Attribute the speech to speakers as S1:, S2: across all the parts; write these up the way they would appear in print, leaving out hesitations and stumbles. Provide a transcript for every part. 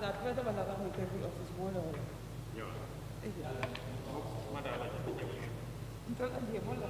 S1: That better than that we can be office more or yeah. Until I hear more than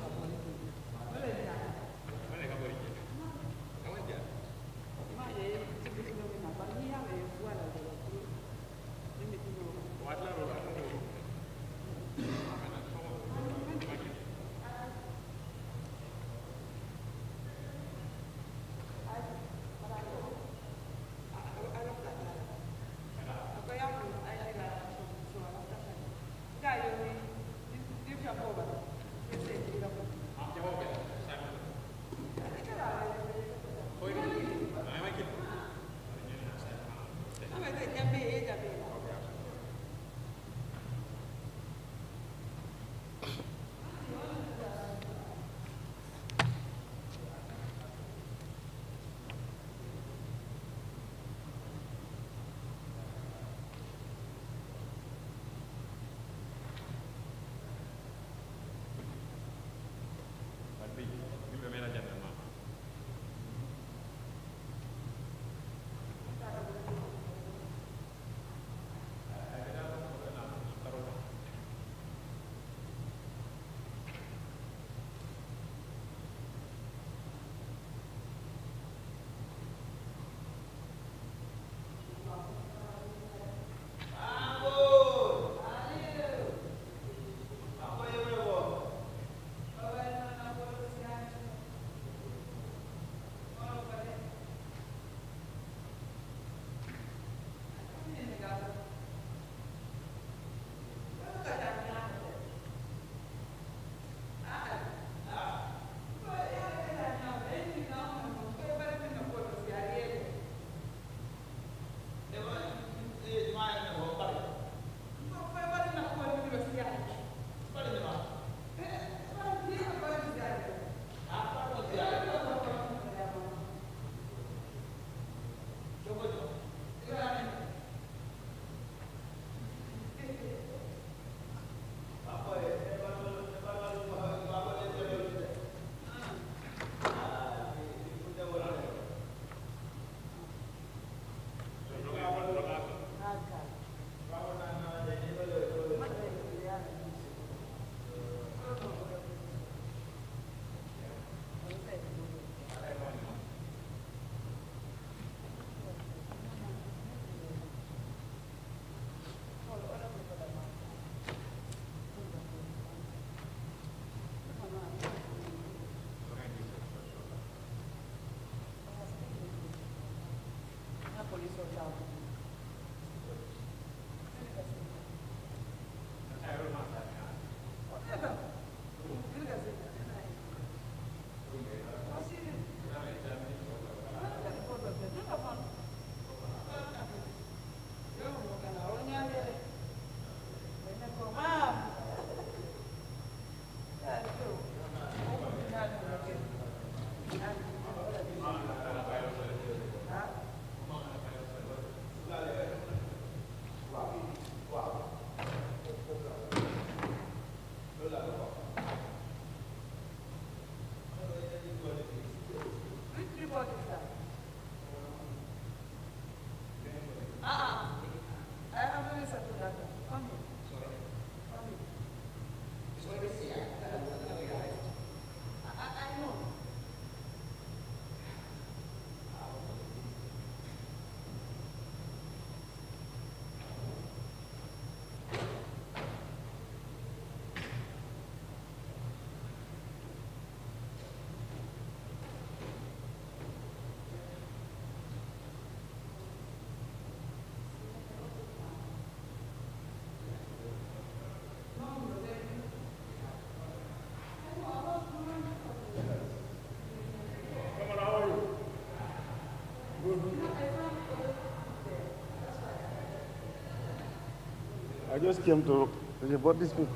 S2: I just came to report these people.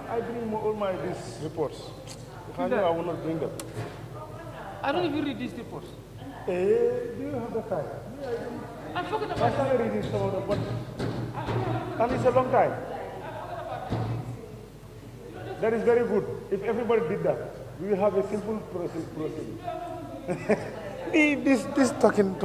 S2: I bring all these reports. If I know, I will not bring them.
S1: I don't even read these reports.
S2: Do you have the time?
S1: I forgot
S2: I
S1: about
S2: started reading some of them, but and it's a long time. That is very good. If everybody did that, we will have a simple process. this talking.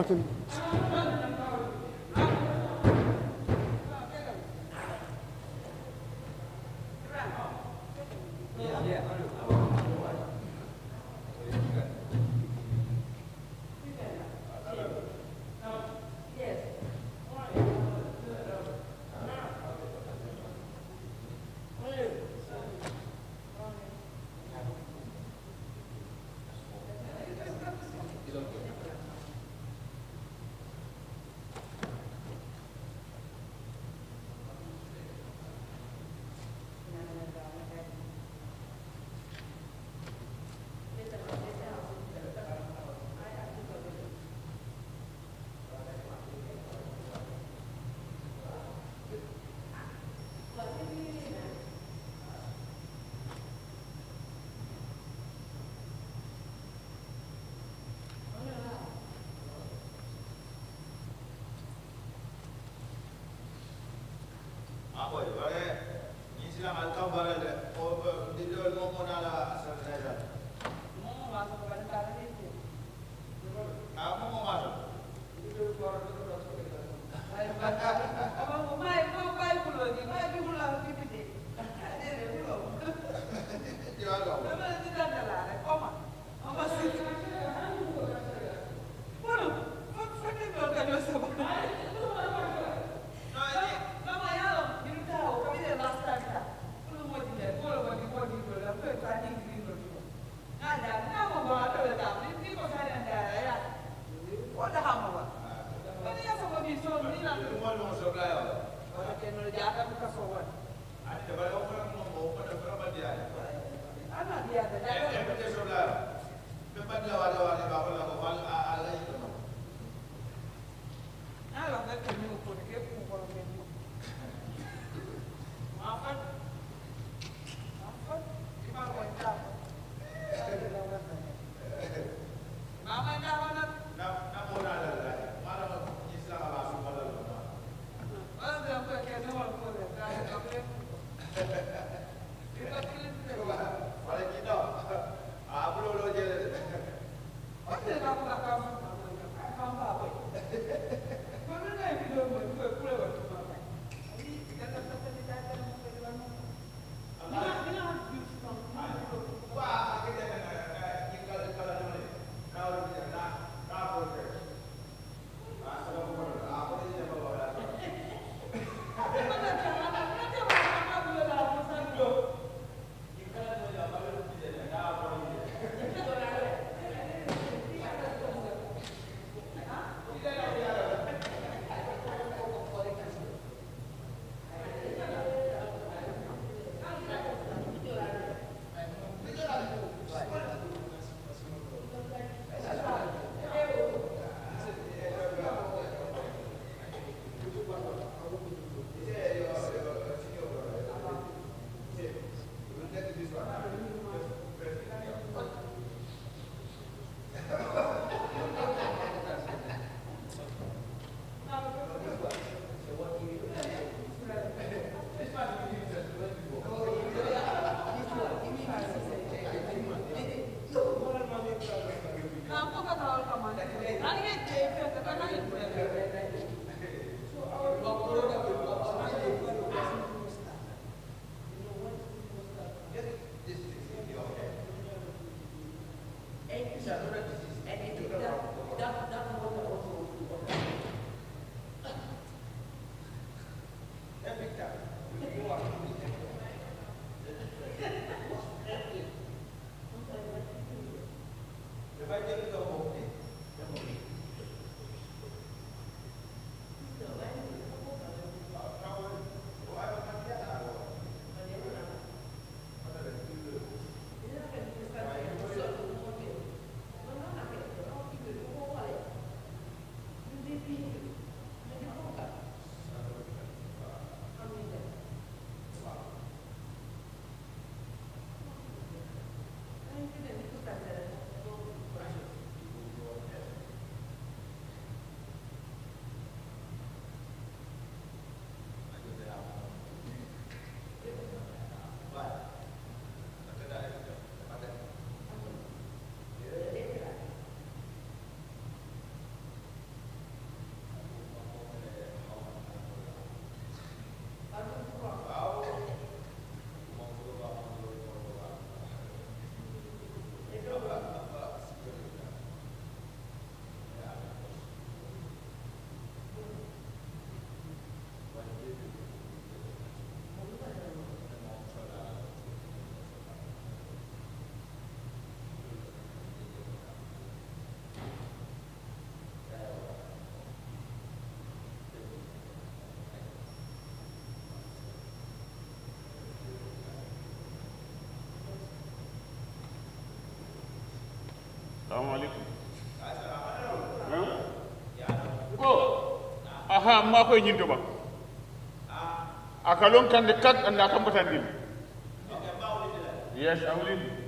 S2: Assalamualaikum. Ko aha ma koy nyinto ba akalon kan de kat anda kam batandil yes awlin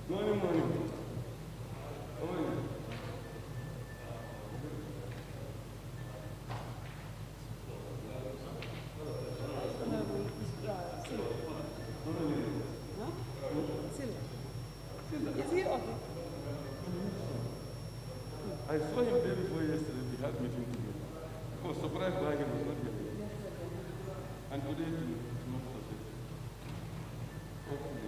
S2: Morning, morning. How are you?
S1: Is he okay?
S2: I saw him day before yesterday. We had meeting together. I was surprised by him was not here. And today, it's not the same. Hopefully.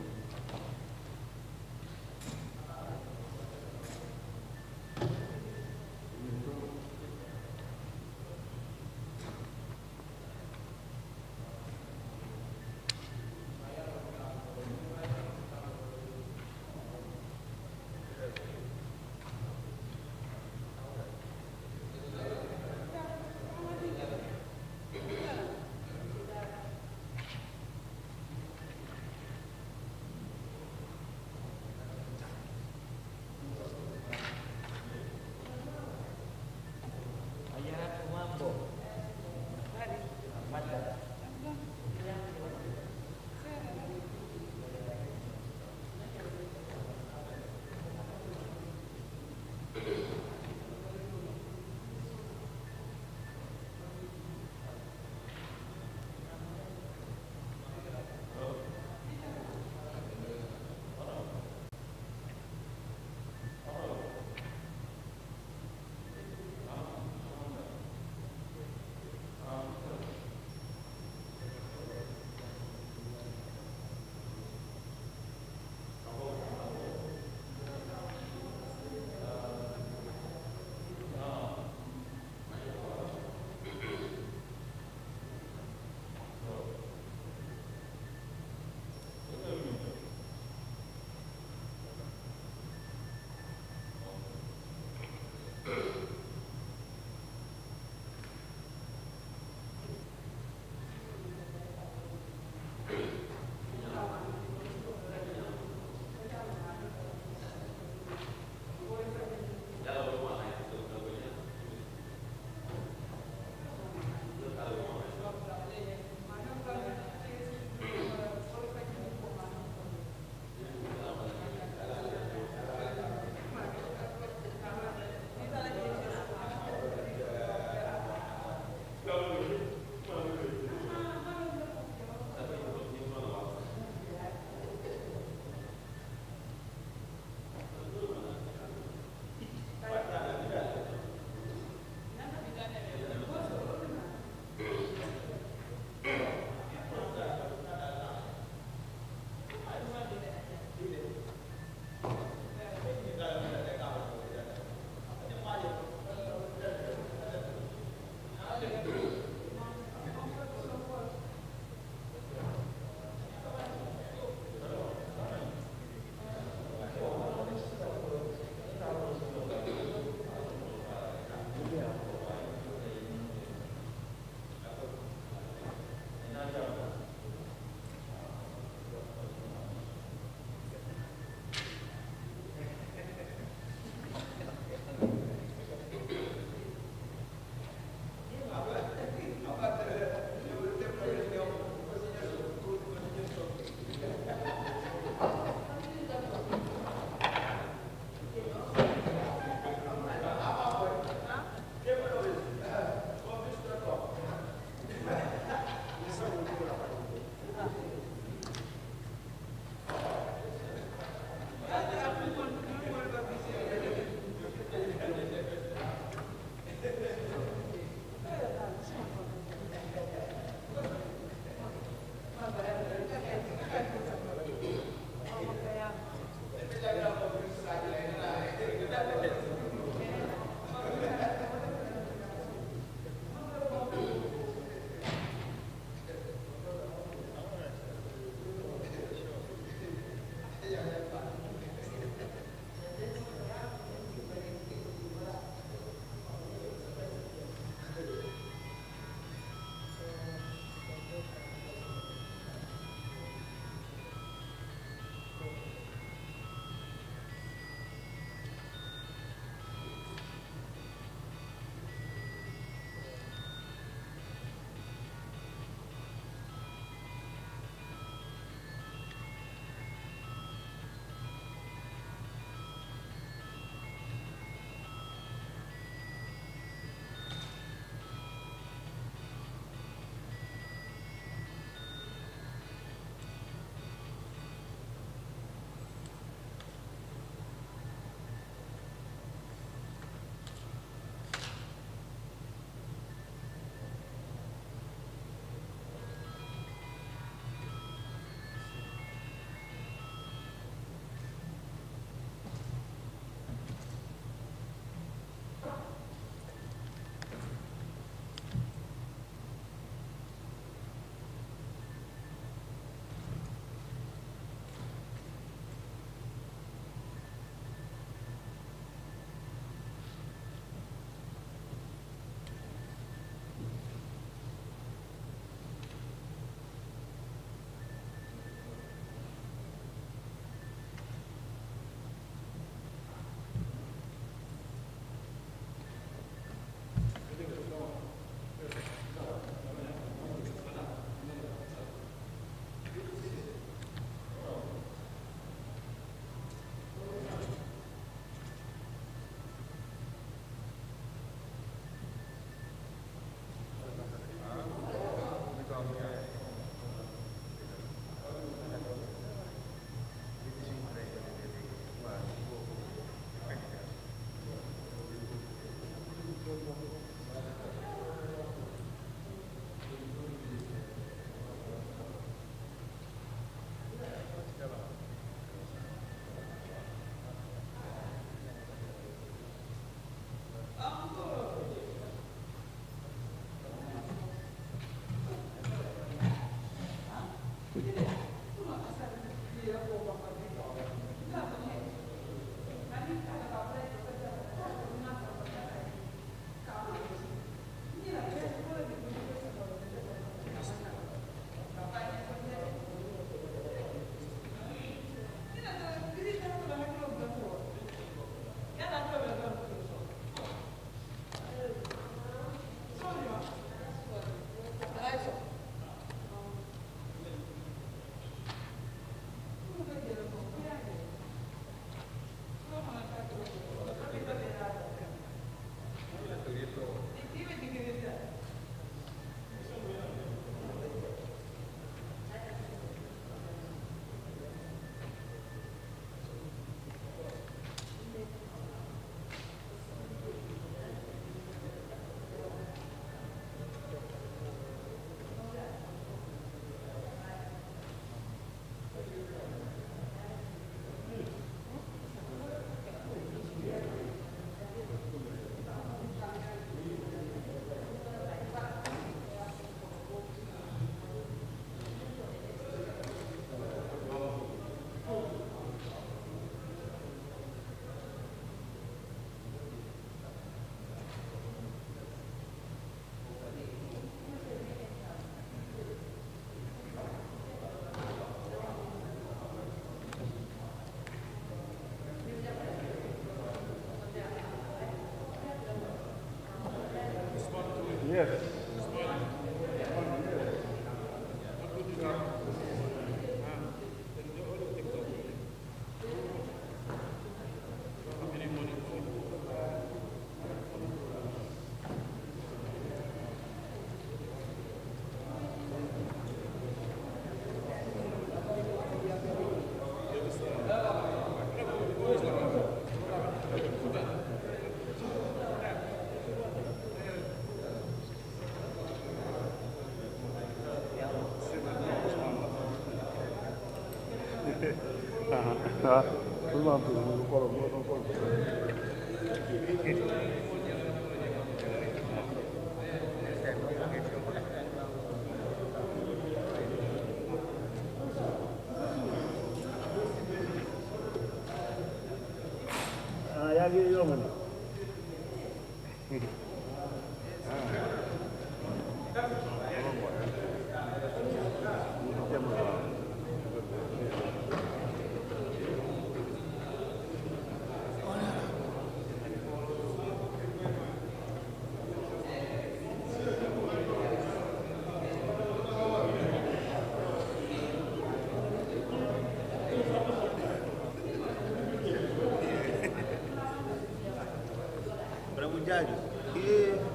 S2: Yes.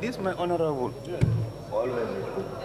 S3: This my honorable. Always.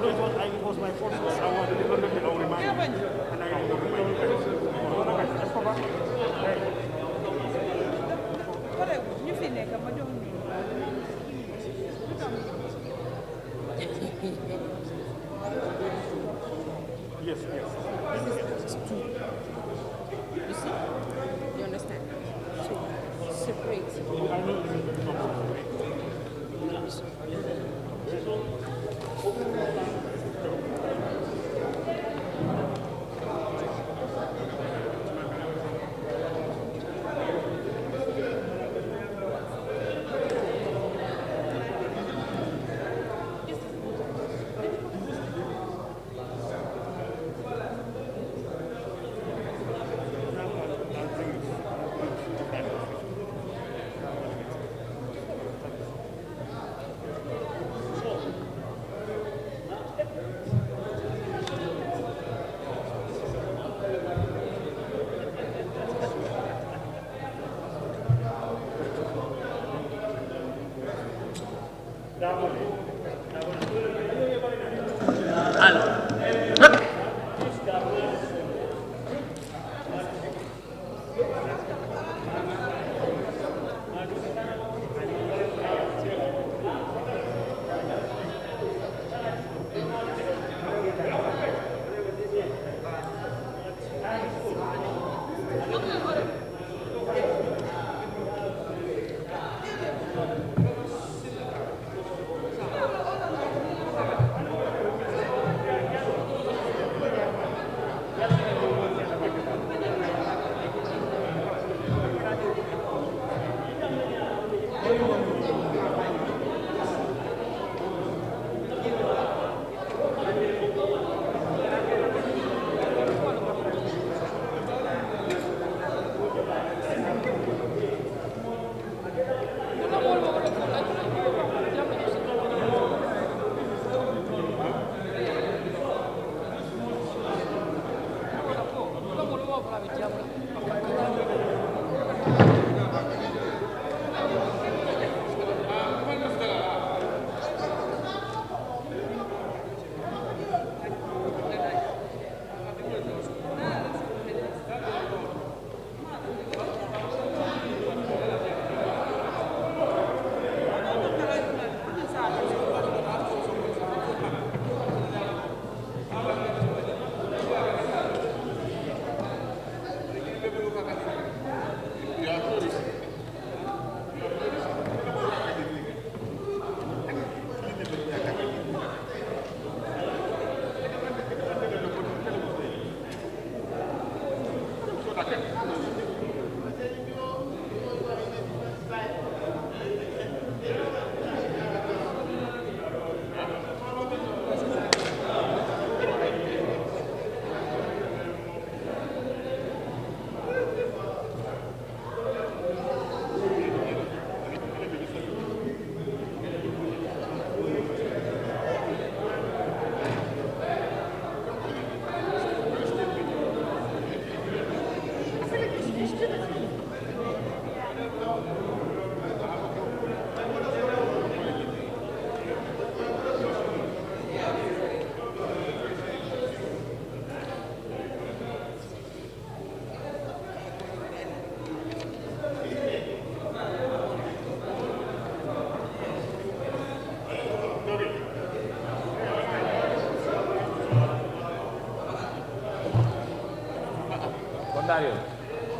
S4: it was my fault. I was definitely our reminder. And I will remind you guys.
S1: You feel like I'm doing
S4: Yes, yes.
S1: This is two. You see? You understand? Two. Separate.
S4: I know it's very complicated.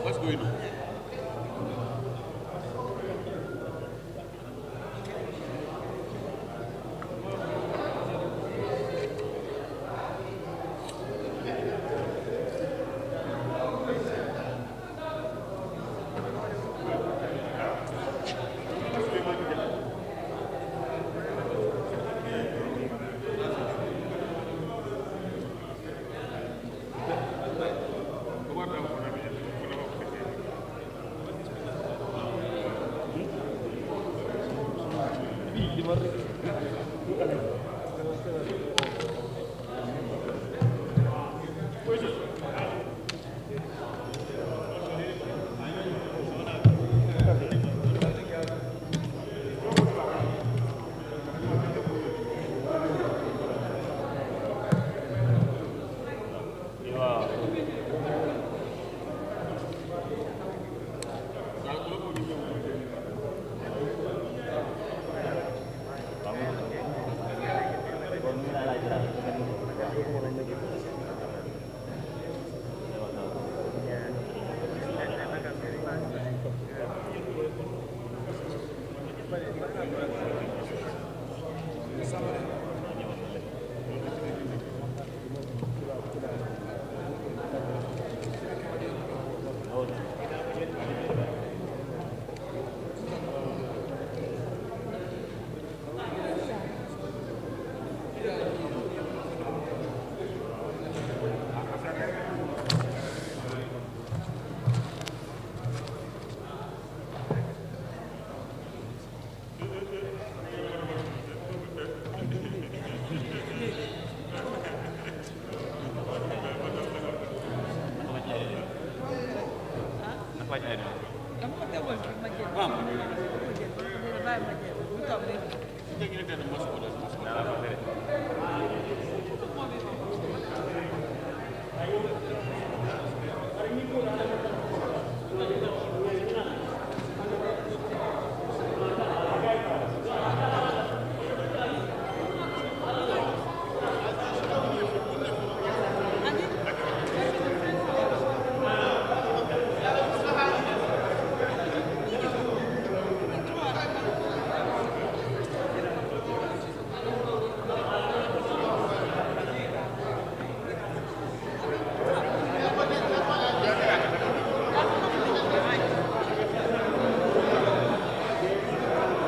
S2: What's going on? What else?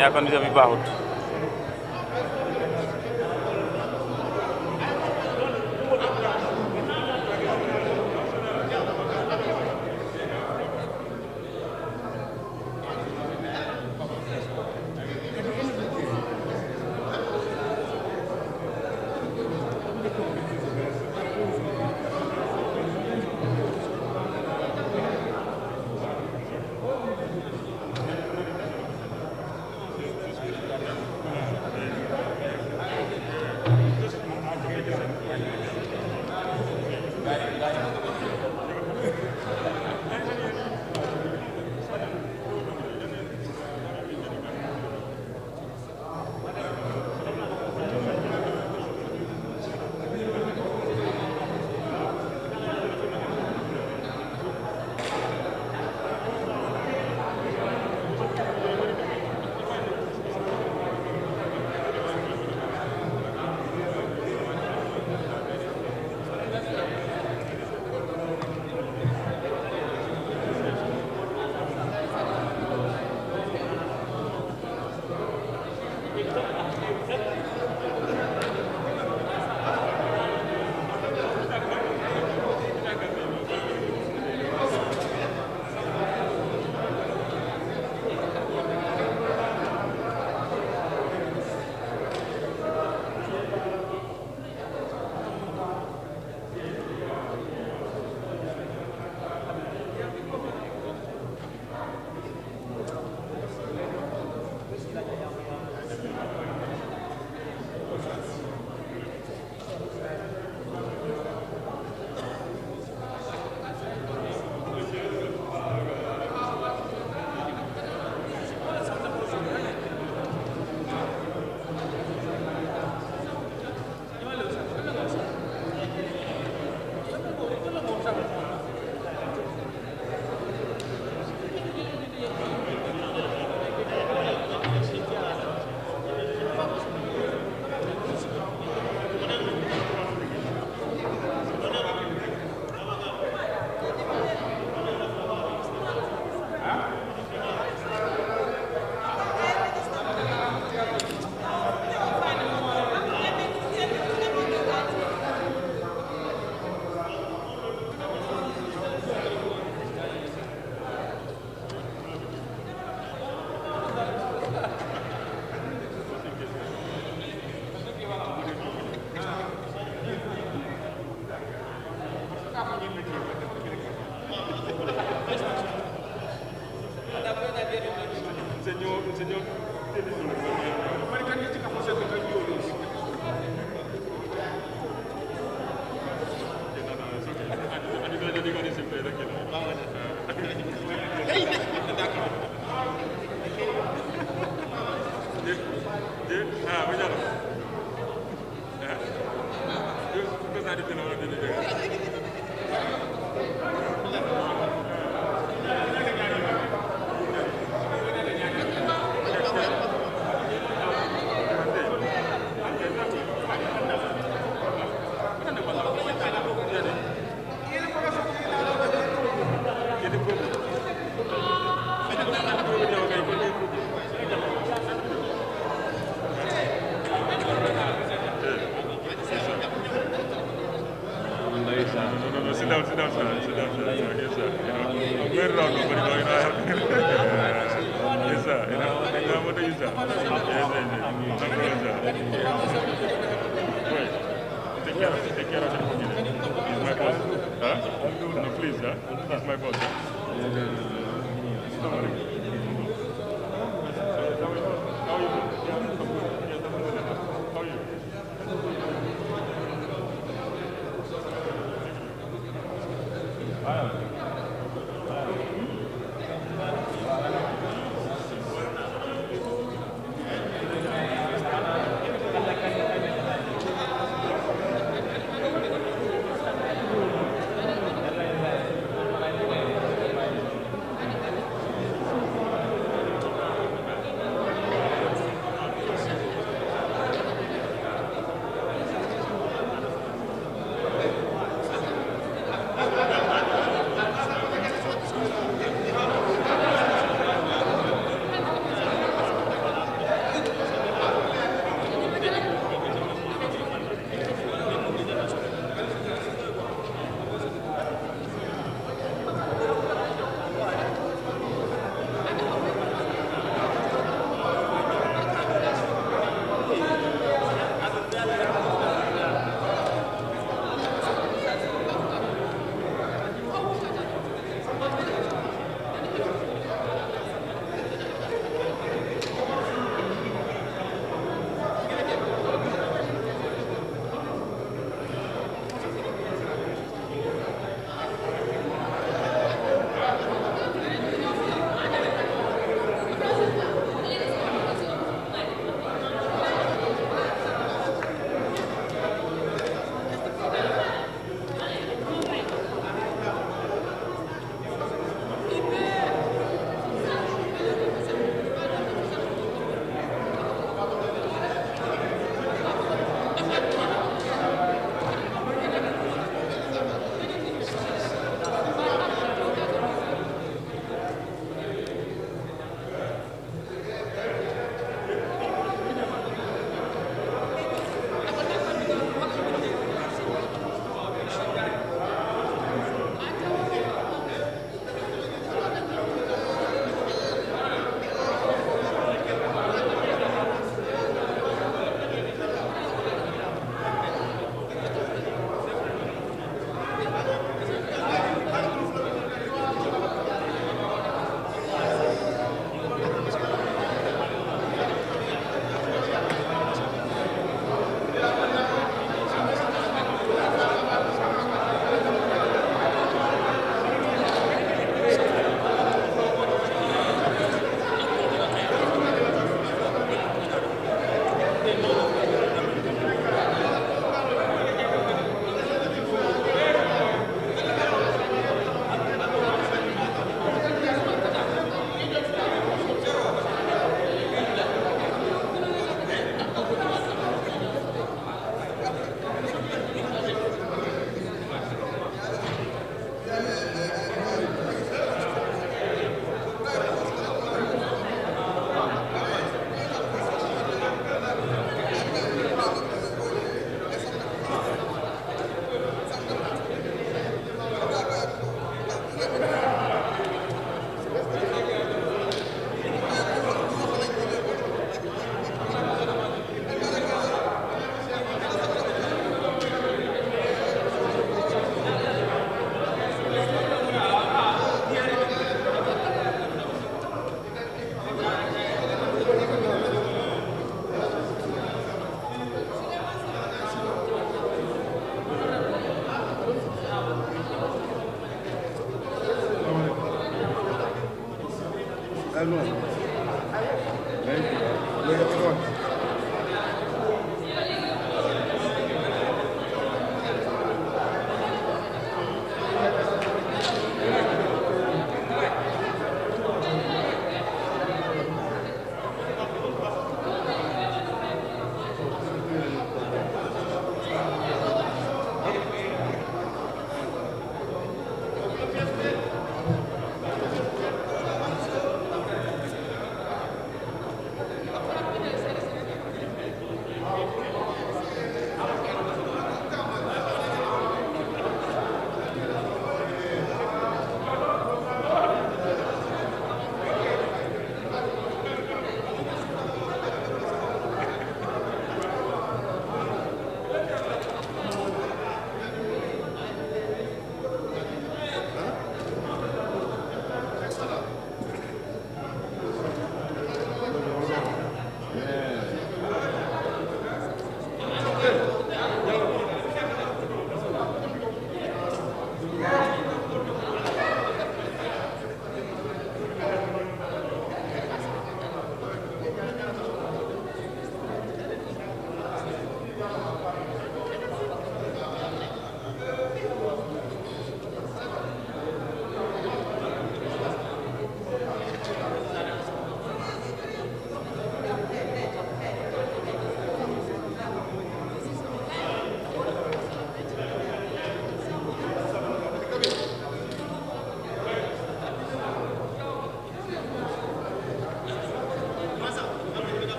S3: air condition bi baaxut.
S5: Thank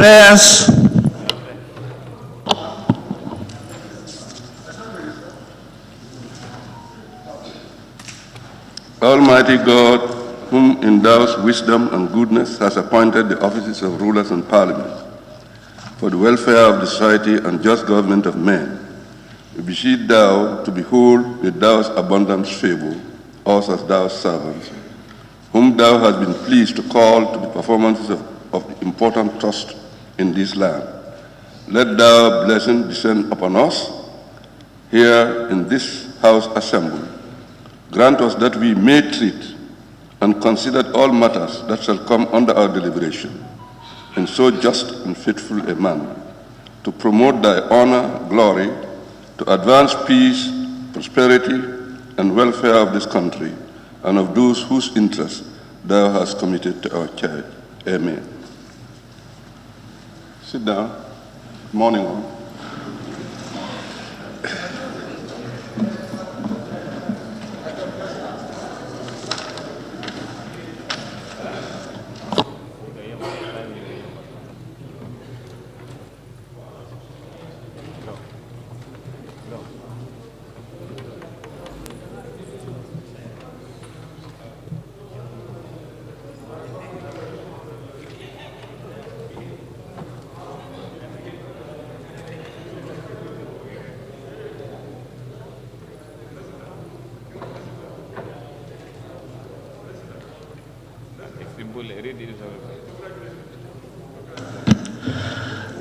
S5: Prayers.
S2: Almighty God, whom endows wisdom and goodness, has appointed the offices of rulers and parliament for the welfare of the society and just government of men. We beseech thou to behold with thou's abundant favor us as thy servants, whom thou hast been pleased to call to the performances of the important trust in this land. Let thy blessing descend upon us here in this house assembled. Grant us that we may treat and consider all matters that shall come under our deliberation in so just and faithful a manner, to promote thy honor, glory, to advance peace, prosperity, and welfare of this country and of those whose interests thou hast committed to our charge. Amen. Sit down. Morning all.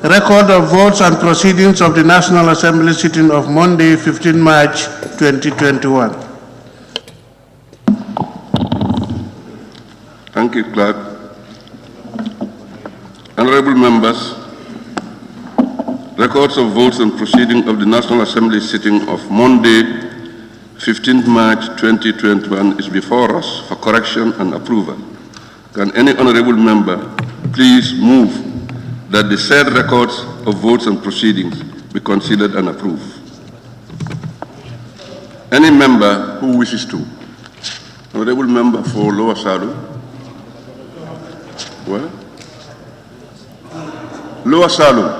S5: Record of votes and proceedings of the National Assembly sitting of Monday, 15 March 2021.
S2: Thank you, Clerk. Honorable members, records of votes and proceedings of the National Assembly sitting of Monday, 15th March 2021 is before us for correction and approval. Can any honorable member please move that the said records of votes and proceedings be considered and approved? Any member who wishes to? Honorable member for Lower Sado. Where? Lower Sado.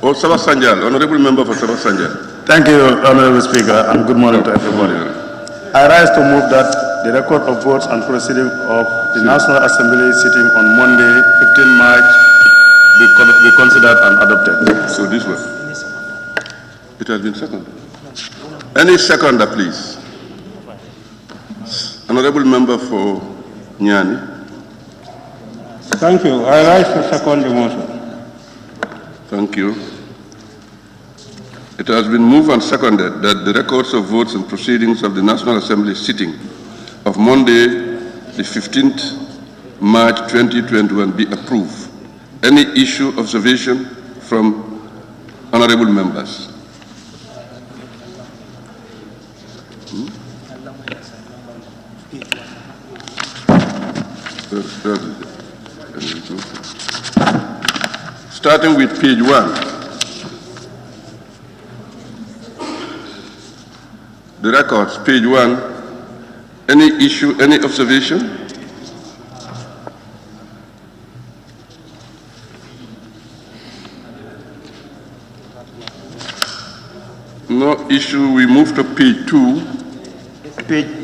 S2: Or Sabah Sanjal. Honorable member for Sabah Sanjal.
S5: Thank you, Honorable Speaker, and good morning to everybody. I rise to move that the record of votes and proceedings of the National Assembly sitting on Monday, 15 March, be considered and adopted.
S2: So this one. It has been seconded. Any seconder, please. Honorable member for Nyani.
S4: Thank you. I rise to second the motion.
S2: Thank you. It has been moved and seconded that the records of votes and proceedings of the National Assembly sitting of Monday, the 15th March 2021 be approved. Any issue, observation from honorable members? Starting with page 1. The records, page 1. Any issue, any observation? No issue. We move to page 2.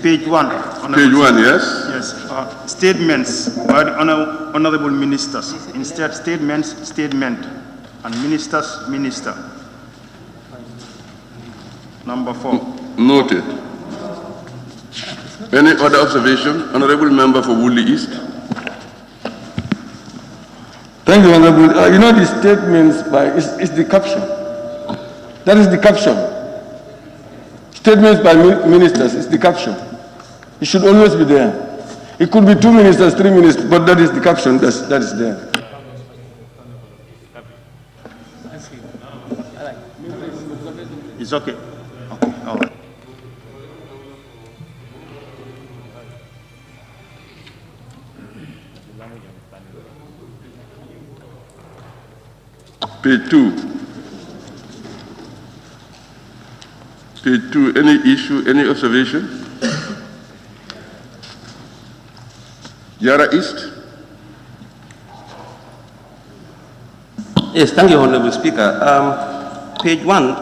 S5: Page 1.
S2: Page 1, yes?
S5: Yes. Statements by the honorable ministers. Instead, statements, statement, and ministers, minister. Number 4.
S2: Noted. Any other observation? Honorable member for Woodley East.
S6: Thank you, Honorable. You know the statements by, it's the caption. That is the caption. Statements by ministers is the caption. It should always be there. It could be 2 ministers, 3 ministers, but that is the caption that is there.
S5: It's okay. Okay, all right.
S2: Page 2. Page 2, any issue, any observation? Yara East?
S7: Yes, thank you, Honorable Speaker. Page 1,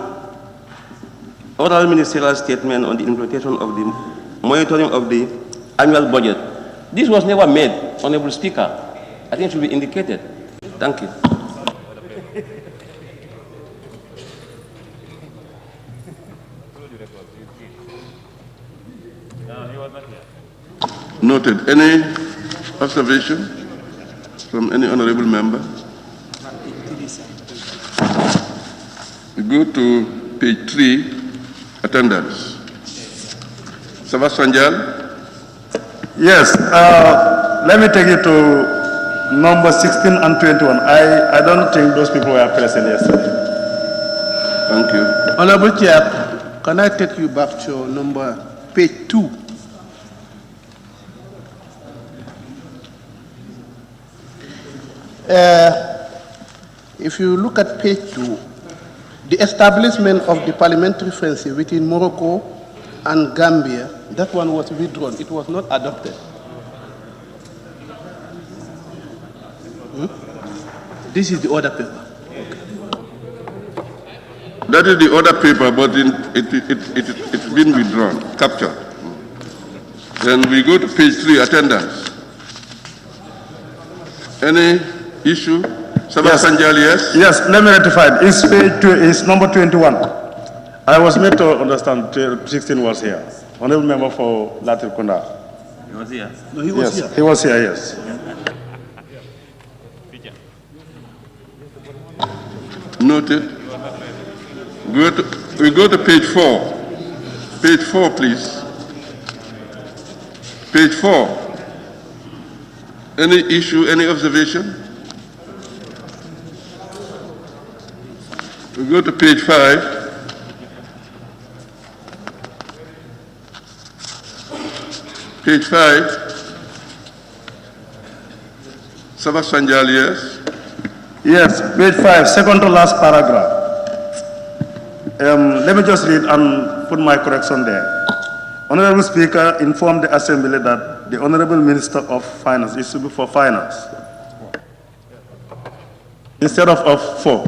S7: oral ministerial statement on the implementation of the monitoring of the annual budget. This was never made, Honorable Speaker. I think it should be indicated. Thank you.
S2: Noted. Any observation from any honorable member? We go to page 3, attendance. Savas Sanjal?
S5: Yes, let me take you to number 16 and 21. I don't think those people were present yesterday.
S2: Thank you.
S8: Honorable Chair, can I take you back to number page 2? If you look at page 2, the establishment of the parliamentary friendship between Morocco and Gambia, that one was withdrawn. It was not adopted. This is the order paper.
S2: That is the other paper, but it's been withdrawn, captured. Then we go to page 3, attendance. Any issue? Sabah Sanjal, yes?
S5: Yes, let me rectify it. It's page 2, it's number 21. I was made to understand 16 was here. Honorable member for Latir Kunda.
S7: He was here.
S8: No, he was here.
S5: He was here, yes.
S2: Noted. We go to page 4. Page 4, please. Page 4. Any issue, any observation? We go to page 5. Page 5. Savas Sanjal, yes?
S5: Yes, page 5, second to last paragraph. Let me just read and put my correction there. Honorable Speaker informed the Assembly that the Honorable Minister of Finance, it should be for Finance, instead of for.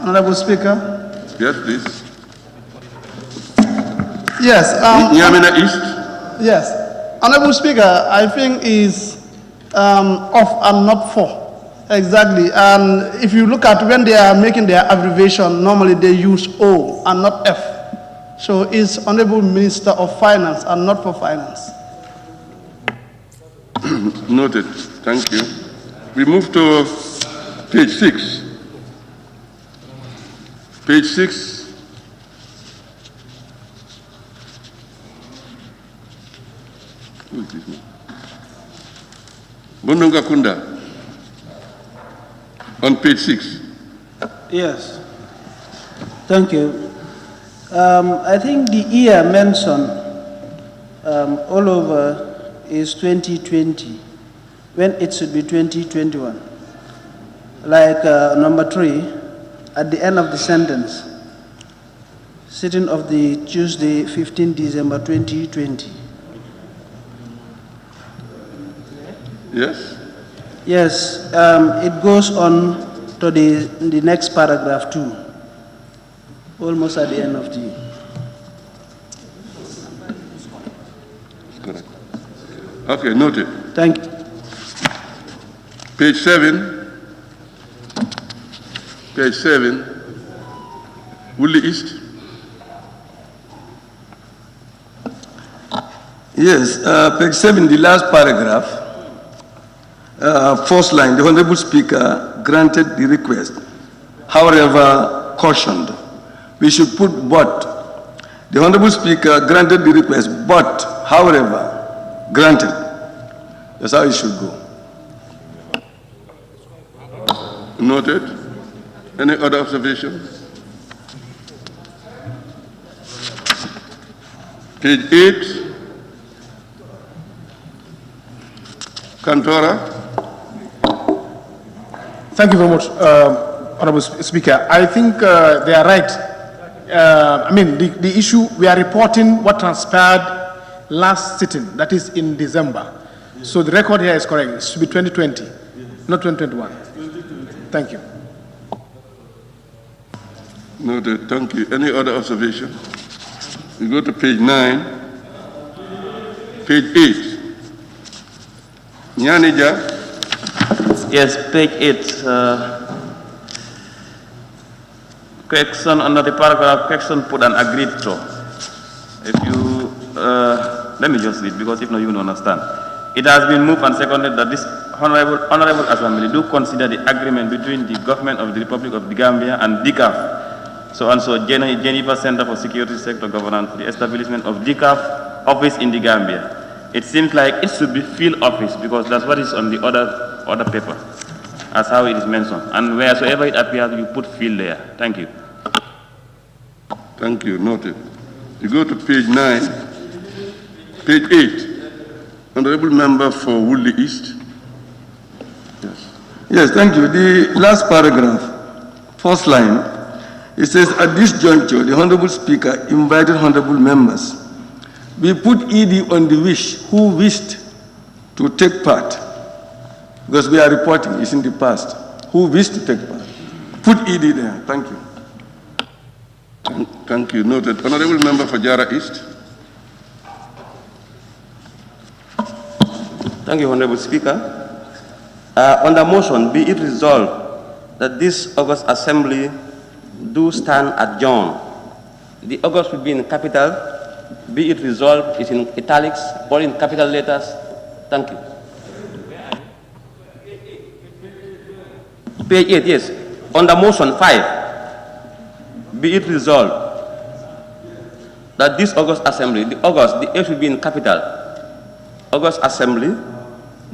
S8: Honorable Speaker.
S2: Yes, please.
S8: Yes.
S2: Nyamina East?
S8: Yes. Honorable Speaker, I think is off and not for. Exactly. And if you look at when they are making their abbreviation, normally they use O and not F. So it's Honorable Minister of Finance and not for Finance.
S2: Noted. Thank you. We move to page 6. Page 6. Who is this man? Bondonga Kunda. On page 6.
S9: Yes. Thank you. I think the year mentioned all over is 2020, when it should be 2021. Like number 3, at the end of the sentence, sitting of the Tuesday, 15 December 2020.
S2: Yes?
S9: Yes, it goes on to the next paragraph too, almost at the end of the.
S2: Correct. Okay, noted.
S9: Thank you.
S2: Page 7. Page 7. Woodley East.
S6: Yes, page 7, the last paragraph. First line, the Honorable Speaker granted the request, however cautioned. We should put but. The Honorable Speaker granted the request, but, however, granted. That's how it should go.
S2: Noted. Any other observation? Page 8. Cantora.
S4: Thank you very much, Honorable Speaker. I think they are right I mean, the issue, we are reporting what transpired last sitting, that is in December. So the record here is correct. It should be 2020, not 2021. Thank you.
S2: Noted. Thank you. Any other observation? We go to page 9. Page 8. Nyanija.
S3: Yes, page 8. Correction under the paragraph, correction put an agreed to. If you, let me just read, because if not, you will understand. It has been moved and seconded that this Honorable Assembly do consider the agreement between the government of the Republic of the Gambia and DCAF, so Geneva Center for Security Sector Governance, for the establishment of DCAF office in the Gambia. It seems like it should be field office, because that's what is on the other paper, as how it is mentioned. And wheresoever it appears, you put field there. Thank you.
S2: Thank you. Noted. You go to page 9. Page 8. Honorable Member for Woodley East. Yes.
S6: Yes, thank you. The last paragraph, first line, it says, at this juncture, the Honorable Speaker invited Honorable members. We put ED on the wish, who wished to take part, because we are reporting, it's in the past, who wished to take part. Put ED there. Thank you.
S2: Thank you. Noted. Honorable Member for Jara East.
S7: Thank you, Honorable Speaker. On the motion, be it resolved that this August Assembly do stand adjourned. The August will be in capital. Be it resolved is in italics or in capital letters. Thank you. Page 8, yes. On the motion 5, be it resolved that this August Assembly, the 8th will be in capital. August Assembly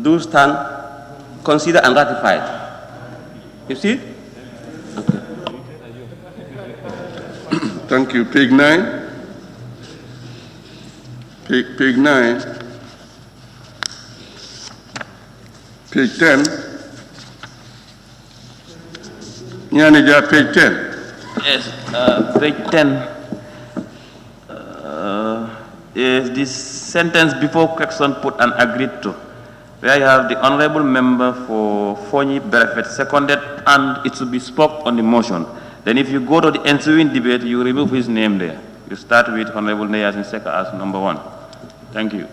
S7: do stand, consider and ratified. You see? Okay.
S2: Thank you. Page 9. Page 9. Page 10. Nyanija, page 10.
S3: Yes, page 10. Is this sentence before correction put and agreed to, where you have the Honorable Member for Fonyi Berefet seconded, and it should be spoke on the motion. Then if you go to the ensuing debate, you remove his name there. You start with Honorable Neyasin Seka as number 1. Thank you.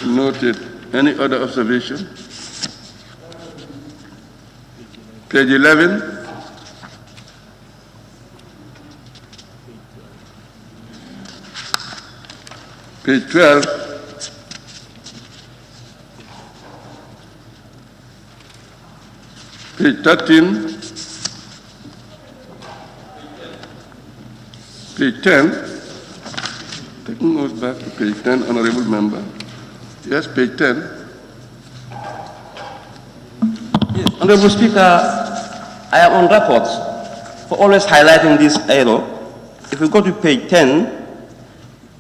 S2: Noted. Any other observation? Page 11. Page 12. Page 13. Page 10. Taking us back to page 10, Honorable Member. Yes, page 10.
S7: Yes. Honorable Speaker, I am on record for always highlighting this error. If we go to page 10,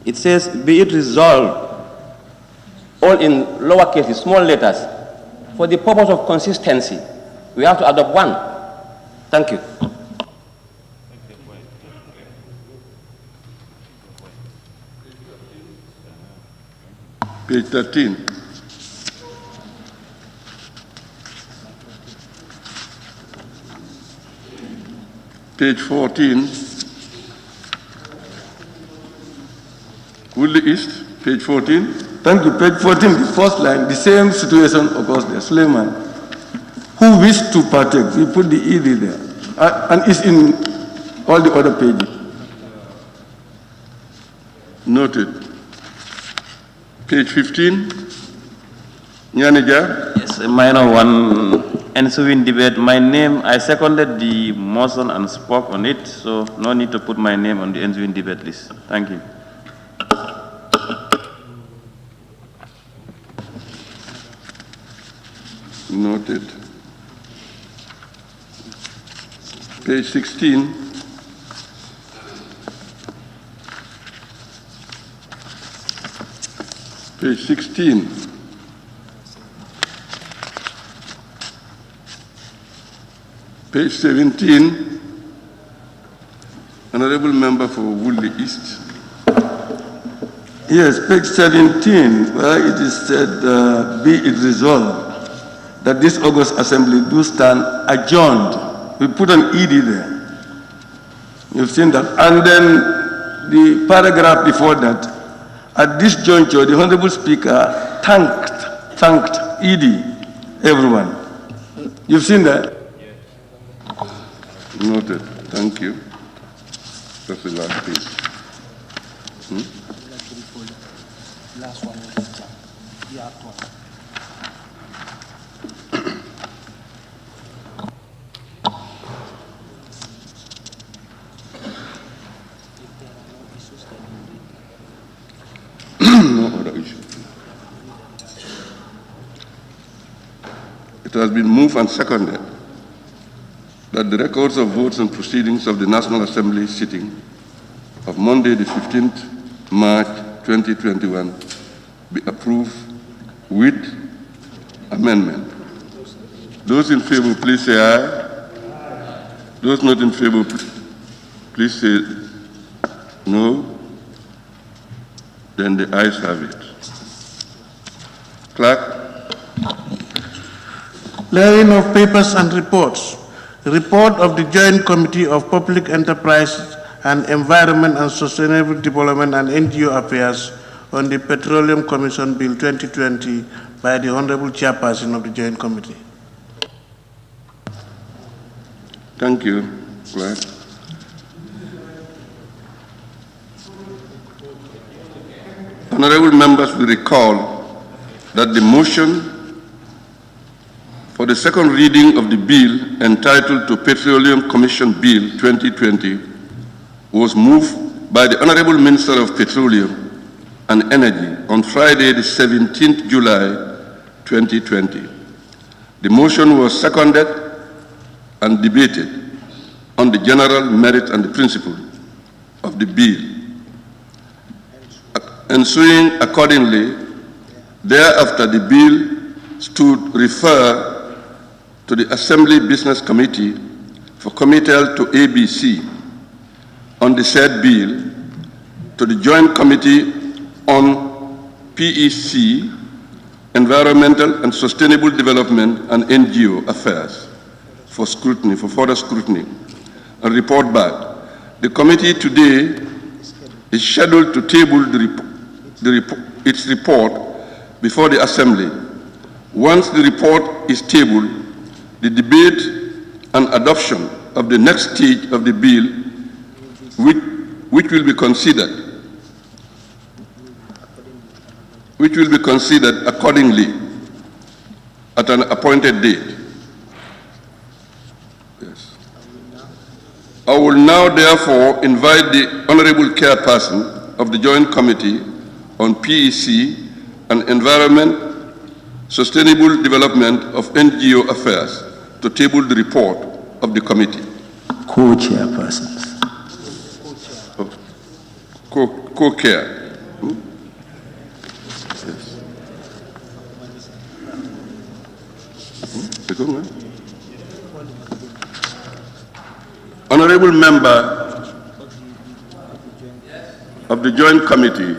S7: it says, be it resolved, all in lowercase, small letters. For the purpose of consistency, we have to adopt one. Thank you.
S2: Page 13. Page 14. Woodley East, page 14.
S6: Thank you. Page 14, the first line, the same situation occurs there. Suleiman, who wished to partake, we put the ED there. And it's in all the other pages.
S2: Noted. Page 15. Nyanija.
S3: Yes, a minor one. Ensuing debate. My name, I seconded the motion and spoke on it, so no need to put my name on the ensuing debate list. Thank you.
S2: Noted. Page 16. Page 16. Page 17. Honorable Member for Woodley East.
S6: Yes, page 17, where it is said, be it resolved that this August Assembly do stand adjourned. We put an ED there. You've seen that. And then the paragraph before that, at this juncture, the Honorable Speaker thanked ED, everyone. You've seen that?
S2: Noted. Thank you. That's the last page.
S9: Last one. Yeah,
S2: No other issue. It has been moved and seconded that the records of votes and proceedings of the National Assembly sitting of Monday, the 15th March 2021 be approved with amendment. Those in favor, please say aye. Those not in favor, please say no. Then the ayes have it. Clerk.
S10: Laying of papers and reports. Report of the Joint Committee of Public Enterprise and Environment and Sustainable Development and NGO Affairs on the Petroleum Commission Bill 2020 by the Honorable Chairperson of the Joint Committee.
S2: Thank you, Clerk. Honorable members will recall that the motion for the second reading of the bill entitled to Petroleum Commission Bill 2020 was moved by the Honorable Minister of Petroleum and Energy on Friday, the 17th July 2020. The motion was seconded and debated on the general merit and the principle of the bill. Ensuing accordingly, thereafter the bill stood referred to the Assembly Business Committee for committal to ABC on the said bill, to the Joint Committee on PEC, Environmental and Sustainable Development and NGO Affairs for scrutiny, for further scrutiny, and report back. The committee today is scheduled to table its report before the Assembly. Once the report is tabled, the debate and adoption of the next stage of the bill, which will be considered accordingly at an appointed date. Yes. I will now therefore invite the Honorable Chairperson of the Joint Committee on PEC and Environment, Sustainable Development of NGO Affairs to table the report of the committee.
S6: Co-chairpersons.
S2: Co-chair. Yes. Honorable member of the Joint Committee,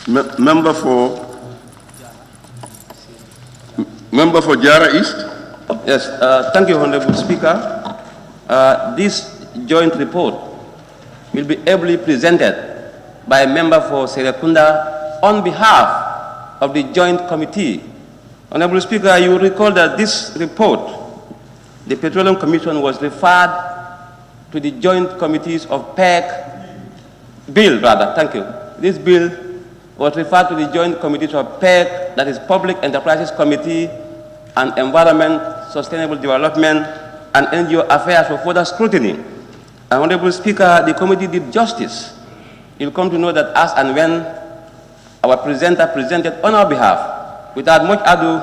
S2: member for Jara East.
S7: Yes, thank you, Honorable Speaker. This joint report will be ably presented by a member for Serekunda on behalf of the Joint Committee. Honorable Speaker, you will recall that this report, the Petroleum Commission, was referred to the Joint Committees of Bill, thank you. This bill was referred to the Joint Committees of PEC, that is Public Enterprises Committee and Environment, Sustainable Development, and NGO Affairs for further scrutiny. Honorable Speaker, the committee did justice. You'll come to know that as and when our presenter presented on our behalf, without much ado,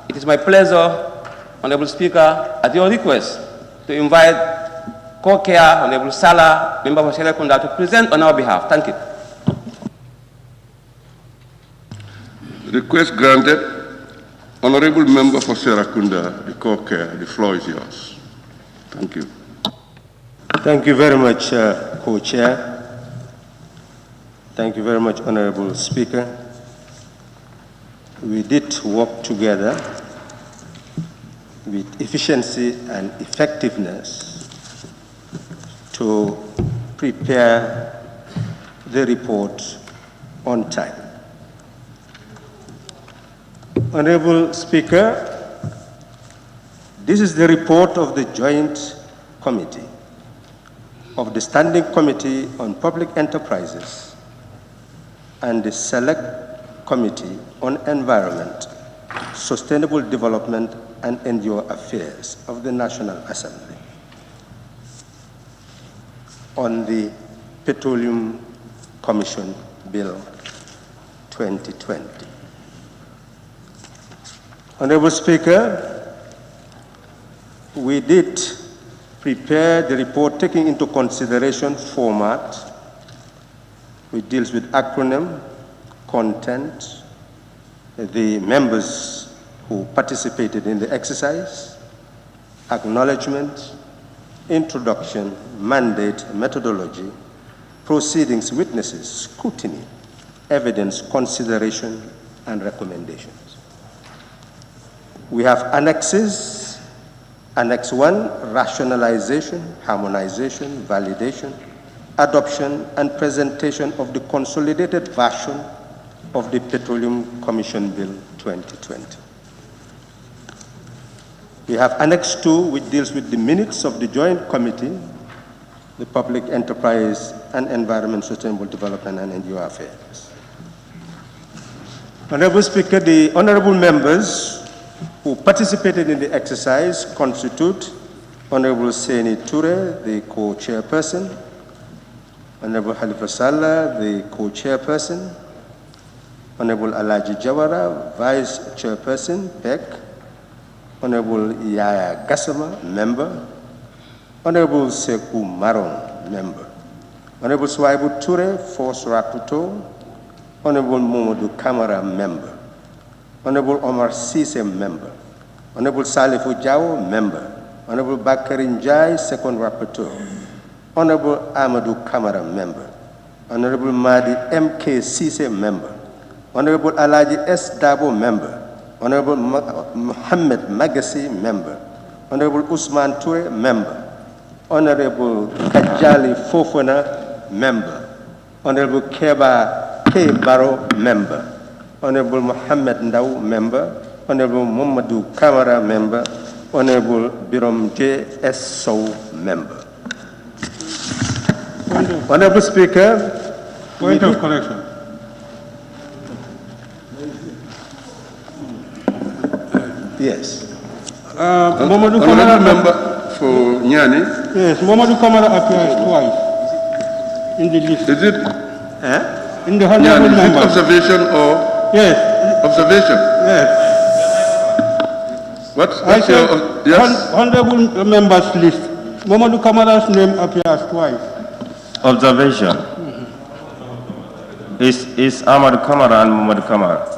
S7: it is my pleasure, Honorable Speaker, at your request, to invite Co-Chair, Honorable Salah, member for Serekunda, to present on our behalf. Thank you.
S2: Request granted. Honorable member for Serekunda, the Co-Chair, the floor is yours. Thank you.
S11: Thank you very much, Co-Chair. Thank you very much, Honorable Speaker. We did work together with efficiency and effectiveness to prepare the report on time. Honorable Speaker, this is the report of the Joint Committee of the Standing Committee on Public Enterprises and the Select Committee on Environment, Sustainable Development and NGO Affairs of the National Assembly on the Petroleum Commission Bill 2020. Honorable Speaker, we did prepare the report taking into consideration format, which deals with acronym, content, the members who participated in the exercise, acknowledgement, introduction, mandate, methodology, proceedings, witnesses, scrutiny, evidence, consideration, and recommendations. We have annexes. Annex 1, rationalization, harmonization, validation, adoption, and presentation of the consolidated version of the Petroleum Commission Bill 2020. We have Annex 2, which deals with the minutes of the Joint Committee, the Public Enterprise and Environment, Sustainable Development, and NGO Affairs. Honorable Speaker, the honorable members who participated in the exercise constitute Honorable Seni Toure, the co-chairperson, Honorable Halifa Sallah, the co-chairperson, Honorable Alaji Jawara, vice chairperson, PEC, Honorable Yaya Gassama, member, Honorable Sekou Maron, member, Honorable Swaibu Toure, force rapporteur, Honorable Momodou Kamara, member, Honorable Omar Sise, member, Honorable Salifu Jao, member, Honorable Bakari Njai, second rapporteur, Honorable Amadou Kamara, member, Honorable Mahdi M.K. Sise, member, Honorable Alaji S. Dabo, member, Honorable Mohammed Magasi, member, Honorable Usman Toure, member, Honorable Kajali Fofana, member, Honorable Keba K. Baro, member, Honorable Mohammed Ndau, member, Honorable Momadou Kamara, member, Honorable Birom J. S. Sow, member. Honorable Speaker,
S10: Point of correction.
S11: Yes.
S10: Momadou
S2: Kamara, member for Nyani.
S10: Yes, Momadou Kamara appears twice in the list.
S2: Is it?
S10: In the honorable
S2: Nyani, is it
S10: members.
S2: observation or?
S10: Yes.
S2: Observation?
S10: Yes.
S2: What's your, yes?
S10: Honorable members list. Momadou Kamara's name appears twice.
S3: Observation. Is Ahmad Kamara and Muhammad Kamara?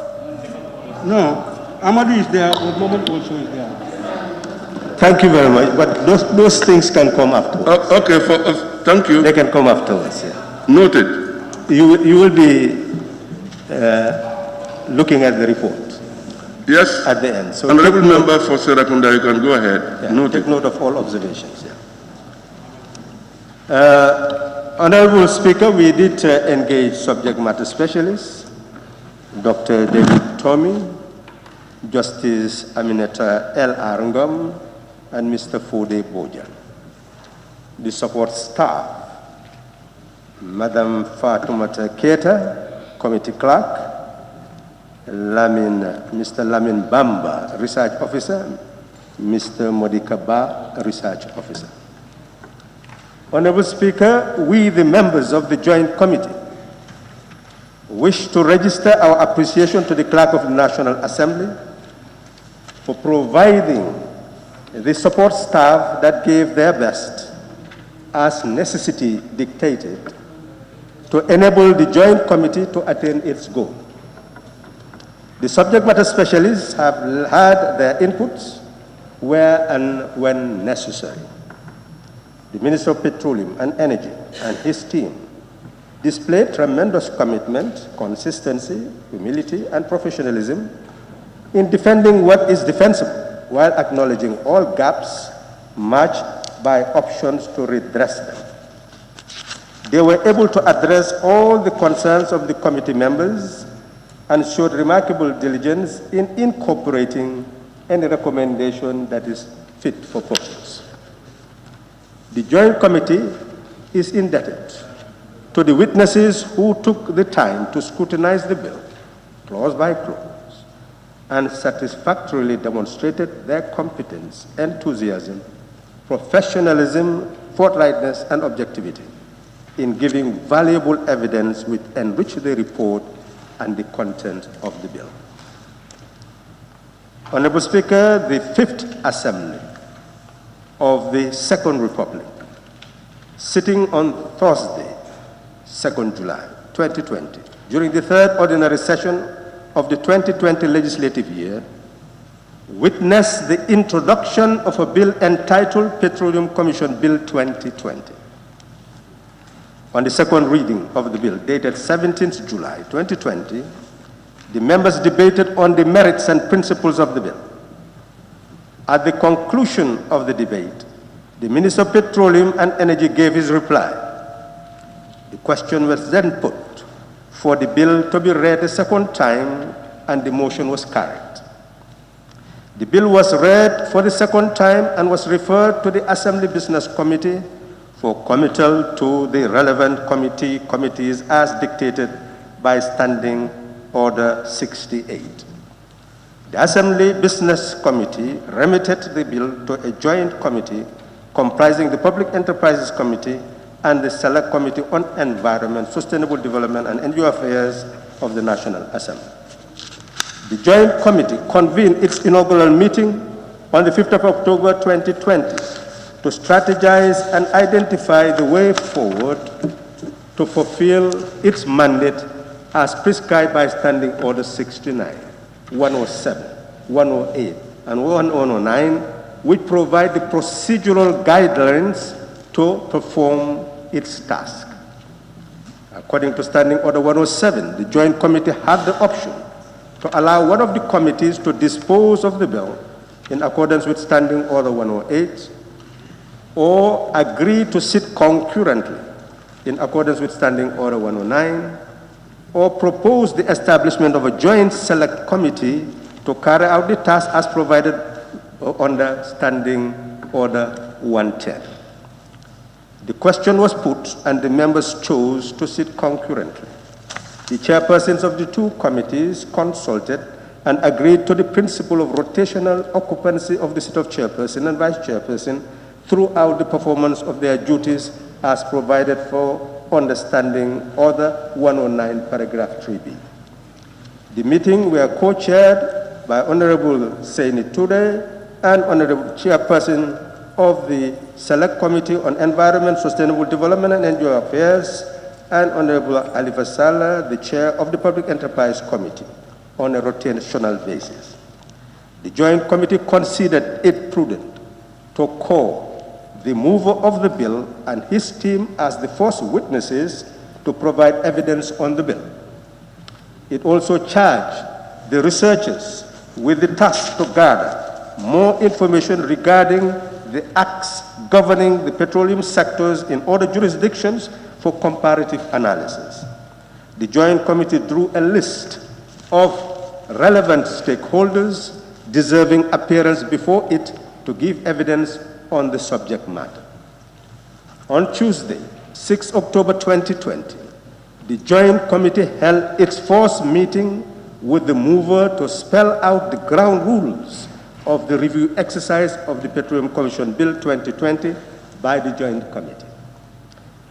S10: No, Amadou is there, but Momadou also is there.
S11: Thank you very much, but those things can come afterwards.
S2: Okay, thank you.
S11: They can come afterwards, yeah.
S2: Noted.
S11: You will be looking at the report.
S2: Yes.
S11: At the end. So
S2: Honorable member for Serakunda, you can go ahead.
S11: Yeah,
S2: Noted.
S11: take note of all observations, yeah. Honorable Speaker, we did engage subject matter specialists, Dr. David Tommy, Justice Aminata L. Arungam, and Mr. Fode Bojan. The support staff, Madam Fatoumata Keita, Committee Clerk, Mr. Lamin Bamba, Research Officer, Mr. Modika Ba, Research Officer. Honorable Speaker, we, the members of the Joint Committee, wish to register our appreciation to the Clerk of the National Assembly for providing the support staff that gave their best, as necessity dictated, to enable the Joint Committee to attain its goal. The subject matter specialists have had their inputs where and when necessary. The Minister of Petroleum and Energy and his team displayed tremendous commitment, consistency, humility, and professionalism in defending what is defensible while acknowledging all gaps matched by options to redress them. They were able to address all the concerns of the committee members and showed remarkable diligence in incorporating any recommendation that is fit for purpose. The Joint Committee is indebted to the witnesses who took the time to scrutinize the bill, clause by clause, and satisfactorily demonstrated their competence, enthusiasm, professionalism, forthrightness, and objectivity in giving valuable evidence which enriched the report and the content of the bill. Honorable Speaker, the Fifth Assembly of the Second Republic, sitting on Thursday, 2nd July 2020, during the third ordinary session of the 2020 legislative year, witnessed the introduction of a bill entitled Petroleum Commission Bill 2020. On the second reading of the bill, dated 17th July 2020, the members debated on the merits and principles of the bill. At the conclusion of the debate, the Minister of Petroleum and Energy gave his reply. The question was then put for the bill to be read a second time, and the motion was carried. The bill was read for the second time and was referred to the Assembly Business Committee for committal to the relevant committees as dictated by Standing Order 68. The Assembly Business Committee remitted the bill to a joint committee comprising the Public Enterprises Committee and the Select Committee on Environment, Sustainable Development, and NGO Affairs of the National Assembly. The Joint Committee convened its inaugural meeting on the 5th of October 2020 to strategize and identify the way forward to fulfill its mandate as prescribed by Standing Order 69, 107, 108, and 109, which provide the procedural guidelines to perform its task. According to Standing Order 107, the Joint Committee had the option to allow one of the committees to dispose of the bill in accordance with Standing Order 108, or agree to sit concurrently in accordance with Standing Order 109, or propose the establishment of a joint select committee to carry out the task as provided under Standing Order 110. The question was put and the members chose to sit concurrently. The chairpersons of the two committees consulted and agreed to the principle of rotational occupancy of the seat of chairperson and vice chairperson throughout the performance of their duties as provided for under Standing Order 109, paragraph 3b. The meeting were co-chaired by Honorable Seini Ture and Honorable Chairperson of the Select Committee on Environment, Sustainable Development, and NGO Affairs, and Honorable Alifa Saleh, the Chair of the Public Enterprise Committee, on a rotational basis. The Joint Committee considered it prudent to call the mover of the bill and his team as the first witnesses to provide evidence on the bill. It also charged the researchers with the task to gather more information regarding the acts governing the petroleum sectors in other jurisdictions for comparative analysis. The Joint Committee drew a list of relevant stakeholders deserving appearance before it to give evidence on the subject matter. On Tuesday, 6 October 2020, the Joint Committee held its first meeting with the mover to spell out the ground rules of the review exercise of the Petroleum Commission Bill 2020 by the Joint Committee.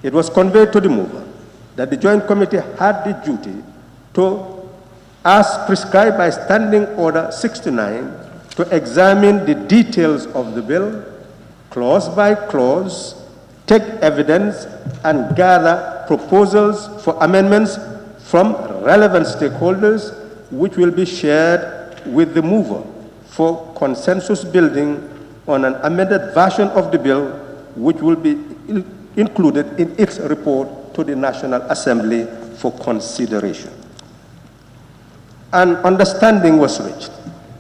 S11: It was conveyed to the mover that the Joint Committee had the duty to, as prescribed by Standing Order 69, to examine the details of the bill, clause by clause, take evidence, and gather proposals for amendments from relevant stakeholders, which will be shared with the mover for consensus building on an amended version of the bill, which will be included in its report to the National Assembly for consideration. An understanding was reached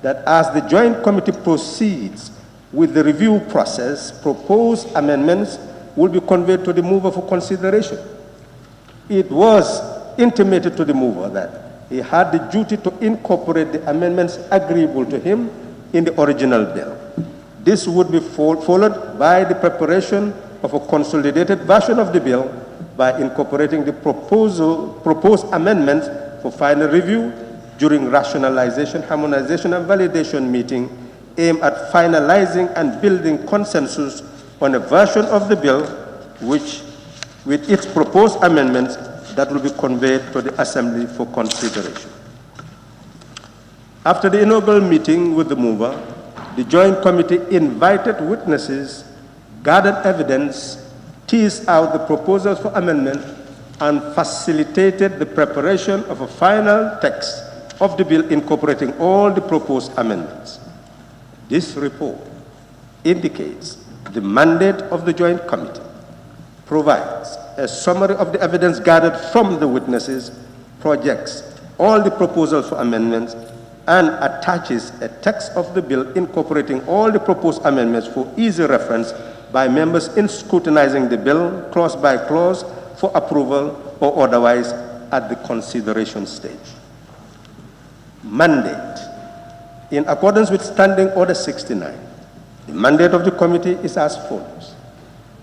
S11: that as the Joint Committee proceeds with the review process, proposed amendments will be conveyed to the mover for consideration. It was intimated to the mover that he had the duty to incorporate the amendments agreeable to him in the original bill. This would be followed by the preparation of a consolidated version of the bill by incorporating the proposed amendments for final review during rationalization, harmonization, and validation meeting aimed at finalizing and building consensus on a version of the bill which, with its proposed amendments, that will be conveyed to the Assembly for consideration. After the inaugural meeting with the mover, the Joint Committee invited witnesses, gathered evidence, teased out the proposals for amendment, and facilitated the preparation of a final text of the bill incorporating all the proposed amendments. This report indicates the mandate of the Joint Committee, provides a summary of the evidence gathered from the witnesses, projects all the proposals for amendments, and attaches a text of the bill incorporating all the proposed amendments for easy reference by members in scrutinizing the bill clause by clause for approval or otherwise at the consideration stage. Mandate. In accordance with Standing Order 69, the mandate of the committee is as follows.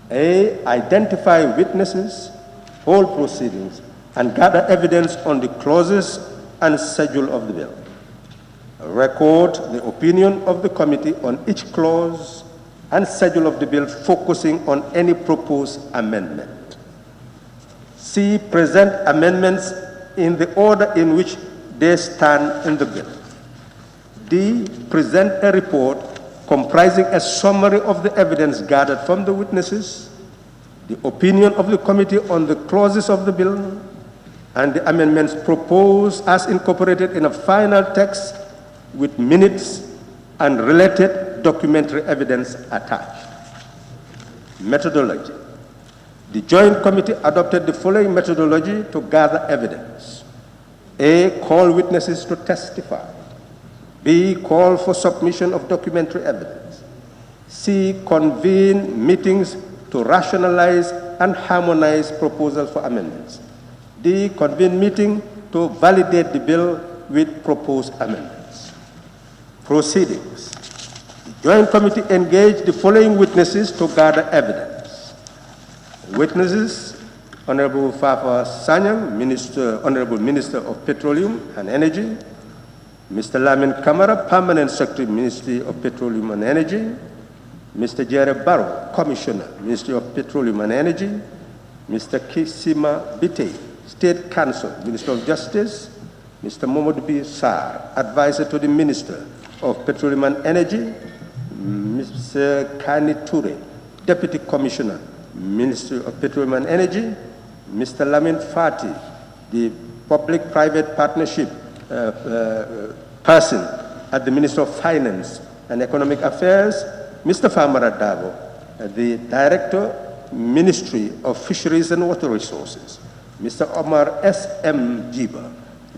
S11: A, identify witnesses, hold proceedings, and gather evidence on the clauses and schedule of the bill. Record the opinion of the committee on each clause and schedule of the bill, focusing on any proposed amendment. C, present amendments in the order in which they stand in the bill. D, present a report comprising a summary of the evidence gathered from the witnesses, the opinion of the committee on the clauses of the bill, and the amendments proposed as incorporated in a final text with minutes and related documentary evidence attached. Methodology. The Joint Committee adopted the following methodology to gather evidence. A, call witnesses to testify. B, call for submission of documentary evidence. C, convene meetings to rationalize and harmonize proposals for amendments. D, convene meeting to validate the bill with proposed amendments. Proceedings. The Joint Committee engaged the following witnesses to gather evidence. Witnesses: Honorable Fafa Sanyang, Honorable Minister of Petroleum and Energy; Mr. Lamin Kamara, Permanent Secretary, Ministry of Petroleum and Energy; Mr. Jerry Barrow, Commissioner, Ministry of Petroleum and Energy; Mr. Kisima Bite, State Counsel, Minister of Justice; Mr. Mohamed B. Sarr, Advisor to the Minister of Petroleum and Energy; Mr. Kani Ture, Deputy Commissioner, Ministry of Petroleum and Energy; Mr. Lamin Fati, the Public-Private Partnership person at the Ministry of Finance and Economic Affairs; Mr. Famara Davo, the Director, Ministry of Fisheries and Water Resources; Mr. Omar S.M. Jiba,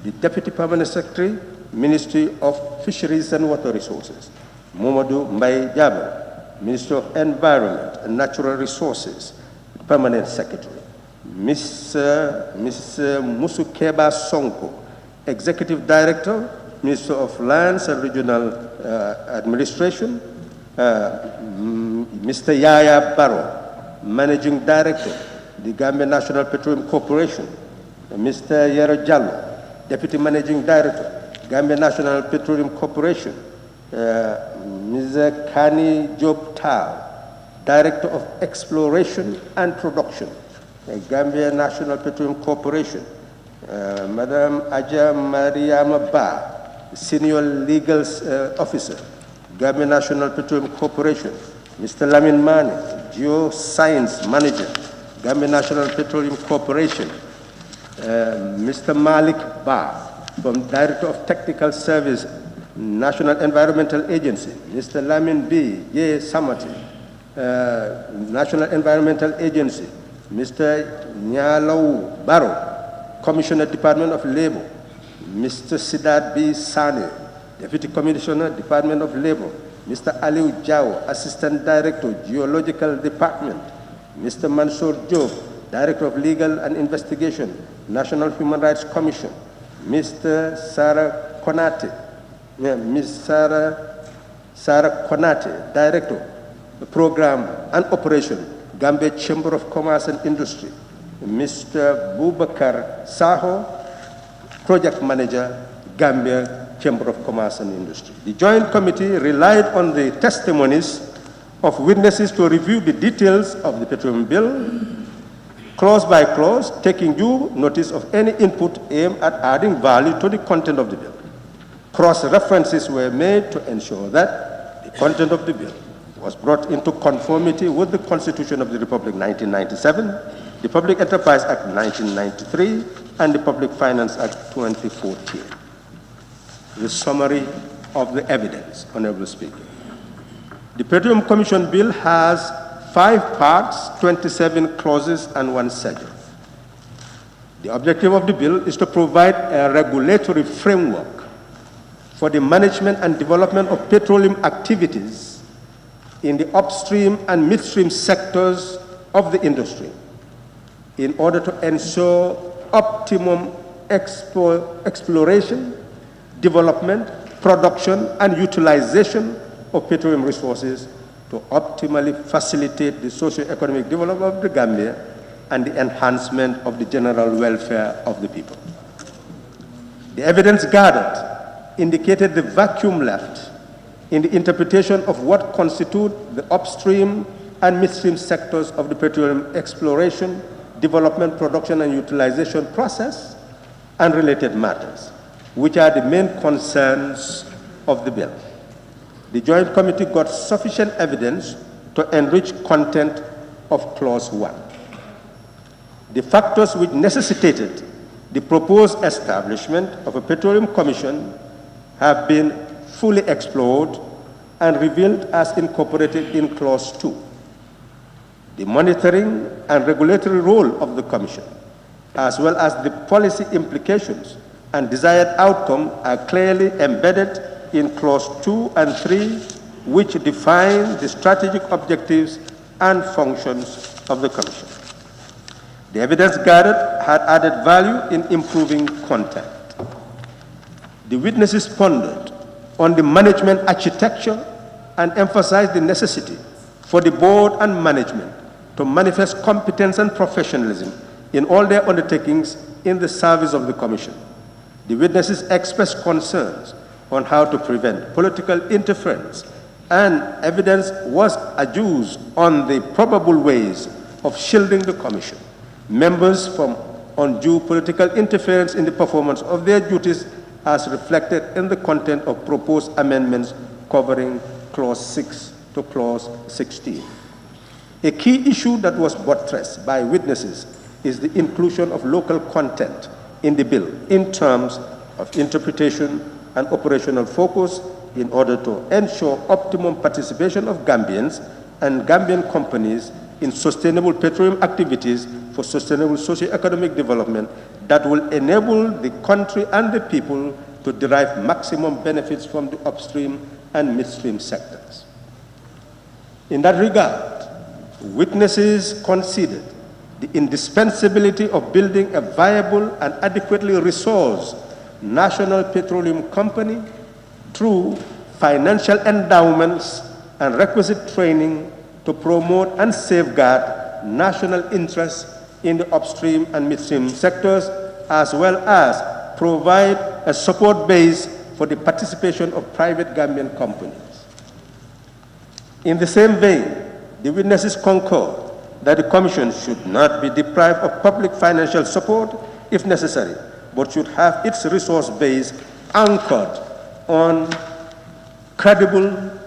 S11: the Deputy Permanent Secretary, Ministry of Fisheries and Water Resources; Momadou Mbaye Jaba, Ministry of Environment and Natural Resources, Permanent Secretary; Mr. Musukeba Sonko, Executive Director, Minister of Lands and Regional Administration; Mr. Yaya Barrow, Managing Director, the Gambia National Petroleum Corporation; Mr. Yero Jallo, Deputy Managing Director, Gambia National Petroleum Corporation; Mr. Kani Job Tao, Director of Exploration and Production, Gambia National Petroleum Corporation; Madam Aja Mariama Ba, Senior Legal Officer, Gambia National Petroleum Corporation; Mr. Lamin Mane, Geoscience Manager, Gambia National Petroleum Corporation; Mr. Malik Ba, from Director of Technical Service, National Environmental Agency; Mr. Lamin B. J. Samati, National Environmental Agency, Mr. Nyalaw Barrow, Commissioner, Department of Labor, Mr. Siddharth B. Sane, Deputy Commissioner, Department of Labor, Mr. Aliu Jao, Assistant Director, Geological Department, Mr. Mansour Job, Director of Legal and Investigation, National Human Rights Commission, Mr. Sarah Konate, Ms. Sarah Konate, Director, Program and Operation, Gambia Chamber of Commerce and Industry, Mr. Bubakar Saho, Project Manager, Gambia Chamber of Commerce and Industry. The Joint Committee relied on the testimonies of witnesses to review the details of the petroleum bill, clause by clause, taking due notice of any input aimed at adding value to the content of the bill. Cross-references were made to ensure that the content of the bill was brought into conformity with the Constitution of the Republic 1997, the Public Enterprise Act 1993, and the Public Finance Act 2014. The summary of the evidence, Honorable Speaker. The Petroleum Commission Bill has 5 parts, 27 clauses, and 1 schedule. The objective of the bill is to provide a regulatory framework for the management and development of petroleum activities in the upstream and midstream sectors of the industry in order to ensure optimum exploration, development, production, and utilization of petroleum resources to optimally facilitate the socio-economic development of the Gambia and the enhancement of the general welfare of the people. The evidence gathered indicated the vacuum left in the interpretation of what constitute the upstream and midstream sectors of the petroleum exploration, development, production, and utilization process and related matters, which are the main concerns of the bill. The Joint Committee got sufficient evidence to enrich content of Clause 1. The factors which necessitated the proposed establishment of a Petroleum Commission have been fully explored and revealed as incorporated in Clause 2. The monitoring and regulatory role of the Commission, as well as the policy implications and desired outcome, are clearly embedded in Clause 2 and 3, which define the strategic objectives and functions of the Commission. The evidence gathered had added value in improving content. The witnesses pondered on the management architecture and emphasized the necessity for the board and management to manifest competence and professionalism in all their undertakings in the service of the Commission. The witnesses expressed concerns on how to prevent political interference, and evidence was adduced on the probable ways of shielding the Commission members from undue political interference in the performance of their duties, as reflected in the content of proposed amendments covering Clause 6 to Clause 16. A key issue that was buttressed by witnesses is the inclusion of local content in the bill in terms of interpretation and operational focus in order to ensure optimum participation of Gambians and Gambian companies in sustainable petroleum activities for sustainable socio-economic development that will enable the country and the people to derive maximum benefits from the upstream and midstream sectors. In that regard, witnesses considered the indispensability of building a viable and adequately resourced national petroleum company through financial endowments and requisite training to promote and safeguard national interests in the upstream and midstream sectors, as well as provide a support base for the participation of private Gambian companies. In the same vein, the witnesses concurred that the Commission should not be deprived of public financial support if necessary, but should have its resource base anchored on credible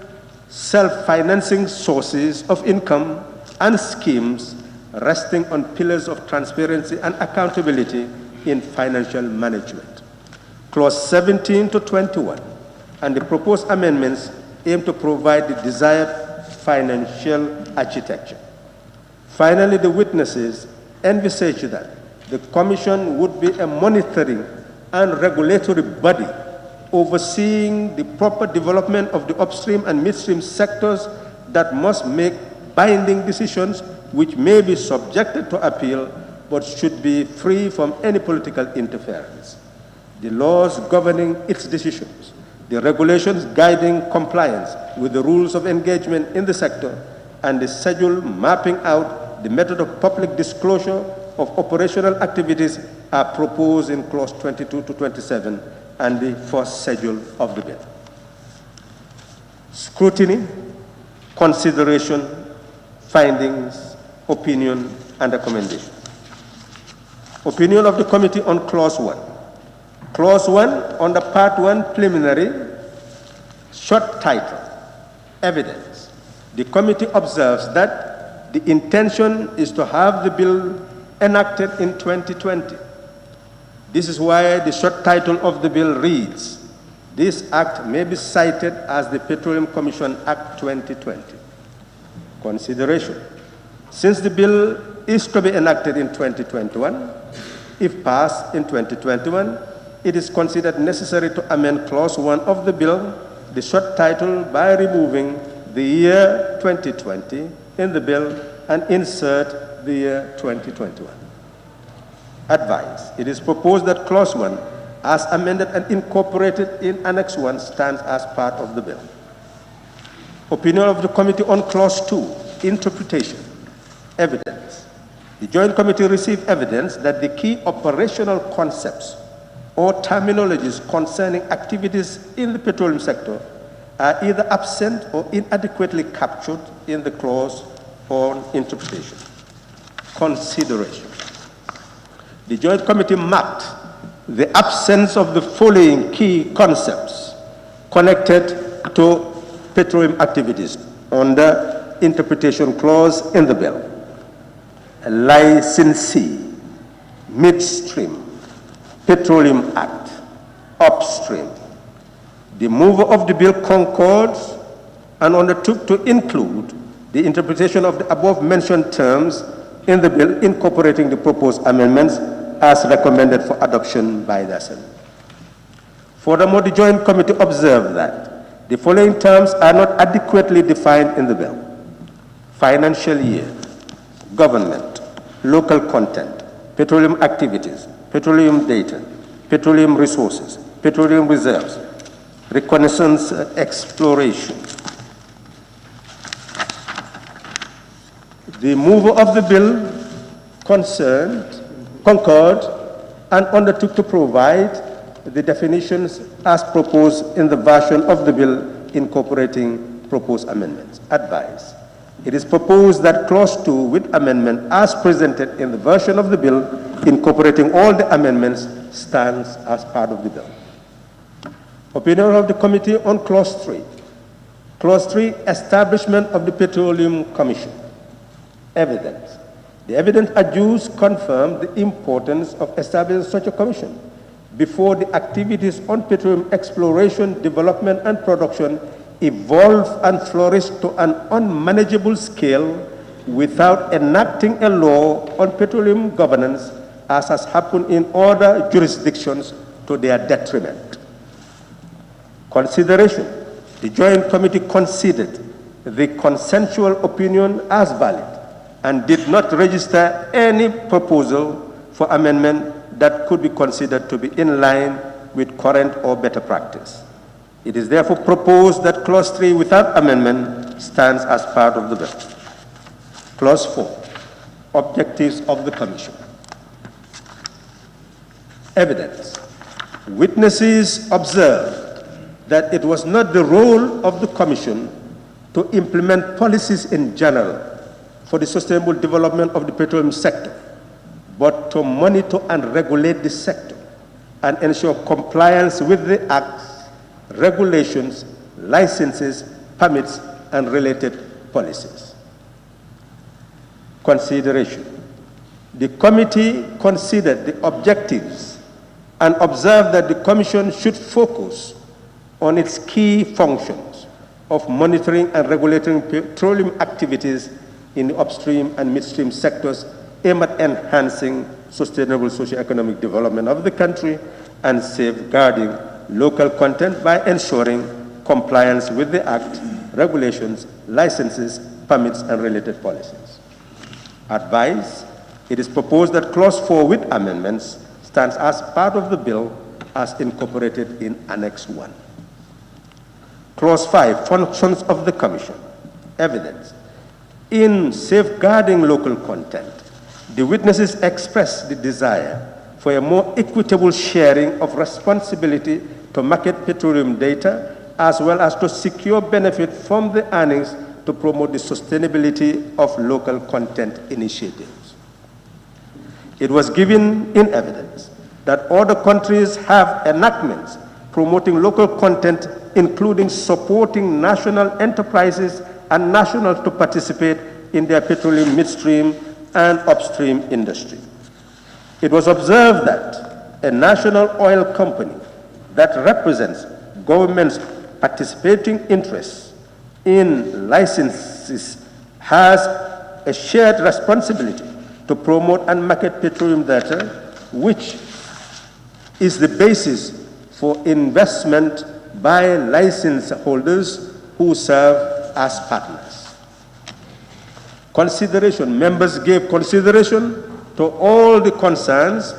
S11: self-financing sources of income and schemes resting on pillars of transparency and accountability in financial management. Clause 17 to 21 and the proposed amendments aim to provide the desired financial architecture. Finally, the witnesses envisage that the Commission would be a monitoring and regulatory body overseeing the proper development of the upstream and midstream sectors that must make binding decisions which may be subjected to appeal but should be free from any political interference. The laws governing its decisions, the regulations guiding compliance with the rules of engagement in the sector, and the schedule mapping out the method of public disclosure of operational activities are proposed in clause 22 to 27 and the first schedule of the bill. Scrutiny, consideration, findings, opinion, and recommendation. Opinion of the committee on clause 1. Clause 1, under part 1 preliminary, short title, evidence. The committee observes that the intention is to have the bill enacted in 2020. This is why the short title of the bill reads, "This act may be cited as the Petroleum Commission Act 2020. Consideration. Since the bill is to be enacted in 2021, if passed in 2021, it is considered necessary to amend clause 1 of the bill, the short title, by removing the year 2020 in the bill and insert the year 2021. Advice. It is proposed that clause 1, as amended and incorporated in Annex 1, stands as part of the bill. Opinion of the Committee on clause 2, interpretation, evidence. The Joint Committee received evidence that the key operational concepts or terminologies concerning activities in the petroleum sector are either absent or inadequately captured in the clause on interpretation. Consideration. The Joint Committee marked the absence of the following key concepts connected to petroleum activities under interpretation clause in the bill: a licensee, midstream, Petroleum Act, upstream. The mover of the bill concords and undertook to include the interpretation of the above-mentioned terms in the bill, incorporating the proposed amendments as recommended for adoption by the Assembly. Furthermore, the Joint Committee observed that the following terms are not adequately defined in the bill: financial year, government, local content, petroleum activities, petroleum data, petroleum resources, petroleum reserves, reconnaissance exploration. The mover of the bill concurred and undertook to provide the definitions as proposed in the version of the bill incorporating proposed amendments. Advice. It is proposed that clause 2 with amendment as presented in the version of the bill incorporating all the amendments stands as part of the bill. Opinion of the Committee on clause 3. Clause 3, establishment of the Petroleum Commission. Evidence. The evidence adduced confirm the importance of establishing such a commission before the activities on petroleum exploration, development, and production evolve and flourish to an unmanageable scale without enacting a law on petroleum governance, as has happened in other jurisdictions to their detriment. Consideration. The Joint Committee considered the consensual opinion as valid and did not register any proposal for amendment that could be considered to be in line with current or better practice. It is therefore proposed that clause 3 without amendment stands as part of the bill. Clause 4, objectives of the Commission. Evidence. Witnesses observed that it was not the role of the Commission to implement policies in general for the sustainable development of the petroleum sector, but to monitor and regulate the sector and ensure compliance with the acts, regulations, licenses, permits, and related policies. Consideration. The committee considered the objectives and observed that the Commission should focus on its key functions of monitoring and regulating petroleum activities in the upstream and midstream sectors aimed at enhancing sustainable socio-economic development of the country and safeguarding local content by ensuring compliance with the Act, regulations, licenses, permits, and related policies. Advice: it is proposed that Clause 4 with amendments stands as part of the bill as incorporated in Annex 1. Clause 5, functions of the Commission. Evidence: in safeguarding local content, the witnesses expressed the desire for a more equitable sharing of responsibility to market petroleum data, as well as to secure benefit from the earnings to promote the sustainability of local content initiatives. It was given in evidence that other countries have enactments promoting local content, including supporting national enterprises and nationals to participate in their petroleum midstream and upstream industry. It was observed that a national oil company that represents government's participating interests in licenses has a shared responsibility to promote and market petroleum data, which is the basis for investment by license holders who serve as partners. Consideration: members gave consideration to all the concerns,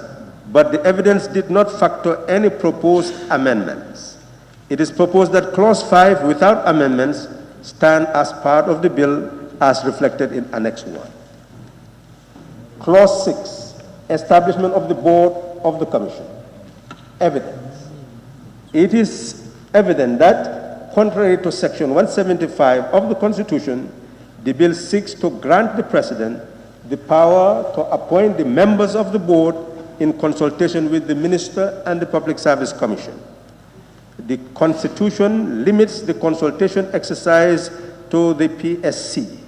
S11: but the evidence did not factor any proposed amendments. It is proposed that Clause 5 without amendments stand as part of the bill as reflected in Annex 1. Clause 6, establishment of the board of the Commission. Evidence: it is evident that, contrary to Section 175 of the Constitution, the bill seeks to grant the President the power to appoint the members of the board in consultation with the Minister and the Public Service Commission. The Constitution limits the consultation exercise to the PSC.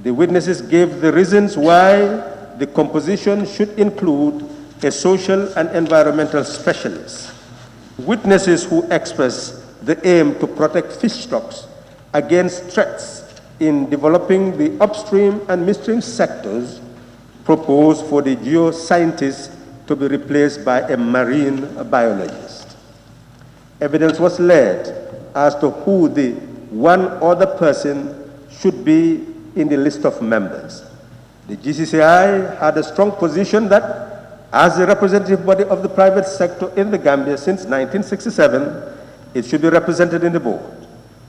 S11: The witnesses gave the reasons why the composition should include a social and environmental specialist. Witnesses who express the aim to protect fish stocks against threats in developing the upstream and midstream sectors proposed for the geoscientist to be replaced by a marine biologist. Evidence was led as to who the one other person should be in the list of members. The GCCI had a strong position that, as the representative body of the private sector in the Gambia since 1967, it should be represented in the board.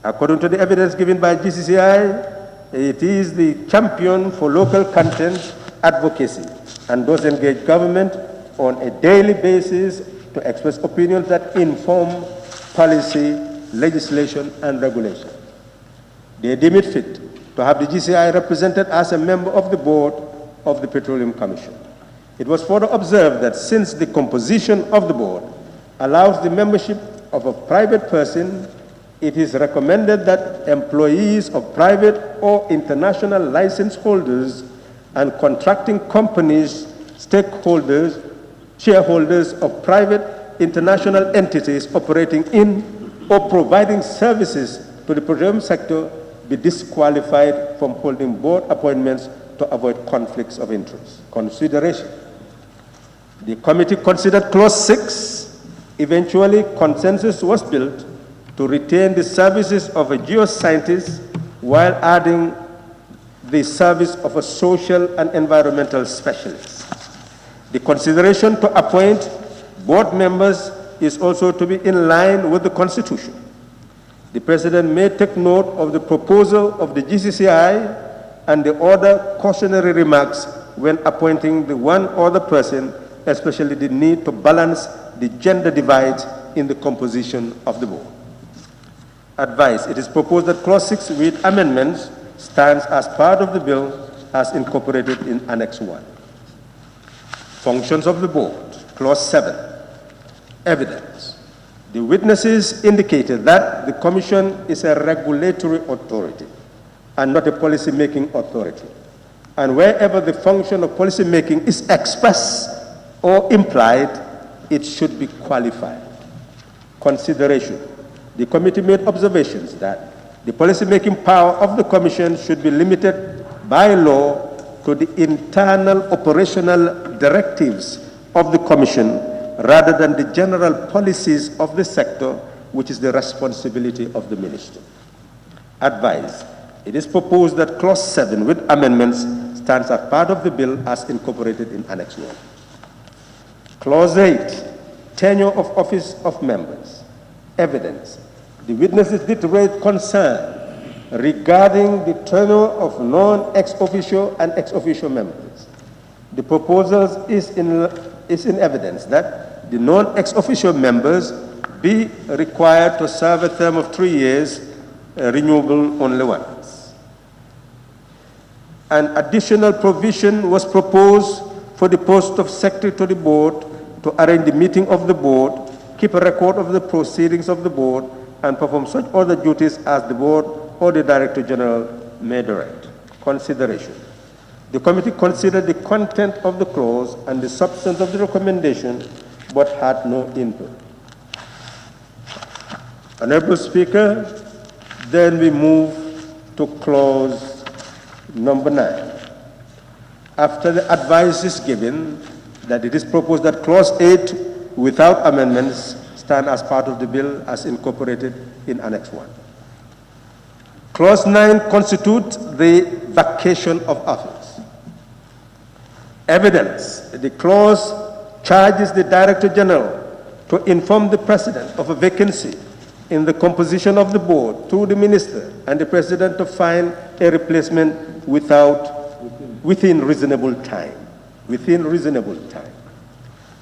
S11: According to the evidence given by GCCI, it is the champion for local content advocacy and does engage government on a daily basis to express opinions that inform policy, legislation, and regulation. They deem it fit to have the GCI represented as a member of the board of the Petroleum Commission. It was further observed that since the composition of the board allows the membership of a private person, it is recommended that employees of private or international license holders and contracting companies, stakeholders, shareholders of private international entities operating in or providing services to the petroleum sector be disqualified from holding board appointments to avoid conflicts of interest. Consideration. The committee considered Clause 6. Eventually, consensus was built to retain the services of a geoscientist while adding the service of a social and environmental specialist. The consideration to appoint board members is also to be in line with the Constitution. The President may take note of the proposal of the GCCI and the other cautionary remarks when appointing the one other person, especially the need to balance the gender divide in the composition of the board. Advice. It is proposed that Clause 6 with amendments stands as part of the bill as incorporated in Annex 1. Functions of the board. Clause 7. Evidence. The witnesses indicated that the Commission is a regulatory authority and not a policy-making authority. And wherever the function of policy-making is expressed or implied, it should be qualified. Consideration. The committee made observations that the policy-making power of the Commission should be limited by law to the internal operational directives of the Commission rather than the general policies of the sector, which is the responsibility of the Minister. Advice. It is proposed that Clause 7 with amendments stands as part of the bill as incorporated in Annex 1. Clause 8, tenure of office of members. Evidence. The witnesses did raise concern regarding the tenure of non-ex officio and ex officio members. The proposal is in evidence that the non-ex officio members be required to serve a term of 3 years, renewable only once. An additional provision was proposed for the post of secretary to the board to arrange the meeting of the board, keep a record of the proceedings of the board, and perform such other duties as the board or the Director General may direct. Consideration. The committee considered the content of the clause and the substance of the recommendation, but had no input. Honorable Speaker, then we move to clause number 9. After the advice is given that it is proposed that clause 8 without amendments stand as part of the bill as incorporated in Annex 1. Clause 9 constitutes the vacation of office. Evidence. The clause charges the Director General to inform the President of a vacancy in the composition of the board to the Minister and the President to find a replacement within reasonable time. Within reasonable time.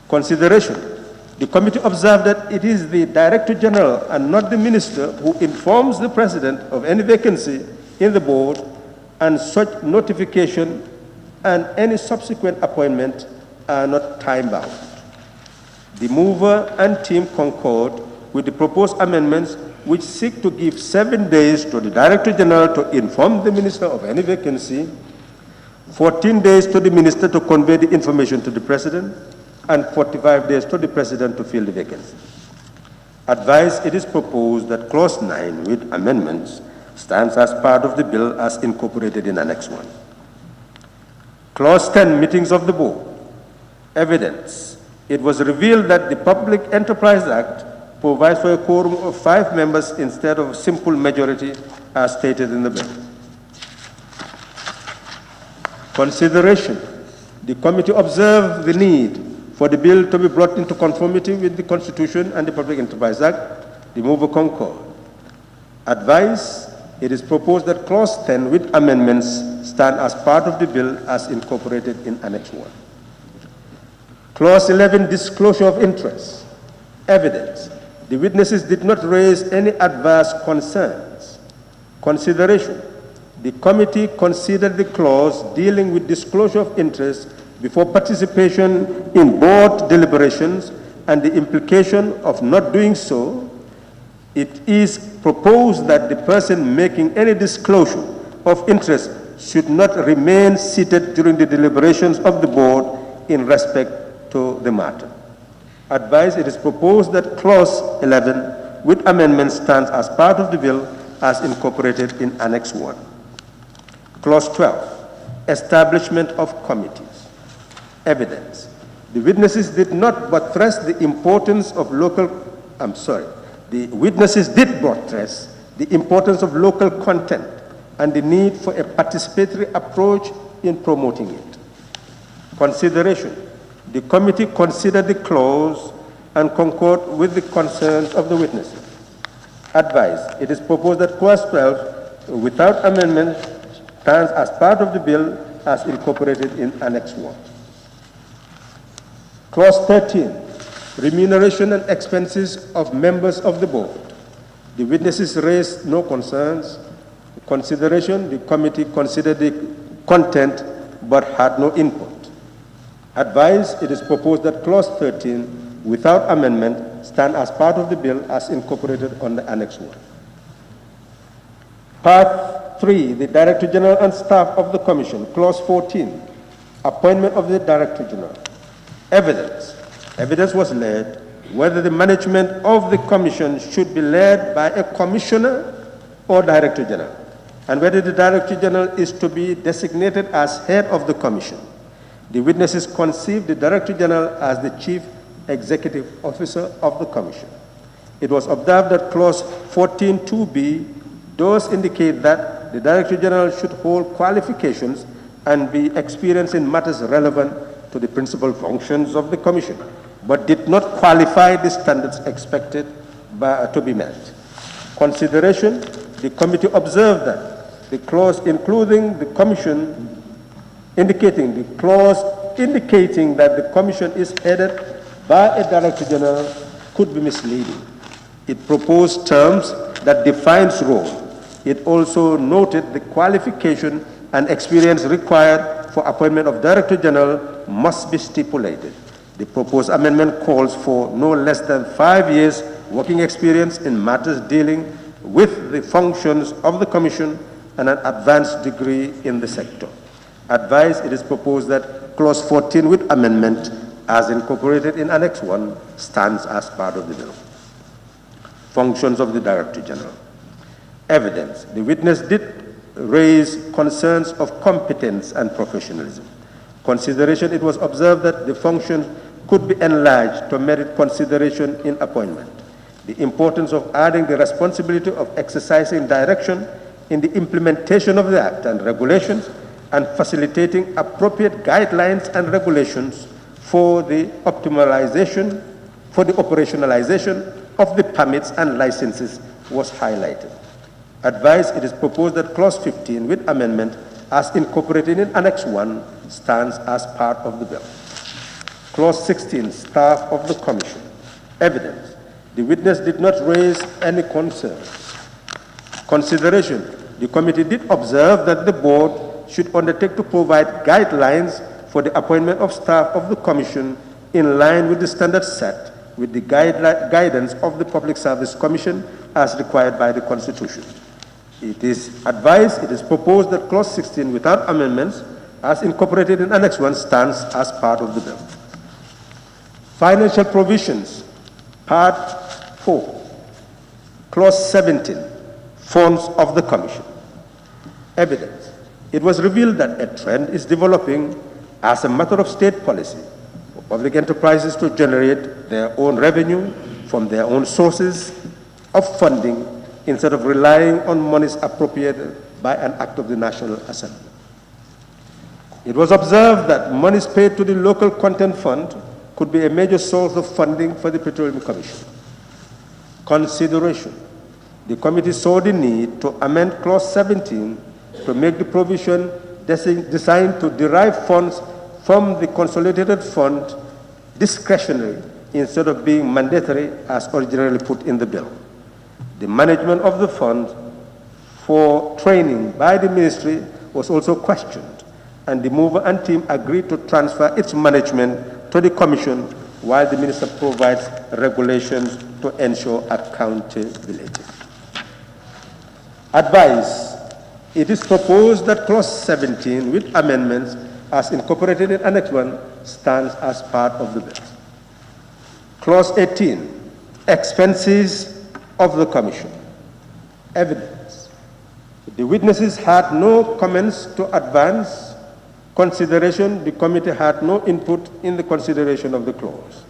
S11: Consideration. The committee observed that it is the Director General and not the Minister who informs the President of any vacancy in the board, and such notification and any subsequent appointment are not time-bound. The mover and team concord with the proposed amendments, which seek to give 7 days to the Director General to inform the Minister of any vacancy, 14 days to the Minister to convey the information to the President, and 45 days to the President to fill the vacancy. Advice, it is proposed that Clause 9 with amendments stands as part of the bill as incorporated in Annex 1. Clause 10, meetings of the board. Evidence. It was revealed that the Public Enterprise Act provides for a quorum of 5 members instead of a simple majority as stated in the bill. Consideration. The committee observed the need for the bill to be brought into conformity with the Constitution and the Public Enterprise Act. The mover concord. Advice. It is proposed that Clause 10 with amendments stand as part of the bill as incorporated in Annex 1. Clause 11, disclosure of interest. Evidence. The witnesses did not raise any adverse concerns. Consideration. The committee considered the clause dealing with disclosure of interest before participation in board deliberations and the implication of not doing so. It is proposed that the person making any disclosure of interest should not remain seated during the deliberations of the board in respect to the matter. Advice, it is proposed that Clause 11 with amendments stands as part of the bill as incorporated in Annex 1. Clause 12, establishment of committees. Evidence. The witnesses did not buttress the importance of the witnesses did buttress the importance of local content and the need for a participatory approach in promoting it. Consideration. The committee considered the clause and concord with the concerns of the witnesses. Advice. It is proposed that Clause 12, without amendment, stands as part of the bill as incorporated in Annex 1. Clause 13, remuneration and expenses of members of the board. The witnesses raised no concerns. Consideration, the committee considered the content but had no input. Advice, it is proposed that Clause 13, without amendment, stand as part of the bill as incorporated on the Annex 1. Part 3, the Director General and staff of the Commission. Clause 14, appointment of the Director General. Evidence. Evidence was led whether the management of the Commission should be led by a Commissioner or Director General. and whether the Director General is to be designated as head of the Commission. The witnesses conceived the Director General as the Chief Executive Officer of the Commission. It was observed that Clause 14.2b does indicate that the Director General should hold qualifications and be experienced in matters relevant to the principal functions of the Commission, but did not qualify the standards expected to be met. Consideration: the committee observed that the clause including the Commission indicating that the Commission is headed by a Director General could be misleading. It proposed terms that defines role. It also noted the qualification and experience required for appointment of Director General must be stipulated. The proposed amendment calls for no less than 5 years working experience in matters dealing with the functions of the Commission and an advanced degree in the sector. Advice: it is proposed that Clause 14 with amendment as incorporated in Annex 1 stands as part of the bill. Functions of the Director General. Evidence: the witness did raise concerns of competence and professionalism. Consideration: it was observed that the function could be enlarged to merit consideration in appointment. The importance of adding the responsibility of exercising direction in the implementation of the Act and regulations and facilitating appropriate guidelines and regulations for the operationalization of the permits and licenses was highlighted. Advice: it is proposed that Clause 15 with amendment as incorporated in Annex 1 stands as part of the bill. Clause 16, staff of the Commission. Evidence: the witness did not raise any concerns. Consideration: the committee did observe that the board should undertake to provide guidelines for the appointment of staff of the Commission in line with the standards set with the guidance of the Public Service Commission as required by the Constitution. It is advised, it is proposed that Clause 16 without amendments as incorporated in Annex 1 stands as part of the bill. Financial provisions, Part 4, Clause 17, funds of the Commission. Evidence: it was revealed that a trend is developing as a matter of state policy for public enterprises to generate their own revenue from their own sources of funding instead of relying on monies appropriated by an act of the National Assembly. It was observed that monies paid to the local content fund could be a major source of funding for the Petroleum Commission. Consideration: the committee saw the need to amend Clause 17 to make the provision designed to derive funds from the consolidated fund discretionary instead of being mandatory as originally put in the bill. The management of the fund for training by the ministry was also questioned, and the mover and team agreed to transfer its management to the Commission while the minister provides regulations to ensure accountability. Advice: it is proposed that Clause 17 with amendments as incorporated in Annex 1 stands as part of the bill. Clause 18, expenses of the Commission. Evidence: the witnesses had no comments to advance consideration. The committee had no input in the consideration of the clause.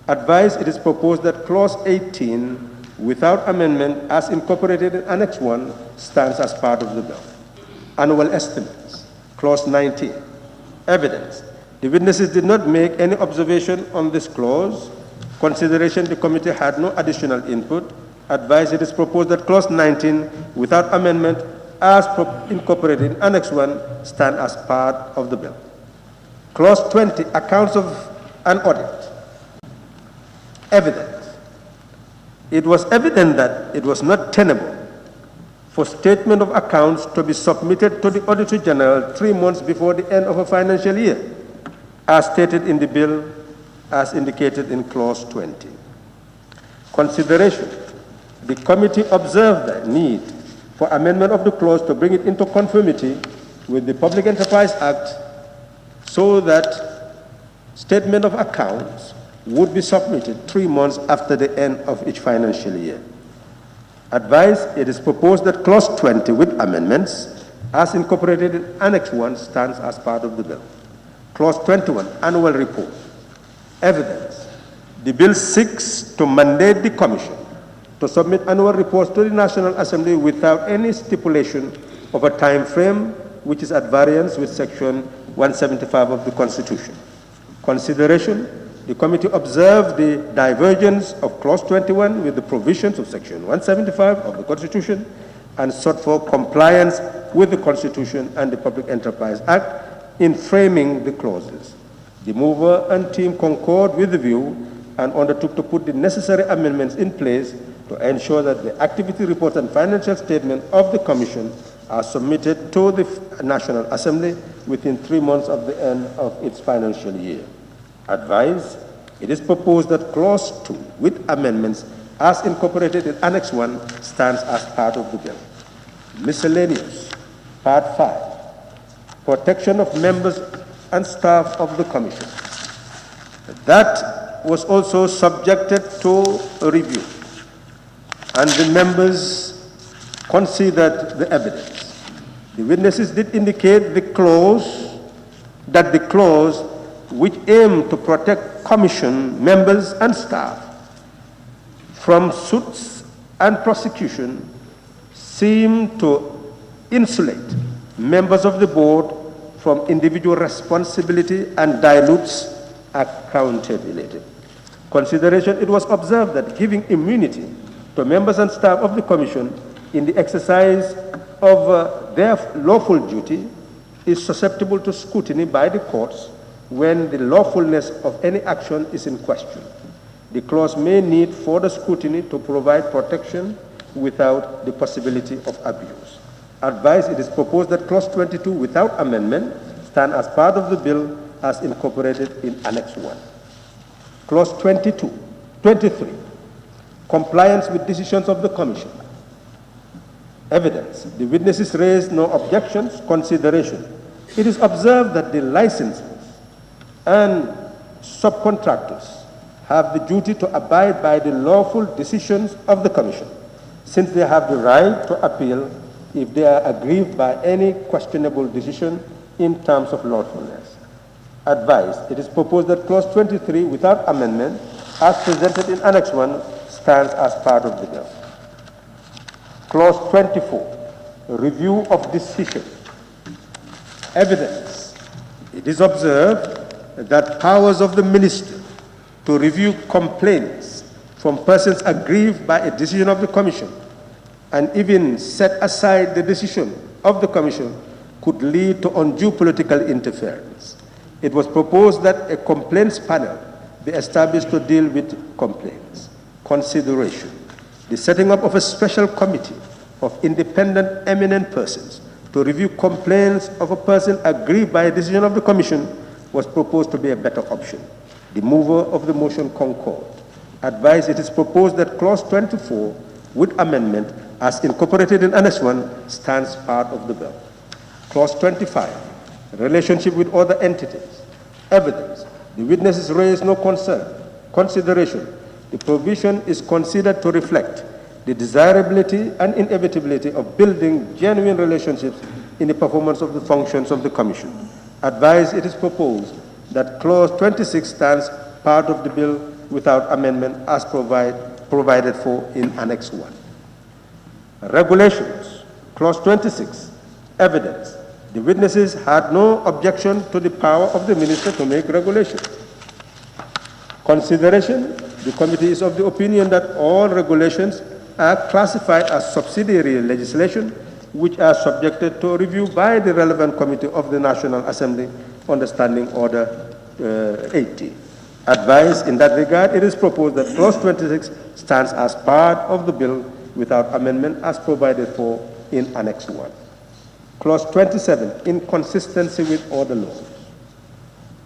S11: Advice: it is proposed that Clause 18 without amendment as incorporated in Annex 1 stands as part of the bill. Annual estimates. Clause 19. Evidence: the witnesses did not make any observation on this clause. Consideration: the committee had no additional input. Advice: it is proposed that Clause 19 without amendment as incorporated in Annex 1 stand as part of the bill. Clause 20, accounts of an audit. Evidence: it was evident that it was not tenable for statement of accounts to be submitted to the Auditor General 3 months before the end of a financial year, as stated in the bill, as indicated in Clause 20. Consideration: the committee observed the need for amendment of the clause to bring it into conformity with the Public Enterprise Act so that statement of accounts would be submitted 3 months after the end of each financial year. Advice, it is proposed that Clause 20 with amendments as incorporated in Annex 1 stands as part of the bill. Clause 21, Annual Report. Evidence. The bill seeks to mandate the Commission to submit annual reports to the National Assembly without any stipulation of a time frame which is at variance with Section 175 of the Constitution. Consideration. The committee observed the divergence of Clause 21 with the provisions of Section 175 of the Constitution and sought for compliance with the Constitution and the Public Enterprise Act in framing the clauses. The mover and team concurred with the view and undertook to put the necessary amendments in place to ensure that the activity reports and financial statement of the Commission are submitted to the National Assembly within 3 months of the end of its financial year. Advice, it is proposed that Clause 2, with amendments as incorporated in Annex 1, stands as part of the bill. Miscellaneous, Part 5, protection of members and staff of the Commission. That was also subjected to a review, and the members considered the evidence. The witnesses did indicate the clause which aimed to protect Commission members and staff from suits and prosecution seemed to insulate members of the board from individual responsibility and dilutes accountability. Consideration, it was observed that giving immunity to members and staff of the Commission in the exercise of their lawful duty is susceptible to scrutiny by the courts when the lawfulness of any action is in question. The clause may need further scrutiny to provide protection without the possibility of abuse. Advice, it is proposed that Clause 22 without amendment stand as part of the bill as incorporated in Annex 1. Clause 23, compliance with decisions of the Commission. Evidence, the witnesses raised no objections. Consideration, it is observed that the licensees and subcontractors have the duty to abide by the lawful decisions of the Commission, since they have the right to appeal if they are aggrieved by any questionable decision in terms of lawfulness. Advice, it is proposed that Clause 23 without amendment as presented in Annex 1 stands as part of the bill. Clause 24, review of decision. Evidence, it is observed that powers of the Minister to review complaints from persons aggrieved by a decision of the Commission and even set aside the decision of the Commission could lead to undue political interference. It was proposed that a complaints panel be established to deal with complaints. Consideration, the setting up of a special committee of independent eminent persons to review complaints of a person aggrieved by a decision of the Commission was proposed to be a better option. The mover of the motion concurred. Advice, it is proposed that Clause 24 with amendment as incorporated in Annex 1 stands part of the bill. Clause 25, relationship with other entities. Evidence, the witnesses raised no concern. Consideration, the provision is considered to reflect the desirability and inevitability of building genuine relationships in the performance of the functions of the Commission. Advice, it is proposed that Clause 26 stands part of the bill without amendment as provided for in Annex 1. Regulations, Clause 26, evidence. The witnesses had no objection to the power of the Minister to make regulations. Consideration, the committee is of the opinion that all regulations are classified as subsidiary legislation which are subjected to review by the relevant committee of the National Assembly under Standing Order 80. Advice, in that regard, it is proposed that Clause 26 stands as part of the bill without amendment as provided for in Annex 1. Clause 27, inconsistency with other laws.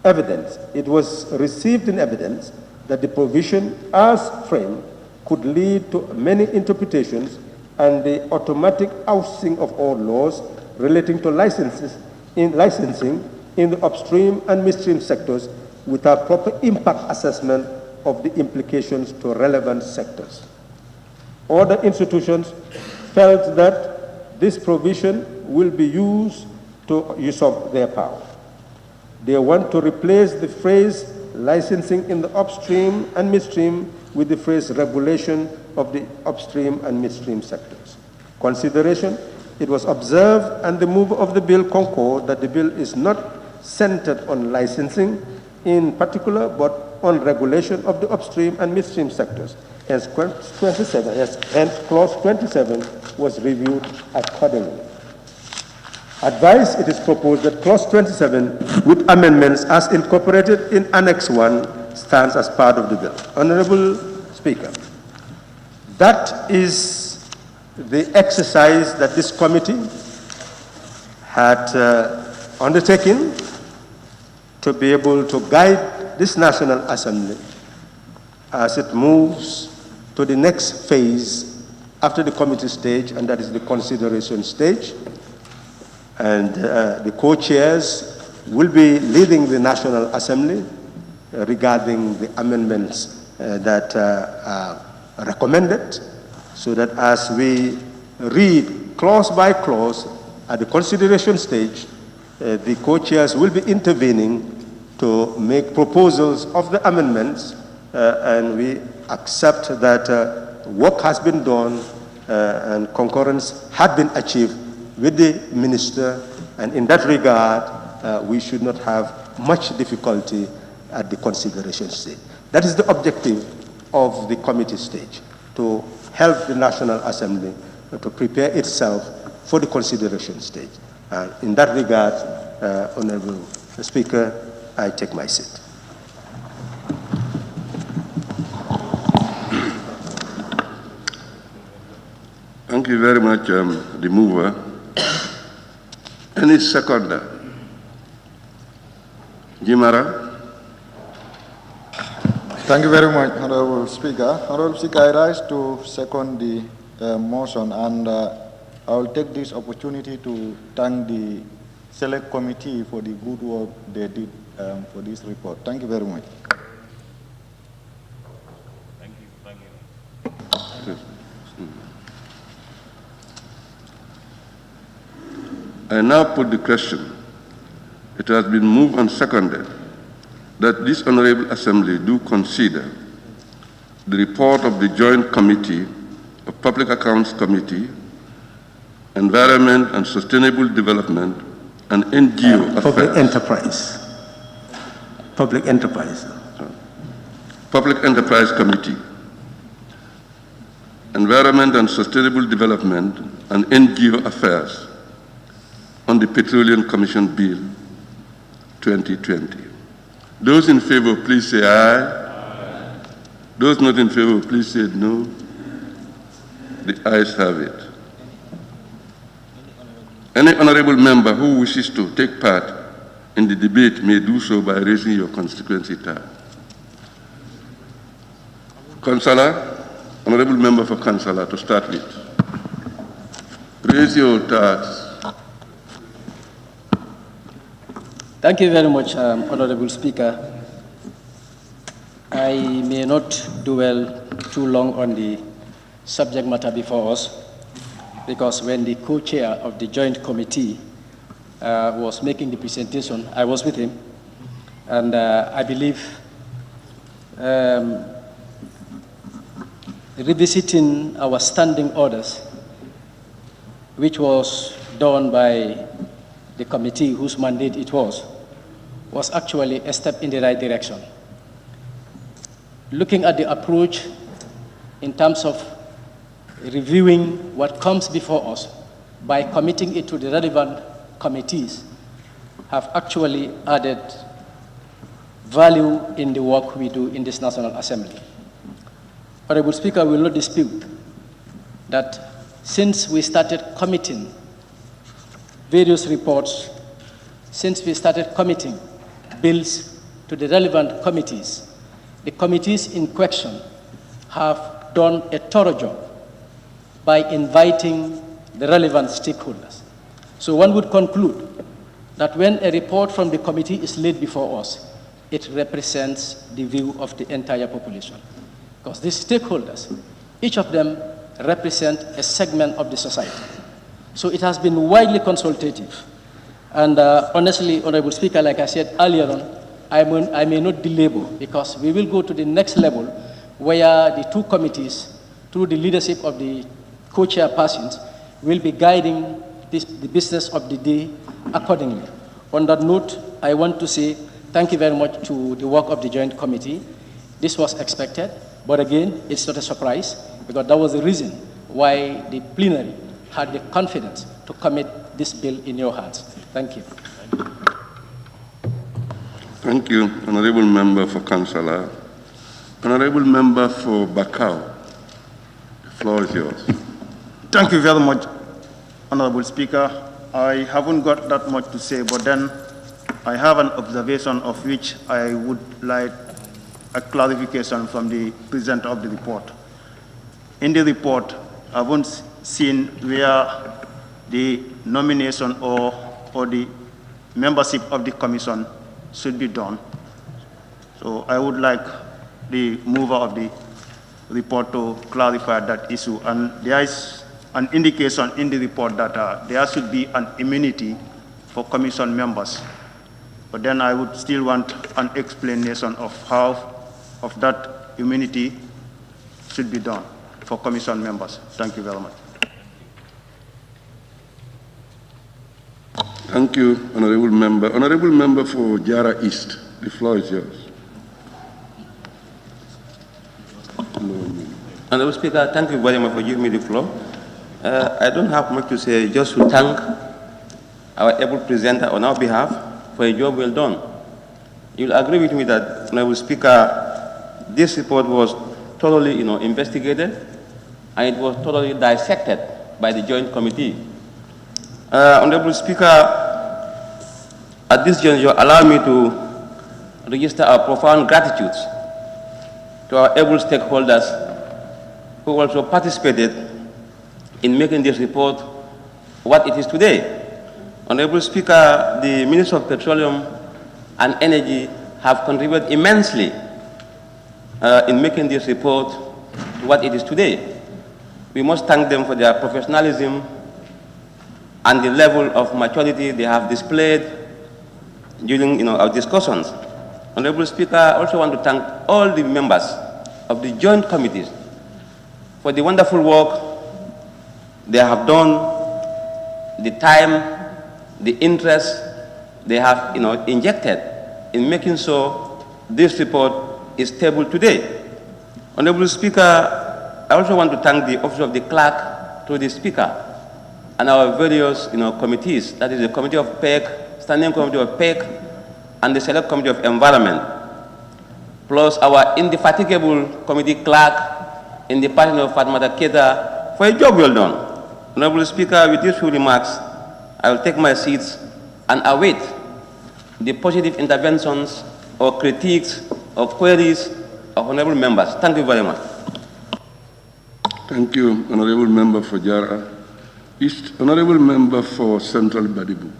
S11: Evidence, it was received in evidence that the provision as framed could lead to many interpretations and the automatic ousting of all laws relating to licensing in the upstream and midstream sectors without proper impact assessment of the implications to relevant sectors. Other institutions felt that this provision will be used to usurp their power. They want to replace the phrase licensing in the upstream and midstream with the phrase regulation of the upstream and midstream sectors. Consideration, it was observed and the mover of the bill concurred that the bill is not centered on licensing in particular, but on regulation of the upstream and midstream sectors. Hence, clause 27 was reviewed accordingly. Advice, it is proposed that clause 27 with amendments as incorporated in Annex 1 stands as part of the bill. Honorable Speaker, that is the exercise that this committee had undertaken to be able to guide this National Assembly as it moves to the next phase after the committee stage, and that is the consideration stage. And the co-chairs will be leading the National Assembly regarding the amendments that are recommended, so that as we read clause by clause at the consideration stage, the co-chairs will be intervening to make proposals of the amendments, and we accept that work has been done and concurrence had been achieved with the minister, and in that regard, we should not have much difficulty at the consideration stage. That is the objective of the committee stage, to help the National Assembly to prepare itself for the consideration stage. In that regard, Honorable Speaker, I take my seat.
S2: Thank you very much, the mover. Any seconder? Jimara?
S12: Thank you very much, Honorable Speaker. Honorable Speaker, I rise to second the motion, and I will take this opportunity to thank the Select Committee for the good work they did for this report. Thank you very much.
S3: Thank you.
S2: I now put the question. It has been moved and seconded that this Honorable Assembly do consider the report of the Joint Committee of Public Accounts Committee, Environment and Sustainable Development, and NGO Affairs.
S7: Public Enterprise.
S2: Public Enterprise Committee, Environment and Sustainable Development, and NGO Affairs on the Petroleum Commission Bill 2020. Those in favor, please say aye. Those not in favor, please say no. The ayes have it. Any honorable member who wishes to take part in the debate may do so by raising your constituency tab. Councillor, honorable member for Councillor, to start with. Raise your tags.
S13: Thank you very much, Honorable Speaker. I may not dwell too long on the subject matter before us, because when the co-chair of the Joint Committee was making the presentation, I was with him, and I believe revisiting our standing orders, which was done by the committee whose mandate it was actually a step in the right direction. Looking at the approach in terms of reviewing what comes before us by committing it to the relevant committees have actually added value in the work we do in this National Assembly. Honorable Speaker, will not dispute that since we started committing various reports, since we started committing bills to the relevant committees, the committees in question have done a thorough job by inviting the relevant stakeholders. So one would conclude that when a report from the committee is laid before us, it represents the view of the entire population. Because these stakeholders, each of them represent a segment of the society. So it has been widely consultative. And honestly, Honorable Speaker, like I said earlier on, I may not belabor, because we will go to the next level where the two committees, through the leadership of the co-chairpersons, will be guiding the business of the day accordingly. On that note, I want to say thank you very much to the work of the Joint Committee. This was expected, but again, it's not a surprise, because that was the reason why the plenary had the confidence to commit this bill in your hands. Thank you.
S2: Thank you, Honorable Member for Councillor. Honorable Member for Bakau, the floor is yours.
S14: Thank you very much, Honorable Speaker. I haven't got that much to say, but then I have an observation of which I would like a clarification from the presenter of the report. In the report, I haven't seen where the nomination or the membership of the commission should be done. So I would like the mover of the report to clarify that issue. And there is an indication in the report that there should be an immunity for commission members. But then I would still want an explanation of how that immunity should be done for commission members. Thank you very much.
S2: Thank you, Honorable Member. Honorable Member for Jara East, the floor is yours.
S7: Honorable Speaker, thank you very much for giving me the floor. I don't have much to say, just to thank our able presenter on our behalf for a job well done. You'll agree with me that, Honorable Speaker, this report was thoroughly investigated, and it was thoroughly dissected by the Joint Committee. Honorable Speaker, at this juncture, allow me to register our profound gratitude to our able stakeholders who also participated in making this report what it is today. Honorable Speaker, the Minister of Petroleum and Energy have contributed immensely in making this report to what it is today. We must thank them for their professionalism and the level of maturity they have displayed during our discussions. Honorable Speaker, I also want to thank all the members of the joint committees for the wonderful work they have done, the time, the interest they have injected in making sure this report is tabled today. Honorable Speaker, I also want to thank the Office of the Clerk to the Speaker and our various committees, that is the Committee of PEC, Standing Committee of PEC, and the Select Committee of Environment, plus our indefatigable committee clerk in the Department of Fatmata Keta for a job well done. Honorable Speaker, with these few remarks, I will take my seats and await the positive interventions or critiques or queries of honorable members. Thank you very much.
S2: Thank you, Honorable Member for Jara East. Honorable Member for Central Badibu,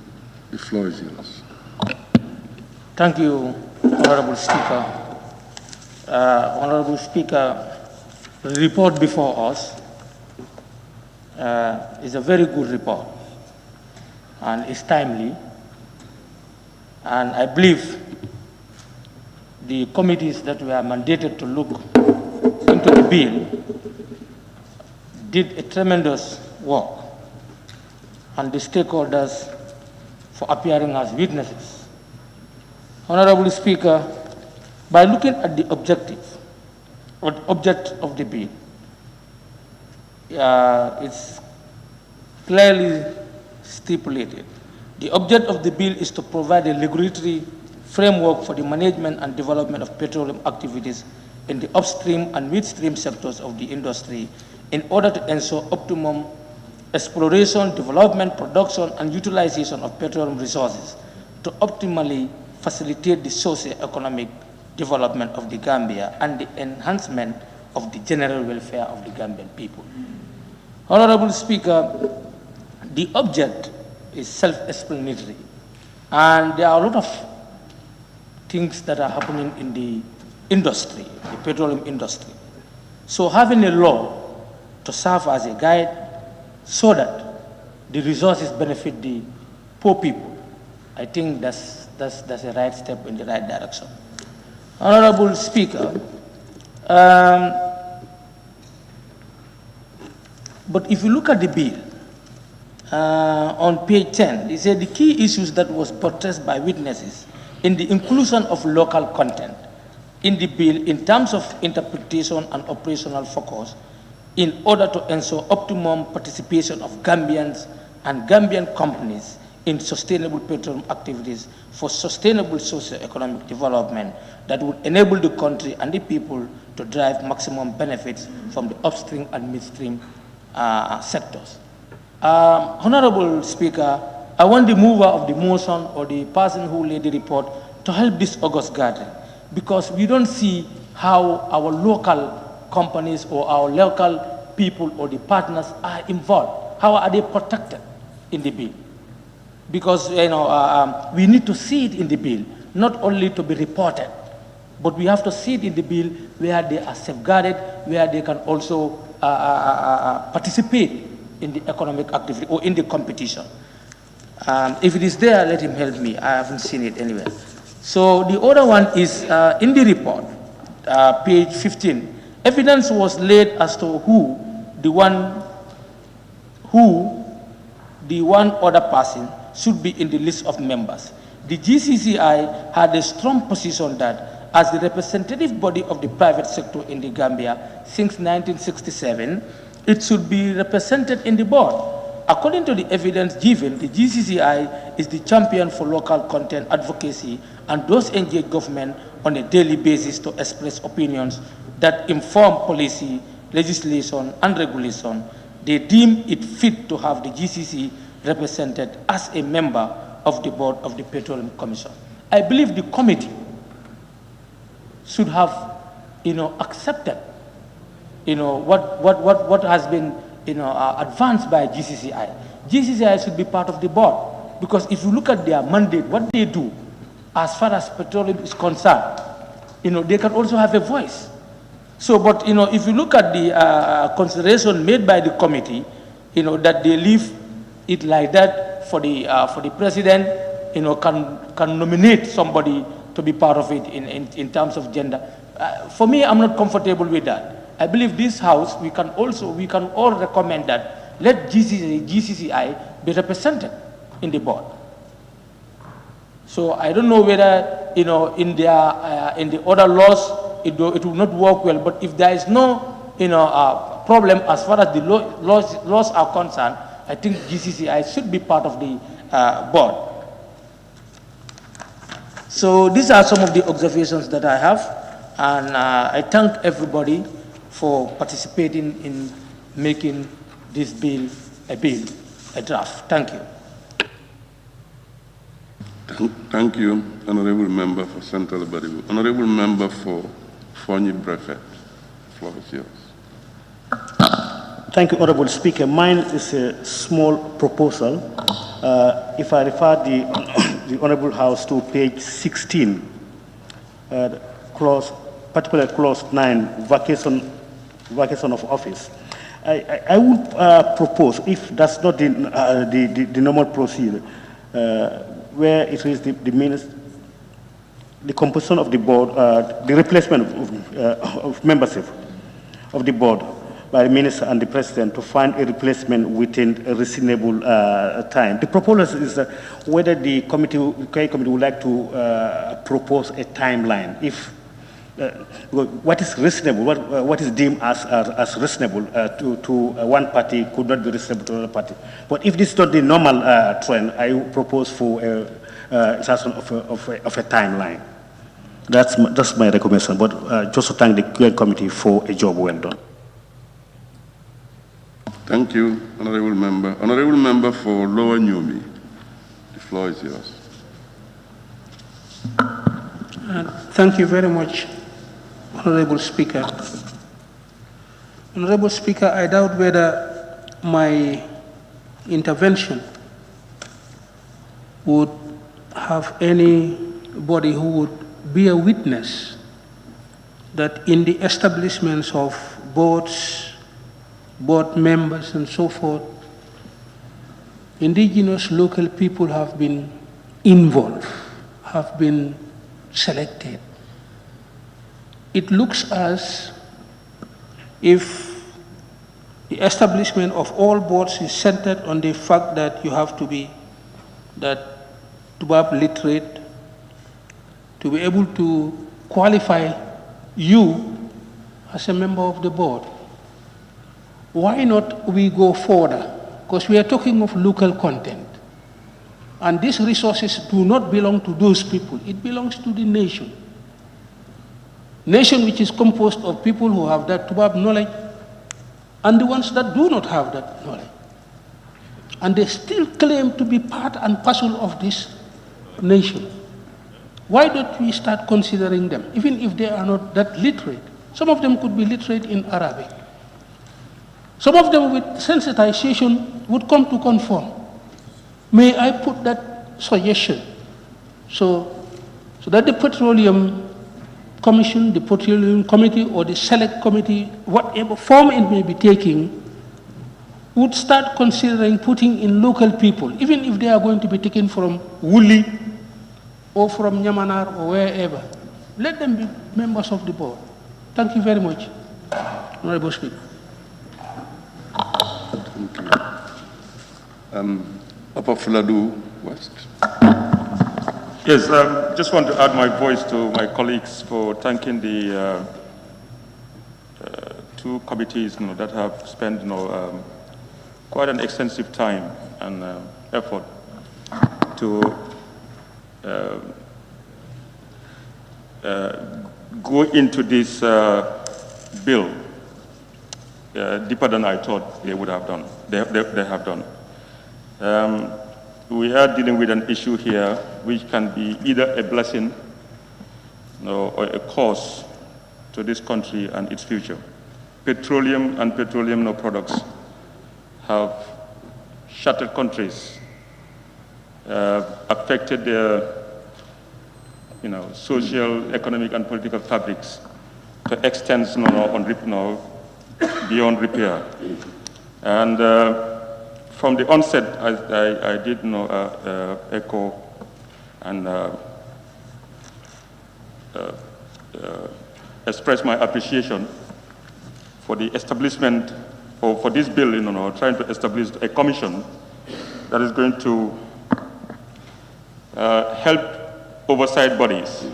S2: the floor is yours.
S15: Thank you, Honorable Speaker. Honorable Speaker, the report before us is a very good report, and it's timely. And I believe the committees that were mandated to look into the bill did a tremendous work, and the stakeholders for appearing as witnesses. Honorable Speaker, by looking at the object of the bill, it's clearly stipulated. The object of the bill is to provide a regulatory framework for the management and development of petroleum activities in the upstream and midstream sectors of the industry in order to ensure optimum exploration, development, production, and utilization of petroleum resources to optimally facilitate the socio-economic development of the Gambia and the enhancement of the general welfare of the Gambian people. Honorable Speaker, the object is self-explanatory, and there are a lot of things that are happening in the industry, the petroleum industry. So having a law to serve as a guide so that the resources benefit the poor people. I think that's a right step in the right direction. Honorable Speaker, but if you look at the bill, on page 10, they said the key issues that was buttressed by witnesses in the inclusion of local content in the bill in terms of interpretation and operational focus in order to ensure optimum participation of Gambians and Gambian companies in sustainable petroleum activities for sustainable socio-economic development that would enable the country and the people to drive maximum benefits from the upstream and midstream sectors. Honorable Speaker, I want the mover of the motion or the person who laid the report to help this August gathering, because we don't see how our local companies or our local people or the partners are involved. How are they protected in the bill? Because we need to see it in the bill, not only to be reported, but we have to see it in the bill where they are safeguarded, where they can also participate in the economic activity or in the competition. If it is there, let him help me. I haven't seen it anywhere. So the other one is in the report, page 15. Evidence was laid as to who the one other person should be in the list of members. The GCCI had a strong position that as the representative body of the private sector in the Gambia since 1967, it should be represented in the board. According to the evidence given, the GCCI is the champion for local content advocacy and does engage government on a daily basis to express opinions that inform policy, legislation, and regulation. They deem it fit to have the GCC represented as a member of the board of the Petroleum Commission. I believe the committee should have, accepted, what has been, advanced by GCCI. GCCI should be part of the board, because if you look at their mandate, what they do, as far as petroleum is concerned, they can also have a voice. So, but if you look at the consideration made by the committee, that they leave it like that for the president, can nominate somebody to be part of it in terms of gender. For me, I'm not comfortable with that. I believe this House, we can all recommend that let GCCI be represented in the board. So I don't know whether in the other laws it will not work well. But if there is no problem as far as the laws are concerned, I think GCCI should be part of the board. So these are some of the observations that I have, and I thank everybody for participating in making this bill a draft. Thank you.
S2: Thank you, Honorable Member for Central Baribu. Honorable Member for Fonyi Brevet. The floor is yours.
S16: Thank you, Honorable Speaker. Mine is a small proposal. If I refer the Honorable House to page 16, particular clause 9, vacation of office. I would propose, if that's not the normal procedure, where it is the composition of the board, the replacement of membership of the board by the minister and the president to find a replacement within a reasonable time. The proposal is whether the committee would like to propose a timeline. If what is reasonable, what is deemed as reasonable to one party could not be reasonable to another party. But if this is not the normal trend, I propose for a session of a timeline. That's my recommendation. But just to thank the QA committee for a job well done.
S2: Thank you, Honorable Member. Honorable Member for Lower Newmy. The floor is yours.
S9: Thank you very much, Honorable Speaker. Honorable Speaker, I doubt whether my intervention would have anybody who would be a witness that in the establishments of boards, board members and so forth, indigenous local people have been involved, have been selected. It looks as if the establishment of all boards is centered on the fact that you have to be literate to be able to qualify you as a member of the board. Why not we go further? Because we are talking of local content. And these resources do not belong to those people. It belongs to the nation. Nation which is composed of people who have that Tubab knowledge and the ones that do not have that knowledge. And they still claim to be part and parcel of this nation. Why don't we start considering them, even if they are not that literate? Some of them could be literate in Arabic. Some of them with sensitization would come to conform. May I put that suggestion so that the Petroleum Commission, the Petroleum Committee, or the Select Committee, whatever form it may be taking, would start considering putting in local people, even if they are going to be taken from Wuli or from Nyamanar or wherever. Let them be members of the board. Thank you very much, Honorable Speaker.
S2: Thank you. Upper Fladu West.
S17: Yes, just want to add my voice to my colleagues for thanking the two committees that have spent quite an extensive time and effort to go into this bill deeper than I thought they would have done. They have done. We are dealing with an issue here which can be either a blessing or a cause to this country and its future. Petroleum and petroleum products have shattered countries, affected their social, economic, and political fabrics to extents beyond repair. And from the onset, I did echo and express my appreciation for the establishment, or for this bill, trying to establish a commission that is going to help oversight bodies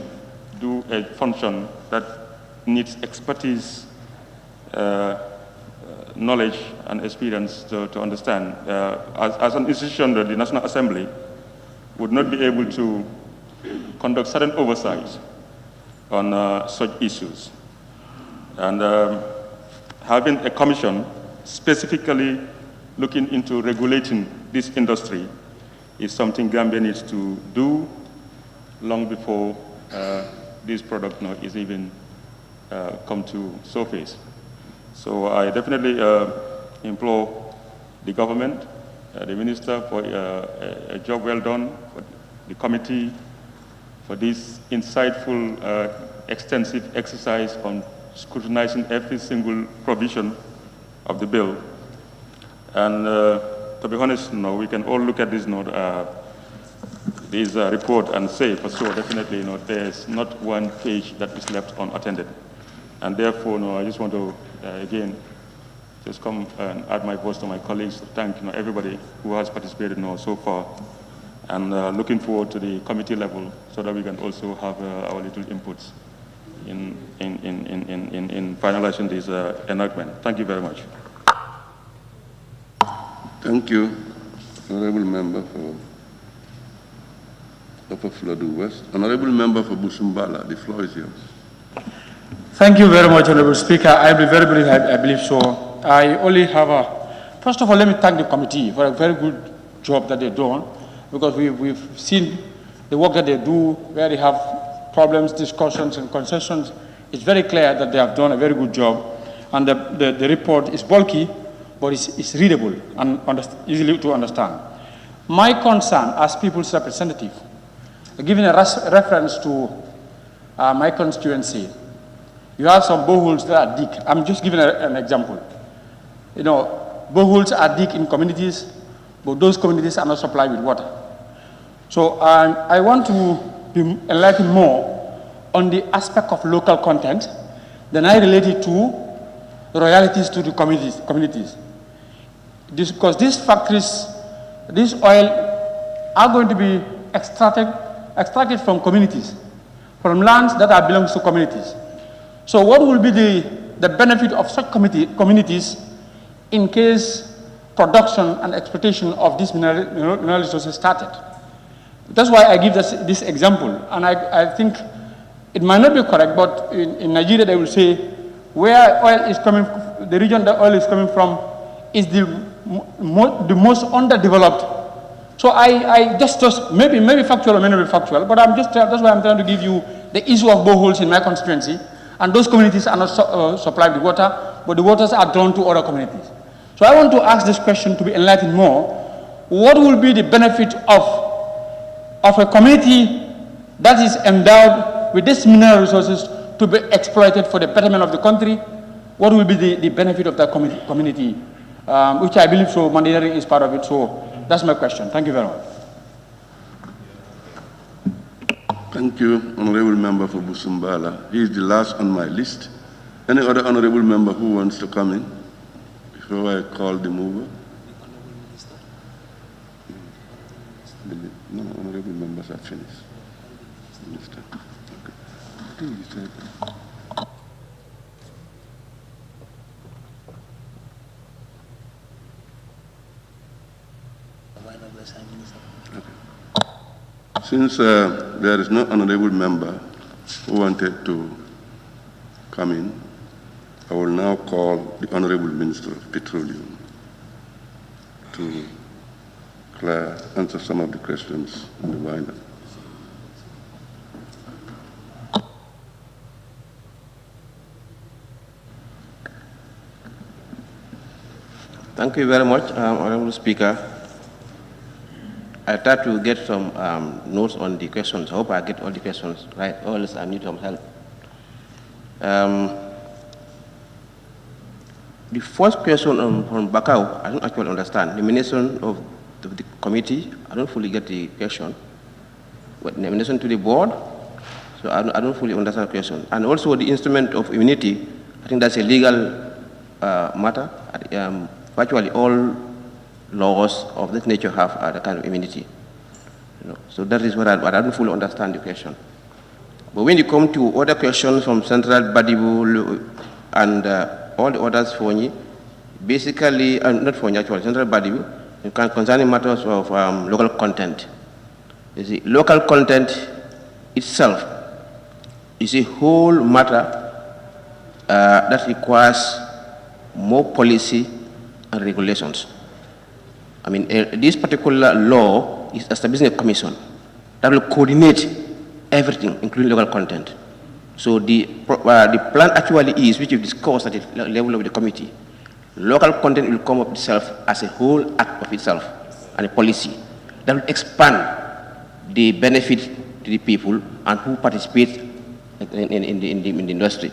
S17: do a function that needs expertise, knowledge and experience to understand. As an institution, the National Assembly would not be able to conduct certain oversight on such issues. And having a commission specifically looking into regulating this industry is something Gambia needs to do long before this product is even come to surface. So I definitely implore the government, the minister, for a job well done, for the committee, for this insightful, extensive exercise on scrutinizing every single provision of the bill. And to be honest, we can all look at this report and say for sure, definitely, there's not one page that is left unattended. And therefore, I just want to, again, just come and add my voice to my colleagues to thank everybody who has participated so far, and looking forward to the committee level so that we can also have our little inputs in finalizing this enactment. Thank you very much.
S2: Thank you, Honorable Member for Upper Fladu West. Honorable Member for Busumbala, the floor is yours.
S18: Thank you very much, Honorable Speaker. I'll be very brief, I believe so. I only have first of all, let me thank the committee for a very good job that they've done, because we've seen the work that they do, where they have problems, discussions, and concessions. It's very clear that they have done a very good job. And the report is bulky, but it's readable and easily to understand. My concern as people's representative, giving a reference to my constituency, you have some boreholes that are deep. I'm just giving an example. boreholes are dig in communities, but those communities are not supplied with water. So I want to be enlightened more on the aspect of local content, then I relate it to royalties to the communities. Because these factories, this oil are going to be extracted from communities, from lands that belongs to communities. So what will be the benefit of such communities in case production and exploitation of these mineral resources started? That's why I give this example, and I think it might not be correct, but in Nigeria they will say where oil is coming, the region that oil is coming from is the most underdeveloped. So I just maybe factual or may not be factual, but that's why I'm trying to give you the issue of boreholes in my constituency, and those communities are not supplied with water, but the waters are drawn to other communities. So I want to ask this question to be enlightened more. What will be the benefit of a community that is endowed with these mineral resources to be exploited for the betterment of the country? What will be the benefit of that community? Which I believe so, mandating is part of it. So that's my question. Thank you very much.
S2: Thank you, Honorable Member for Busumbala. He is the last on my list. Any other honorable member who wants to come in before I call the mover? No, honorable members are finished. Minister. Okay. Since there is no honorable member who wanted to come in, I will now call the Honorable Minister of Petroleum to answer some of the questions in the wind-up.
S7: Thank you very much, Honorable Speaker. I tried to get some notes on the questions. I hope I get all the questions right, or else I need some help. The first question from Bakau, I don't actually understand. The nomination of the committee, I don't fully get the question. But nomination to the board, so I don't fully understand the question. And also the instrument of immunity, I think that's a legal matter. Virtually all laws of this nature have the kind of immunity. So that is what I don't fully understand the question. But when you come to other questions from Central Badibu and all the others for me, basically, not for me actually, Central Badibu, concerning matters of local content. You see, local content itself is a whole matter that requires more policy and regulations. I mean, this particular law is establishing a commission that will coordinate everything, including local content. So the plan actually is, which you discussed at the level of the committee, local content will come up itself as a whole act of itself and a policy that will expand the benefit to the people and who participate in the industry.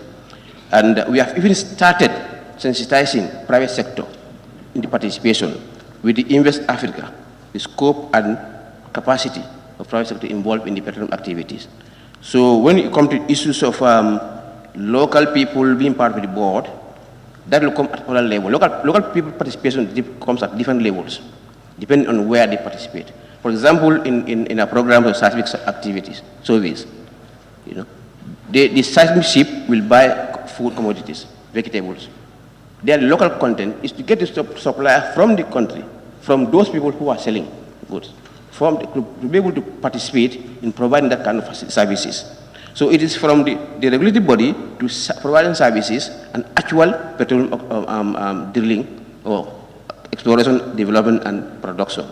S7: And we have even started sensitizing private sector in the participation with the Invest Africa, the scope and capacity of private sector involved in the petroleum activities. So when it comes to issues of local people being part of the board, that will come at other level. Local people participation comes at different levels, depending on where they participate. For example, in a program of seismic activities, surveys, the seismic ship will buy food commodities, vegetables. Their local content is to get the supplier from the country, from those people who are selling goods, to be able to participate in providing that kind of services. So it is from the regulatory body to providing services and actual petroleum drilling or exploration, development, and production.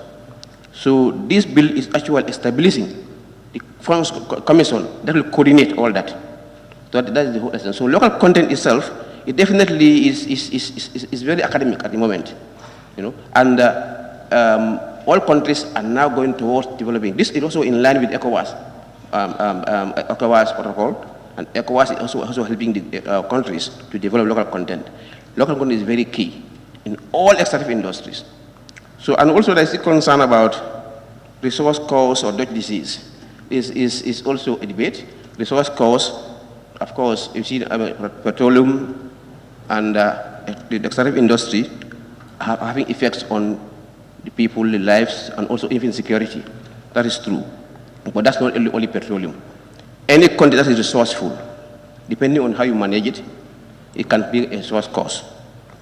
S7: So this bill is actually establishing the funds commission that will coordinate all that. So that is the whole essence. So local content itself, it definitely is very academic at the moment, and all countries are now going towards developing. This is also in line with ECOWAS, ECOWAS protocol, and ECOWAS is also helping the countries to develop local content. Local content is very key. in all extractive industries. So, and also there's a concern about resource cost or Dutch disease is also a debate. Resource cost, of course, you see petroleum and the extractive industry having effects on the people, the lives, and also even security. That is true. But that's not only petroleum. Any country that is resourceful, depending on how you manage it, it can be a resource cost.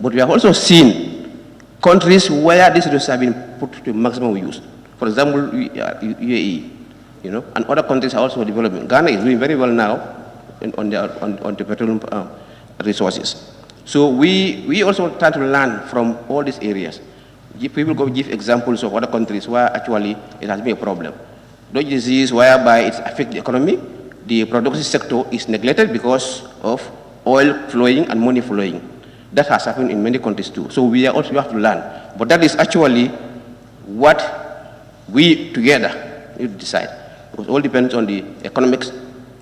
S7: But we have also seen countries where these resources have been put to maximum use. For example, UAE, and other countries are also developing. Ghana is doing very well now on the petroleum resources. So we also try to learn from all these areas. People go give examples of other countries where actually it has been a problem. Dutch disease, whereby it affects the economy, the production sector is neglected because of oil flowing and money flowing. That has happened in many countries too. So we have to learn. But that is actually what we together need to decide. Because it all depends on the economics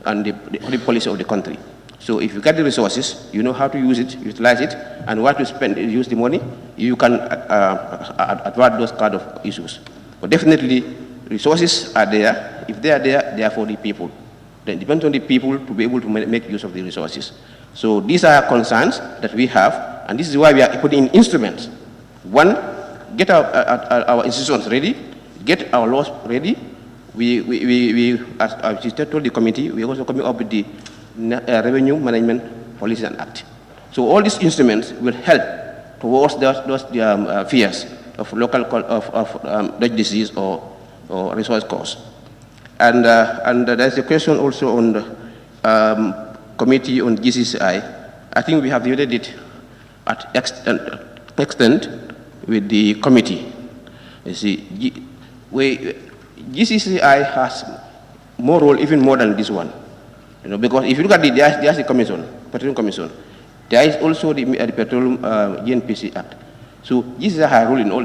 S7: and the policy of the country. So if you get the resources, you know how to use it, utilize it, and where to use the money, you can advert those kind of issues. But definitely, resources are there. If they are there, they are for the people. Then it depends on the people to be able to make use of the resources. So these are concerns that we have, and this is why we are putting in instruments. One, get our institutions ready, get our laws ready. As I told the committee, we are also coming up with the Revenue Management Policy and Act. So all these instruments will help towards those fears of local Dutch disease or resource costs. And there's a question also on the committee on GCCI. I think we have debated it at extent with the committee. You see, GCCI has more role, even more than this one. Because if you look at there's the commission, Petroleum Commission. There is also the Petroleum GNPC Act. So GCCI has a role in all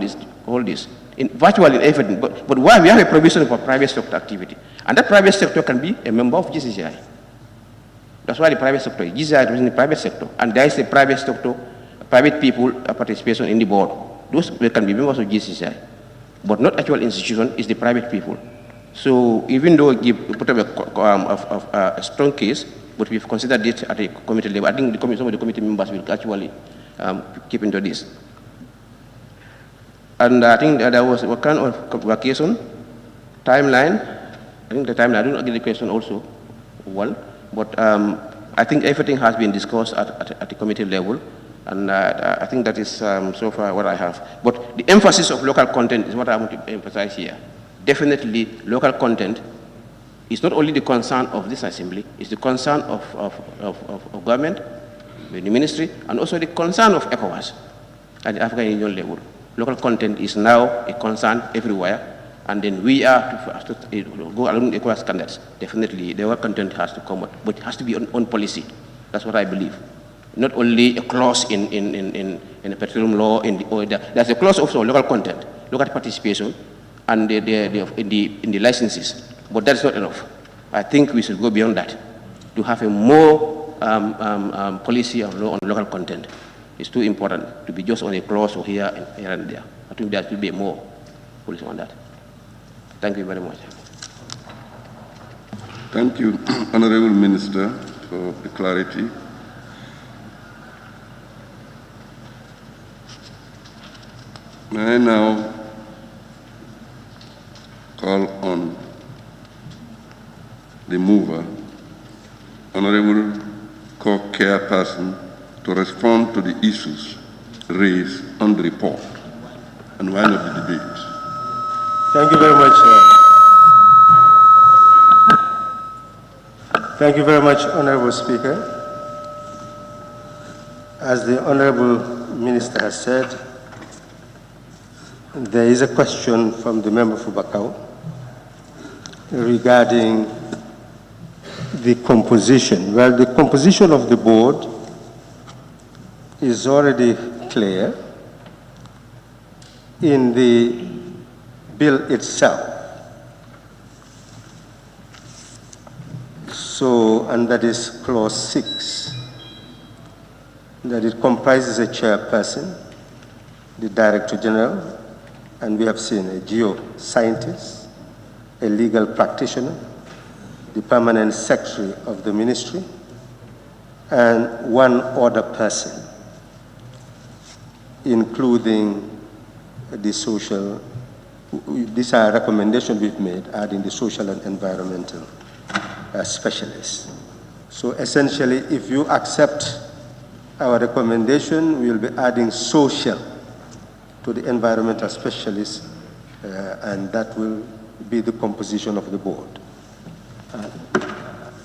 S7: this, in virtually everything. But why we have a provision for private sector activity, and that private sector can be a member of GCCI. That's why the private sector, GCCI is in the private sector, and there is a private sector, private people participation in the board. Those can be members of GCCI, but not actual institution. Is the private people. So even though we put up a strong case, but we've considered it at a committee level. I think some of the committee members will actually keep into this. And I think there was a kind of vacation timeline. I think the timeline, I don't get the question also well, but I think everything has been discussed at the committee level, and I think that is so far what I have. But the emphasis of local content is what I want to emphasize here. Definitely, local content is not only the concern of this assembly, it's the concern of government, the ministry, and also the concern of ECOWAS at the African Union level. Local content is now a concern everywhere, and then we are to go along with ECOWAS standards. Definitely, the local content has to come out, but it has to be on policy. That's what I believe. Not only a clause in the petroleum law, there's a clause also on local content, local participation, and in the licenses, but that's not enough. I think we should go beyond that to have a more policy on local content. It's too important to be just on a clause or here and there. I think there should be more policy on that. Thank you very much.
S2: Thank you, Honorable Minister, for the clarity. May I now call on the mover, Honorable Co-Chairperson, to respond to the issues raised on the report and wind up the debate.
S11: Thank you very much. Thank you very much, Honorable Speaker. As the Honorable Minister has said, there is a question from the member for Bakau regarding the composition. Well, the composition of the board is already clear in the bill itself. So, and that is clause 6, that it comprises a chairperson, the Director General, and we have seen a geoscientist, a legal practitioner, the Permanent Secretary of the Ministry, and one other person, including the social, these are recommendations we've made, adding the social and environmental specialists. So essentially, if you accept our recommendation, we will be adding social to the environmental specialists, and that will be the composition of the board.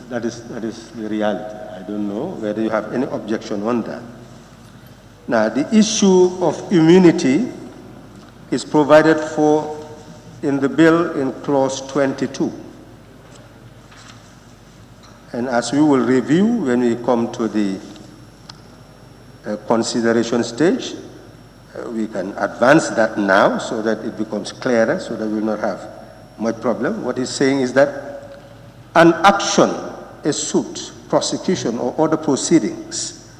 S11: That is the reality. I don't know whether you have any objection on that. Now, the issue of immunity is provided for in the bill in clause 22. And as we will review when we come to the consideration stage, we can advance that now so that it becomes clearer, so that we will not have much problem. What he's saying is that an action, a suit, prosecution, or other proceedings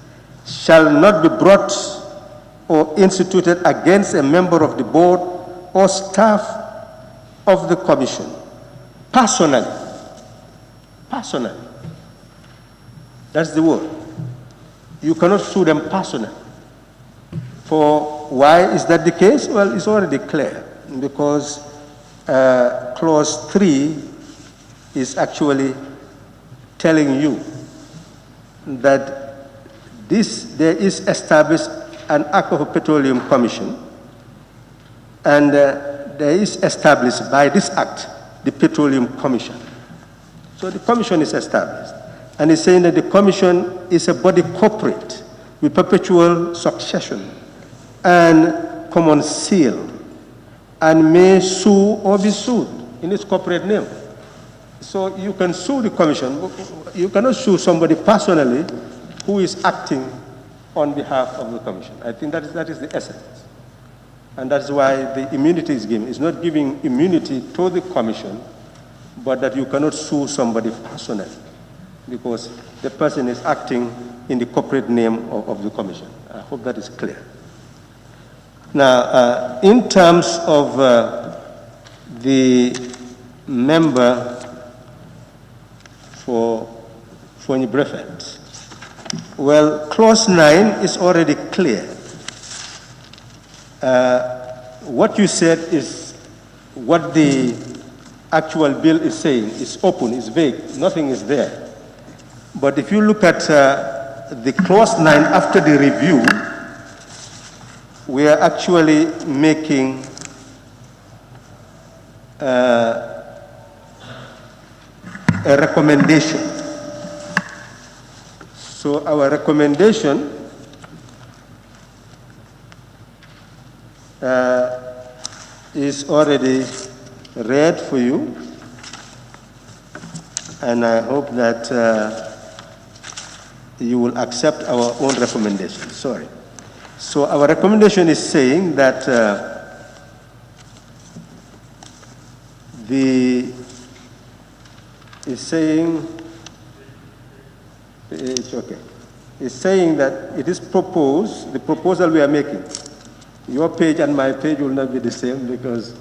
S11: shall not be brought or instituted against a member of the board or staff of the commission personally. Personally. That's the word. You cannot sue them personally. For why is that the case? Well, it's already clear, because clause 3 is actually telling you that there is established an Act of a Petroleum Commission, and there is established by this Act the Petroleum Commission. So the Commission is established, and it's saying that the Commission is a body corporate with perpetual succession and common seal, and may sue or be sued in its corporate name. So you can sue the Commission. You cannot sue somebody personally who is acting on behalf of the Commission. I think that is the essence. And that's why the immunity is given. It's not giving immunity to the Commission, but that you cannot sue somebody personally, because the person is acting in the corporate name of the Commission. I hope that is clear. Now, in terms of the member for Fonyi Brevet, well, clause 9 is already clear. What you said is what the actual bill is saying. It's open, it's vague, nothing is there. But if you look at the clause 9 after the review, we are actually making a recommendation. So our recommendation is already read for you, and I hope that you will accept our own recommendation. Sorry. So our recommendation is saying that it's saying that it is proposed, the proposal we are making. Your page and my page will not be the same, because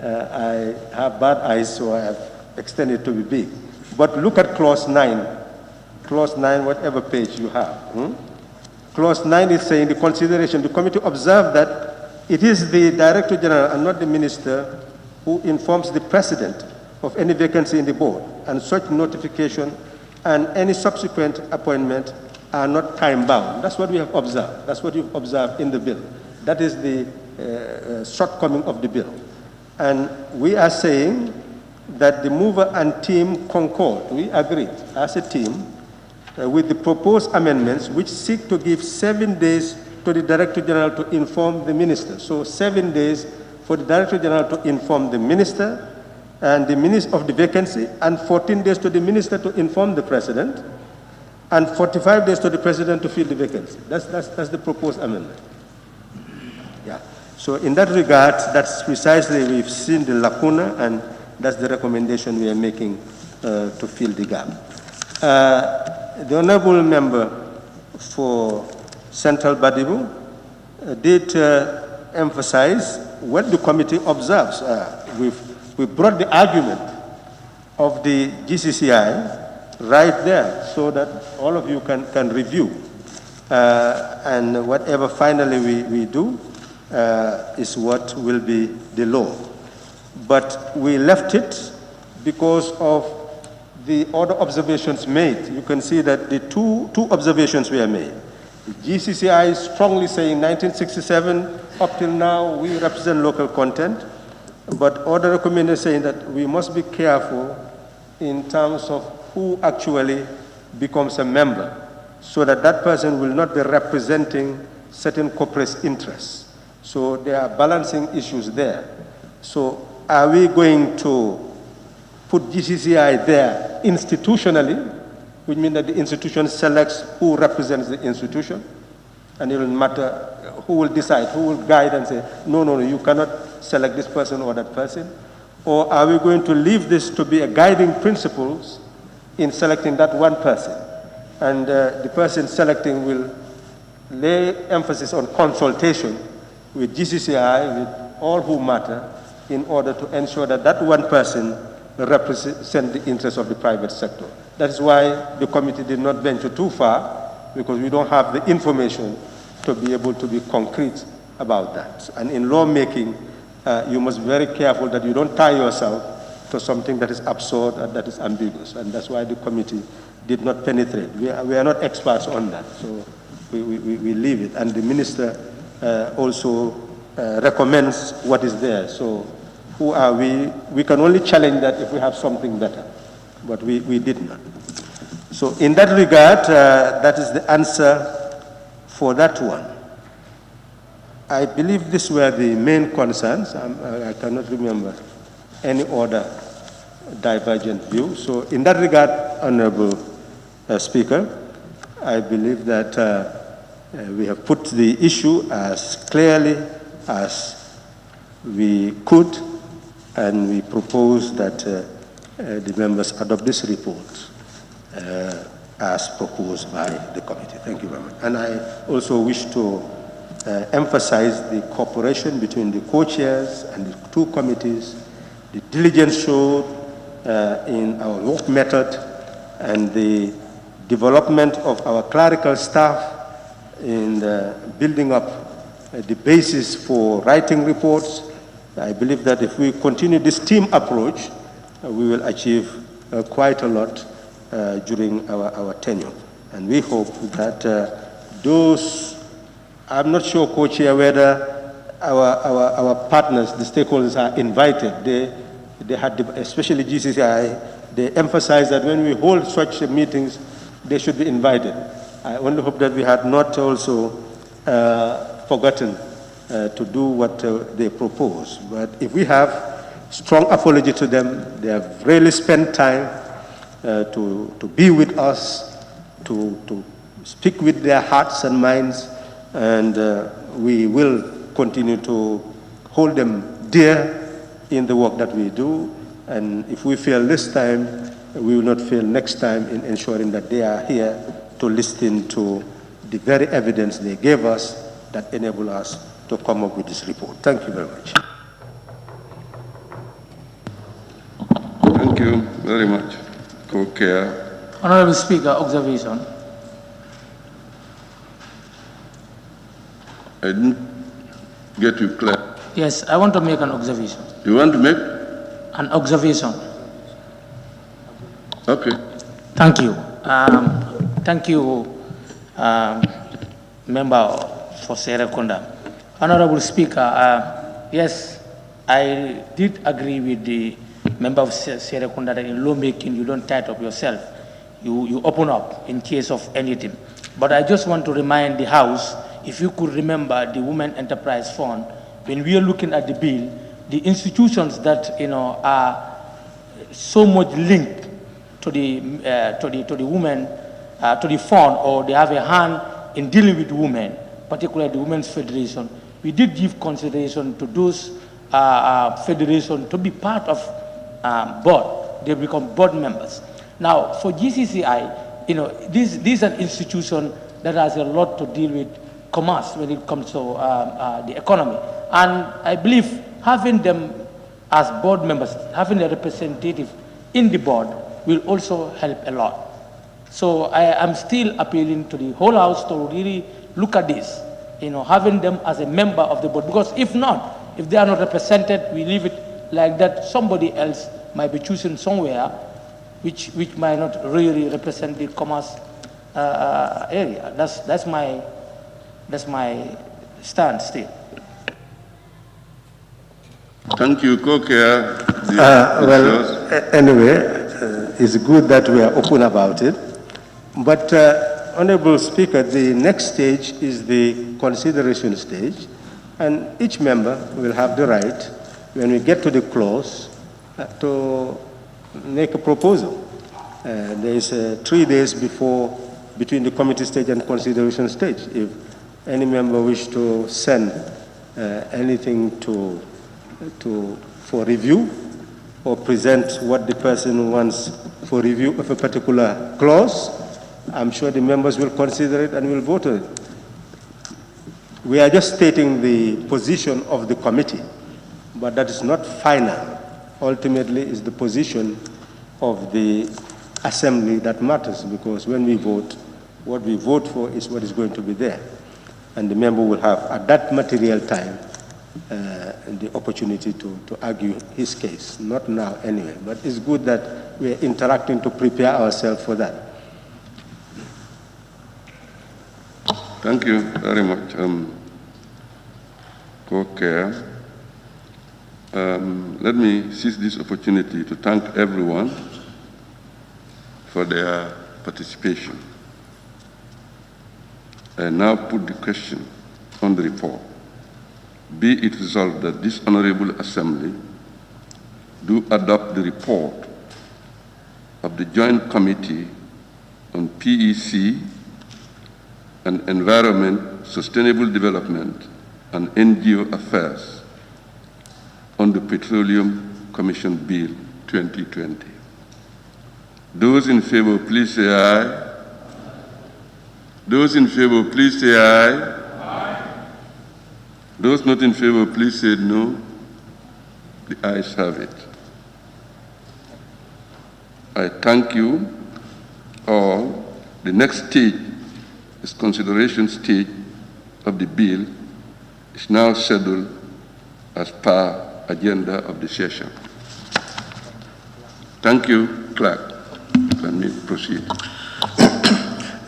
S11: I have bad eyes, so I have extended to be big. But look at clause 9. Clause 9, whatever page you have. Clause 9 is saying the consideration, the committee observed that it is the Director General and not the Minister who informs the President of any vacancy in the board, and such notification and any subsequent appointment are not time-bound. That's what we have observed. That's what you've observed in the bill. That is the shortcoming of the bill. And we are saying that the mover and team concord, we agree as a team, with the proposed amendments which seek to give 7 days to the Director General to inform the Minister. So 7 days for the Director General to inform the Minister and the Minister of the vacancy, and 14 days to the Minister to inform the President, and 45 days to the President to fill the vacancy. That's the proposed amendment. Yeah. So in that regard, that's precisely, we've seen the lacuna, and that's the recommendation we are making to fill the gap. The Honorable Member for Central Badibu did emphasize what the committee observes. We brought the argument of the GCCI right there so that all of you can review. And whatever finally we do is what will be the law. But we left it because of the other observations made. You can see that the two observations were made. The GCCI is strongly saying 1967, up till now, we represent local content, but other recommendations saying that we must be careful in terms of who actually becomes a member, so that that person will not be representing certain corporate interests. So there are balancing issues there. So are we going to put GCCI there institutionally, which means that the institution selects who represents the institution, and it will matter who will decide, who will guide and say, no, you cannot select this person or that person? Or are we going to leave this to be a guiding principles in selecting that one person? And the person selecting will lay emphasis on consultation with GCCI, with all who matter, in order to ensure that that one person represents the interests of the private sector. That is why the committee did not venture too far, because we don't have the information to be able to be concrete about that. And in lawmaking, you must be very careful that you don't tie yourself to something that is absurd and that is ambiguous. And that's why the committee did not penetrate. We are not experts on that, so we leave it. And the minister also recommends what is there. So who are we? We can only challenge that if we have something better, but we did not. So in that regard, that is the answer for that one. I believe these were the main concerns. I cannot remember any other divergent view. So in that regard, Honorable Speaker, I believe that we have put the issue as clearly as we could, and we propose that the members adopt this report as proposed by the committee. Thank you very much. And I also wish to emphasize the cooperation between the co-chairs and the two committees, the diligence showed in our work method, and the development of our clerical staff in building up the basis for writing reports. I believe that if we continue this team approach, we will achieve quite a lot during our tenure. And we hope that those, I'm not sure, Co-Chair, whether our partners, the stakeholders, are invited. They had, especially GCCI, they emphasized that when we hold such meetings, they should be invited. I only hope that we had not also forgotten to do what they propose. But if we have strong apology to them, they have really spent time to be with us, to speak with their hearts and minds, and we will continue to hold them dear in the work that we do. And if we fail this time, we will not fail next time in ensuring that they are here to listen to the very evidence they gave us that enable us to come up with this report. Thank you very much.
S2: Thank you very much, Co-Chair.
S15: Honorable Speaker, observation.
S2: I didn't get you clear.
S15: Yes, I want to make an observation.
S2: You want to make?
S15: An observation.
S2: Okay.
S15: Thank you. Thank you, Member for Serekunda. Honorable Speaker, yes, I did agree with the Member of Serekunda that in lawmaking you don't tie up yourself. You open up in case of anything. But I just want to remind the House, if you could remember the Women Enterprise Fund, when we are looking at the bill, the institutions that are so much linked to the women, to the fund, or they have a hand in dealing with women, particularly the Women's Federation, we did give consideration to those federations to be part of board. They become board members. Now, for GCCI, this is an institution that has a lot to deal with commerce when it comes to the economy. And I believe having them as board members, having a representative in the board will also help a lot. So I am still appealing to the whole House to really look at this, having them as a member of the board. Because if not, if they are not represented, we leave it like that. Somebody else might be chosen somewhere which might not really represent the commerce area. That's my stand still.
S2: Thank you, Co-Chair.
S11: Anyway, it's good that we are open about it. But, Honorable Speaker, the next stage is the consideration stage, and each member will have the right, when we get to the clause, to make a proposal. There is 3 days between the committee stage and consideration stage. If any member wish to send anything for review or present what the person wants for review of a particular clause, I'm sure the members will consider it and will vote on it. We are just stating the position of the committee, but that is not final. Ultimately, it's the position of the assembly that matters, because when we vote, what we vote for is what is going to be there. And the member will have, at that material time, the opportunity to argue his case. Not now anyway, but it's good that we are interacting to prepare ourselves for that.
S2: Thank you very much, Co-Chair. Let me seize this opportunity to thank everyone for their participation. I now put the question on the report. Be it resolved that this Honorable Assembly do adopt the report of the Joint Committee on PEC and Environment, Sustainable Development, and NGO Affairs on the Petroleum Commission Bill 2020. Those in favor, please say aye. Those in favor, please say aye. Aye. Those not in favor, please say no. The ayes have it. I thank you all. The next stage is consideration stage of the bill is now scheduled as per agenda of the session. Thank you, Clerk. Let me proceed.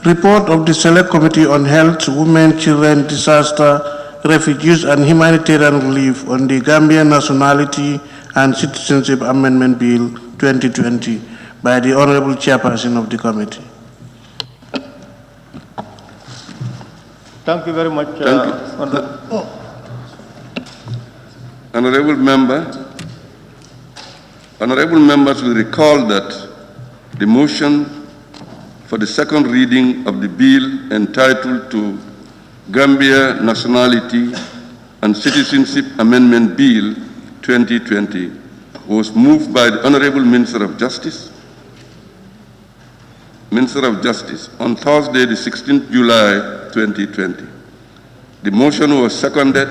S10: Report of the Select Committee on Health, Women, Children, Disaster, Refugees and Humanitarian Relief on the Gambian Nationality and Citizenship Amendment Bill 2020 by the Honorable Chairperson of the Committee.
S11: Thank you very much,
S2: Honorable members will recall that the motion for the second reading of the bill entitled to Gambia Nationality and Citizenship Amendment Bill 2020 was moved by the Honorable Minister of Justice on Thursday, the 16th July 2020. The motion was seconded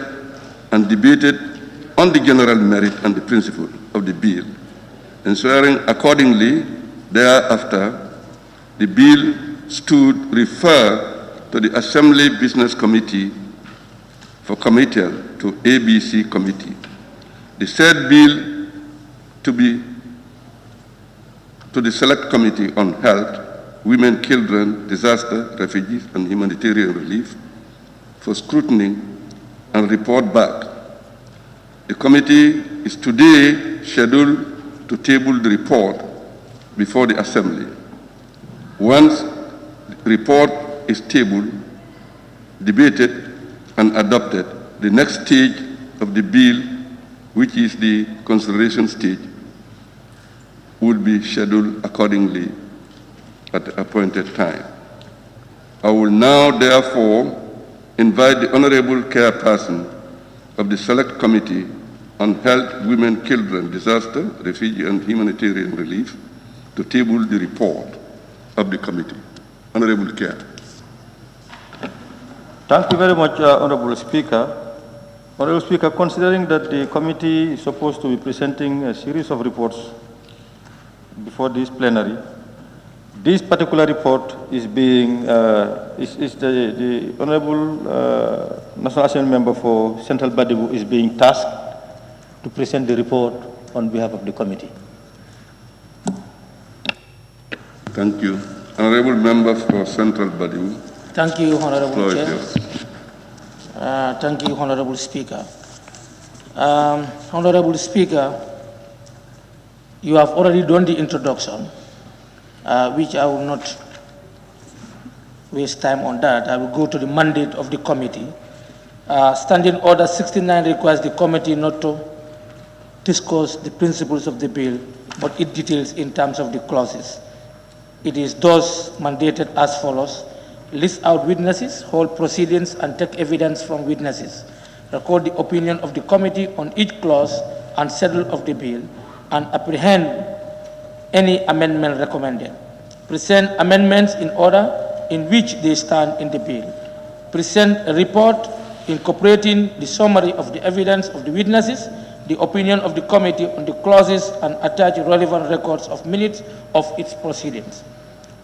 S2: and debated on the general merit and the principle of the bill, ensuring accordingly thereafter the bill stood referred to the Assembly Business Committee for committal to ABC Committee. The said bill to the Select Committee on Health, Women, Children, Disaster, Refugees, and Humanitarian Relief for scrutiny and report back. The committee is today scheduled to table the report before the Assembly. Once the report is tabled, debated, and adopted, the next stage of the bill, which is the consideration stage, will be scheduled accordingly at the appointed time. I will now, therefore, invite the Honorable Chairperson of the Select Committee on Health, Women, Children, Disaster, Refugee, and Humanitarian Relief to table the report of the committee. Honorable Chair.
S11: Thank you very much, Honorable Speaker. Honorable Speaker, considering that the committee is supposed to be presenting a series of reports before this plenary, this particular report is being, the Honorable National Assembly Member for Central Badibu is being tasked to present the report on behalf of the committee.
S2: Thank you. Honorable Member for Central Badibu.
S15: Thank you, Honorable
S2: Floor is
S15: Chair.
S2: yours.
S15: Thank you, Honorable Speaker. Honorable Speaker, you have already done the introduction, which I will not waste time on that. I will go to the mandate of the committee. Standing Order 69 requires the committee not to discuss the principles of the bill, but it details in terms of the clauses. It is thus mandated as follows: list out witnesses, hold proceedings, and take evidence from witnesses. Record the opinion of the committee on each clause and settle of the bill, and apprehend any amendment recommended. Present amendments in order in which they stand in the bill. Present a report incorporating the summary of the evidence of the witnesses, the opinion of the committee on the clauses, and attach relevant records of minutes of its proceedings.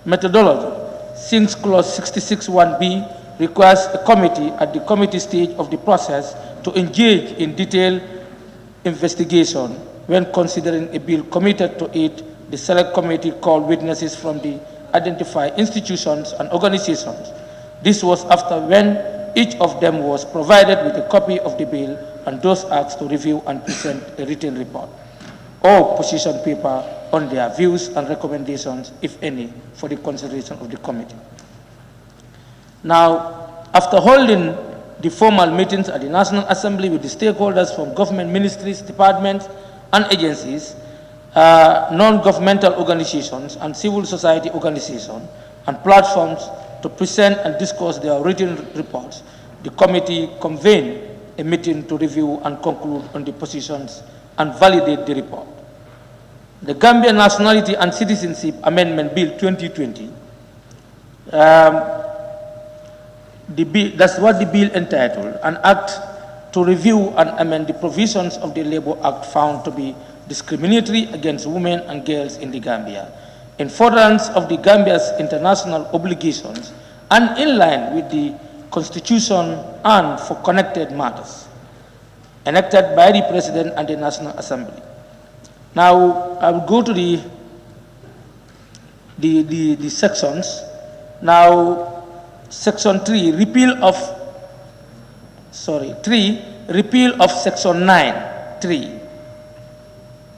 S15: Methodology. Since Clause 66(1)(b) requires a committee at the committee stage of the process to engage in detailed investigation when considering a bill committed to it, the select committee called witnesses from the identified institutions and organizations. This was after when each of them was provided with a copy of the bill and those asked to review and present a written report or position paper on their views and recommendations, if any, for the consideration of the committee. Now, after holding the formal meetings at the National Assembly with the stakeholders from government ministries, departments, and agencies, non-governmental organizations, and civil society organizations, and platforms to present and discuss their written reports, the committee convened a meeting to review and conclude on the positions and validate the report. The Gambia Nationality and Citizenship Amendment Bill 2020, that's what the bill entitled, an act to review and amend the provisions of the Labour Act found to be discriminatory against women and girls in the Gambia, in furtherance of the Gambia's international obligations and in line with the Constitution and for connected matters, enacted by the President and the National Assembly. Now, I will go to the sections. Now, Section 3, repeal of Section 9(3).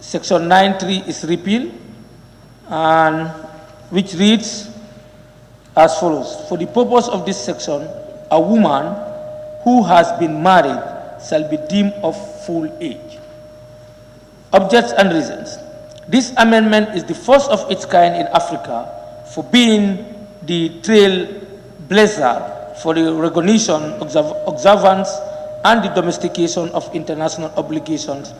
S15: Section 9(3) is repealed, and which reads as follows: for the purpose of this section, a woman who has been married shall be deemed of full age. Objects and reasons. This amendment is the first of its kind in Africa for being the trailblazer for the recognition, observance, and the domestication of international obligations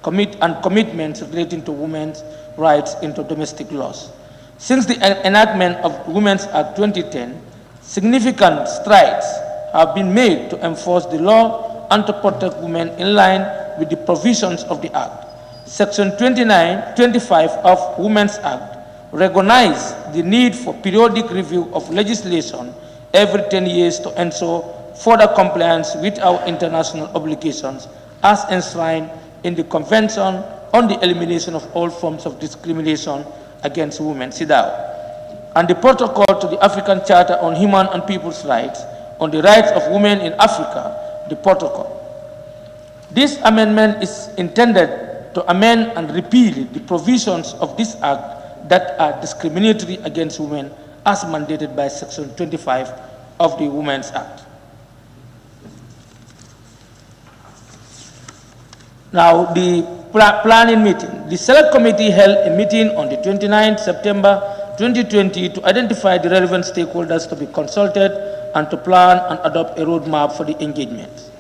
S15: and commitments relating to women's rights into domestic laws. Since the enactment of Women's Act 2010, significant strides have been made to enforce the law and to protect women in line with the provisions of the Act. Section 25 of Women's Act recognizes the need for periodic review of legislation every 10 years to ensure further compliance with our international obligations as enshrined in the Convention on the Elimination of All Forms of Discrimination against Women, CEDAW, and the Protocol to the African Charter on Human and People's Rights on the Rights of Women in Africa, the Protocol. This amendment is intended to amend and repeal the provisions of this Act that are discriminatory against women as mandated by Section 25 of the Women's Act. Now, the planning meeting. The Select Committee held a meeting on the 29th September 2020 to identify the relevant stakeholders to be consulted and to plan and adopt a roadmap for the engagement.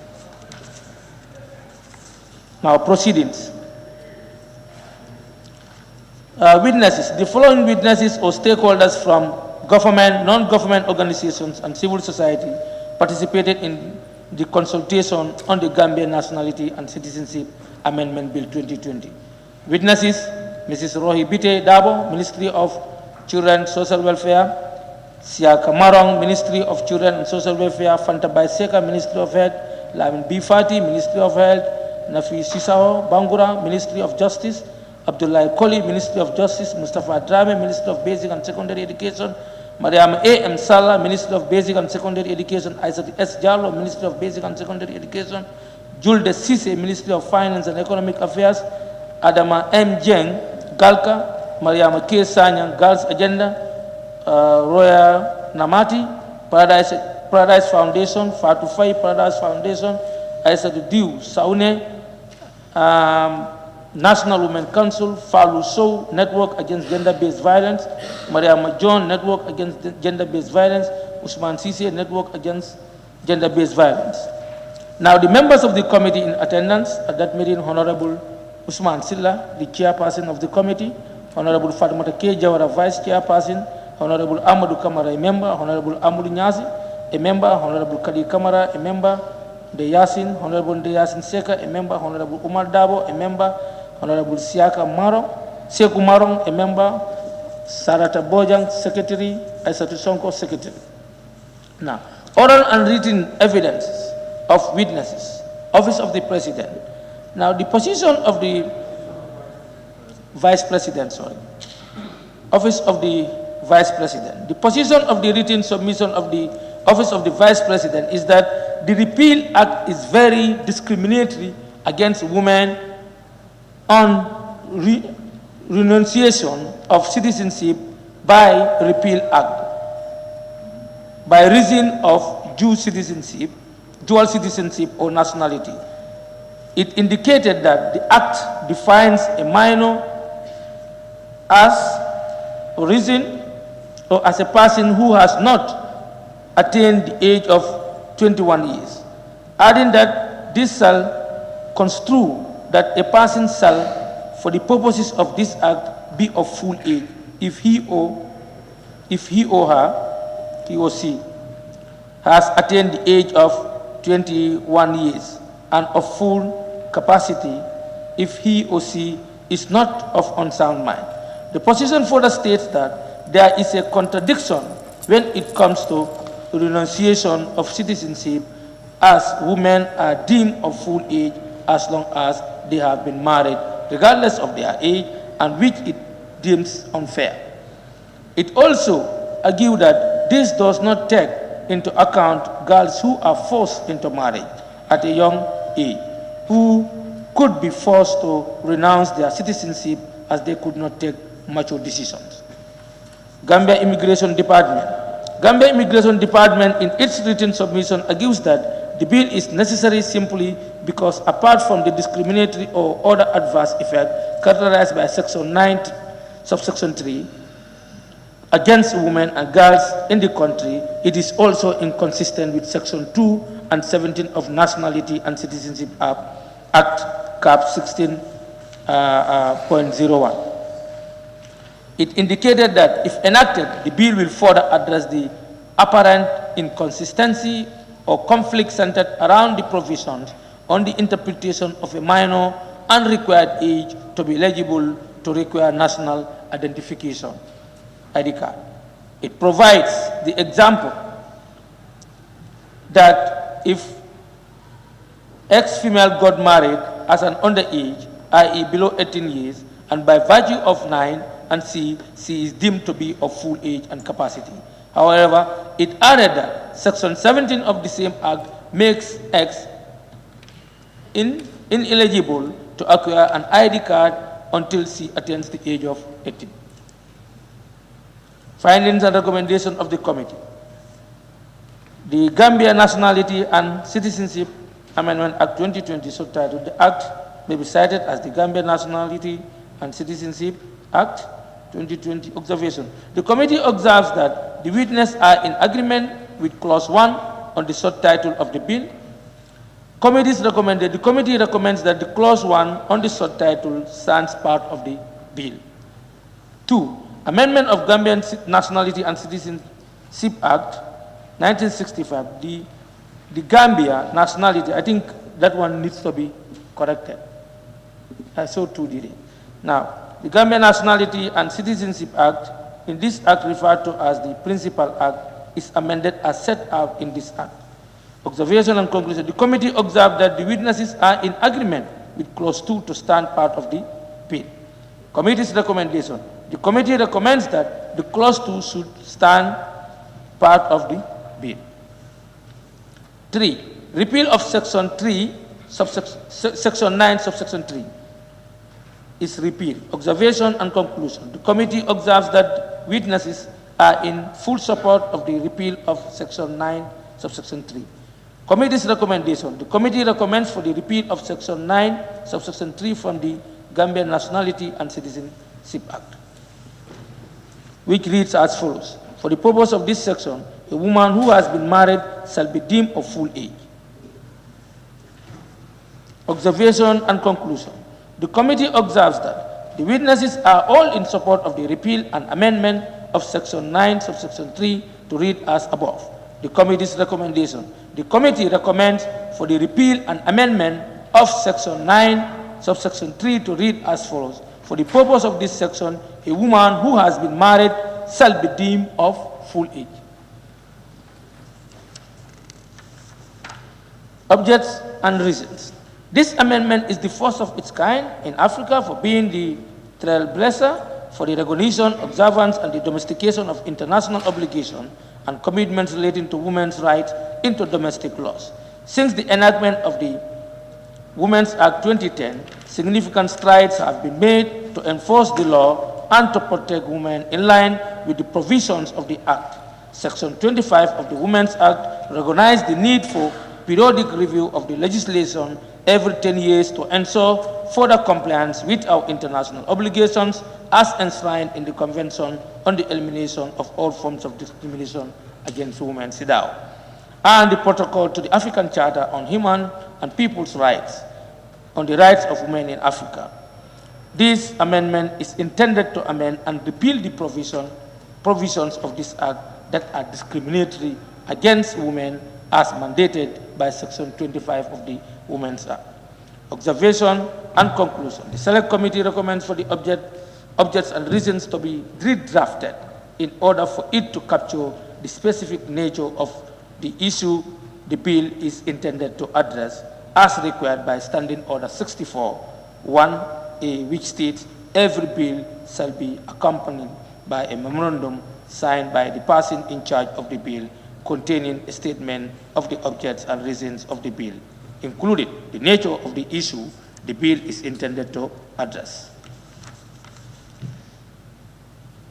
S15: Now, proceedings. Witnesses. The following witnesses or stakeholders from government, non-government organizations, and civil society participated in the consultation on the Gambian Nationality and Citizenship Amendment Bill 2020. Witnesses, Mrs. Rohi Bite Dabo, Ministry of Children and Social Welfare, Siaka Marong, Ministry of Children and Social Welfare, Fanta Baiseka, Ministry of Health, Lamin Bifati, Ministry of Health, Nafi Sisao Bangura, Ministry of Justice, Abdullah Koli, Ministry of Justice, Mustafa Drame, Ministry of Basic and Secondary Education, Mariam A. M. Salah, Ministry of Basic and Secondary Education, Isaac S. Jallo, Ministry of Basic and Secondary Education, Julde Sise, Ministry of Finance and Economic Affairs, Adama M. Jeng, Galka, Mariam K. Sanyang, Girls Agenda, Roya Namati, Paradise Foundation, Fatu Fai Paradise Foundation, Isaac Diu, Saune, National Women Council, Falu Sow, Network Against Gender-Based Violence, Mariama John, Network Against Gender-Based Violence, Usman Sisi, Network Against Gender-Based Violence. Now, the members of the committee in attendance at that meeting, Honorable Usman Silla, the chairperson of the committee, Honorable Fatimata K. Jawara, vice chairperson, Honorable Amadou Kamara, a member, Honorable Amadou Nyazi, a member, Honorable Kadi Kamara, a member, De Yasin, Honorable De Yasin Seka, a member, Honorable Umar Dabo, a member, Honorable Siaka Marong, Seku Marong, a member, Sarata Bojang, Secretary, Aisatu Sonko, Secretary. Now, oral and written evidence of witnesses, Office of the President. Now, the position of the Vice President, Office of the Vice President. The position of the written submission of the Office of the Vice President is that the Repeal Act is very discriminatory against women on renunciation of citizenship by Repeal Act by reason of dual citizenship or nationality. It indicated that the Act defines a minor as a reason or as a person who has not attained the age of 21 years, adding that this shall construe that a person shall, for the purposes of this act, be of full age if he or she has attained the age of 21 years, and of full capacity if he or she is not of unsound mind. The position further states that there is a contradiction when it comes to renunciation of citizenship, as women are deemed of full age as long as they have been married, regardless of their age, and which it deems unfair. It also argued that this does not take into account girls who are forced into marriage at a young age, who could be forced to renounce their citizenship as they could not take mature decisions. Gambia Immigration Department. Gambia Immigration Department, in its written submission, argues that the bill is necessary simply because, apart from the discriminatory or other adverse effect characterized by Section 9, subsection 3, against women and girls in the country, it is also inconsistent with Section 2 and 17 of Nationality and Citizenship Act, Cap 16.01. It indicated that, if enacted, the bill will further address the apparent inconsistency or conflict centered around the provisions on the interpretation of a minor unrequired age to be eligible to require national identification ID card. It provides the example that if ex-female got married as an underage, i.e. below 18 years, and by virtue of 9 and she is deemed to be of full age and capacity. However, it added that Section 17 of the same Act makes X ineligible to acquire an ID card until she attains the age of 18. Findings and recommendations of the committee. The Gambia Nationality and Citizenship Amendment Act 2020, subtitled, the Act may be cited as the Gambia Nationality and Citizenship Act 2020 observation. The committee observes that the witnesses are in agreement with Clause 1 on the subtitle of the bill. The committee recommends that the Clause 1 on the subtitle stands part of the bill. 2. Amendment of Gambian Nationality and Citizenship Act 1965, the the Gambia nationality, I think that one needs to be corrected. So too did it. Now, the Gambia Nationality and Citizenship Act, in this act referred to as the Principal Act, is amended as set out in this act. Observation and conclusion. The committee observed that the witnesses are in agreement with clause 2 to stand part of the bill. Committee's recommendation. The committee recommends that the clause 2 should stand part of the bill. 3. Repeal of section 3, section 9, subsection 3 is repealed. Observation and conclusion. The committee observes that witnesses are in full support of the repeal of section 9, subsection 3. Committee's recommendation. The committee recommends for the repeal of section 9, subsection 3 from the Gambian Nationality and Citizenship Act, which reads as follows. For the purpose of this section, a woman who has been married shall be deemed of full age. Observation and conclusion. The committee observes that the witnesses are all in support of the repeal and amendment of section 9, subsection 3 to read as above. The committee's recommendation. The committee recommends for the repeal and amendment of section 9, subsection 3 to read as follows. For the purpose of this section, a woman who has been married shall be deemed of full age. Objects and reasons. This amendment is the first of its kind in Africa for being the trailblazer for the recognition, observance, and the domestication of international obligations and commitments relating to women's rights into domestic laws. Since the enactment of the Women's Act 2010, significant strides have been made to enforce the law and to protect women in line with the provisions of the Act. Section 25 of the Women's Act recognizes the need for periodic review of the legislation every 10 years to ensure further compliance with our international obligations as enshrined in the Convention on the Elimination of All Forms of Discrimination Against Women, CEDAW, and the Protocol to the African Charter on Human and People's Rights, on the rights of women in Africa. This amendment is intended to amend and repeal the provisions of this Act that are discriminatory against women as mandated by Section 25 of the Women's Act. Observation and conclusion. The Select Committee recommends for the objects and reasons to be redrafted in order for it to capture the specific nature of the issue the bill is intended to address, as required by Standing Order 64, 1A, which states every bill shall be accompanied by a memorandum signed by the person in charge of the bill containing a statement of the objects and reasons of the bill, including the nature of the issue the bill is intended to address.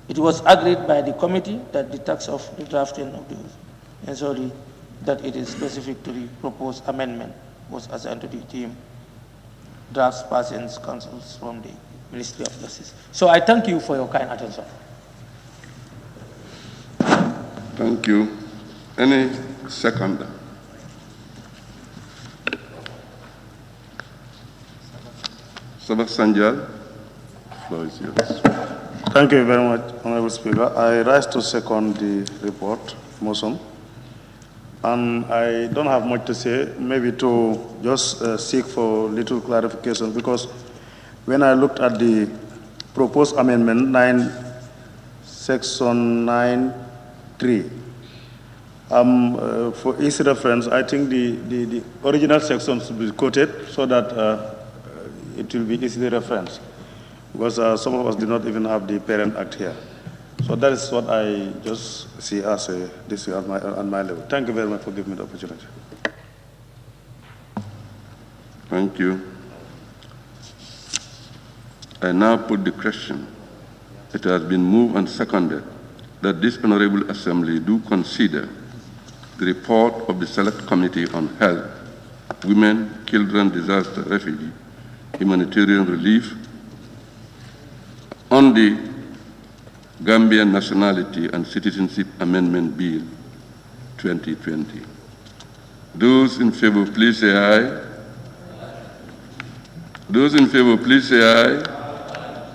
S15: It was agreed by the committee that the task of the drafting of the and so that it is specific to the proposed amendment was assigned to the team drafts persons councils from the Ministry of Justice. So I thank you for your kind attention.
S2: Thank you. Any seconder? Sabah Sanjal, floor is yours.
S5: Thank you very much, Honorable Speaker. I rise to second the report motion. And I don't have much to say, maybe to just seek for little clarification, because when I looked at the proposed amendment 9, section 9(3), for easy reference, I think the original section should be quoted so that it will be easily referenced, because some of us did not even have the parent act here. So that is what I just see as this at my level. Thank you very much for giving me the opportunity.
S2: Thank you. I now put the question. It has been moved and seconded that this Honorable Assembly do consider the report of the Select Committee on Health, Women, Children, Disaster, Refugee, Humanitarian Relief on the Gambian Nationality and Citizenship Amendment Bill 2020. Those in favor, please say aye. Those in favor, please say aye.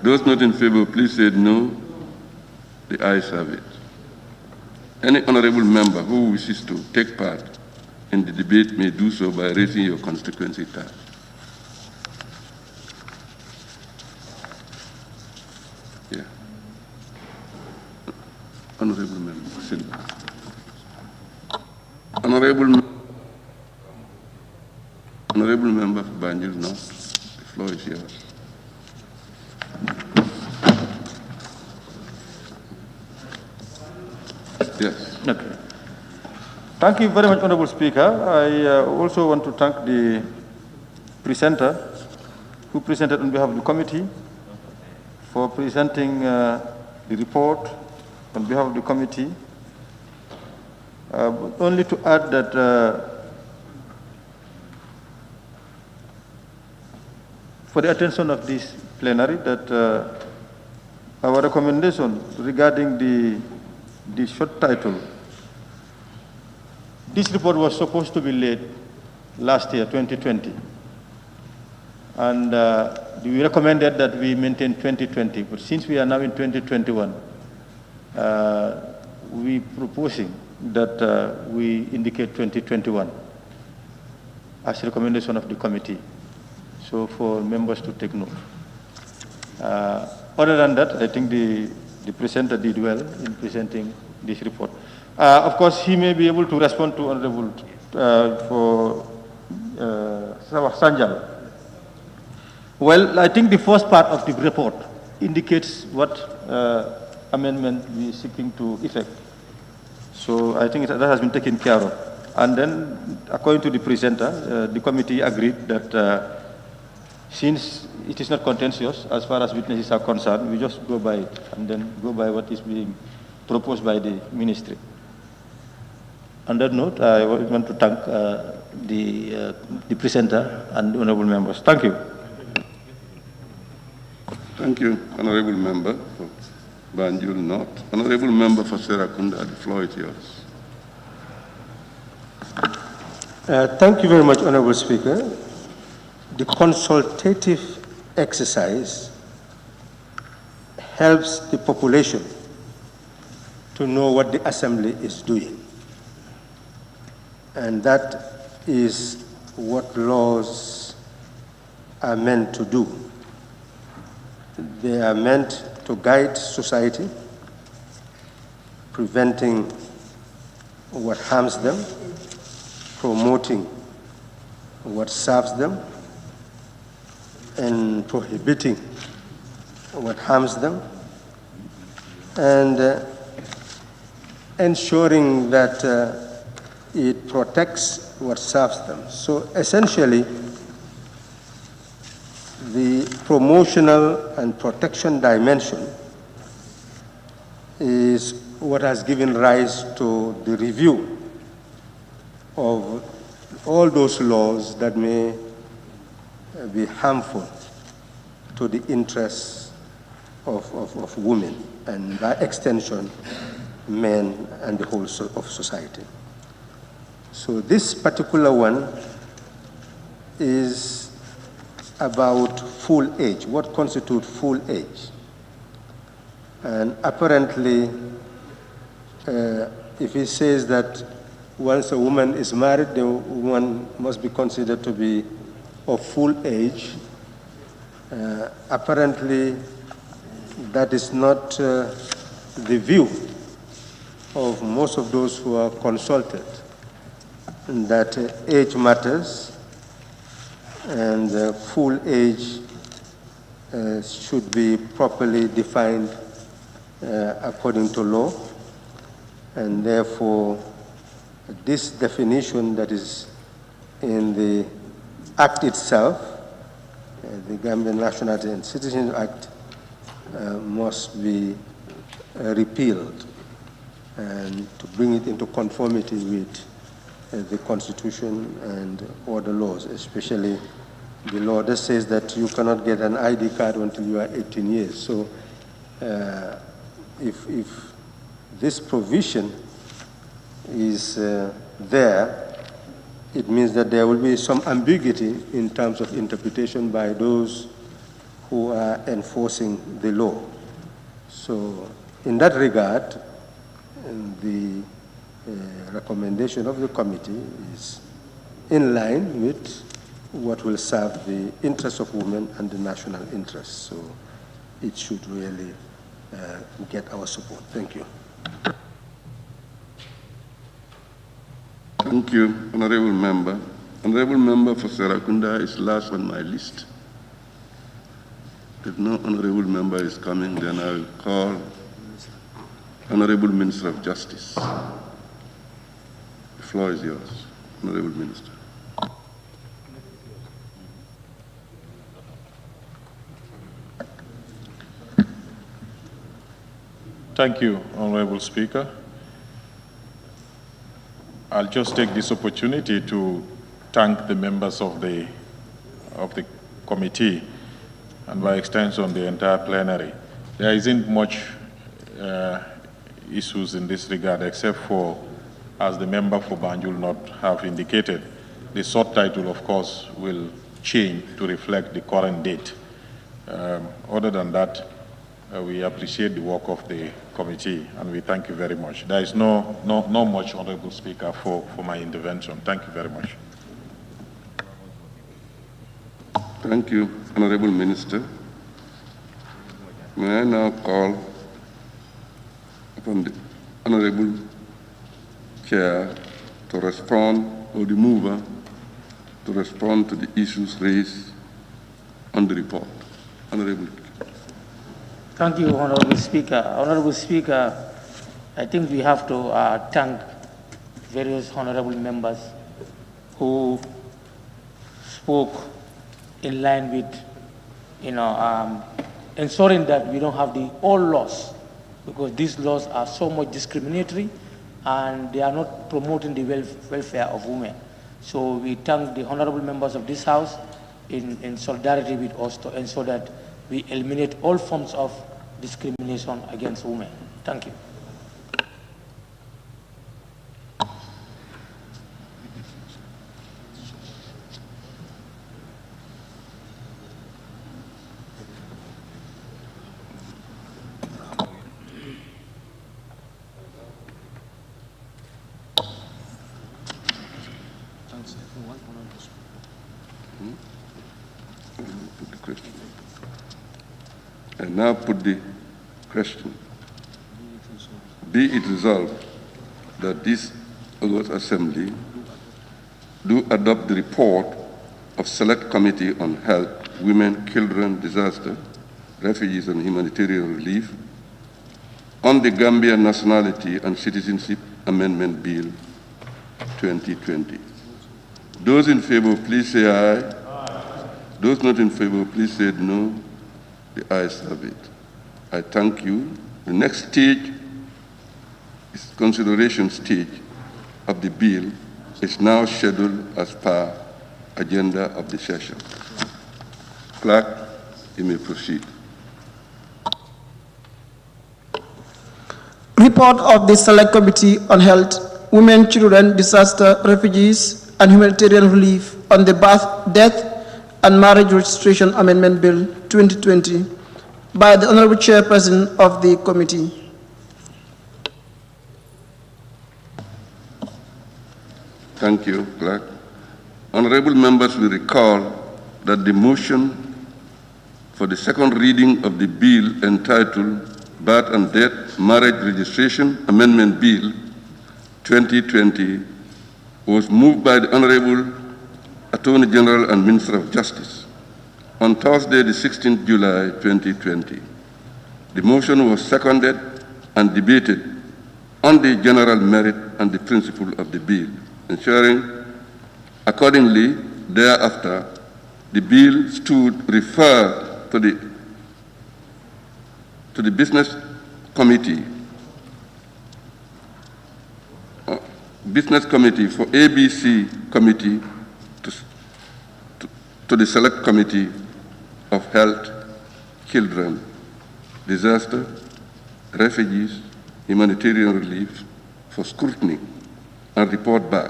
S2: Those not in favor, please say no. The ayes have it. Any honorable member who wishes to take part in the debate may do so by raising your constituency tax. Yeah. Honorable Member Silva. Honorable Member for Banjul North, the floor is yours. Yes.
S11: Okay. Thank you very much, Honorable Speaker. I also want to thank the presenter who presented on behalf of the committee for presenting the report on behalf of the committee. Only to add that for the attention of this plenary that our recommendation regarding the short title, this report was supposed to be laid last year, 2020. And we recommended that we maintain 2020, but since we are now in 2021, we proposing that we indicate 2021 as a recommendation of the committee, so for members to take note. Other than that, I think the presenter did well in presenting this report. Of course, he may be able to respond to Honorable Sanjal. Well, I think the first part of the report indicates what amendment we are seeking to effect. So I think that has been taken care of. And then, according to the presenter, the committee agreed that since it is not contentious as far as witnesses are concerned, we just go by it and then go by what is being proposed by the ministry. On that note, I want to thank the presenter and the honorable members. Thank you.
S2: Thank you, Honorable Member for Banjul North. Honorable Member for Serakunda, the floor is yours.
S11: Thank you very much, Honorable Speaker. The consultative exercise helps the population to know what the Assembly is doing. And that is what laws are meant to do. They are meant to guide society, preventing what harms them, promoting what serves them, and prohibiting what harms them, and ensuring that it protects what serves them. So essentially, the promotional and protection dimension is what has given rise to the review of all those laws that may be harmful to the interests of women, and by extension, men and the whole of society. So this particular one is about full age, what constitutes full age. And apparently, if it says that once a woman is married, the woman must be considered to be of full age, apparently that is not the view of most of those who are consulted, that age matters, and full age should be properly defined according to law, and therefore this definition that is in the Act itself, the Gambian Nationality and Citizenship Act, must be repealed and to bring it into conformity with the Constitution and other laws, especially the law that says that you cannot get an ID card until you are 18 years. So if this provision is there, it means that there will be some ambiguity in terms of interpretation by those who are enforcing the law. So in that regard, the recommendation of the committee is in line with what will serve the interests of women and the national interests. So it should really get our support. Thank you.
S2: Thank you, Honorable Member. Honorable Member for Serakunda is last on my list. If no Honorable Member is coming, then I will call Honorable Minister of Justice. The floor is yours, Honorable Minister.
S19: Thank you, Honorable Speaker. I'll just take this opportunity to thank the members of the committee and by extension the entire plenary. There isn't much issues in this regard except for, as the member for Banjul North have indicated, the short title of course will change to reflect the current date. Other than that, we appreciate the work of the committee and we thank you very much. There is no much, Honorable Speaker, for my intervention. Thank you very much.
S2: Thank you, Honorable Minister. May I now call upon the Honorable Chair to respond, or the mover, to respond to the issues raised on the report. Honorable.
S15: Thank you, Honorable Speaker. Honorable Speaker, I think we have to thank various honorable members who spoke in line with, ensuring that we don't have the old laws, because these laws are so much discriminatory and they are not promoting the welfare of women. So we thank the honorable members of this House in solidarity with us to ensure that we eliminate all forms of discrimination against women. Thank you.
S2: I now put the question. Be it resolved that this August Assembly do adopt the report of Select Committee on Health, Women, Children, Disaster, Refugees and Humanitarian Relief on the Gambia Nationality and Citizenship Amendment Bill 2020. Those in favor, please say aye. Those not in favor, please say no. The ayes have it. I thank you. The next stage is consideration stage of the bill is now scheduled as per agenda of the session. Clerk, you may proceed.
S20: Report of the Select Committee on Health, Women, Children, Disaster, Refugees and Humanitarian Relief on the Birth, Death and Marriage Registration Amendment Bill 2020 by the Honorable Chairperson of the committee.
S2: Thank you, Clerk. Honorable members will recall that the motion for the second reading of the bill entitled Birth and Death Marriage Registration Amendment Bill 2020 was moved by the Honorable Attorney General and Minister of Justice on Thursday, the 16th July 2020. The motion was seconded and debated on the general merit and the principle of the bill, ensuring accordingly thereafter the bill stood referred to the Business Committee for ABC Committee to the Select Committee of Health, Children, Disaster, Refugees, Humanitarian Relief for scrutiny and report back.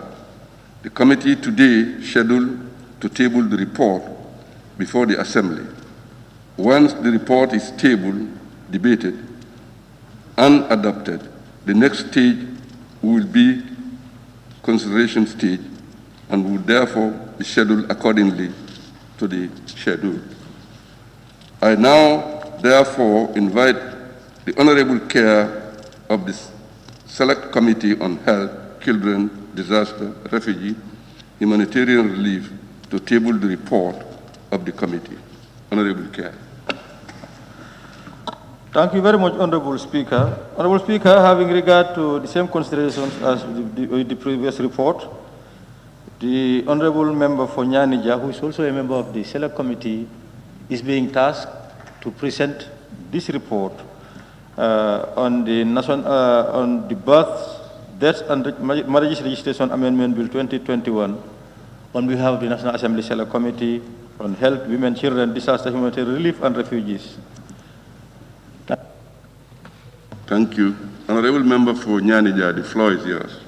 S2: The committee today scheduled to table the report before the Assembly. Once the report is tabled, debated, and adopted, the next stage will be consideration stage and will therefore be scheduled accordingly to the schedule. I now therefore invite the honorable care of the Select Committee on Health, Children, Disaster, Refugee, Humanitarian Relief to table the report of the committee. Honorable Care.
S21: Thank you very much, Honorable Speaker. Honorable Speaker, having regard to the same considerations as the previous report, the Honorable Member for Nyanija, who is also a member of the Select Committee, is being tasked to present this report on the Birth, Death and Marriages Registration Amendment Bill 2021 on behalf of the National Assembly Select Committee on Health, Women, Children, Disaster, Humanitarian Relief and Refugees.
S2: Thank you. Honorable Member for Nyanija, the floor is yours.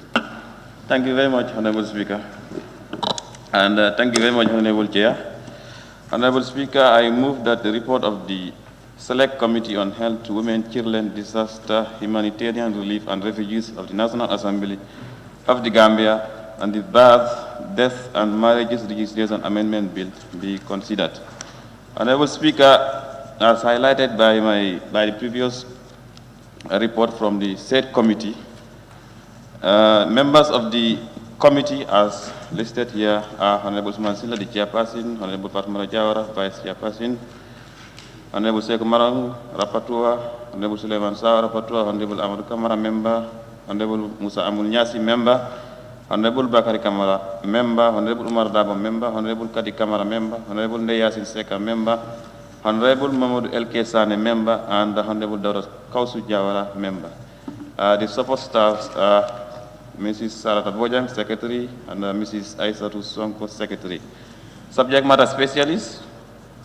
S3: Thank you very much, Honorable Speaker. And thank you very much, Honorable Chair. Honorable Speaker, I move that the report of the Select Committee on Health, Women, Children, Disaster, Humanitarian Relief and Refugees of the National Assembly of the Gambia and the Birth, Death and Marriages Registration Amendment Bill be considered. Honorable Speaker, as highlighted by the previous report from the said committee, members of the committee as listed here are Honorable Mansilla, the chairperson, Honorable Fatma Jawara, vice chairperson, Honorable Sekou Marang, rapporteur, Honorable Suleiman Sawa, rapporteur, Honorable Amadou Kamara, member, Honorable Musa Amul Nyasi, member, Honorable Bakari Kamara, member, Honorable Umar Dabo, member, Honorable Kadi Kamara, member, Honorable Ndeyasin Seka, member, Honorable Mamadou El Sane, member, and Honorable Dauros Kausu Jawara, member. The support staffs are Mrs. Sarata Bojang, secretary, and Mrs. Aissatou Sonko, secretary. Subject matter specialists,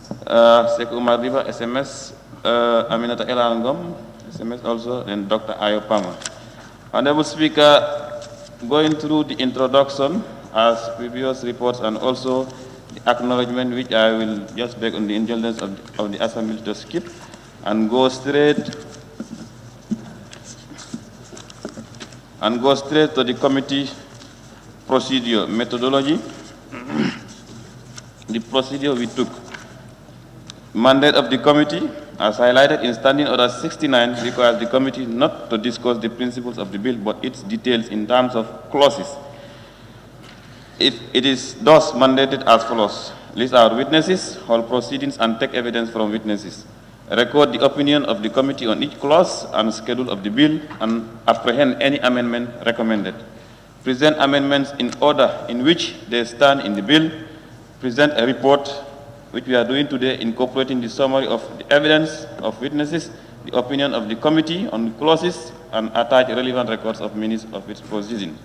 S3: Sekou Umar Riva, SMS, Aminata Elangom, SMS also, and Dr. Ayo Pama. Honorable Speaker, going through the introduction as previous reports and also the acknowledgement, which I will just beg on the indulgence of the Assembly to skip and go straight to the committee procedure methodology. The procedure we took. Mandate of the committee, as highlighted in Standing Order 69, requires the committee not to discuss the principles of the bill, but its details in terms of clauses. It is thus mandated as follows: list out witnesses, hold proceedings, and take evidence from witnesses. Record the opinion of the committee on each clause and schedule of the bill, and apprehend any amendment recommended. Present amendments in order in which they stand in the bill. Present a report, which we are doing today, incorporating the summary of the evidence of witnesses, the opinion of the committee on the clauses, and attach relevant records of minutes of its proceedings.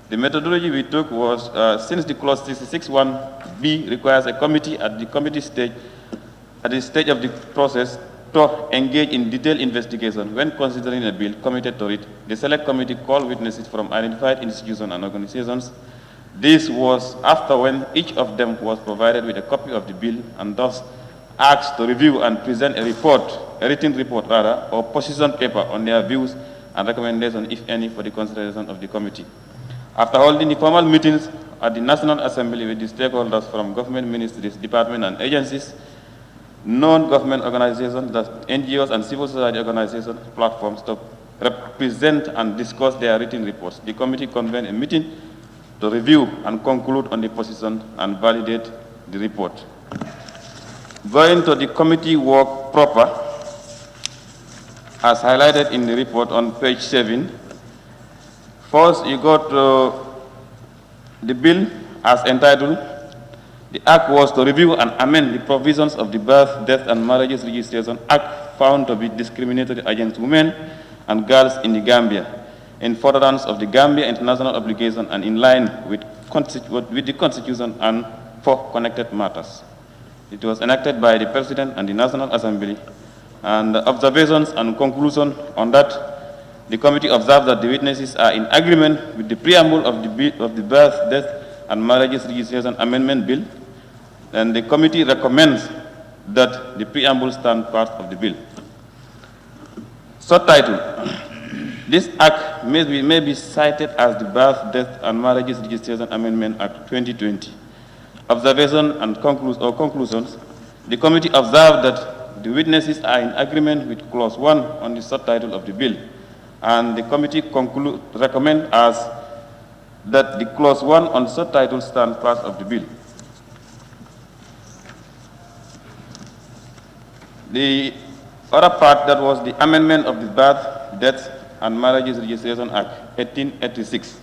S3: The methodology we took was, since the clause 66(1)(b) requires a committee at the stage of the process to engage in detailed investigation when considering a bill committed to it, the Select Committee called witnesses from identified institutions and organizations. This was after when each of them was provided with a copy of the bill and thus asked to review and present a written report or position paper on their views and recommendations, if any, for the consideration of the committee. After holding the formal meetings at the National Assembly with the stakeholders from government ministries, departments and agencies, non-government organizations, NGOs and civil society organizations, platforms to represent and discuss their written reports, the committee convened a meeting to review and conclude on the position and validate the report. Going to the committee work proper, as highlighted in the report on page 7, first you go to the bill as entitled. The act was to review and amend the provisions of the Birth, Death and Marriages Registration Act found to be discriminatory against women and girls in the Gambia, in furtherance of the Gambia international obligation and in line with the Constitution and for connected matters. It was enacted by the President and the National Assembly, and the observations and conclusion on that, the committee observed that the witnesses are in agreement with the preamble of the Birth, Death and Marriages Registration Amendment Bill, and the committee recommends that the preamble stand part of the bill. Subtitle: This Act may be cited as the Birth, Death, and Marriages Registration Amendment Act 2020. Observation and conclusions. The committee observed that the witnesses are in agreement with Clause 1 on the subtitle of the bill, and the committee recommends that the Clause 1 on subtitle stand part of the bill. The other part, that was the amendment of the Birth, Death, and Marriages Registration Act 1886.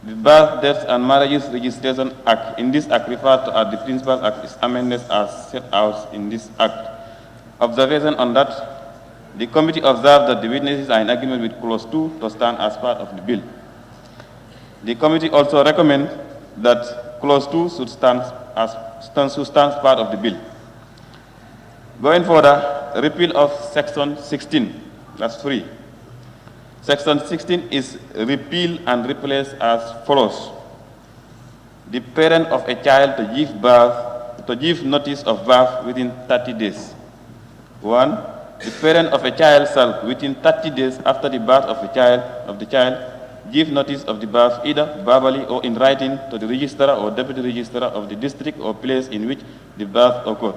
S3: The Birth, Death, and Marriages Registration Act, in this act referred to as the Principal Act, is amended as set out in this act. Observation on that, the committee observed that the witnesses are in agreement with Clause 2 to stand as part of the bill. The committee also recommends that Clause 2 should stand part of the bill. Going further, repeal of Section 16, that's 3. Section 16 is repealed and replaced as follows. The parent of a child to give notice of birth within 30 days. 1. The parent of a child shall, within 30 days after the birth of the child, give notice of the birth either verbally or in writing to the registrar or deputy registrar of the district or place in which the birth occurred.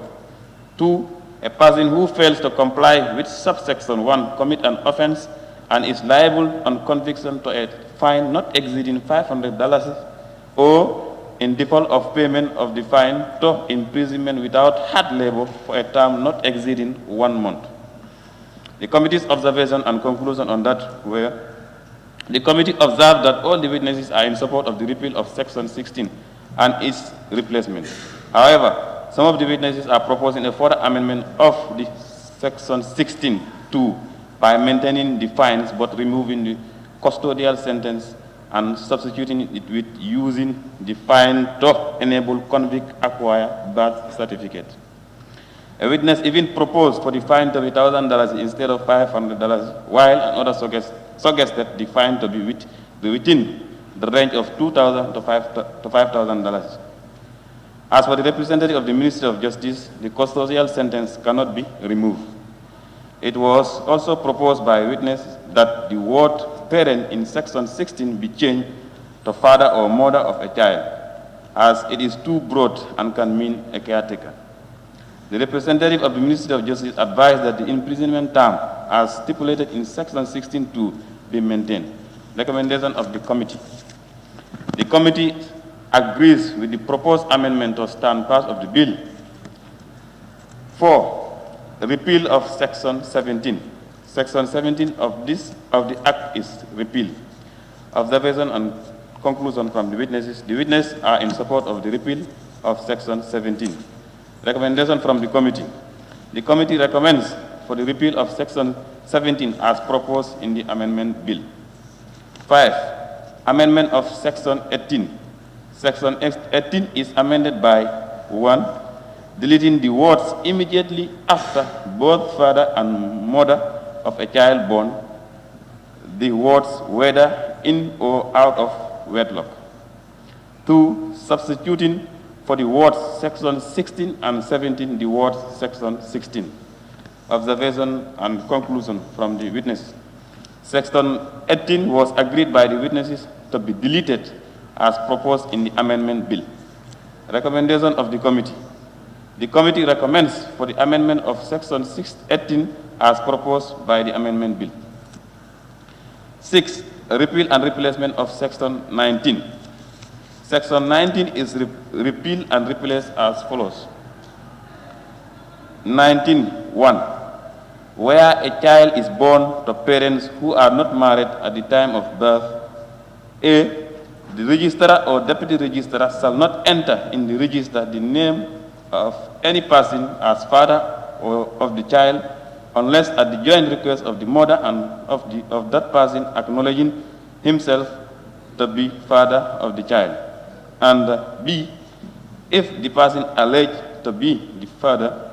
S3: 2. A person who fails to comply with subsection 1 commit an offense and is liable on conviction to a fine not exceeding $500 or, in default of payment of the fine, to imprisonment without hard labor for a term not exceeding 1 month. The committee's observation and conclusion on that were: the committee observed that all the witnesses are in support of the repeal of Section 16 and its replacement. However, some of the witnesses are proposing a further amendment of the Section 16(2) by maintaining the fines but removing the custodial sentence and substituting it with using the fine to enable convict acquire birth certificate. A witness even proposed for the fine to be $1,000 instead of $500, while another suggested the fine to be within the range of $2,000 to $5,000. As for the representative of the Ministry of Justice, the custodial sentence cannot be removed. It was also proposed by a witness that the word parent in Section 16 be changed to father or mother of a child, as it is too broad and can mean a caretaker. The representative of the Ministry of Justice advised that the imprisonment term, as stipulated in Section 16(2), be maintained. Recommendation of the committee. The committee agrees with the proposed amendment to stand part of the bill. 4. The repeal of Section 17. Section 17 of the Act is repealed. Observation and conclusion from the witnesses. The witnesses are in support of the repeal of Section 17. Recommendation from the committee. The committee recommends for the repeal of Section 17 as proposed in the amendment bill. 5. Amendment of Section 18. Section 18 is amended by 1. Deleting the words immediately after both father and mother of a child born, the words whether in or out of wedlock. 2. Substituting for the words Section 16 and 17 the words Section 16. Observation and conclusion from the witness. Section 18 was agreed by the witnesses to be deleted as proposed in the amendment bill. Recommendation of the committee. The committee recommends for the amendment of Section 18 as proposed by the amendment bill. 6. Repeal and replacement of Section 19. Section 19 is repealed and replaced as follows. 19(1). Where a child is born to parents who are not married at the time of birth, A. The registrar or deputy registrar shall not enter in the register the name of any person as father of the child unless at the joint request of the mother and of that person acknowledging himself to be father of the child. And B. If the person alleged to be the father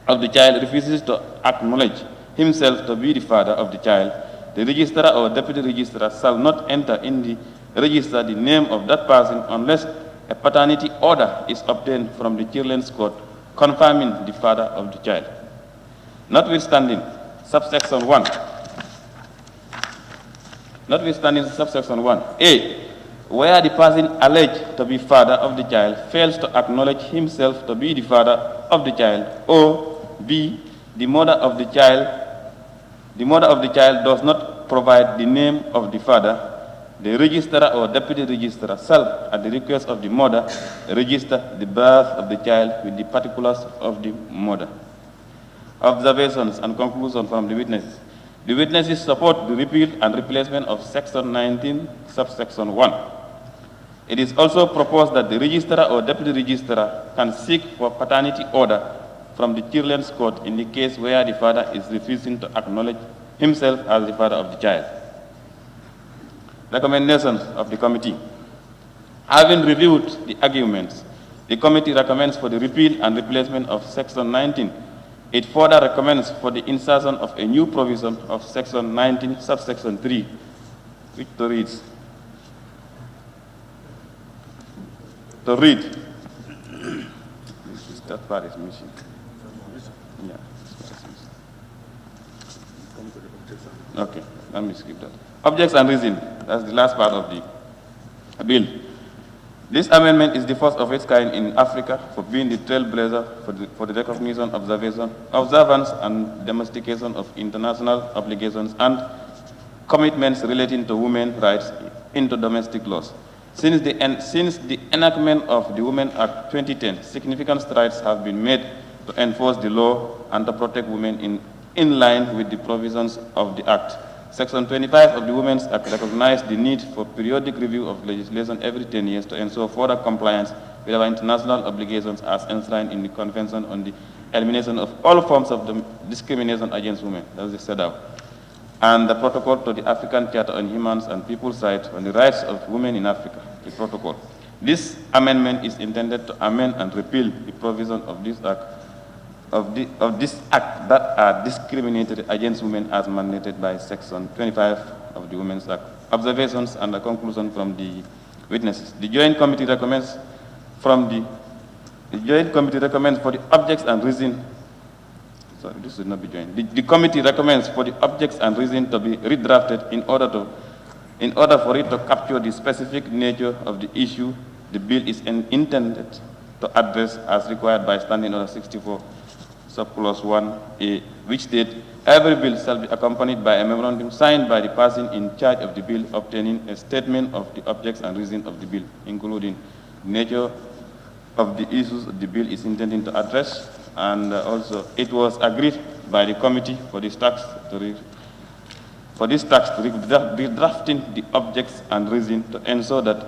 S3: of the child refuses to acknowledge himself to be the father of the child, the registrar or deputy registrar shall not enter in the register the name of that person unless a paternity order is obtained from the children's court confirming the father of the child. Notwithstanding subsection 1. notwithstanding subsection 1. A, where the person alleged to be father of the child fails to acknowledge himself to be the father of the child, or B, the mother of the child does not provide the name of the father, the registrar or deputy registrar shall, at the request of the mother, register the birth of the child with the particulars of the mother. Observations and conclusions from the witnesses. The witnesses support the repeal and replacement of section 19, subsection 1. It is also proposed that the registrar or deputy registrar can seek for paternity order from the children's court in the case where the father is refusing to acknowledge himself as the father of the child. Recommendations of the committee. Having reviewed the arguments, the committee recommends for the repeal and replacement of section 19. It further recommends for the insertion of a new provision of section 19, subsection 3, which reads, that part is missing. Yeah. Okay, let me skip that. Objects and reason, that's the last part of the bill. This amendment is the first of its kind in Africa for being the trailblazer for the recognition, observance, and domestication of international obligations and commitments relating to women's rights into domestic laws. Since the enactment of the Women Act 2010, significant strides have been made to enforce the law and to protect women in line with the provisions of the Act. Section 25 of the Women's Act recognized the need for periodic review of legislation every 10 years to ensure further compliance with our international obligations as enshrined in the Convention on the Elimination of All Forms of Discrimination Against Women, that is the CEDAW, and the Protocol to the African Charter on Human and People's Rights on the Rights of Women in Africa, the Protocol. This amendment is intended to amend and repeal the provision of this Act that are discriminatory against women as mandated by Section 25 of the Women's Act. Observations and a conclusion from the witnesses. The Joint Committee recommends for the objects and reason. Sorry, this should not be joined. The committee recommends for the objects and reason to be redrafted in order for it to capture the specific nature of the issue the bill is intended to address as required by Standing Order 64. Subclause 1A, which states, every bill shall be accompanied by a memorandum signed by the person in charge of the bill, obtaining a statement of the objects and reason of the bill, including nature of the issues the bill is intending to address, and also it was agreed by the committee for this task to redrafting the objects and reason to ensure that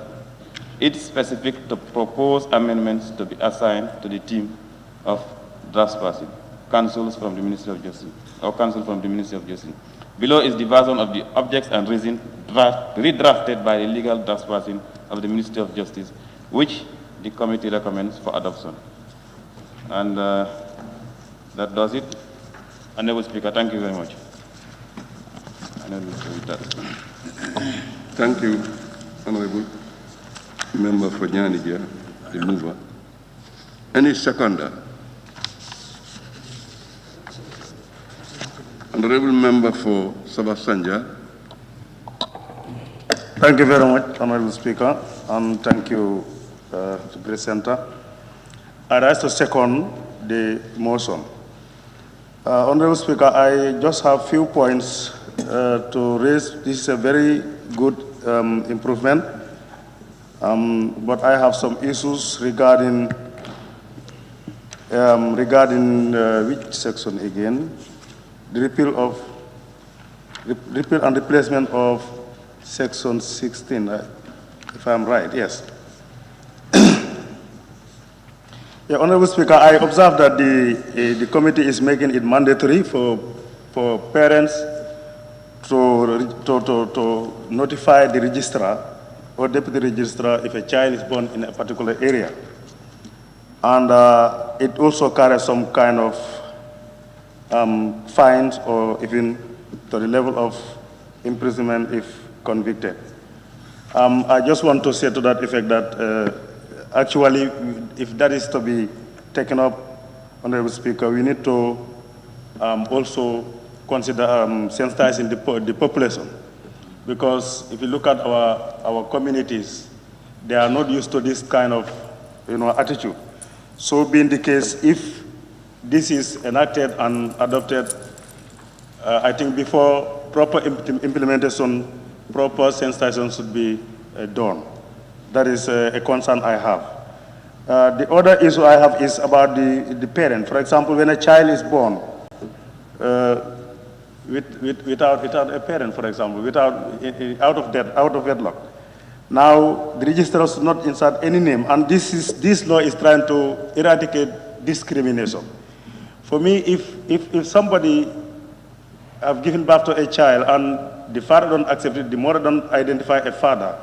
S3: it's specific to propose amendments to be assigned to the team of draftsperson, counsels from the Ministry of Justice, or counsel from the Ministry of Justice. Below is the version of the objects and reason redrafted by the legal draftsperson of the Ministry of Justice, which the committee recommends for adoption. And that does it. Honorable Speaker, thank you very much.
S2: Thank you, Honorable Member for Nyanija, the mover. Any seconder? Honorable Member for Sabasanja.
S5: Thank you very much, Honorable Speaker, and thank you to the presenter. I rise to second the motion. Honorable Speaker, I just have few points to raise. This is a very good improvement, but I have some issues regarding which section again? The repeal and replacement of section 16, if I'm right, yes. Yeah, Honorable Speaker, I observe that the committee is making it mandatory for parents to notify the registrar or deputy registrar if a child is born in a particular area. And it also carries some kind of fines or even to the level of imprisonment if convicted. I just want to say to that effect that actually, if that is to be taken up, Honorable Speaker, we need to also consider sensitizing the population because if you look at our communities, they are not used to this kind of attitude. So being the case, if this is enacted and adopted, I think before proper implementation, proper sensitization should be done. That is a concern I have. The other issue I have is about the parent. For example, when a child is born without a parent, for example, out of wedlock. Now, the registrar should not insert any name, and this law is trying to eradicate discrimination. For me, if somebody have given birth to a child and the father don't accept it, the mother don't identify a father,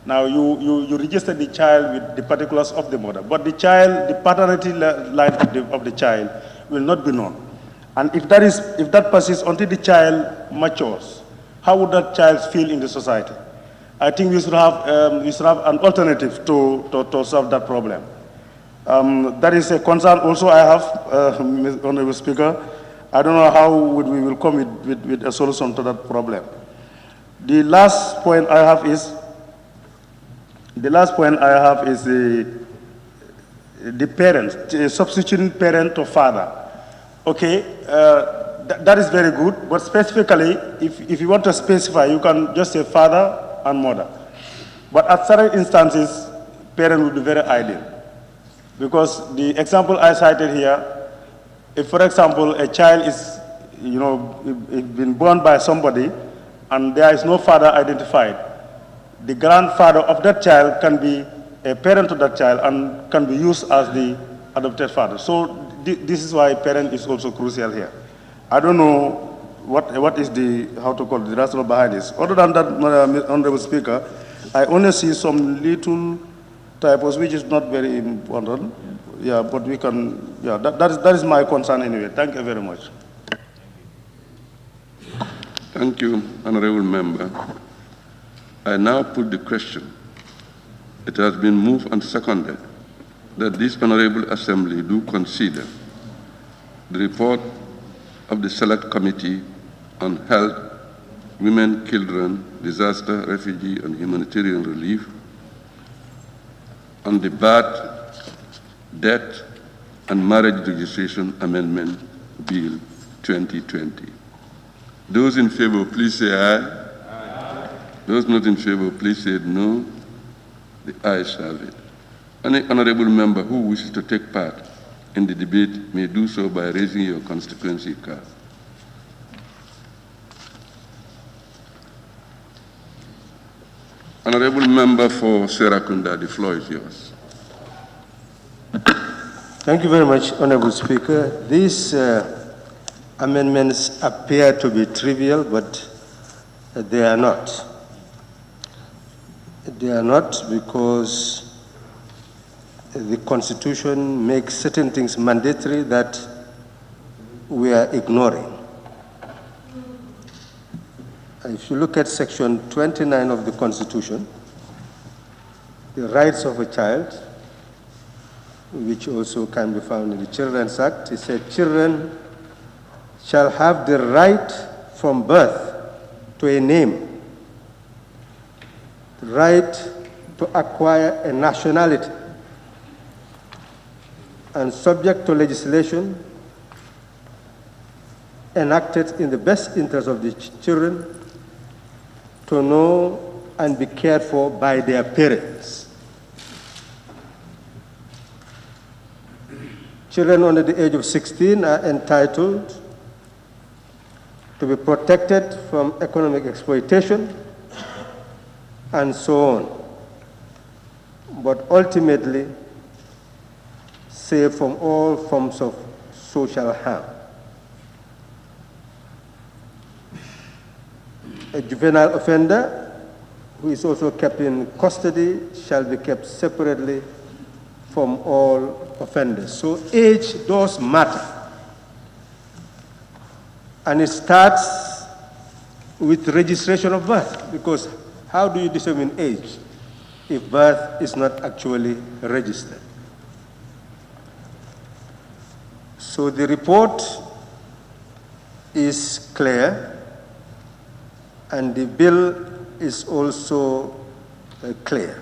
S5: now you register the child with the particulars of the mother, but the child, the paternity line of the child will not be known. And if that persists until the child matures, how would that child feel in the society? I think we should have an alternative to solve that problem. That is a concern also I have, Honorable Speaker. I don't know how we will come with a solution to that problem. The last point I have is the parents, substituting parent to father. Okay, that is very good, but specifically, if you want to specify, you can just say father and mother. But at certain instances, parent would be very ideal. Because the example I cited here, if for example, a child is, been born by somebody and there is no father identified, the grandfather of that child can be a parent to that child and can be used as the adopted father. So this is why parent is also crucial here. I don't know what is the rationale behind this. Other than that, Honorable Speaker, I only see some little typos, which is not very important. Yeah, but we can, yeah, that is my concern anyway. Thank you very much.
S2: Thank you, Honorable Member. I now put the question. It has been moved and seconded that this Honorable Assembly do consider the report of the Select Committee on Health, Women, Children, Disaster, Refugee, and Humanitarian Relief on the Birth, Death, and Marriage Registration Amendment Bill 2020. Those in favor, please say aye. Those not in favor, please say no. The ayes have it. Any honorable member who wishes to take part in the debate may do so by raising your constituency card. Honorable member for Serakunda, the floor is yours.
S11: Thank you very much, Honorable Speaker. These amendments appear to be trivial, but they are not. They are not because the Constitution makes certain things mandatory that we are ignoring. If you look at Section 29 of the Constitution, the rights of a child, which also can be found in the Children's Act, it said, children shall have the right from birth to a name, the right to acquire a nationality, and subject to legislation enacted in the best interest of the children to know and be cared for by their parents. Children under the age of 16 are entitled to be protected from economic exploitation and so on, but ultimately safe from all forms of social harm. A juvenile offender who is also kept in custody shall be kept separately from all offenders. So age does matter. And it starts with registration of birth, because how do you determine age if birth is not actually registered? So the report is clear, and the bill is also clear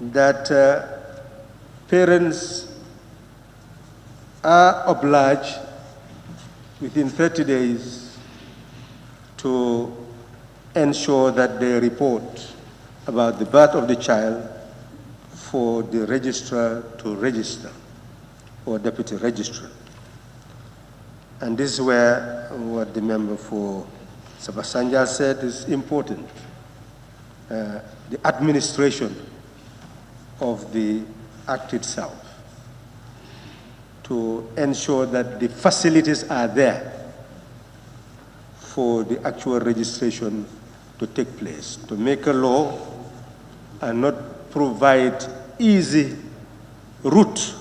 S11: that parents are obliged within 30 days to ensure that they report about the birth of the child for the registrar to register, or deputy registrar. And this is where what the member for Sabasanja said is important. The administration of the act itself, to ensure that the facilities are there for the actual registration to take place, to make a law and not provide easy route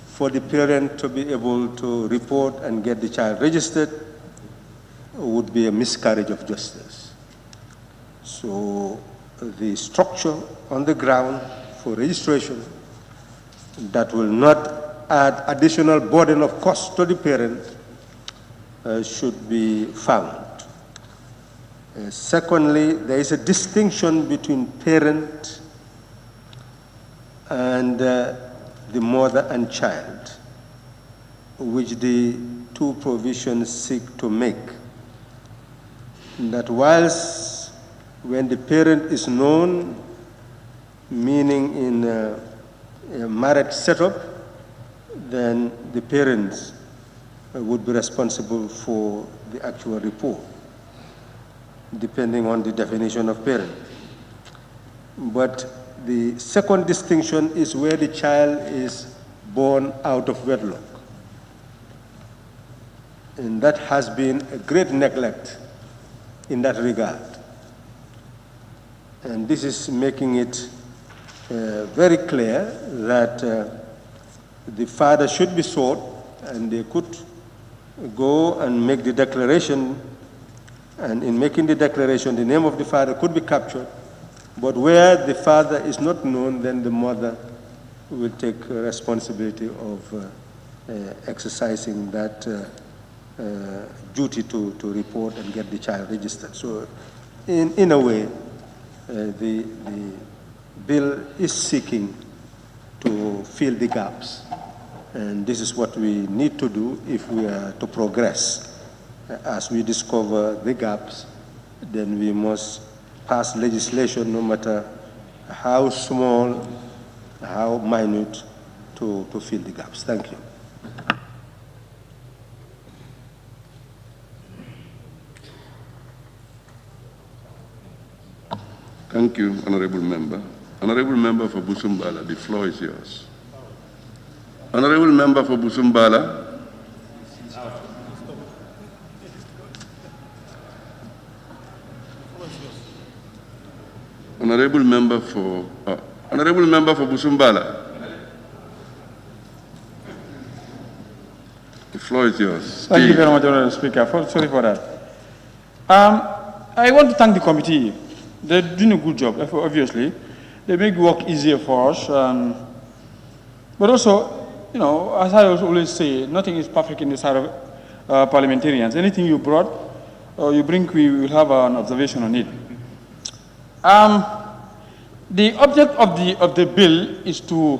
S11: for the parent to be able to report and get the child registered would be a miscarriage of justice. So the structure on the ground for registration that will not add additional burden of cost to the parent should be found. Secondly, there is a distinction between parent and the mother and child, which the two provisions seek to make. That whilst when the parent is known, meaning in a marriage setup, then the parents would be responsible for the actual report, depending on the definition of parent. But the second distinction is where the child is born out of wedlock. And that has been a great neglect in that regard. And this is making it very clear that the father should be sought, and they could go and make the declaration, and in making the declaration, the name of the father could be captured. But where the father is not known, then the mother will take responsibility of exercising that duty to report and get the child registered. So in a way, the bill is seeking to fill the gaps. And this is what we need to do if we are to progress. As we discover the gaps, then we must pass legislation, no matter how small, how minute, to fill the gaps. Thank you.
S2: Thank you, Honorable Member. Honorable Member for Busumbala, the floor is yours. Honorable Member for Busumbala. Honorable Member for Busumbala. The floor is yours.
S18: Thank you very much, Honorable Speaker. Sorry for that. I want to thank the committee. They're doing a good job, obviously. They make work easier for us. But also, you know, as I always say, nothing is perfect in the side of parliamentarians. Anything you brought or you bring, we will have an observation on it. The object of the bill is to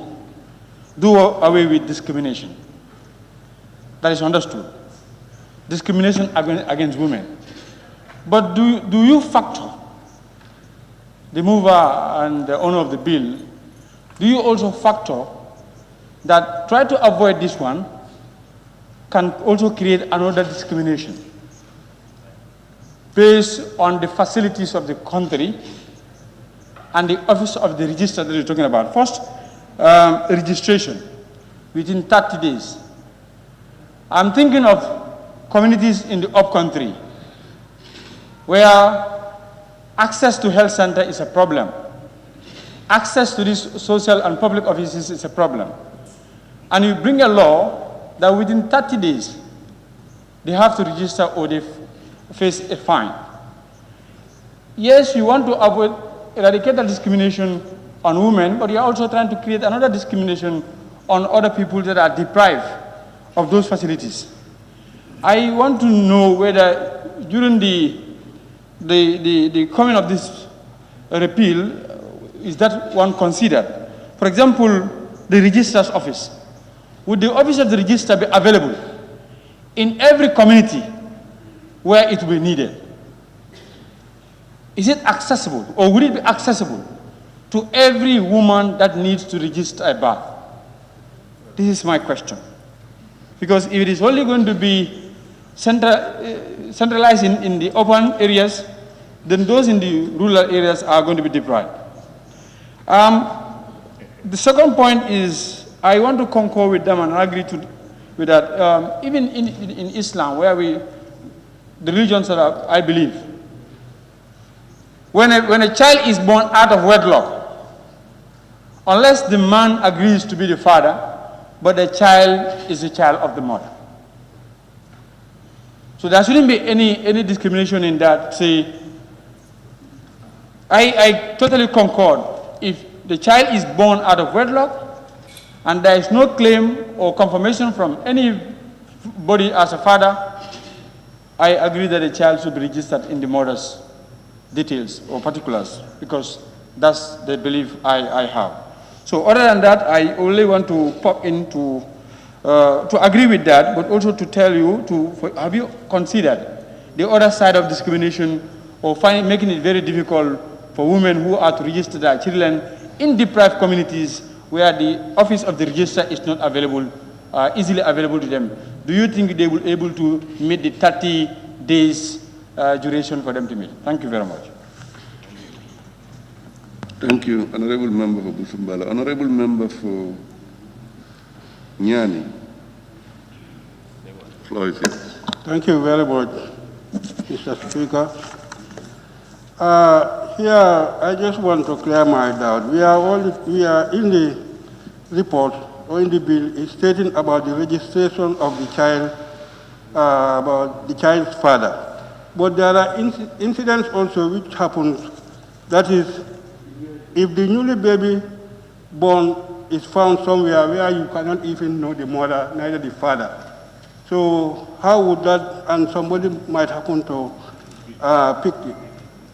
S18: do away with discrimination. That is understood. Discrimination against women. But do you factor, the mover and the owner of the bill, do you also factor that try to avoid this one can also create another discrimination based on the facilities of the country and the office of the register that you're talking about? First, registration within 30 days. I'm thinking of communities in the upcountry where access to health center is a problem. Access to these social and public offices is a problem. And you bring a law that within 30 days, they have to register or they face a fine. Yes, you want to eradicate the discrimination on women, but you're also trying to create another discrimination on other people that are deprived of those facilities. I want to know whether during the the comment of this repeal is that one considered. For example, the registrar's office. Would the office of the registrar be available in every community where it will be needed? Is it accessible, or would it be accessible to every woman that needs to register a birth? This is my question. Because if it is only going to be centralized in the urban areas, then those in the rural areas are going to be deprived. The second point is, I want to concur with them and agree with that. Even in Islam, where the religions are, I believe, when a child is born out of wedlock, unless the man agrees to be the father, but the child is the child of the mother. So there shouldn't be any discrimination in that. Say, I totally concord. If the child is born out of wedlock and there is no claim or confirmation from anybody as a father, I agree that the child should be registered in the mother's details or particulars, because that's the belief I have. So other than that, I only want to pop in to agree with that, but also to tell you, have you considered the other side of discrimination, or making it very difficult for women who are to register their children in deprived communities where the office of the registrar is not available, easily available to them? Do you think they will be able to meet the 30 days duration for them to meet? Thank you very much.
S2: Thank you, Honorable Member for Busumbala. Honorable Member for Nyani. Floor is yours.
S10: Thank you very much, Mr. Speaker. Here, I just want to clear my doubt. We are in the report or in the bill is stating about the registration of the child, about the child's father. But there are incidents also which happens, that is, if the newly baby born is found somewhere where you cannot even know the mother, neither the father. So how would that, and somebody might happen to pick it.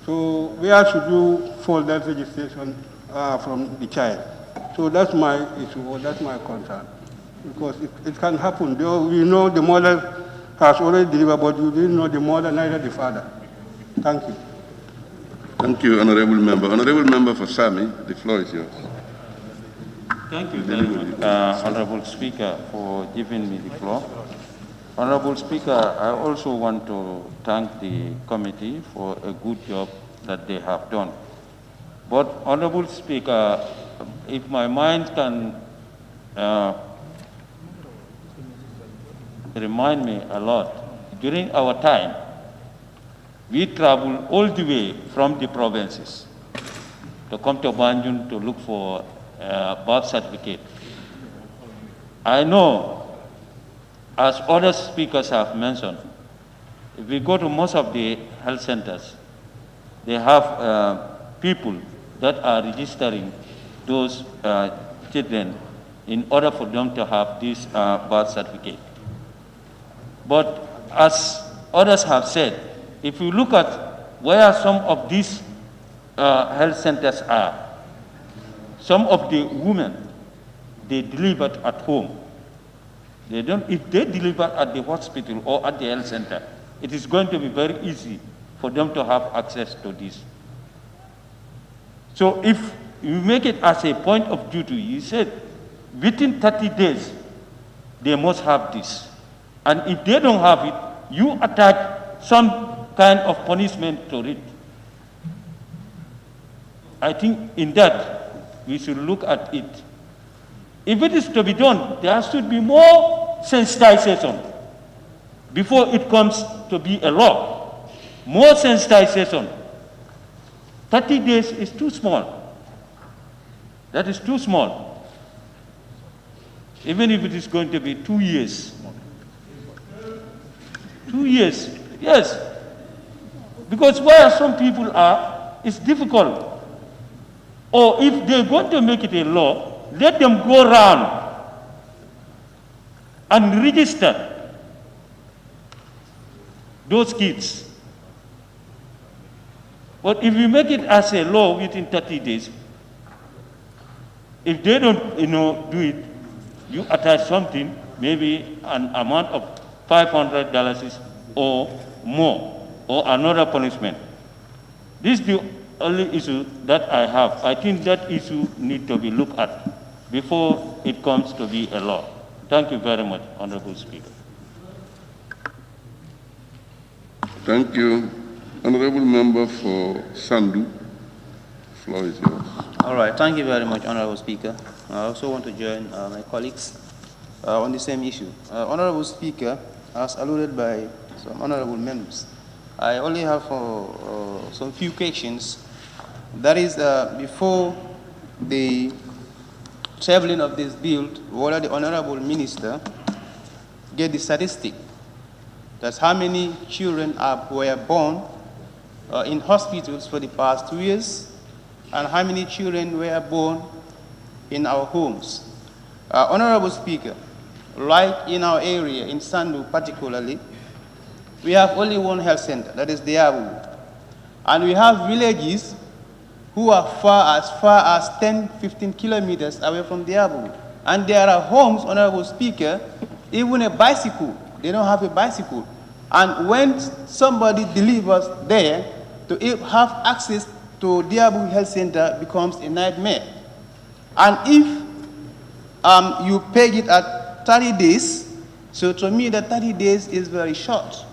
S10: So where should you fall that registration from the child? So that's my issue, or that's my concern. Because it can happen. We know the mother has already delivered, but you didn't know the mother, neither the father. Thank you.
S2: Thank you, Honorable Member. Honorable Member for Sami, the floor is yours.
S3: Thank you very much, Honorable Speaker, for giving me the floor. Honorable Speaker, I also want to thank the committee for a good job that they have done. But, Honorable Speaker, if my mind can remind me a lot, during our time, we traveled all the way from the provinces to come to Banjul to look for a birth certificate. I know, as other speakers have mentioned, if we go to most of the health centers, they have people that are registering those children in order for them to have this birth certificate. But as others have said, if you look at where some of these health centers are, some of the women, they delivered at home. They don't, if they deliver at the hospital or at the health center, it is going to be very easy for them to have access to this. So if you make it as a point of duty, you said within 30 days, they must have this. And if they don't have it, you attach some kind of punishment to it. I think in that, we should look at it. If it is to be done, there should be more sensitization before it comes to be a law. More sensitization. 30 days is too small. That is too small. Even if it is going to be 2 years. 2 years, yes. Because where some people are, it's difficult. Or if they're going to make it a law, let them go around and register those kids.
S1: But if you make it as a law within 30 days, if they don't, do it, you attach something, maybe an amount of $500 or more, or another punishment. This is the only issue that I have. I think that issue needs to be looked at before it comes to be a law. Thank you very much, Honorable Speaker.
S2: Thank you. Honorable Member for Sandu, the floor is yours.
S22: All right, thank you very much, Honorable Speaker. I also want to join my colleagues on the same issue. Honorable Speaker, as alluded by some honorable members, I only have some few questions. That is, before the tabling of this bill, whether the Honorable Minister get the statistic. That's how many children were born in hospitals for the past 2 years, and how many children were born in our homes. Honorable Speaker, like in our area, in Sandu particularly, we have only one health center, that is Diabu. And we have villages who are as far as 10, 15 kilometers away from Diabu. And there are homes, Honorable Speaker, even a bicycle, they don't have a bicycle. And when somebody delivers there, to have access to Diabu Health Center becomes a nightmare. And if you peg it at 30 days, so to me the 30 days is very short.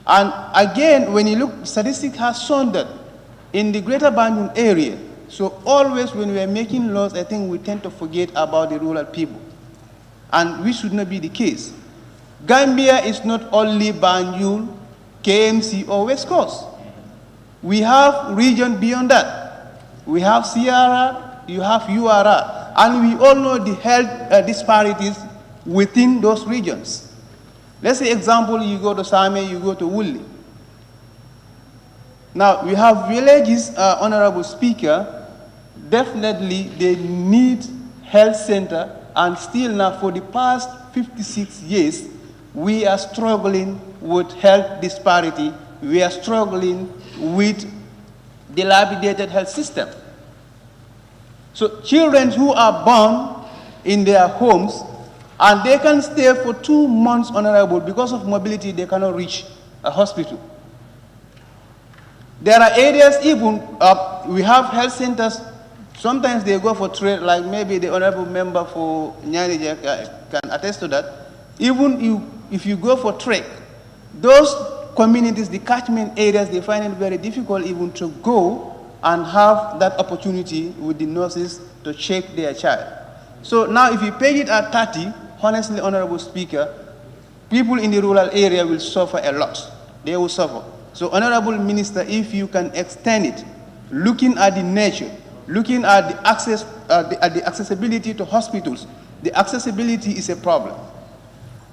S22: And again, when you look, statistics has shown that in the greater Banjul area, so always when we are making laws, I think we tend to forget about the rural people. And we should not be the case. Gambia is not only Banjul, KMC, or West Coast. We have region beyond that. We have Sierra, you have URR, and we all know the health disparities within those regions. Let's say, example, you go to Same, you go to Wuli. Now, we have villages, Honorable Speaker, definitely they need health center, and still now for the past 56 years, we are struggling with health disparity. We are struggling with dilapidated health system. So children who are born in their homes, and they can stay for 2 months, Honorable, because of mobility, they cannot reach a hospital. There are areas even, we have health centers, sometimes they go for trade, like maybe the Honorable Member for Nyanija can attest to that. Even if you go for trek, those communities, the catchment areas, they find it very difficult even to go and have that opportunity with the nurses to check their child. So now if you peg it at 30, honestly, Honorable Speaker, people in the rural area will suffer a lot. They will suffer. So Honorable Minister, if you can extend it, looking at the nature, looking at the access, at the accessibility to hospitals, the accessibility is a problem.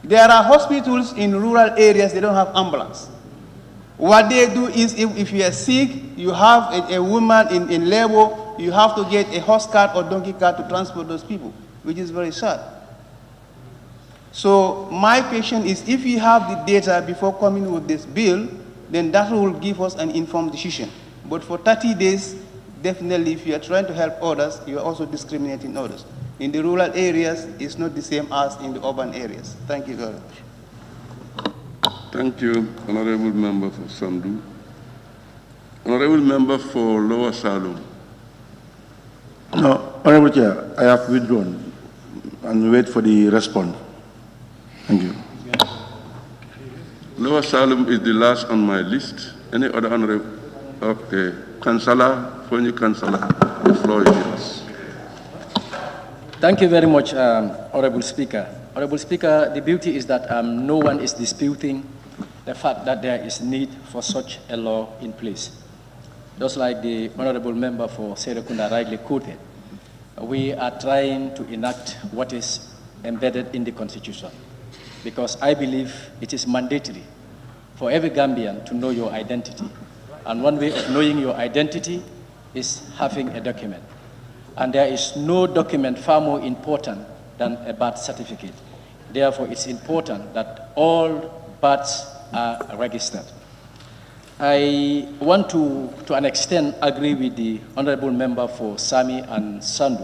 S22: There are hospitals in rural areas, they don't have ambulance. What they do is, if you are sick, you have a woman in labor, you have to get a horse cart or donkey cart to transport those people, which is very sad. So my question is, if you have the data before coming with this bill, then that will give us an informed decision. But for 30 days, definitely if you are trying to help others, you are also discriminating others. In the rural areas, it's not the same as in the urban areas. Thank you very much.
S2: Thank you, Honorable Member for Sandu. Honorable Member for Lower Salum.
S5: No, Honorable Chair, I have withdrawn and wait for the response. Thank you.
S2: Lower Salum is the last on my list. Any other honorable? Okay. Councillor, for you, Councillor, the floor is yours.
S13: Thank you very much, Honorable Speaker. Honorable Speaker, the beauty is that no one is disputing the fact that there is need for such a law in place. Just like the Honorable Member for Serekunda rightly quoted, we are trying to enact what is embedded in the Constitution, because I believe it is mandatory for every Gambian to know your identity. And one way of knowing your identity is having a document. And there is no document far more important than a birth certificate. Therefore, it's important that all births are registered. I want to an extent, agree with the honorable member for Sami and Sandu,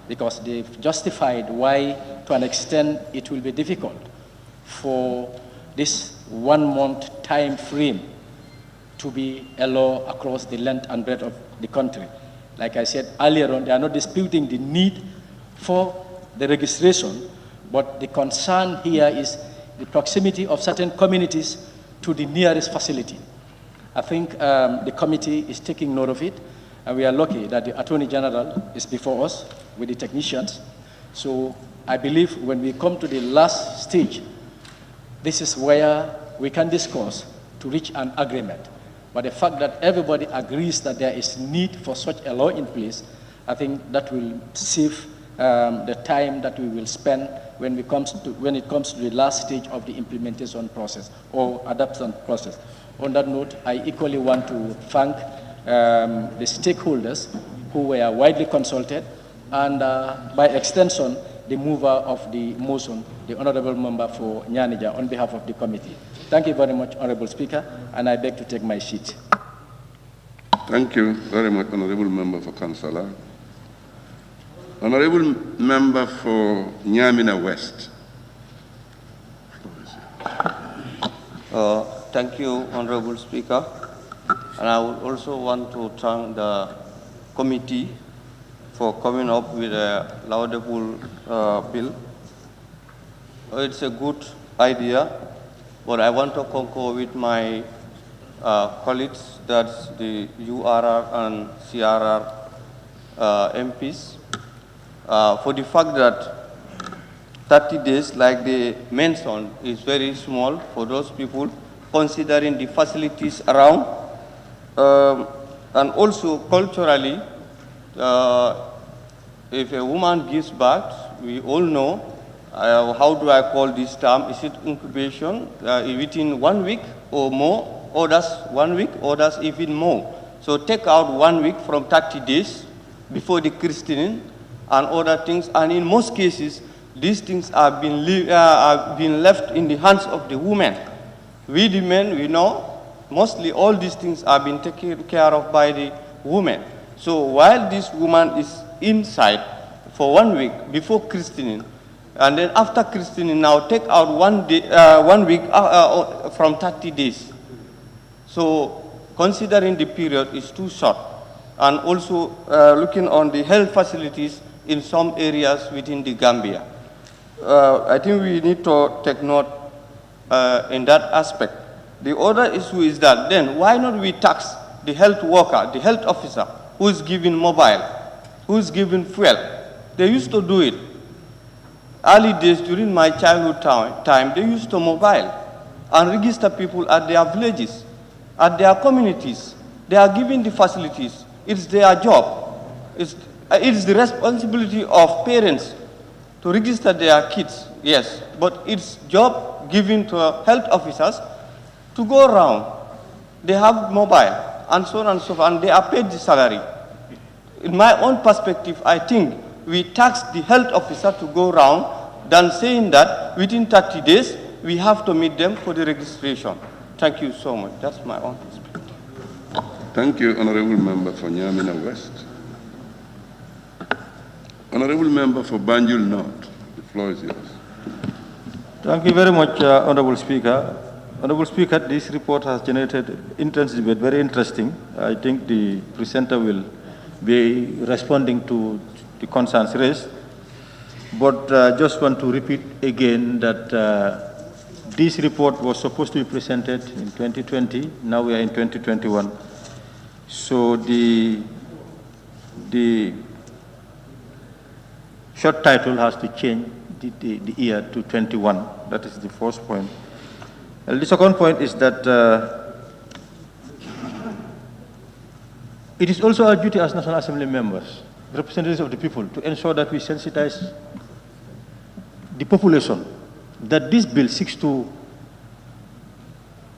S13: because they've justified why, to an extent, it will be difficult for this 1 month time frame to be a law across the length and breadth of the country. Like I said earlier on, they are not disputing the need for the registration, but the concern here is the proximity of certain communities to the nearest facility. I think the committee is taking note of it, and we are lucky that the Attorney General is before us with the technicians. So I believe when we come to the last stage, this is where we can discuss to reach an agreement. But the fact that everybody agrees that there is need for such a law in place, I think that will save the time that we will spend when it comes to the last stage of the implementation process or adoption process. On that note, I equally want to thank the stakeholders who were widely consulted, and by extension, the mover of the motion, the honorable member for Nyanija, on behalf of the committee. Thank you very much, Honorable Speaker, and I beg to take my seat.
S2: Thank you very much, Honorable Member for Kansala. Honorable Member for Nyamina West.
S4: Thank you, Honorable Speaker. And I would also want to thank the committee for coming up with a laudable bill. It's a good idea, but I want to concur with my colleagues, that's the URR and CRR MPs, for the fact that 30 days, like they mentioned, is very small for those people, considering the facilities around. And also culturally, if a woman gives birth, we all know, how do I call this term? Is it incubation within 1 week or more? Others 1 week, others even more. So take out 1 week from 30 days before the christening and other things. And in most cases, these things are being left in the hands of the women. We the men, we know, mostly all these things are being taken care of by the women. So while this woman is inside for 1 week before christening, and then after christening, now take out 1 week from 30 days. So considering the period is too short, and also looking on the health facilities in some areas within the Gambia, I think we need to take note in that aspect. The other issue is that then why not we tax the health worker, the health officer, who is giving mobile, who is giving fuel? They used to do it. Early days during my childhood time, they used to mobile and register people at their villages, at their communities. They are giving the facilities. It's their job. It's the responsibility of parents to register their kids, yes, but it's job given to health officers to go around. They have mobile and so on and so forth, and they are paid the salary. In my own perspective, I think we tax the health officer to go around than saying that within 30 days, we have to meet them for the registration. Thank you so much. That's my own perspective.
S2: Thank you, Honorable Member for Nyamina West. Honorable Member for Banjul North, the floor is yours.
S21: Thank you very much, Honorable Speaker. Honorable Speaker, this report has generated intense debate, very interesting. I think the presenter will be responding to the concerns raised. But just want to repeat again that this report was supposed to be presented in 2020. Now we are in 2021. So the short title has to change the year to 21. That is the first point. And the second point is that it is also our duty as National Assembly members, representatives of the people, to ensure that we sensitize the population that this bill seeks to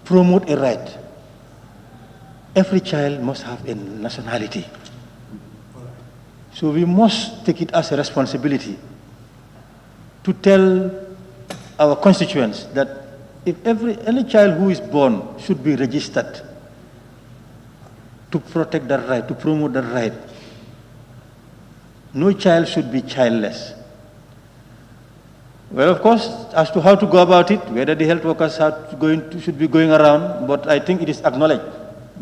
S21: promote a right. Every child must have a nationality. So we must take it as a responsibility to tell our constituents that if any child who is born should be registered to protect that right, to promote that right. No child should be childless. Well, of course, as to how to go about it, whether the health workers should be going around, but I think it is acknowledged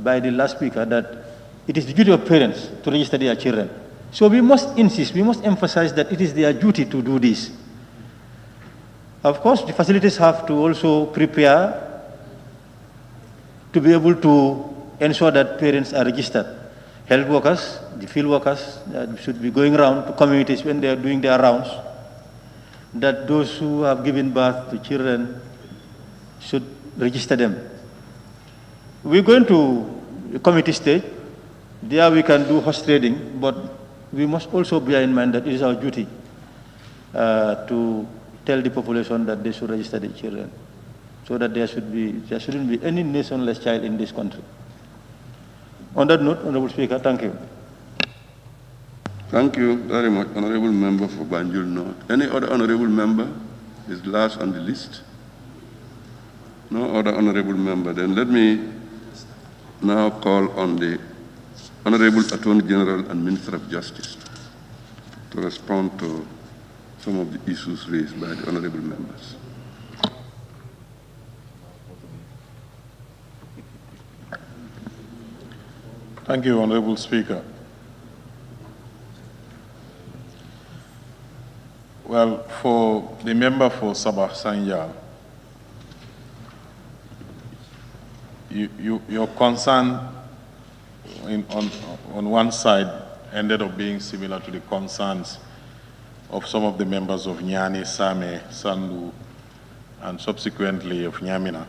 S21: by the last speaker that it is the duty of parents to register their children. So we must insist, we must emphasize that it is their duty to do this. Of course, the facilities have to also prepare to be able to ensure that parents are registered. Health workers, the field workers should be going around to communities when they are doing their rounds, that those who have given birth to children should register them. We're going to the committee stage. There we can do horse trading, but we must also bear in mind that it is our duty to tell the population that they should register their children, so that there shouldn't be any nationless child in this country. On that note, Honorable Speaker, thank you.
S2: Thank you very much, Honorable Member for Banjul North. Any other Honorable Member is last on the list? No other Honorable Member. Then let me now call on the Honorable Attorney General and Minister of Justice to respond to some of the issues raised by the Honorable Members.
S19: Thank you, Honorable Speaker. Well, for the member for Sabah Sanya, your concern on one side ended up being similar to the concerns of some of the members of Nyani, Same, Sandu, and subsequently of Nyamina,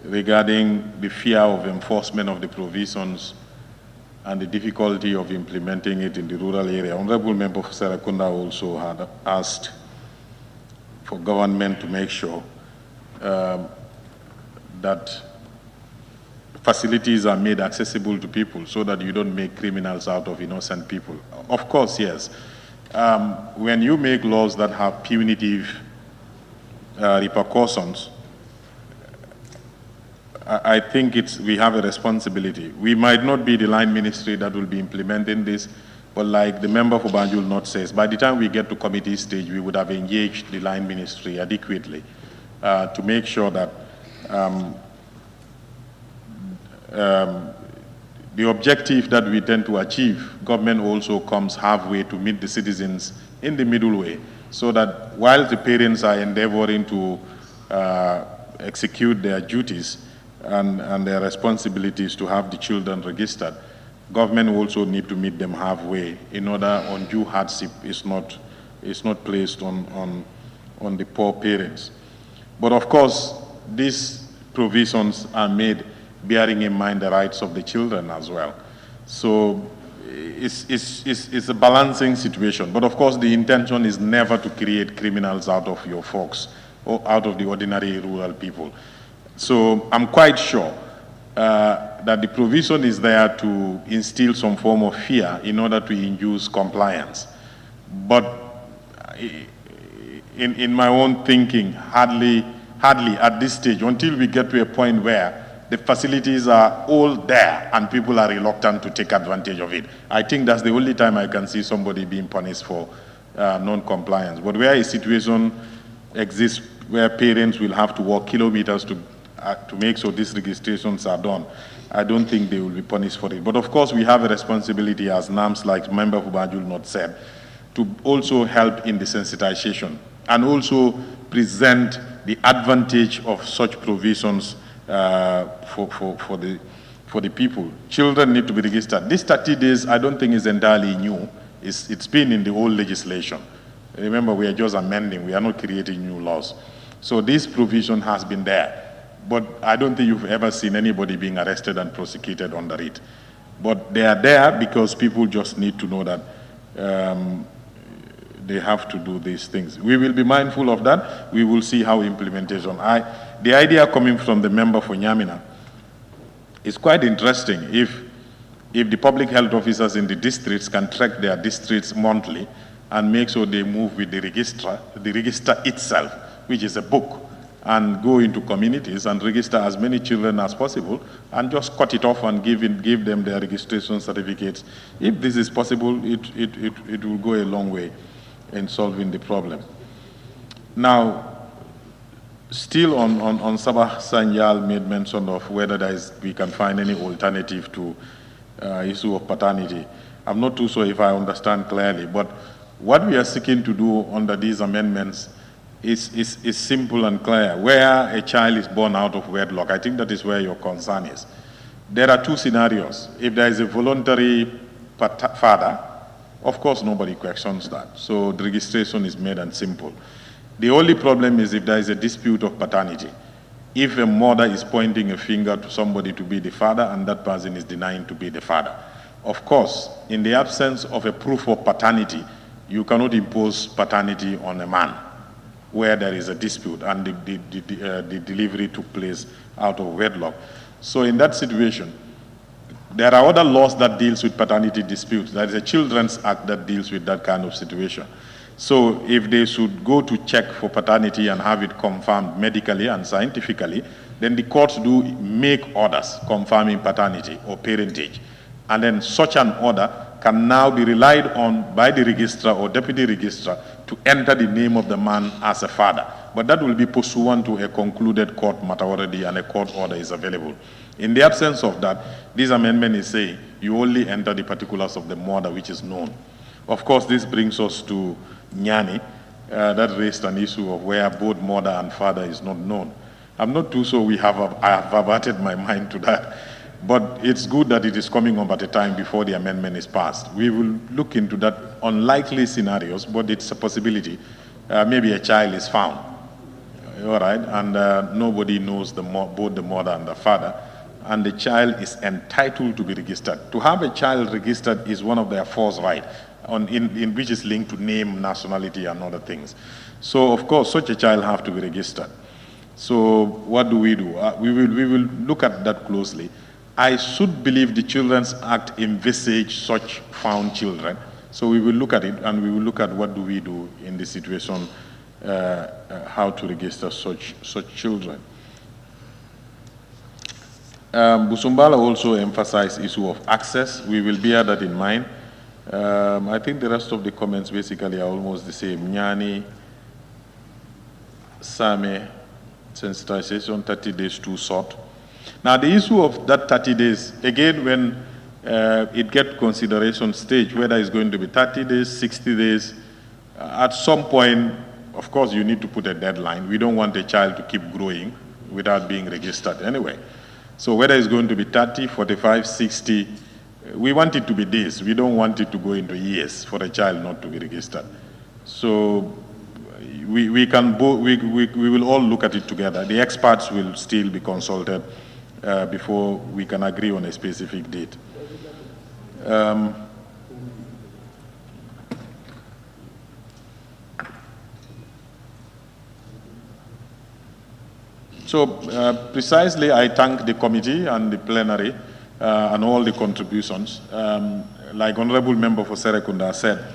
S19: regarding the fear of enforcement of the provisions and the difficulty of implementing it in the rural area. Honorable Member for Serakunda also had asked for government to make sure that facilities are made accessible to people so that you don't make criminals out of innocent people. Of course, yes. When you make laws that have punitive repercussions, I think we have a responsibility. We might not be the line ministry that will be implementing this, but like the member for Banjul North says, by the time we get to committee stage, we would have engaged the line ministry adequately to make sure that the objective that we tend to achieve, government also comes halfway to meet the citizens in the middle way, so that while the parents are endeavoring to execute their duties and their responsibilities to have the children registered, government also need to meet them halfway in order undue hardship is not placed on the poor parents. But of course, these provisions are made bearing in mind the rights of the children as well. So it's a balancing situation. But of course, the intention is never to create criminals out of your folks or out of the ordinary rural people. So I'm quite sure that the provision is there to instill some form of fear in order to induce compliance. But in my own thinking, hardly at this stage, until we get to a point where the facilities are all there and people are reluctant to take advantage of it. I think that's the only time I can see somebody being punished for non-compliance. But where a situation exists where parents will have to walk kilometers to make sure these registrations are done, I don't think they will be punished for it. But of course, we have a responsibility as NAMS, like Member Hubajul not said, to also help in the sensitization and also present the advantage of such provisions for the people. Children need to be registered. This 30 days, I don't think is entirely new. It's been in the old legislation. Remember, we are just amending. We are not creating new laws. So this provision has been there. But I don't think you've ever seen anybody being arrested and prosecuted under it. But they are there because people just need to know that they have to do these things. We will be mindful of that. We will see how implementation. The idea coming from the member for Nyamina is quite interesting. If the public health officers in the districts can track their districts monthly and make sure they move with the register itself, which is a book, and go into communities and register as many children as possible and just cut it off and give them their registration certificates. If this is possible, it will go a long way in solving the problem. Now, still on Sabah Sanyal made mention of whether we can find any alternative to issue of paternity. I'm not too sure if I understand clearly, but what we are seeking to do under these amendments is simple and clear. Where a child is born out of wedlock, I think that is where your concern is. There are two scenarios. If there is a voluntary father, of course nobody questions that. So the registration is made and simple. The only problem is if there is a dispute of paternity. If a mother is pointing a finger to somebody to be the father and that person is denying to be the father. Of course, in the absence of a proof of paternity, you cannot impose paternity on a man where there is a dispute and the delivery took place out of wedlock. So in that situation, there are other laws that deals with paternity disputes. There is a Children's Act that deals with that kind of situation. So if they should go to check for paternity and have it confirmed medically and scientifically, then the courts do make orders confirming paternity or parentage. And then such an order can now be relied on by the registrar or deputy registrar to enter the name of the man as a father. But that will be pursuant to a concluded court matter already and a court order is available. In the absence of that, this amendment is saying you only enter the particulars of the mother which is known. Of course, this brings us to Nyani. That raised an issue of where both mother and father is not known. I'm not too sure I have averted my mind to that. But it's good that it is coming up at a time before the amendment is passed. We will look into that unlikely scenarios, but it's a possibility. Maybe a child is found, all right, and nobody knows both the mother and the father, and the child is entitled to be registered. To have a child registered is one of their first rights, in which is linked to name, nationality, and other things. So, of course, such a child has to be registered. So, what do? We will look at that closely. I should believe the Children's Act envisage such found children. So we will look at it and we will look at what do we do in this situation, how to register such children. Busumbala also emphasized issue of access. We will bear that in mind. I think the rest of the comments basically are almost the same. Nyani, Same, sensitization, 30 days too short. Now, the issue of that 30 days, again, when it gets consideration stage, whether it's going to be 30 days, 60 days, at some point, of course, you need to put a deadline. We don't want a child to keep growing without being registered anyway. So whether it's going to be 30, 45, 60, we want it to be days. We don't want it to go into years for a child not to be registered. So we will all look at it together. The experts will still be consulted before we can agree on a specific date. Precisely, I thank the committee and the plenary and all the contributions. Like Honorable Member for Serekunda said,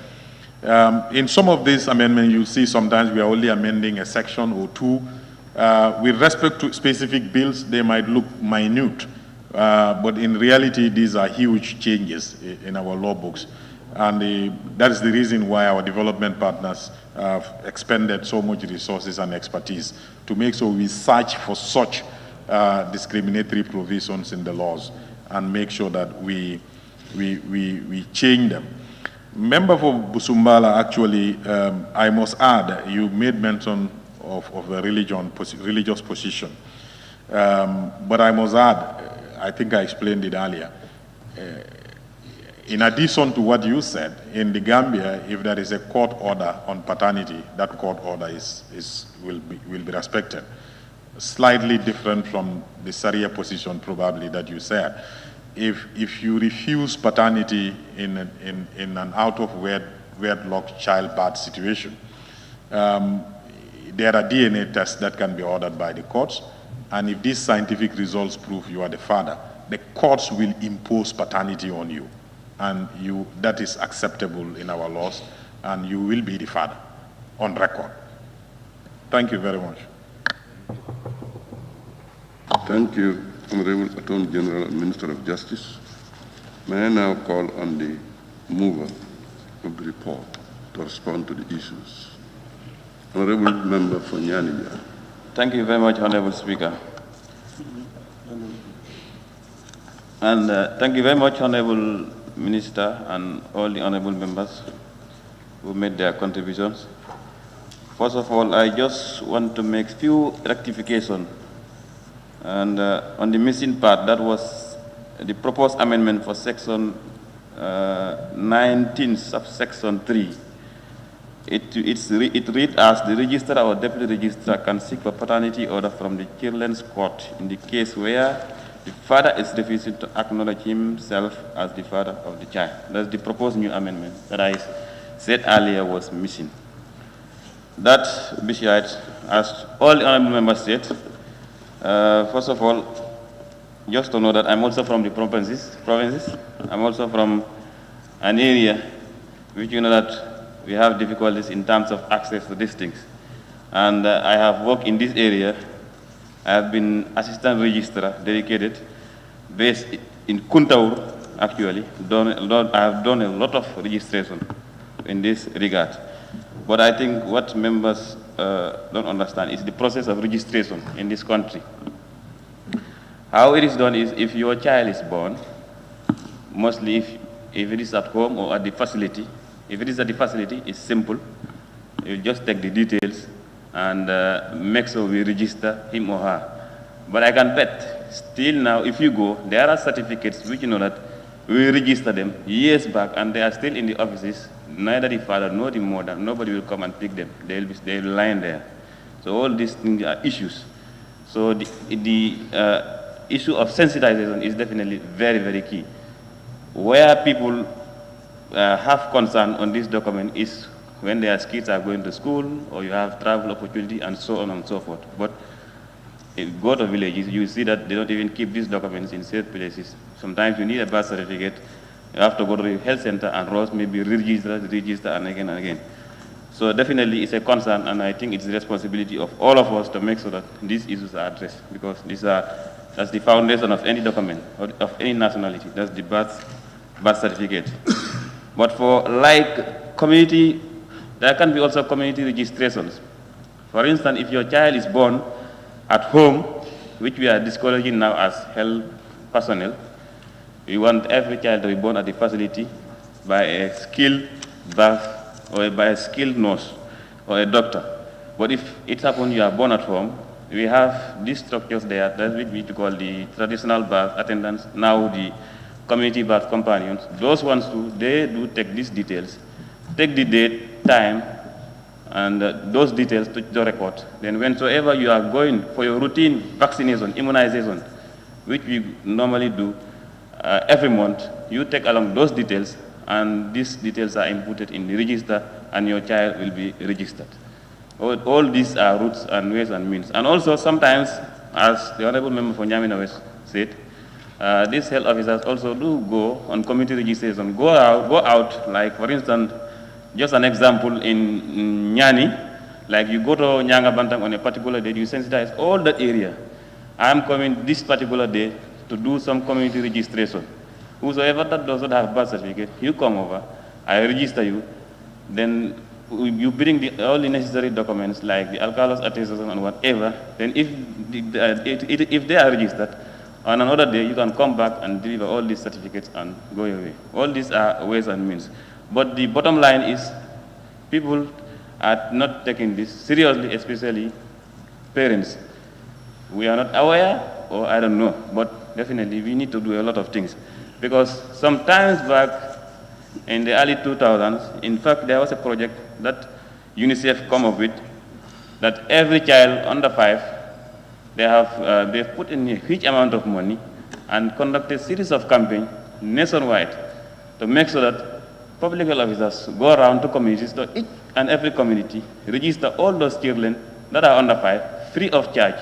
S19: in some of these amendments, you see sometimes we are only amending a section or two. With respect to specific bills, they might look minute, but in reality, these are huge changes in our law books. And that is the reason why our development partners have expended so much resources and expertise to make sure we search for such discriminatory provisions in the laws and make sure that we change them. Member for Busumbala, actually, I must add, you made mention of the religious position. But I must add, I think I explained it earlier, in addition to what you said, in the Gambia, if there is a court order on paternity, that court order will be respected. Slightly different from the Sharia position probably that you said. If you refuse paternity in an out of wedlock childbirth situation, there are DNA tests that can be ordered by the courts, and if these scientific results prove you are the father, the courts will impose paternity on you, and that is acceptable in our laws, and you will be the father on record. Thank you very much.
S2: Thank you, Honorable Attorney General and Minister of Justice. May I now call on the mover of the report to respond to the issues. Honorable Member for Nyanija.
S3: Thank you very much, Honorable Speaker. And thank you very much, Honorable Minister and all the honorable members who made their contributions. First of all, I just want to make few rectifications. And on the missing part, that was the proposed amendment for section 19, subsection 3. It reads as the registrar or deputy registrar can seek for paternity order from the children's court in the case where the father is refusing to acknowledge himself as the father of the child. That's the proposed new amendment that I said earlier was missing. That, besides, as all the honorable members said, first of all, just to know that I'm also from the provinces. I'm also from an area which you know that we have difficulties in terms of access to these things. And I have worked in this area. I have been assistant registrar dedicated, based in Kuntaur, actually. I have done a lot of registration in this regard. But I think what members don't understand is the process of registration in this country. How it is done is if your child is born, mostly if it is at home or at the facility, if it is at the facility, it's simple. You just take the details and make sure we register him or her. But I can bet, still now, if you go, there are certificates which you know that we register them years back and they are still in the offices. Neither the father nor the mother, nobody will come and pick them. They'll be lying there. So all these things are issues. So the issue of sensitization is definitely very, very key. Where people have concern on this document is when their kids are going to school or you have travel opportunity and so on and so forth. But if you go to villages, you see that they don't even keep these documents in safe places. Sometimes you need a birth certificate, you have to go to the health center and rows maybe register and again and again. So definitely it's a concern, and I think it's the responsibility of all of us to make sure that these issues are addressed, because that's the foundation of any document, of any nationality. That's the birth certificate. But for like community, there can be also community registrations. For instance, if your child is born at home, which we are discouraging now as health personnel, we want every child to be born at the facility by a skilled birth or by a skilled nurse or a doctor. But if it happens you are born at home, we have these structures there that we call the traditional birth attendants, now the community birth companions. Those ones too, they do take these details, take the date, time, and those details to the record. Then whensoever you are going for your routine vaccination, immunization, which we normally do every month, you take along those details, and these details are inputted in the register, and your child will be registered. All these are routes and ways and means. And also sometimes, as the Honorable Member for Nyamina West said, these health officers also do go on community registration, go out, like for instance, just an example in Nyani, like you go to Nyanga Bantang on a particular day, you sensitize all that area. I'm coming this particular day to do some community registration. Whosoever that does not have birth certificate, you come over, I register you, then you bring all the necessary documents like the alcalos attestation and whatever. Then if they are registered, on another day you can come back and deliver all these certificates and go your way. All these are ways and means. But the bottom line is people are not taking this seriously, especially parents. We are not aware, or I don't know, but definitely we need to do a lot of things. Because sometimes back in the early 2000s, in fact, there was a project that UNICEF come up with, that every child under 5, they've put in a huge amount of money and conducted a series of campaigns nationwide to make sure that public health officers go around to communities, to each and every community, register all those children that are under 5, free of charge.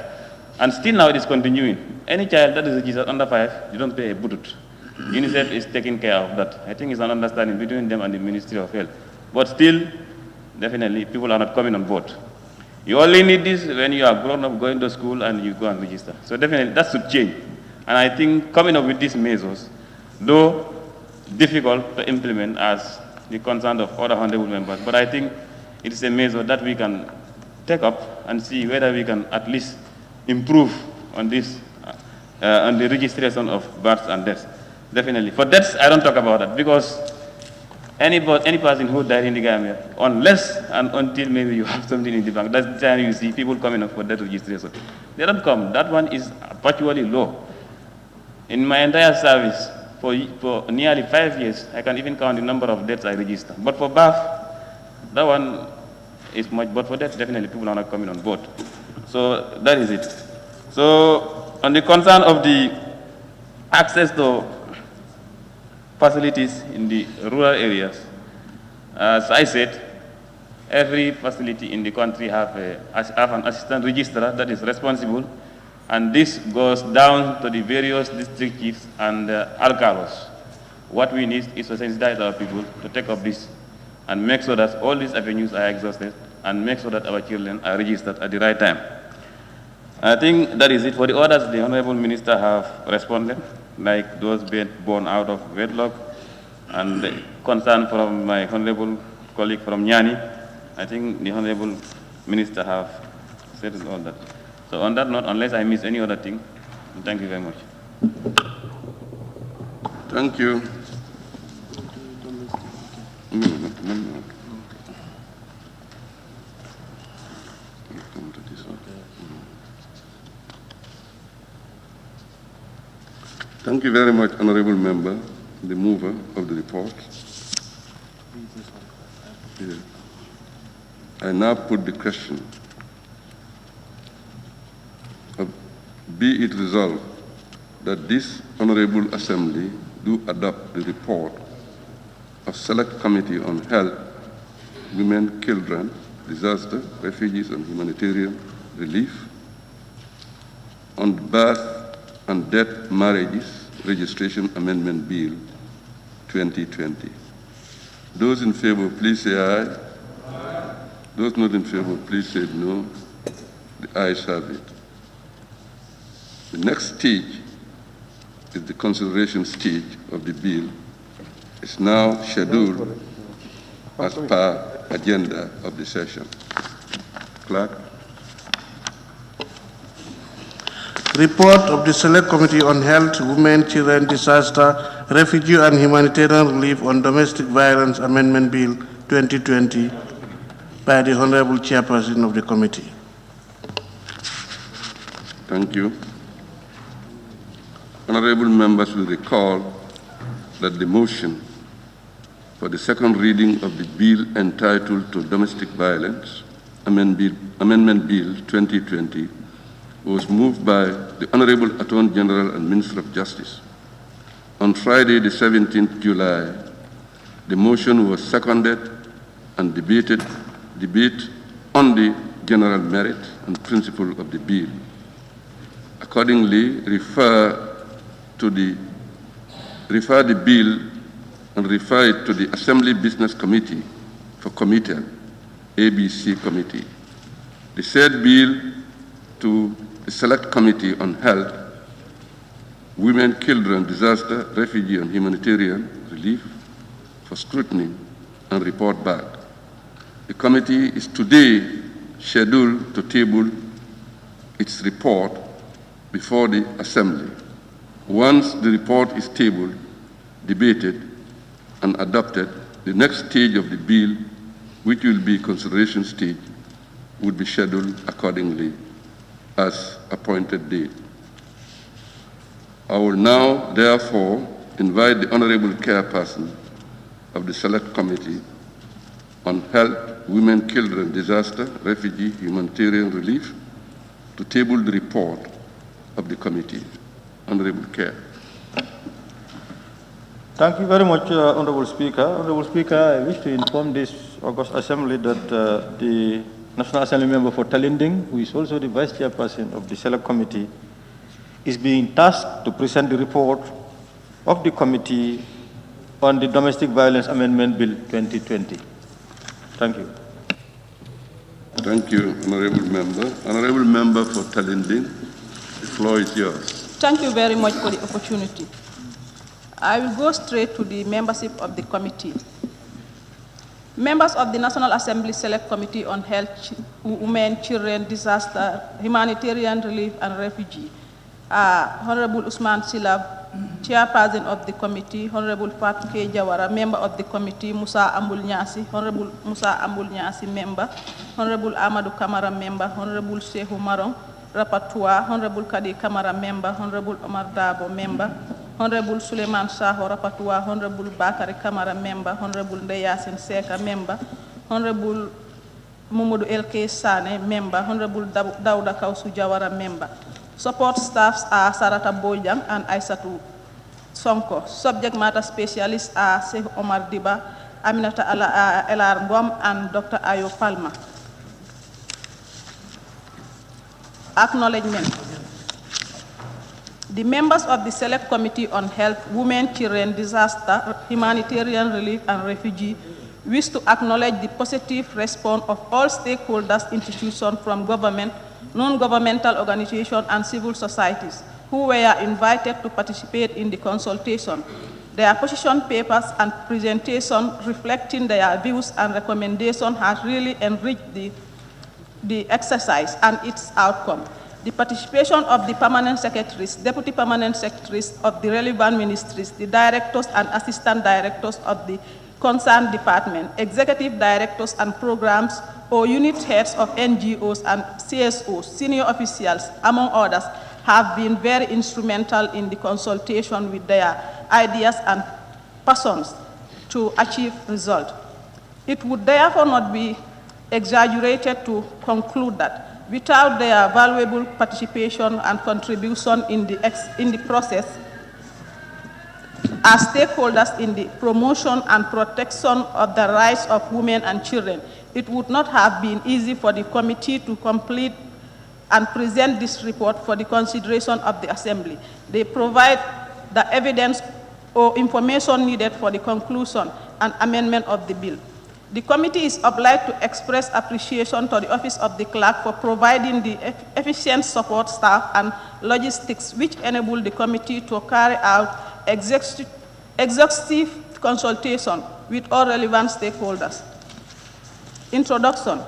S3: And still now it is continuing. Any child that is registered under 5, you don't pay a budut. UNICEF is taking care of that. I think it's an understanding between them and the Ministry of Health. But still, definitely, people are not coming on board. You only need this when you are grown up, going to school, and you go and register. So definitely that should change. And I think coming up with these measures, though difficult to implement as the concern of other honorable members, but I think it is a measure that we can take up and see whether we can at least improve on this, on the registration of births and deaths. Definitely. For deaths, I don't talk about that because any person who died in the Gambia, unless and until maybe you have something in the bank, that's the time you see people coming up for death registration. They don't come. That one is virtually low. In my entire service, for nearly 5 years, I can even count the number of deaths I register. But for birth, that one is much, but for death, definitely people are not coming on board. So that is it. So on the concern of the access to facilities in the rural areas, as I said, every facility in the country have an assistant registrar that is responsible, and this goes down to the various district chiefs and alcalos. What we need is to sensitize our people to take up this and make sure that all these avenues are exhausted and make sure that our children are registered at the right time. I think that is it. For the others, the Honorable Minister have responded, like those being born out of wedlock and the concern from my Honorable colleague from Nyani. I think the Honorable Minister have said all that. So on that note, unless I miss any other thing, thank you very much.
S2: Thank you. Thank you very much, Honorable Member, the mover of the report. Yeah. I now put the question. Be it resolved that this Honorable Assembly do adopt the report of Select Committee on Health, Women, Children, Disaster, Refugees and Humanitarian Relief on the Birth and Death Marriages Registration Amendment Bill 2020. Those in favor, please say aye. Aye. Those not in favor, please say no. The ayes have it. The next stage is the consideration stage of the bill. It's now scheduled as per agenda of the session. Clerk.
S10: Report of the Select Committee on Health, Women, Children, Disaster, Refugee and Humanitarian Relief on Domestic Violence Amendment Bill 2020 by the Honorable Chairperson of the Committee.
S2: Thank you. Honorable members will recall that the motion for the second reading of the bill entitled to Domestic Violence Amendment Bill 2020 was moved by the Honorable Attorney General and Minister of Justice. On Friday, the 17th July, the motion was seconded and debate on the general merit and principle of the bill. Accordingly, refer the bill and refer it to the Assembly Business Committee for committal, ABC Committee. The said bill to the Select Committee on Health, Women, Children, Disaster, Refugee and Humanitarian Relief for scrutiny and report back. The committee is today scheduled to table its report before the Assembly. Once the report is tabled, debated, and adopted, the next stage of the bill, which will be consideration stage, would be scheduled accordingly as appointed date. I will now, therefore, invite the Honorable Chairperson of the Select Committee on Health, Women, Children, Disaster, Refugee, Humanitarian Relief to table the report of the committee. Honorable Chair.
S21: Thank you very much, Honorable Speaker. Honorable Speaker, I wish to inform this August Assembly that the National Assembly member for Talinding, who is also the Vice Chairperson of the Select Committee, is being tasked to present the report of the committee on the Domestic Violence Amendment Bill 2020. Thank you.
S2: Thank you, Honorable Member. Honorable Member for Talinding, the floor is yours.
S6: Thank you very much for the opportunity. I will go straight to the membership of the committee. Members of the National Assembly Select Committee on Health, Women, Children, Disaster, Humanitarian Relief and Refugee are Honorable Usman Silab, Chairperson of the committee, Honorable Fatou K. Jawara, member of the committee, Musa Ambul Nyasi, Honorable Musa Ambul Nyasi, member, Honorable Amadou Kamara, member, Honorable Shehu Marong, rapporteur, Honorable Kadi Kamara, member, Honorable Omar Dabo, member, Honorable Suleiman Saho, rapporteur, Honorable Bakari Kamara, member, Honorable Ndeyasin Seka, member, Honorable Mumudu LK Sane, member, Honorable Dauda Kausu Jawara, member. Support staffs are Sarata Bojang and Aisatu Sonko. Subject matter specialists are Sheikh Omar Diba, Aminata Elar Ngom, and Dr. Ayo Palma. Acknowledgement. The members of the Select Committee on Health, Women, Children, Disaster, Humanitarian Relief and Refugee wish to acknowledge the positive response of all stakeholders, institutions from government, non-governmental organizations, and civil societies who were invited to participate in the consultation. Their position papers and presentation reflecting their views and recommendations has really enriched the exercise and its outcome. The participation of the permanent secretaries, deputy permanent secretaries of the relevant ministries, the directors and assistant directors of the concerned department, executive directors and programs, or unit heads of NGOs and CSOs, senior officials, among others, have been very instrumental in the consultation with their ideas and passions to achieve results. It would therefore not be exaggerated to conclude that without their valuable participation and contribution in the process, as stakeholders in the promotion and protection of the rights of women and children, it would not have been easy for the committee to complete and present this report for the consideration of the Assembly. They provide the evidence or information needed for the conclusion and amendment of the bill. The committee is obliged to express appreciation to the Office of the Clerk for providing the efficient support staff and logistics which enable the committee to carry out exhaustive consultation with all relevant stakeholders. Introduction.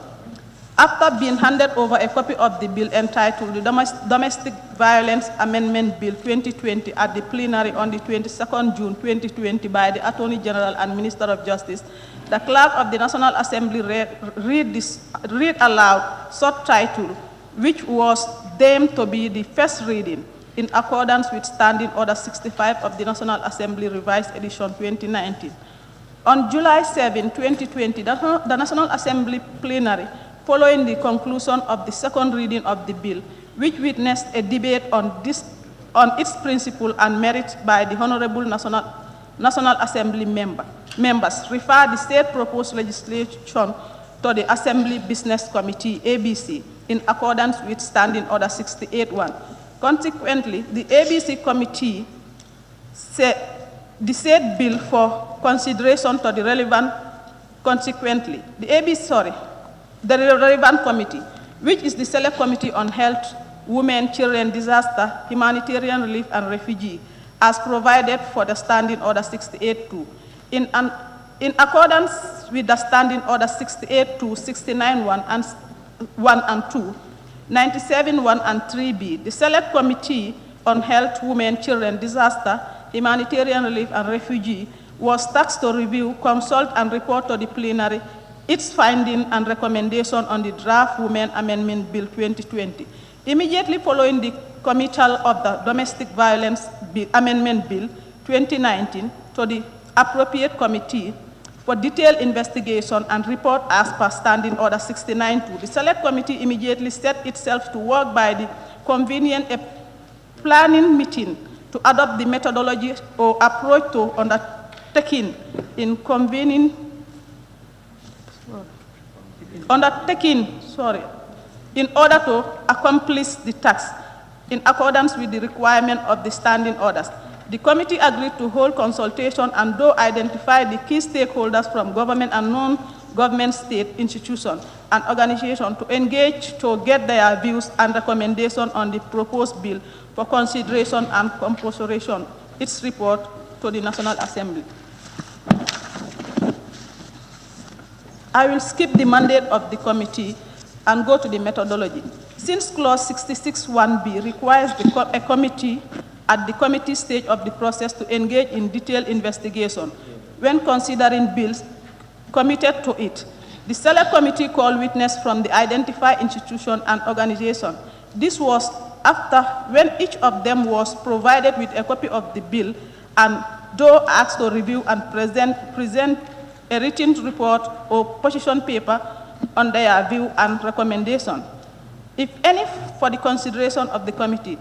S6: After being handed over a copy of the bill entitled the Domestic Violence Amendment Bill 2020 at the plenary on the 22nd June 2020 by the Attorney General and Minister of Justice, the Clerk of the National Assembly read aloud such title, which was deemed to be the first reading in accordance with Standing Order 65 of the National Assembly Revised Edition 2019. On July 7, 2020, the National Assembly plenary, following the conclusion of the second reading of the bill, which witnessed a debate on its principle and merits by the Honorable National Assembly members, referred the state proposed legislation to the Assembly Business Committee, ABC, in accordance with Standing Order 68-1. Consequently, the ABC committee said the said bill for consideration to the relevant, the relevant committee, which is the Select Committee on Health, Women, Children, Disaster, Humanitarian Relief and Refugee, as provided for the Standing Order 68-2. In accordance with the Standing Order 68-2, 69-1 and 1 and 2, 97-1 and 3B, the Select Committee on Health, Women, Children, Disaster, Humanitarian Relief and Refugee was tasked to review, consult, and report to the plenary its finding and recommendation on the draft Women Amendment Bill 2020. Immediately following the committal of the Domestic Violence Amendment Bill 2019 to the appropriate committee for detailed investigation and report as per Standing Order 69-2, the Select Committee immediately set itself to work by the convening a planning meeting to adopt the methodology or approach to undertaking in order to accomplish the task in accordance with the requirement of the standing orders. The committee agreed to hold consultation and though identify the key stakeholders from government and non-government state institutions and organizations to engage to get their views and recommendations on the proposed bill for consideration and consideration. Its report to the National Assembly. I will skip the mandate of the committee and go to the methodology. Since clause 66(1)b requires a committee at the committee stage of the process to engage in detailed investigation when considering bills committed to it. The select committee called witnesses from the identified institution and organization. This was after when each of them was provided with a copy of the bill and though asked to review and present a written report or position paper on their view and recommendation, if any, for the consideration of the committee.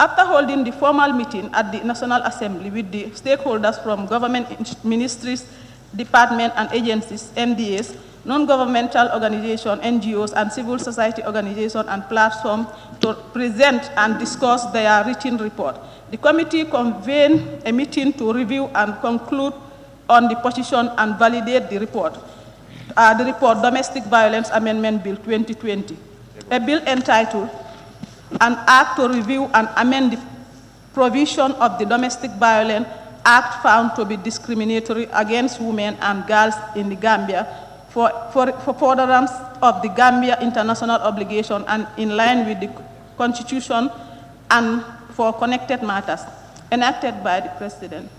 S6: After holding the formal meeting at the National Assembly with the stakeholders from government ministries, departments and agencies, NDAs, non-governmental organizations, NGOs, and civil society organizations and platforms to present and discuss their written report, the committee convened a meeting to review and conclude on the position and validate the report. Domestic Violence Amendment Bill 2020, a bill entitled An Act to Review and Amend the Provision of the Domestic Violence Act found to be discriminatory against women and girls in the Gambia for furtherance of the Gambia international obligation and in line with the Constitution and for connected matters, enacted by the President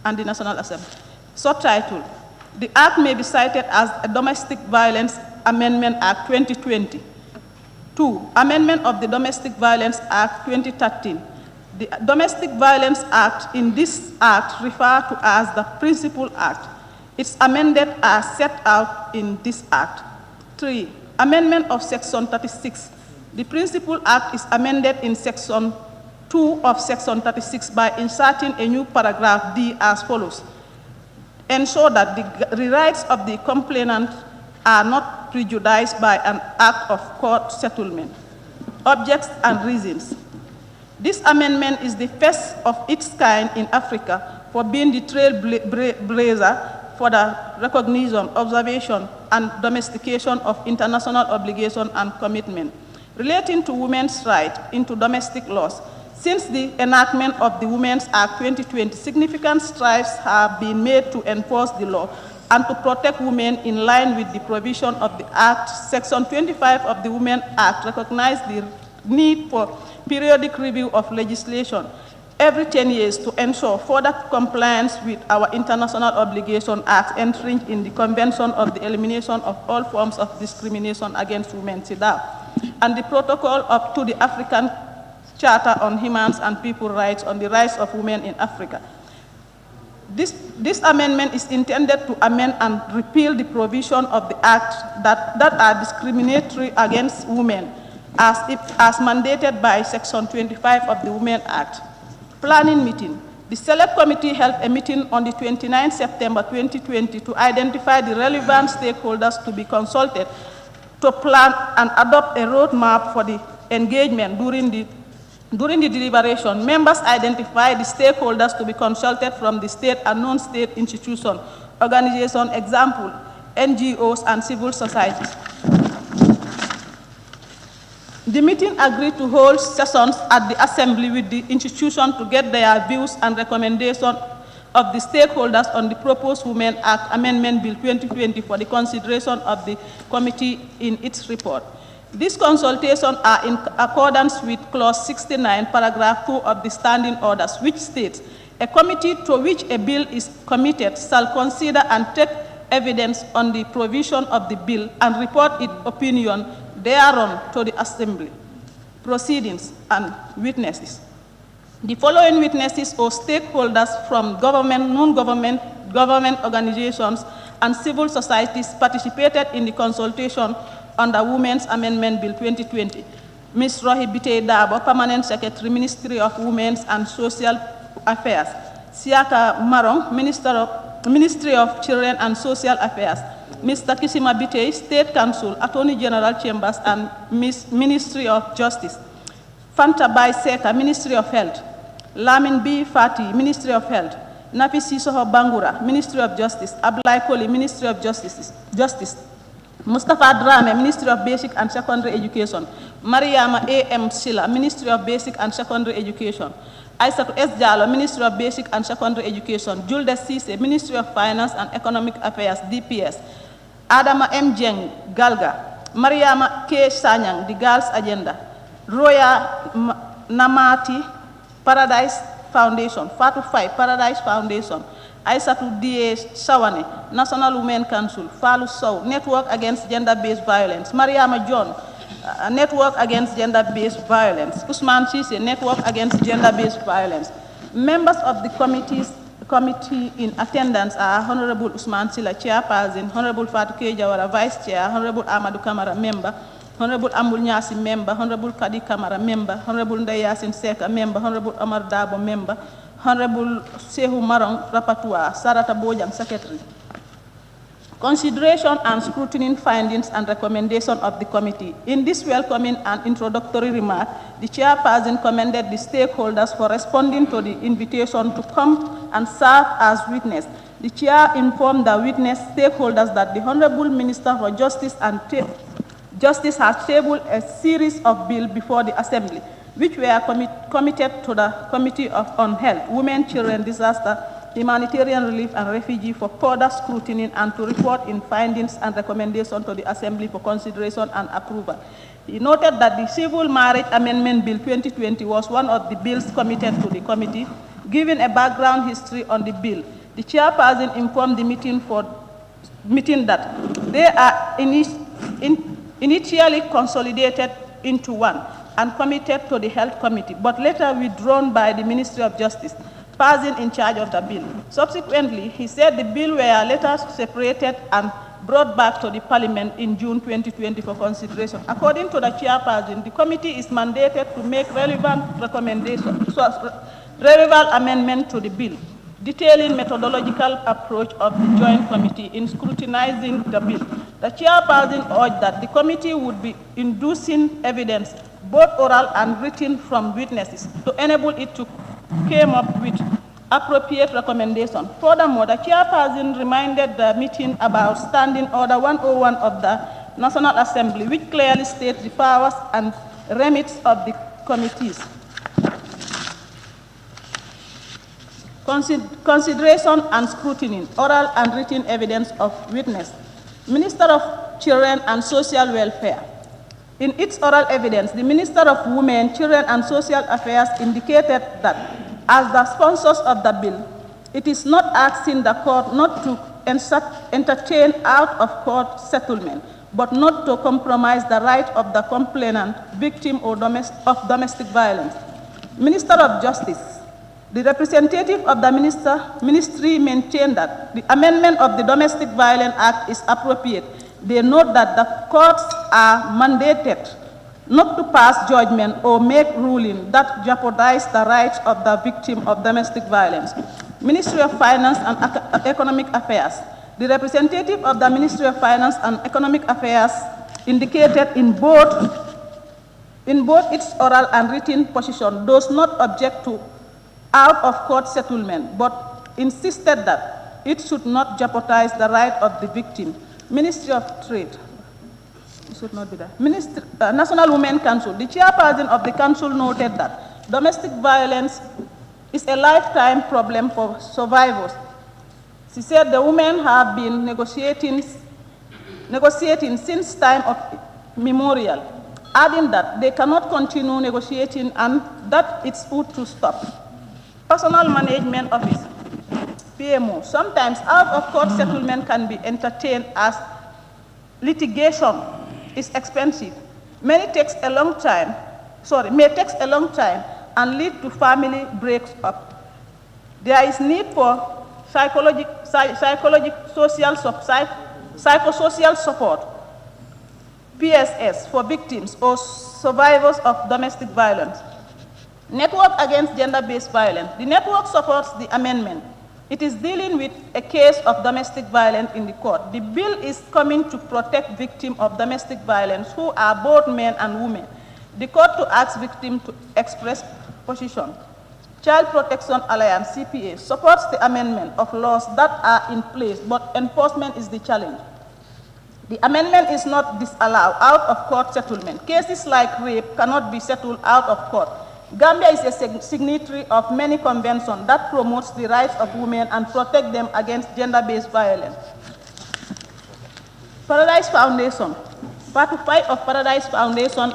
S6: and the National Assembly. Subtitle: The Act may be cited as a Domestic Violence Amendment Act 2020. 2. Amendment of the Domestic Violence Act 2013. The Domestic Violence Act in this Act referred to as the Principal Act. It's amended as set out in this Act. 3. Amendment of Section 36. The Principal Act is amended in Section 2 of Section 36 by inserting a new paragraph D as follows: ensure that the rights of the complainant are not prejudiced by an act of court settlement. Objects and reasons. This amendment is the first of its kind in Africa for being the trailblazer for the recognition, observation, and domestication of international obligation and commitment relating to women's rights into domestic laws. Since the enactment of the Women's Act 2020, significant strides have been made to enforce the law and to protect women in line with the provision of the Act. Section 25 of the Women's Act recognizes the need for periodic review of legislation every 10 years to ensure further compliance with our international obligation acts entering in the Convention of the Elimination of All Forms of Discrimination Against Women, CEDAW, and the Protocol to the African Charter on Human and People's Rights on the Rights of Women in Africa. This amendment is intended to amend and repeal the provision of the Act that are discriminatory against women as mandated by Section 25 of the Women's Act. Planning meeting. The Select Committee held a meeting on the 29th September 2020 to identify the relevant stakeholders to be consulted to plan and adopt a roadmap for the engagement during the deliberation. Members identified the stakeholders to be consulted from the state and non-state institutions, organizations, example, NGOs, and civil societies. The meeting agreed to hold sessions at the Assembly with the institution to get their views and recommendations of the stakeholders on the proposed Women Act Amendment Bill 2020 for the consideration of the committee in its report. These consultations are in accordance with Clause 69, Paragraph 2 of the Standing Orders, which states, a committee to which a bill is committed shall consider and take evidence on the provision of the bill and report its opinion thereon to the Assembly. Proceedings and witnesses. The following witnesses or stakeholders from government, non-government, government organizations, and civil societies participated in the consultation on the Women's Amendment Bill 2020. Ms. Rohi Bitey Dabo, Permanent Secretary, Ministry of Women's and Social Affairs. Siaka Marong, Ministry of Children and Social Affairs. Mr. Kisima Bitey, State Council, Attorney General Chambers, and Ministry of Justice. Fanta Bai Seka, Ministry of Health. Lamin B. Fati, Ministry of Health. Nafi Sisoho Bangura, Ministry of Justice. Ablai Koli, Ministry of Justice. Mustafa Drame, Ministry of Basic and Secondary Education. Mariama A.M. Silla, Ministry of Basic and Secondary Education. Aissatou S. Diallo, Ministry of Basic and Secondary Education. Julde Cisse, Ministry of Finance and Economic Affairs, DPS. Adama M. Jeng, Galga. Mariama K. Sanyang, the Girls Agenda. Roya Namati, Paradise Foundation. Fatu 5, Paradise Foundation. Aissatou D.A. Sawane, National Women Council. Falu Sow, Network Against Gender-Based Violence. Mariama John, Network Against Gender-Based Violence. Usman Sise, Network Against Gender-Based Violence. Members of the committee in attendance are Honorable Usman Sila, Chairperson, Honorable Fatou Kejawara, Vice Chair, Honorable Amadou Kamara, Member, Honorable Ambul Nyasi, Member, Honorable Kadi Kamara, Member, Honorable Ndayasin Seka, Member, Honorable Omar Dabo, Member, Honorable Sehu Marong, Rapporteur, Sarata Bojang, Secretary. Consideration and scrutiny findings and recommendation of the committee. In this welcoming and introductory remark, the chairperson commended the stakeholders for responding to the invitation to come and serve as witness. The chair informed the witness stakeholders that the Honorable Minister for Justice has tabled a series of bills before the Assembly, which were committed to the Committee on Health, Women, Children, Disaster, Humanitarian Relief and Refugee for further scrutiny and to report in findings and recommendations to the Assembly for consideration and approval. He noted that the Civil Marriage Amendment Bill 2020 was one of the bills committed to the committee. Giving a background history on the bill, the chairperson informed the meeting that they are initially consolidated into one and committed to the Health Committee, but later withdrawn by the Ministry of Justice, person in charge of the bill. Subsequently, he said the bill were later separated and brought back to the Parliament in June 2020 for consideration. According to the chairperson, the committee is mandated to make relevant recommendations, relevant amendment to the bill, detailing methodological approach of the Joint Committee in scrutinizing the bill. The chairperson urged that the committee would be inducing evidence, both oral and written, from witnesses to enable it to come up with appropriate recommendations. Furthermore, the chairperson reminded the meeting about Standing Order 101 of the National Assembly, which clearly states the powers and remits of the committees. Consideration and scrutiny, oral and written evidence of witness. Minister of Children and Social Welfare. In its oral evidence, the Minister of Women, Children and Social Affairs indicated that as the sponsors of the bill, it is not asking the court not to entertain out-of-court settlement, but not to compromise the right of the complainant, victim or of domestic violence. Minister of Justice. The representative of the ministry maintained that the amendment of the Domestic Violence Act is appropriate. They note that the courts are mandated not to pass judgment or make ruling that jeopardize the rights of the victim of domestic violence. Ministry of Finance and Economic Affairs. The representative of the Ministry of Finance and Economic Affairs indicated in both its oral and written position does not object to out-of-court settlement, but insisted that it should not jeopardize the right of the victim. Ministry of Trade. It should not be that. National Women Council. The chairperson of the council noted that domestic violence is a lifetime problem for survivors. She said the women have been negotiating since time of memorial, adding that they cannot continue negotiating and that it's good to stop. Personal Management Office, PMO. Sometimes out-of-court settlement can be entertained as litigation is expensive. May take a long time and lead to family breaks up. There is need for psychosocial support, PSS, for victims or survivors of domestic violence. Network Against Gender-Based Violence. The network supports the amendment. It is dealing with a case of domestic violence in the court. The bill is coming to protect victims of domestic violence who are both men and women. The court to ask victims to express position. Child Protection Alliance, CPA, supports the amendment of laws that are in place, but enforcement is the challenge. The amendment is not disallowed out-of-court settlement. Cases like rape cannot be settled out of court. Gambia is a signatory of many conventions that promotes the rights of women and protect them against gender-based violence. Paradise Foundation, Part 5 of Paradise Foundation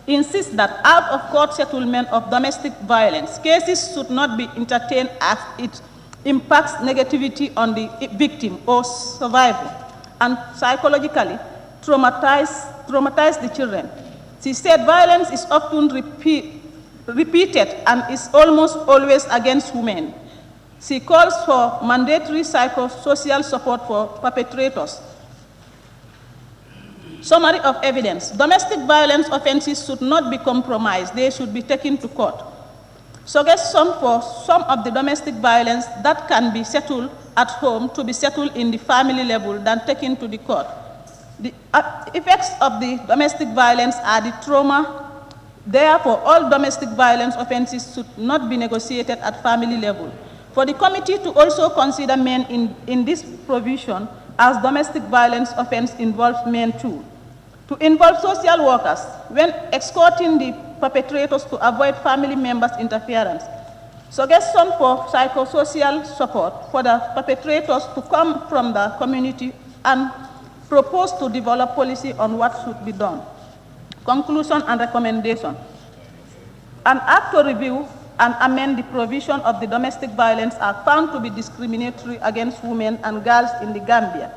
S6: insists that out-of-court settlement of domestic violence cases should not be entertained as it impacts negatively on the victim or survivor and psychologically traumatize the children. She said violence is often repeated and is almost always against women. She calls for mandatory psychosocial support for perpetrators. Summary of evidence. Domestic violence offenses should not be compromised. They should be taken to court. Suggestion for some of the domestic violence that can be settled at home to be settled in the family level than taken to the court. The effects of the domestic violence are the trauma. Therefore, all domestic violence offenses should not be negotiated at family level. For the committee to also consider men in this provision, as domestic violence offense involves men too. To involve social workers when escorting the perpetrators to avoid family members' interference. Suggestion for psychosocial support for the perpetrators to come from the community and propose to develop policy on what should be done. Conclusion and recommendation. An act to review and amend the provision of the Domestic Violence Act found to be discriminatory against women and girls in the Gambia,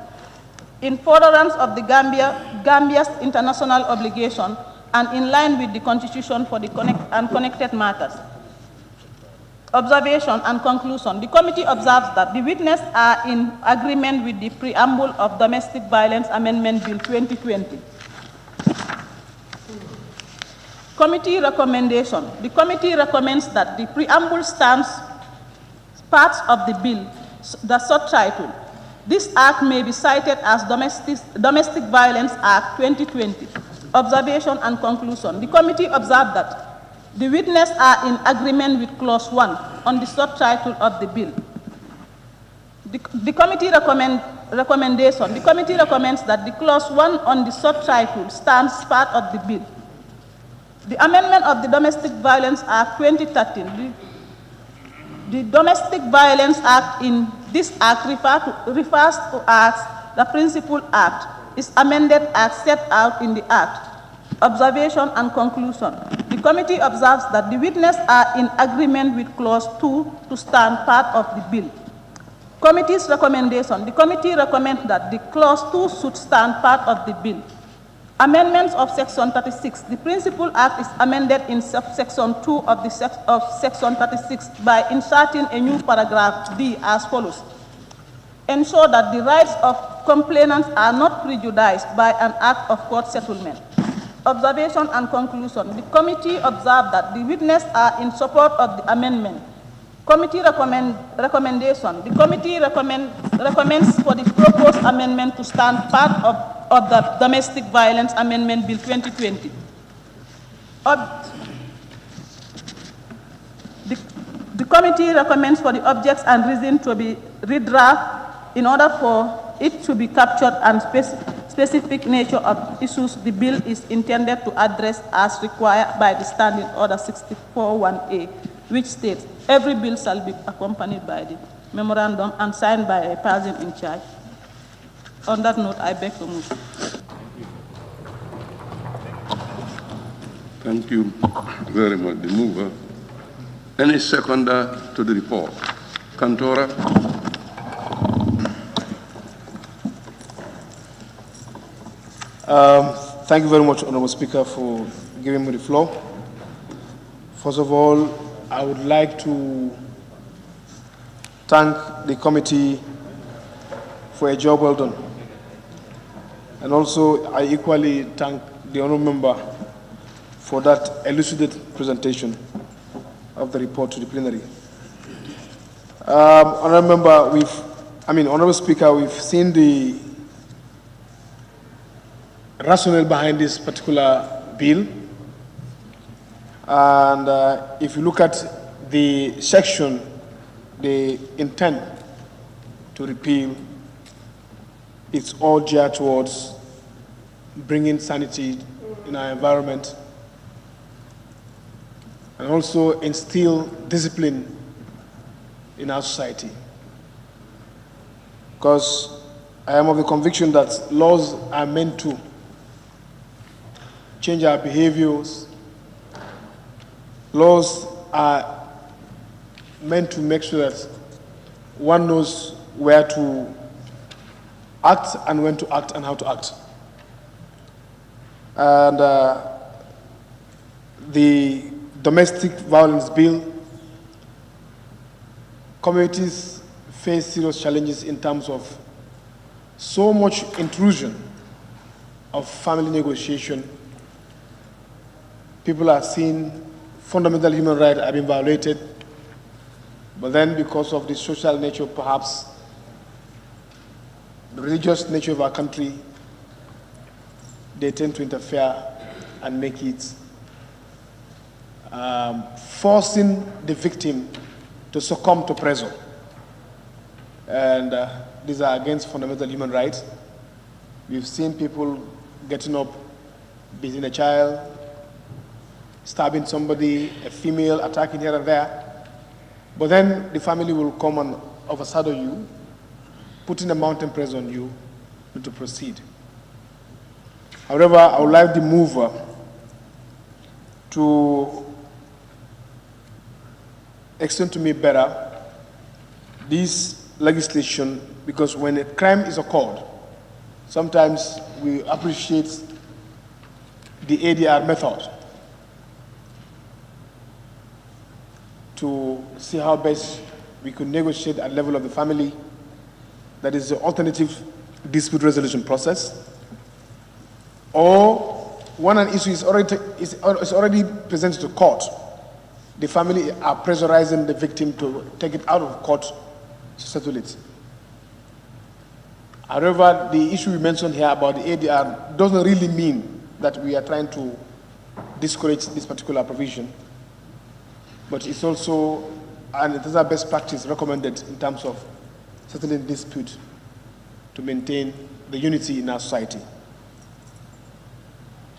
S6: in furtherance of the Gambia's international obligation and in line with the Constitution for the connected matters. Observation and conclusion. The committee observes that the witnesses are in agreement with the preamble of Domestic Violence Amendment Bill 2020. Committee recommendation. The committee recommends that the preamble stands parts of the bill, the subtitle. This act may be cited as Domestic Violence Act 2020. Observation and conclusion. The committee observed that the witnesses are in agreement with Clause 1 on the subtitle of the bill. The committee recommendation. The committee recommends that the Clause 1 on the subtitle stands part of the bill. The amendment of the Domestic Violence Act 2013. The Domestic Violence Act in this act refers to as the Principal Act, is amended as set out in the act. Observation and conclusion. The committee observes that the witnesses are in agreement with Clause 2 to stand part of the bill. Committee's recommendation. The committee recommends that the Clause 2 should stand part of the bill. Amendments of Section 36. The Principal Act is amended in Section 2 of Section 36 by inserting a new paragraph D as follows. Ensure that the rights of complainants are not prejudiced by an act of court settlement. Observation and conclusion. The committee observed that the witnesses are in support of the amendment. Committee recommendation. The committee recommends for the proposed amendment to stand part of the Domestic Violence Amendment Bill 2020. The committee recommends for the objects and reasons to be redraft in order for it to be captured and specific nature of issues the bill is intended to address as required by the Standing Order 64-1A, which states every bill shall be accompanied by the memorandum and signed by a person in charge. On that note, I beg to move.
S2: Thank you very much, the mover. Any seconder to the report? Cantora?
S8: Thank you very much, Honorable Speaker, for giving me the floor. First of all, I would like to thank the committee for a job well done. And also, I equally thank the honourable member for that elucidated presentation of the report to the plenary. Honourable member, Honourable Speaker, we've seen the rationale behind this particular bill. And if you look at the section, they intend to repeal, it's all geared towards bring in sanity in our environment, and also instill discipline in our society. Because I am of the conviction that laws are meant to change our behaviors. Laws are meant to make sure that one knows where to act and when to act and how to act. And the domestic violence bill, communities face serious challenges in terms of so much intrusion of family negotiation. People are seeing fundamental human rights are being violated, but then because of the social nature, perhaps the religious nature of our country, they tend to interfere and make it forcing the victim to succumb to pressure. And these are against fundamental human rights. We've seen people getting up, beating a child, stabbing somebody, a female, attacking here and there. But then the family will come and overshadow you, putting a mountain pressure on you to proceed. However, I would like the mover to explain to me better this legislation, because when a crime is occurred, sometimes we appreciate the ADR method to see how best we could negotiate at the level of the family. That is the alternative dispute resolution process. Or when an issue is already presented to court, the family are pressurizing the victim to take it out of court to settle it. However, the issue we mentioned here about the ADR doesn't really mean that we are trying to discourage this particular provision, but it's also, and it is a best practice recommended in terms of settling dispute to maintain the unity in our society.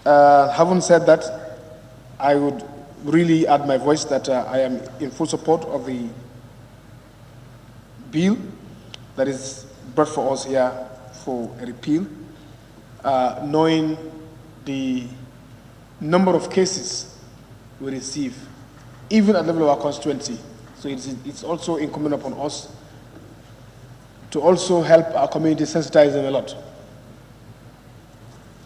S8: Having said that, I would really add my voice that I am in full support of the bill that is brought for us here for a repeal, knowing the number of cases we receive, even at the level of our constituency. So it's also incumbent upon us to also help our community sensitize them a lot.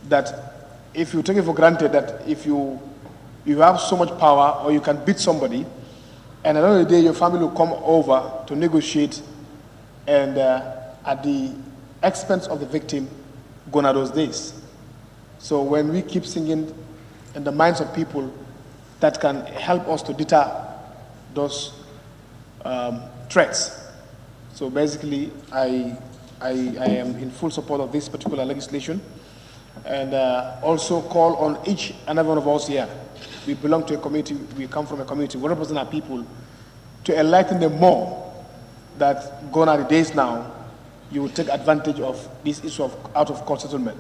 S8: That if you take it for granted that if you have so much power or you can beat somebody, and at the end of the day your family will come over to negotiate, and at the expense of the victim, gone are those days. So when we keep singing in the minds of people, that can help us to deter those threats. So basically, I am in full support of this particular legislation, and also call on each and every one of us here. We belong to a community, we come from a community, we represent our people, to enlighten them more that gone are the days now, you will take advantage of this issue of out-of-court settlement.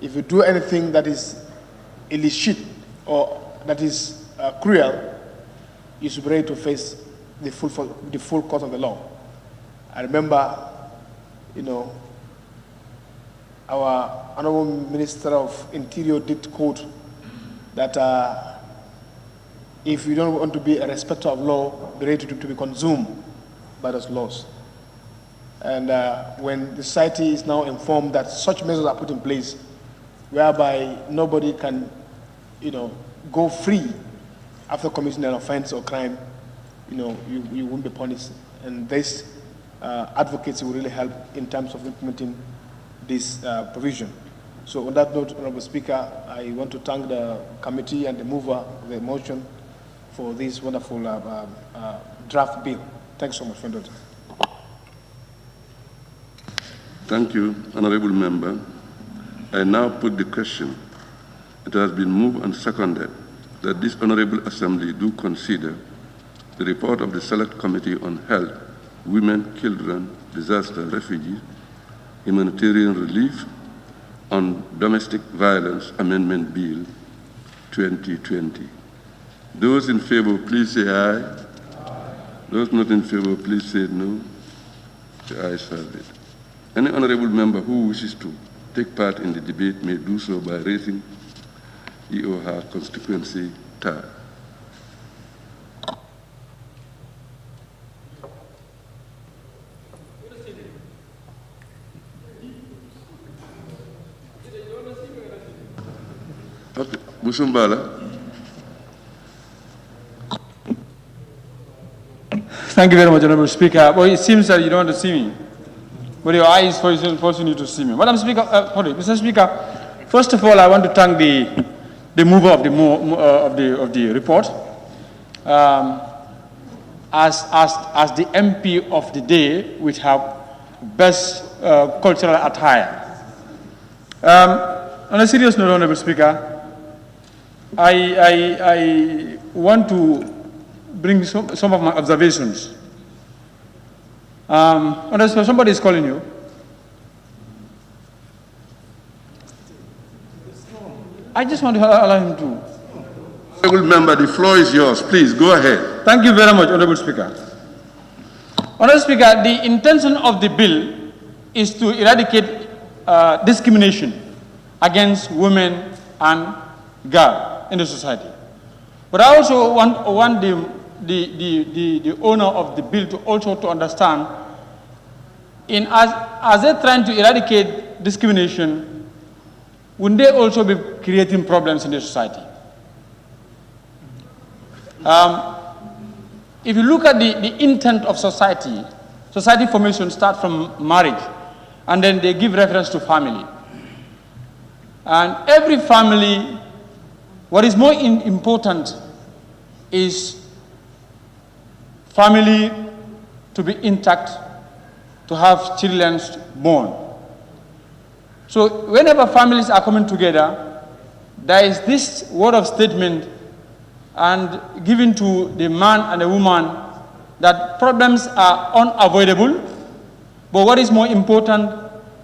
S8: If you do anything that is illicit or that is cruel, you should be ready to face the full court of the law. I remember, our Honorable Minister of Interior did quote that if you don't want to be a respecter of law, be ready to be consumed by those laws. And when the society is now informed that such measures are put in place, whereby nobody can, go free after committing an offense or crime, you won't be punished. And this advocacy will really help in terms of implementing this provision. So on that note, Honorable Speaker, I want to thank the committee and the mover of the motion for this wonderful draft bill. Thanks so much for that.
S2: Thank you, Honorable Member. I now put the question. It has been moved and seconded that this Honorable Assembly do consider the report of the Select Committee on Health, Women, Children, Disaster, Refugees, Humanitarian Relief, on Domestic Violence Amendment Bill 2020. Those in favor, please say aye. Those not in favor, please say no. The ayes have it. Any honorable member who wishes to take part in the debate may do so by raising his or her constituency tag. Okay, Busumbala.
S18: Thank you very much, Honorable Speaker. Well, it seems that you don't want to see me, but your eyes forcing you to see me. Madam Speaker, Mr. Speaker, first of all, I want to thank the mover of the report. As the MP of the day, which have best cultural attire. On a serious note, Honorable Speaker, I want to bring some of my observations. Somebody is calling you. I just want to allow him to.
S2: Honorable member, the floor is yours. Please, go ahead.
S18: Thank you very much, Honorable Speaker. Honorable Speaker, the intention of the bill is to eradicate discrimination against women and girls in the society. But I also want the owner of the bill to also to understand, as they're trying to eradicate discrimination, wouldn't they also be creating problems in the society? If you look at the intent of society formation starts from marriage, and then they give reference to family. And every family, what is more important is family to be intact, to have children born. So whenever families are coming together, there is this word of statement and given to the man and the woman that problems are unavoidable, but what is more important,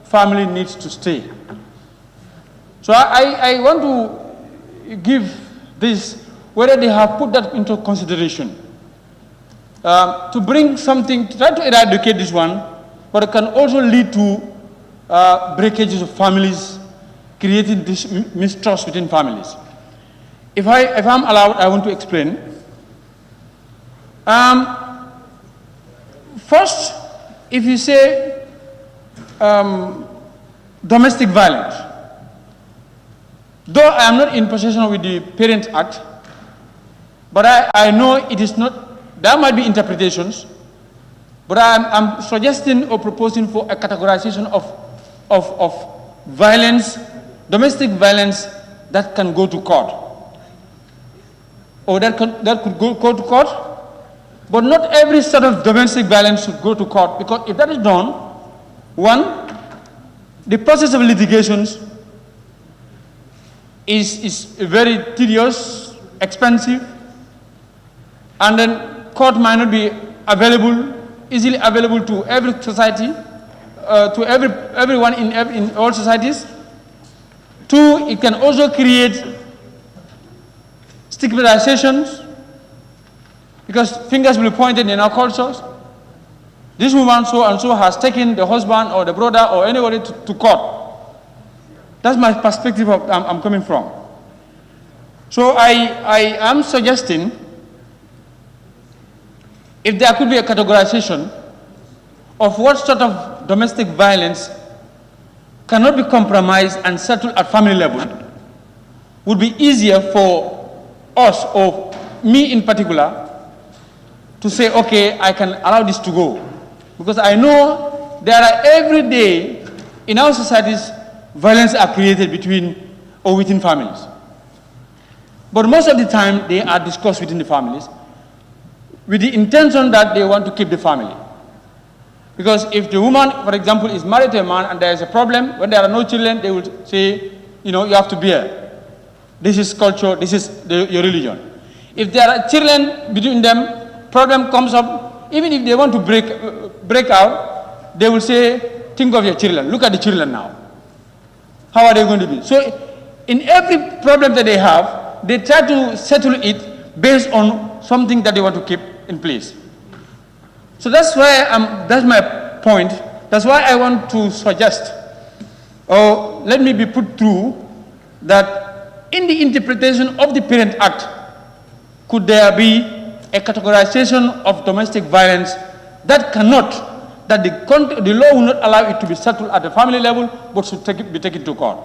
S18: family needs to stay. So I want to give this, whether they have put that into consideration, to bring something, to try to eradicate this one, but it can also lead to breakages of families, creating this mistrust within families. If I'm allowed, I want to explain. First, if you say domestic violence, though I am not in possession with the Parent Act, but I know it is not, there might be interpretations, but I'm suggesting or proposing for a categorization of violence, domestic violence that can go to court, or that could go to court, but not every sort of domestic violence should go to court, because if that is done, one, the process of litigations is very tedious, expensive, and then court might not be available, easily available to every society, to everyone in all societies. Two, it can also create stigmatizations, because fingers will be pointed in our cultures. This woman so and so has taken the husband or the brother or anybody to court. That's my perspective I'm coming from. So I am suggesting, if there could be a categorization of what sort of domestic violence cannot be compromised and settled at family level, would be easier for us, or me in particular, to say, okay, I can allow this to go. Because I know there are every day in our societies, violence are created between or within families. But most of the time, they are discussed within the families with the intention that they want to keep the family. Because if the woman, for example, is married to a man and there is a problem, when there are no children, they will say, you know, you have to bear. This is culture, this is your religion. If there are children between them, problem comes up, even if they want to break out, they will say, think of your children, look at the children now. how are they going to be? So in every problem that they have, they try to settle it based on something that they want to keep in place. So that's why that's my point. That's why I want to suggest, or let me be put through, that in the interpretation of the Parent Act, could there be a categorization of domestic violence that cannot, that the law will not allow it to be settled at the family level, but should be taken to court.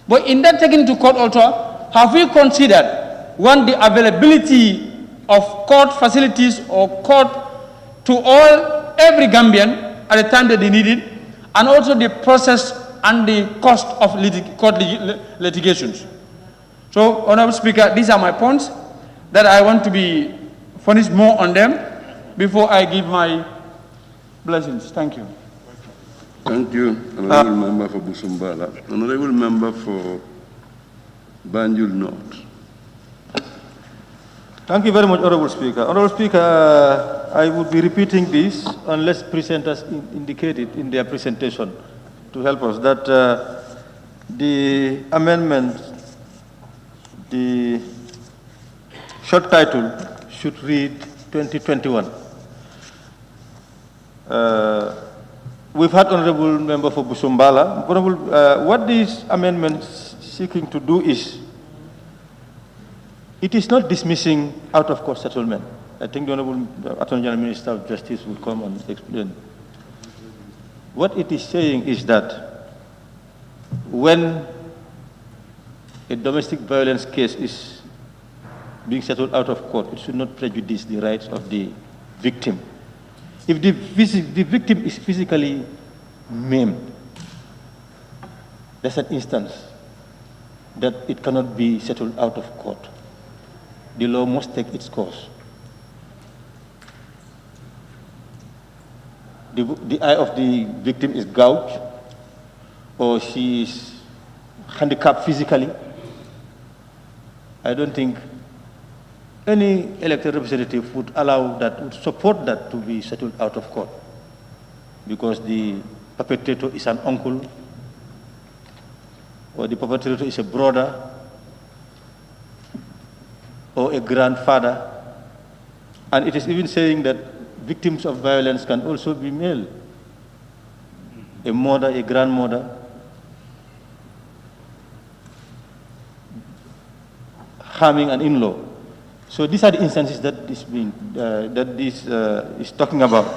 S18: But in that taken to court also, have we considered, one, the availability of court facilities or court to every Gambian at the time that they need it, and also the process and the cost of court litigations. So, Honorable Speaker, these are my points that I want to be furnished more on them before I give my blessings. Thank you.
S2: Thank you, Honorable Member for Busumbala. Honorable Member for Banjul North.
S21: Thank you very much, Honorable Speaker. Honorable Speaker, I would be repeating this unless presenters indicated in their presentation to help us that the amendment, the short title should read 2021. We've had Honorable Member for Busumbala. Honorable, what this amendment seeking to do is, it is not dismissing out-of-court settlement. I think the Honorable Attorney General Minister of Justice will come and explain. What it is saying is that when a domestic violence case is being settled out of court, it should not prejudice the rights of the victim. If the victim is physically maimed, there's an instance that it cannot be settled out of court. The law must take its course. The eye of the victim is gouged, or she is handicapped physically. I don't think any elected representative would allow that, would support that to be settled out of court, because the perpetrator is an uncle, or the perpetrator is a brother, or a grandfather. And it is even saying that victims of violence can also be male, a mother, a grandmother, harming an in-law. So these are the instances that this is talking about.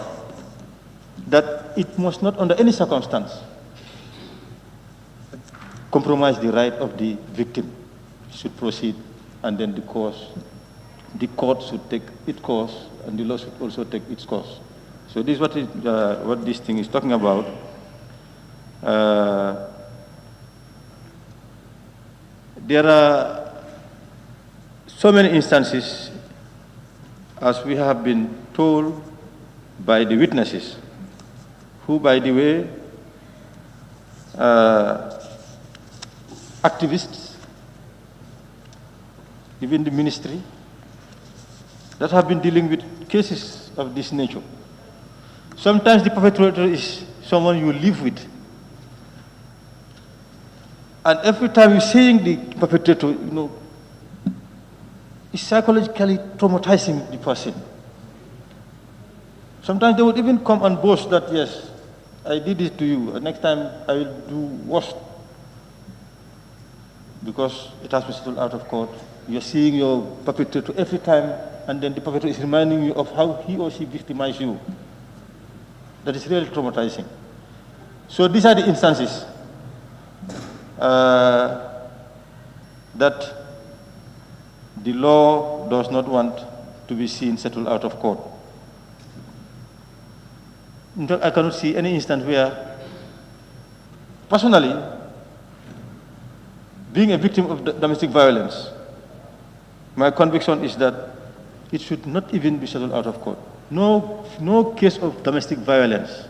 S21: That it must not, under any circumstance, compromise the right of the victim. It should proceed, and then the court should take its course, and the law should also take its course. So this is what this thing is talking about. There are so many instances, as we have been told by the witnesses, who, by the way, activists, even the ministry, that have been dealing with cases of this nature. Sometimes the perpetrator is someone you live with. And every time you're seeing the perpetrator, you know, it's psychologically traumatizing the person. Sometimes they would even come and boast that, yes, I did this to you, and next time I will do worse. Because it has been settled out of court. You're seeing your perpetrator every time, and then the perpetrator is reminding you of how he or she victimized you. That is really traumatizing. So these are the instances that the law does not want to be seen settled out of court. In fact, I cannot see any instance where, personally, being a victim of domestic violence, my conviction is that it should not even be settled out of court. No case of domestic violence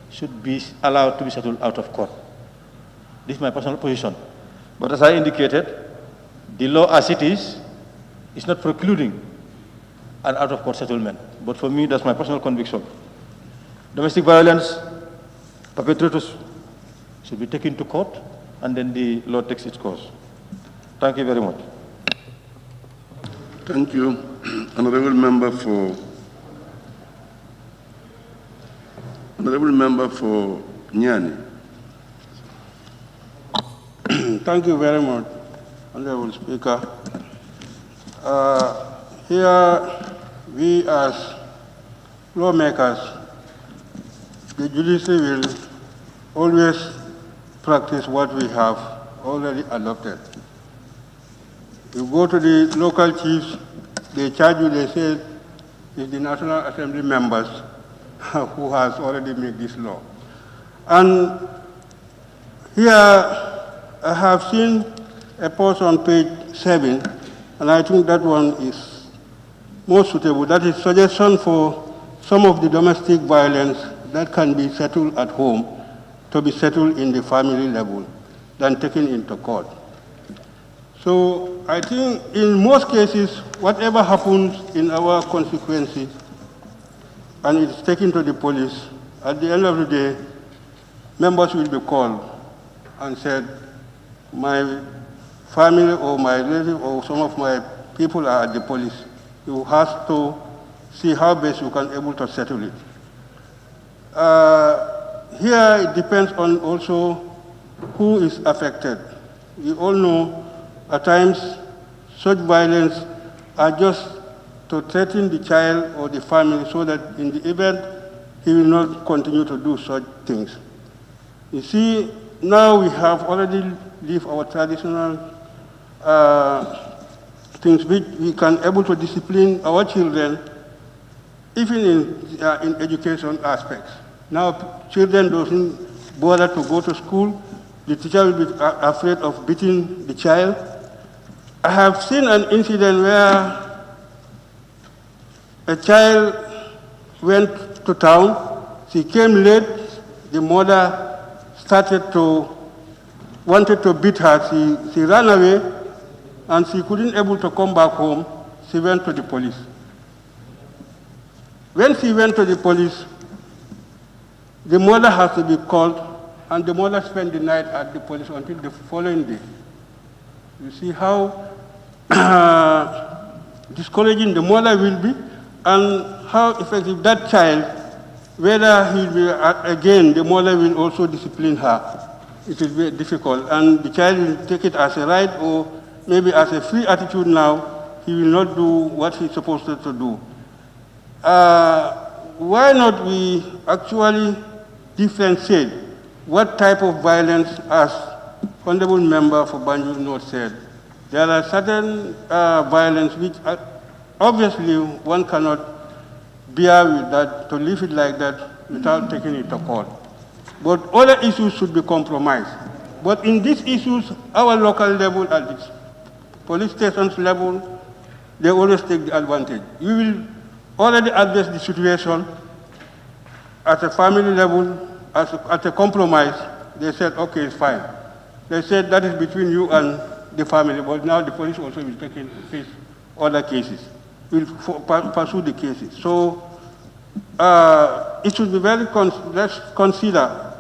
S21: should be allowed to be settled out of court. This is my personal position. But as I indicated, the law as it is not precluding an out-of-court settlement. But for me, that's my personal conviction. Domestic violence perpetrators should be taken to court, and then the law takes its course. Thank you very much.
S2: Thank you. Honorable Member for Nyani.
S10: Thank you very much, Honorable Speaker. Here, we as lawmakers, the judiciary will always practice what we have already adopted. You go to the local chiefs, they charge you, they say it's the National Assembly members who has already made this law. And here I have seen a post on page 7, and I think that one is more suitable. That is suggestion for some of the domestic violence that can be settled at home to be settled in the family level than taken into court. So I think in most cases, whatever happens in our constituency and it's taken to the police, at the end of the day, members will be called and said, my family or my relative or some of my people are at the police. You have to see how best you can able to settle it. Here it depends on also who is affected. We all know at times such violence are just to threaten the child or the family so that in the event he will not continue to do such things. You see, now we have already left our traditional things which we can able to discipline our children, even in education aspects. Now children don't bother to go to school. The teacher will be afraid of beating the child. I have seen an incident where a child went to town. She came late. The mother wanted to beat her. She ran away, and she couldn't able to come back home. She went to the police. When she went to the police, the mother has to be called, and the mother spent the night at the police until the following day. You see how discouraging the mother will be, and how effective that child, whether he will be, again, the mother will also discipline her. It will be difficult, and the child will take it as a right or maybe as a free attitude now. He will not do what he's supposed to do. Why not we actually differentiate what type of violence, as Honorable Member for Banjul North said? There are certain violence which obviously one cannot bear with that, to leave it like that without taking it to court. But other issues should be compromised. But in these issues, our local level, at the police stations level, they always take the advantage. We will already address the situation at a family level, at a compromise. They said, okay, it's fine. They said that is between you and the family, but now the police also will face other cases, will pursue the cases. So it should be very, let's consider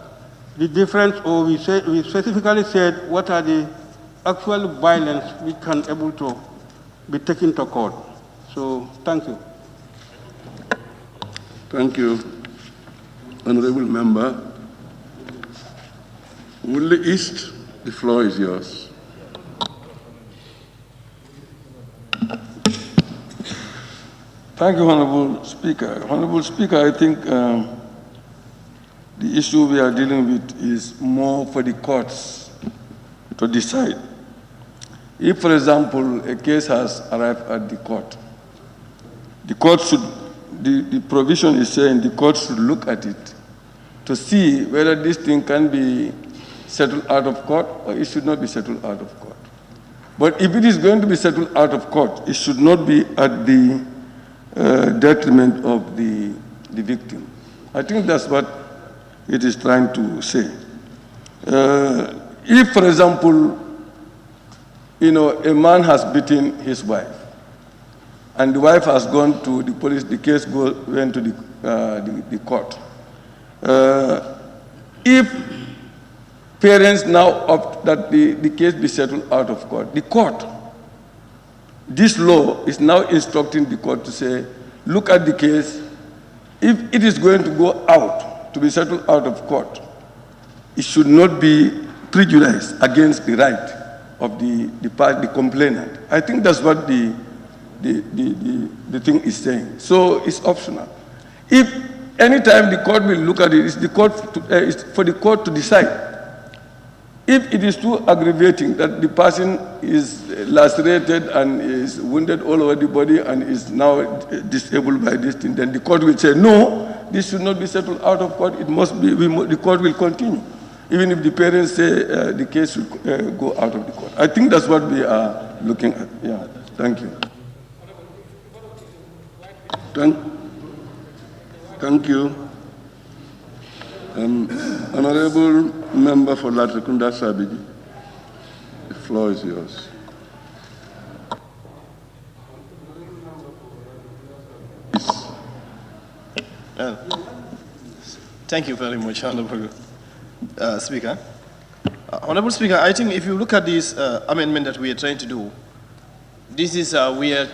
S10: the difference, or we specifically said what are the actual violence we can able to be taken to court. So thank you.
S2: Thank you, Honorable Member. Woodley East, the floor is yours.
S12: Thank you, Honorable Speaker. Honorable Speaker, I think the issue we are dealing with is more for the courts to decide. If, for example, a case has arrived at the court should, the provision is saying the court should look at it to see whether this thing can be settled out of court or it should not be settled out of court. But if it is going to be settled out of court, it should not be at the detriment of the victim. I think that's what it is trying to say. If, for example, a man has beaten his wife, and the wife has gone to the police, the case went to the court. If parents now opt that the case be settled out of court. The court, this law is now instructing the court to say, look at the case. If it is going to go out, to be settled out of court, it should not be prejudiced against the right of the complainant. I think that's what the thing is saying. So it's optional. If anytime the court will look at it, it's for the court to decide. If it is too aggravating that the person is lacerated and is wounded all over the body and is now disabled by this thing, then the court will say, no, this should not be settled out of court. It must be, the court will continue, even if the parents say the case should go out of the court. I think that's what we are looking at. Yeah, thank you. Thank you. Honorable Member for Latrikunda Sabiji, the floor is yours.
S14: Thank you very much, Honorable Speaker. Honorable Speaker, I think if you look at this amendment that we are trying to do, this is, we are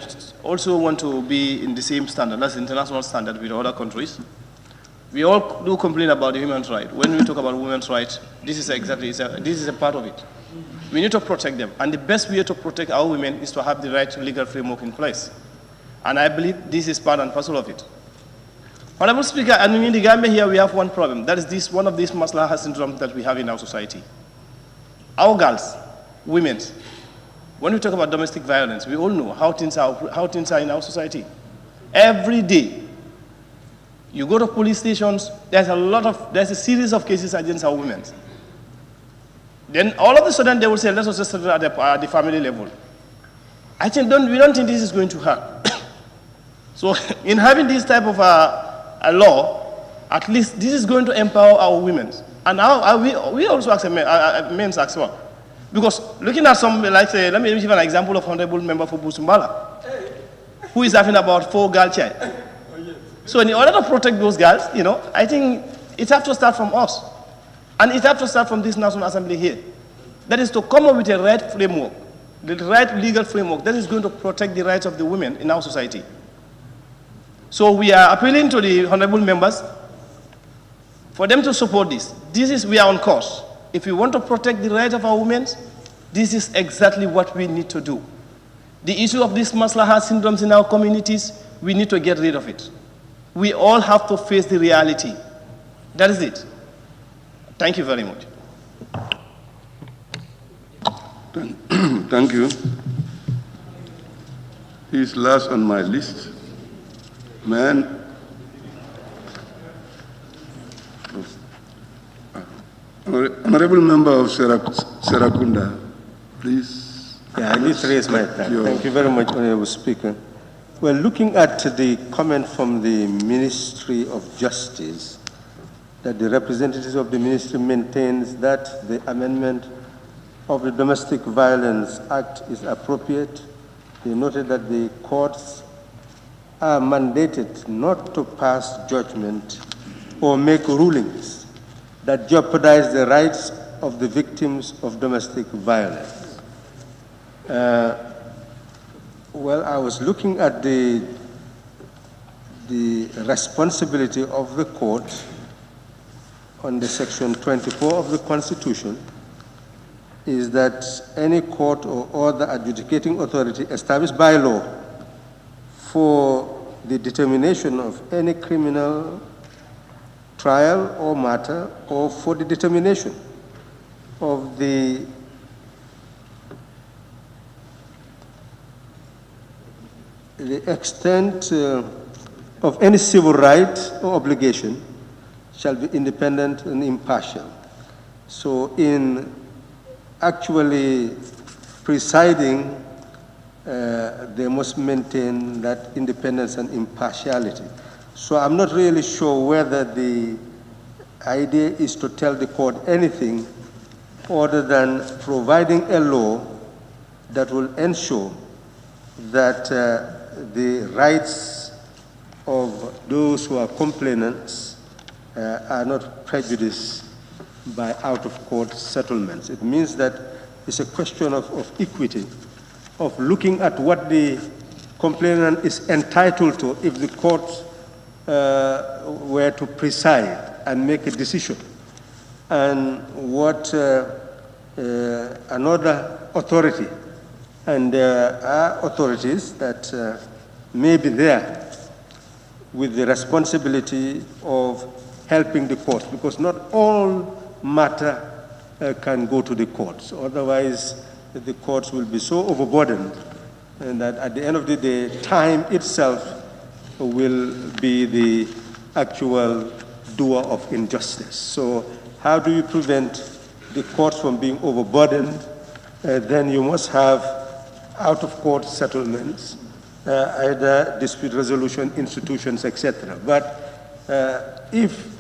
S14: also want to be in the same standard, that's the international standard with other countries. We all do complain about the human rights. When we talk about women's rights, this is exactly, this is a part of it. We need to protect them. And the best way to protect our women is to have the right legal framework in place. And I believe this is part and parcel of it. Honorable Speaker, and in the Gambia here we have one problem. That is this, one of these Maslaha syndromes that we have in our society. Our girls, women, when we talk about domestic violence, we all know how things are in our society. Every day, you go to police stations, there's a series of cases against our women. Then all of a sudden they will say, let's just settle at the family level. I think we don't think this is going to hurt. So in having this type of a law, at least this is going to empower our women. And we also ask men as well. Because looking at some, like say, let me give an example of Honorable Member for Busumbala, who is having about 4 girl child. So in order to protect those girls, you know, I think it has to start from us. And it has to start from this National Assembly here. That is to come up with a right framework, the right legal framework that is going to protect the rights of the women in our society. So we are appealing to the honorable members for them to support this. We are on course. If we want to protect the rights of our women, this is exactly what we need to do. The issue of these Maslaha syndromes in our communities, we need to get rid of it. We all have to face the reality. That is it. Thank you very much.
S2: Thank you. He's last on my list. Honorable Member of Serakunda, please.
S11: Yeah, I need to raise my hand. Thank you very much, Honorable Speaker. Well, looking at the comment from the Ministry of Justice, that the representatives of the ministry maintains that the amendment of the Domestic Violence Act is appropriate. They noted that the courts are mandated not to pass judgment or make rulings that jeopardize the rights of the victims of domestic violence. Well, I was looking at the responsibility of the court on the section 24 of the Constitution is that any court or other adjudicating authority established by law for the determination of any criminal trial or matter, or for the determination of the extent of any civil right or obligation shall be independent and impartial. So in actually presiding, they must maintain that independence and impartiality. So I'm not really sure whether the idea is to tell the court anything other than providing a law that will ensure that the rights of those who are complainants are not prejudiced by out-of-court settlements. It means that it's a question of equity, of looking at what the complainant is entitled to if the court were to preside and make a decision, and what another authority, and there are authorities that may be there with the responsibility of helping the courts, because not all matter can go to the courts. Otherwise, the courts will be so overburdened and that at the end of the day, time itself will be the actual doer of injustice. So how do you prevent the courts from being overburdened? Then you must have out-of-court settlements, either dispute resolution institutions, etc. But if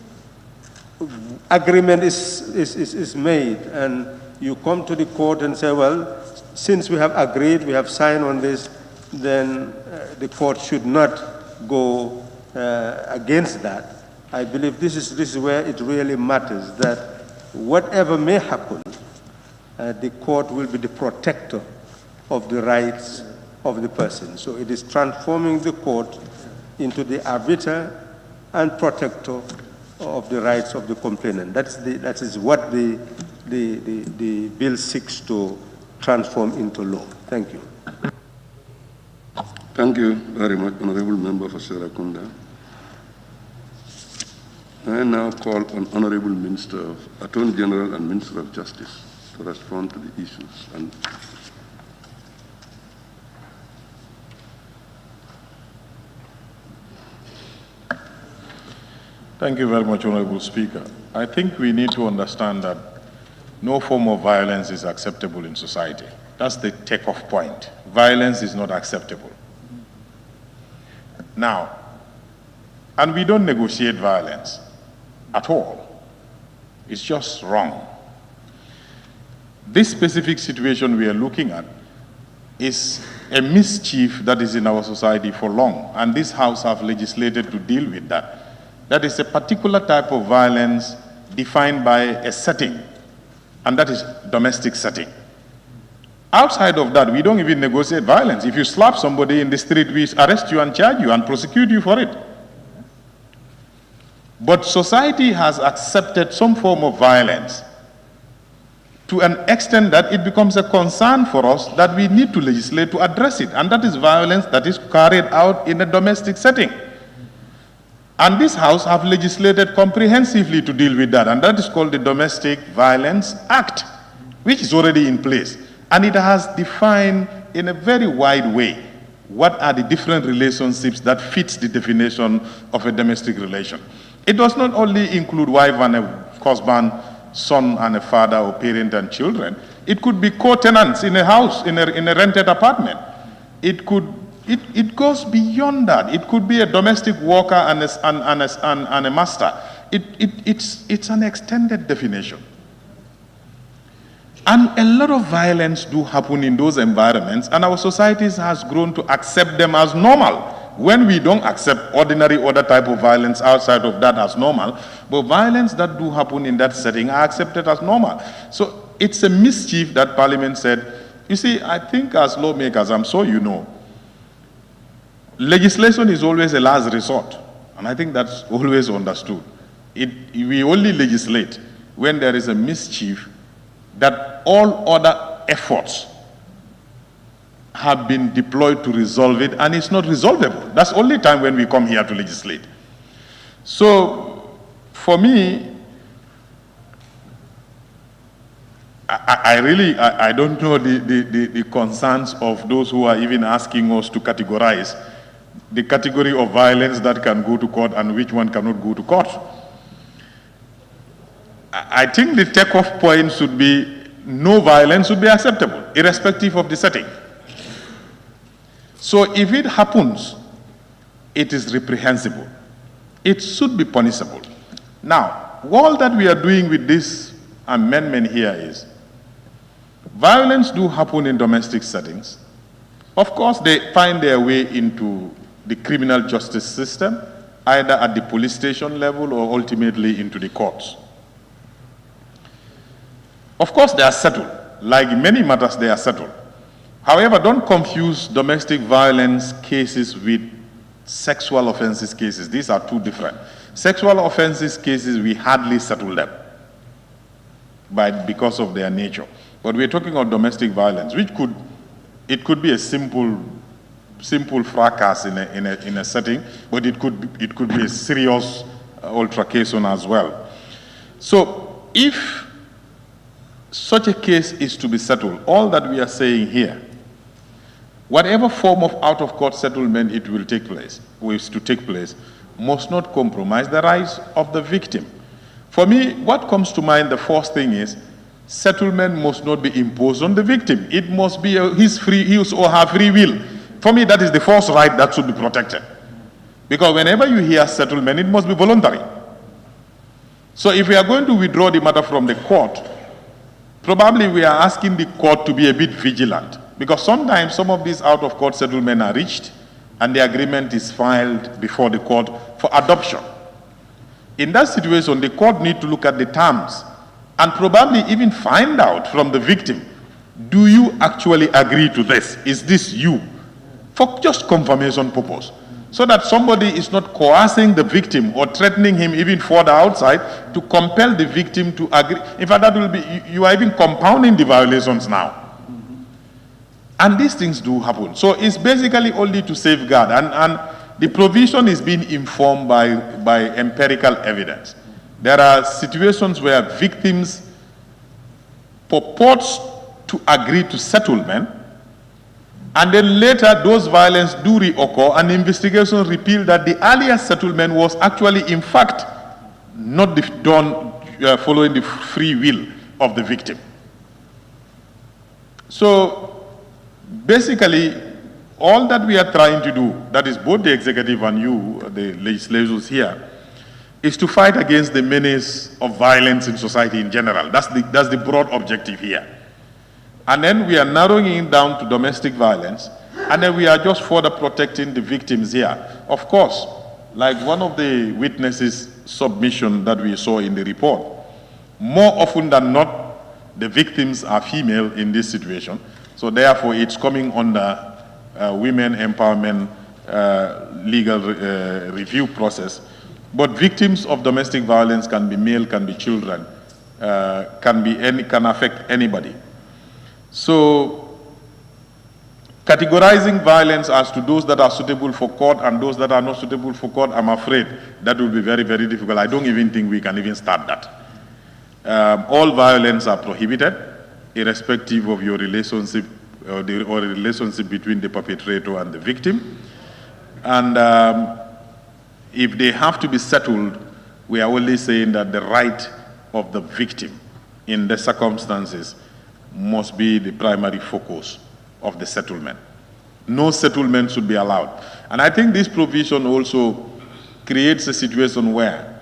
S11: agreement is made and you come to the court and say, well, since we have agreed, we have signed on this, then the court should not go against that. I believe this is where it really matters, that whatever may happen, the court will be the protector of the rights of the person. So it is transforming the court into the arbiter and protector of the rights of the complainant. That is what the bill seeks to transform into law. Thank you.
S2: Thank you very much, Honorable Member for Serakunda. I now call on Honorable Minister of Attorney General and Minister of Justice to respond to the issues.
S19: Thank you very much, Honorable Speaker. I think we need to understand that no form of violence is acceptable in society. That's the take-off point. Violence is not acceptable. Now, and we don't negotiate violence at all. It's just wrong. This specific situation we are looking at is a mischief that is in our society for long, and this House have legislated to deal with that. That is a particular type of violence defined by a setting, and that is domestic setting. Outside of that, we don't even negotiate violence. If you slap somebody in the street, we arrest you and charge you and prosecute you for it. But society has accepted some form of violence to an extent that it becomes a concern for us that we need to legislate to address it, and that is violence that is carried out in a domestic setting. And this House have legislated comprehensively to deal with that, and that is called the Domestic Violence Act, which is already in place. And it has defined in a very wide way what are the different relationships that fits the definition of a domestic relation. It does not only include wife and a husband, son and a father, or parent and children. It could be co-tenants in a house, in a rented apartment. It goes beyond that. It could be a domestic worker and a master. It's an extended definition. And a lot of violence do happen in those environments, and our societies has grown to accept them as normal. When we don't accept ordinary other type of violence outside of that as normal, but violence that do happen in that setting are accepted as normal. So it's a mischief that Parliament said. You see, I think as lawmakers, I'm sure you know, legislation is always a last resort, and I think that's always understood. We only legislate when there is a mischief that all other efforts have been deployed to resolve it, and it's not resolvable. That's the only time when we come here to legislate. So, for me, I don't know the concerns of those who are even asking us to categorize the category of violence that can go to court and which one cannot go to court. I think the take-off point should be no violence should be acceptable, irrespective of the setting. So if it happens, it is reprehensible. It should be punishable. Now, all that we are doing with this amendment here is, violence do happen in domestic settings. Of course, they find their way into the criminal justice system, either at the police station level or ultimately into the courts. Of course, they are settled. Like many matters, they are settled. However, don't confuse domestic violence cases with sexual offenses cases. These are two different. Sexual offenses cases, we hardly settle them because of their nature. But we're talking about domestic violence, which could be a simple fracas in a setting, but it could be a serious altercation as well. So if such a case is to be settled, all that we are saying here, whatever form of out-of-court settlement it will take place, must not compromise the rights of the victim. For me, what comes to mind, the first thing is, settlement must not be imposed on the victim. It must be his or her free will. For me, that is the first right that should be protected. Because whenever you hear settlement, it must be voluntary. So if we are going to withdraw the matter from the court, probably we are asking the court to be a bit vigilant. Because sometimes some of these out-of-court settlements are reached and the agreement is filed before the court for adoption. In that situation, the court needs to look at the terms and probably even find out from the victim, do you actually agree to this? Is this you? For just confirmation purpose. So that somebody is not coercing the victim or threatening him even further outside to compel the victim to agree. In fact, that will be, you are even compounding the violations now. And these things do happen. So it's basically only to safeguard. And the provision is being informed by empirical evidence. There are situations where victims purport to agree to settlement, and then later those violence do reoccur, and investigation revealed that the earlier settlement was actually, in fact, not done following the free will of the victim. So basically, all that we are trying to do, that is both the executive and you, the legislators here, is to fight against the menace of violence in society in general. That's the broad objective here. And then we are narrowing it down to domestic violence, and then we are just further protecting the victims here. Of course, like one of the witnesses' submission that we saw in the report, more often than not, the victims are female in this situation. So therefore, it's coming under women empowerment legal review process. But victims of domestic violence can be male, can be children, can affect anybody. So categorizing violence as to those that are suitable for court and those that are not suitable for court, I'm afraid that will be very, very difficult. I don't even think we can even start that. All violence are prohibited, irrespective of your relationship or the relationship between the perpetrator and the victim. And if they have to be settled, we are only saying that the right of the victim in the circumstances must be the primary focus of the settlement. No settlement should be allowed. And I think this provision also creates a situation where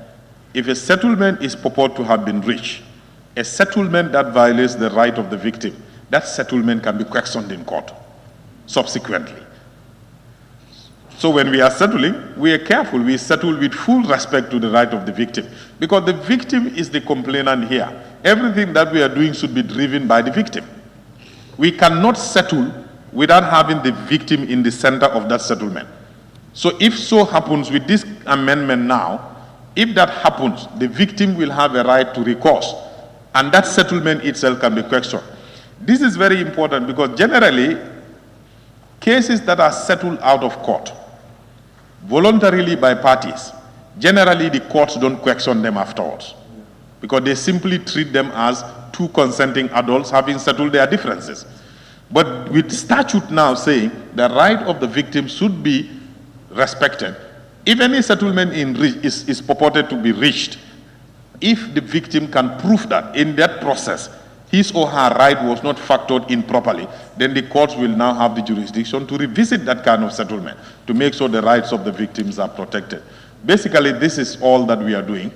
S19: if a settlement is purported to have been reached, a settlement that violates the right of the victim, that settlement can be questioned in court subsequently. So when we are settling, we are careful. We settle with full respect to the right of the victim, because the victim is the complainant here. Everything that we are doing should be driven by the victim. We cannot settle without having the victim in the center of that settlement. So if so happens with this amendment now, if that happens, the victim will have a right to recourse, and that settlement itself can be questioned. This is very important because generally, cases that are settled out of court, voluntarily by parties, generally the courts don't question them afterwards, because they simply treat them as two consenting adults having settled their differences. But with statute now saying the right of the victim should be respected, if any settlement is purported to be reached, if the victim can prove that in that process his or her right was not factored in properly, then the courts will now have the jurisdiction to revisit that kind of settlement to make sure the rights of the victims are protected. Basically, this is all that we are doing.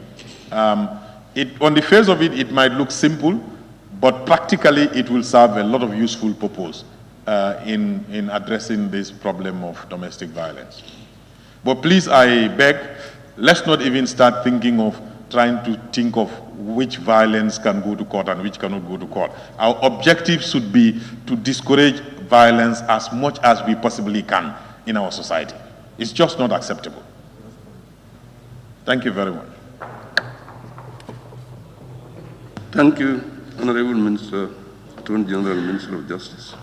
S19: On the face of it, it might look simple, but practically it will serve a lot of useful purpose in addressing this problem of domestic violence. But please, I beg, let's not even start thinking of trying to think of which violence can go to court and which cannot go to court. Our objective should be to discourage violence as much as we possibly can in our society. It's just not acceptable. Thank you very much.
S2: Thank you, Honorable Minister, Attorney General, Minister of Justice.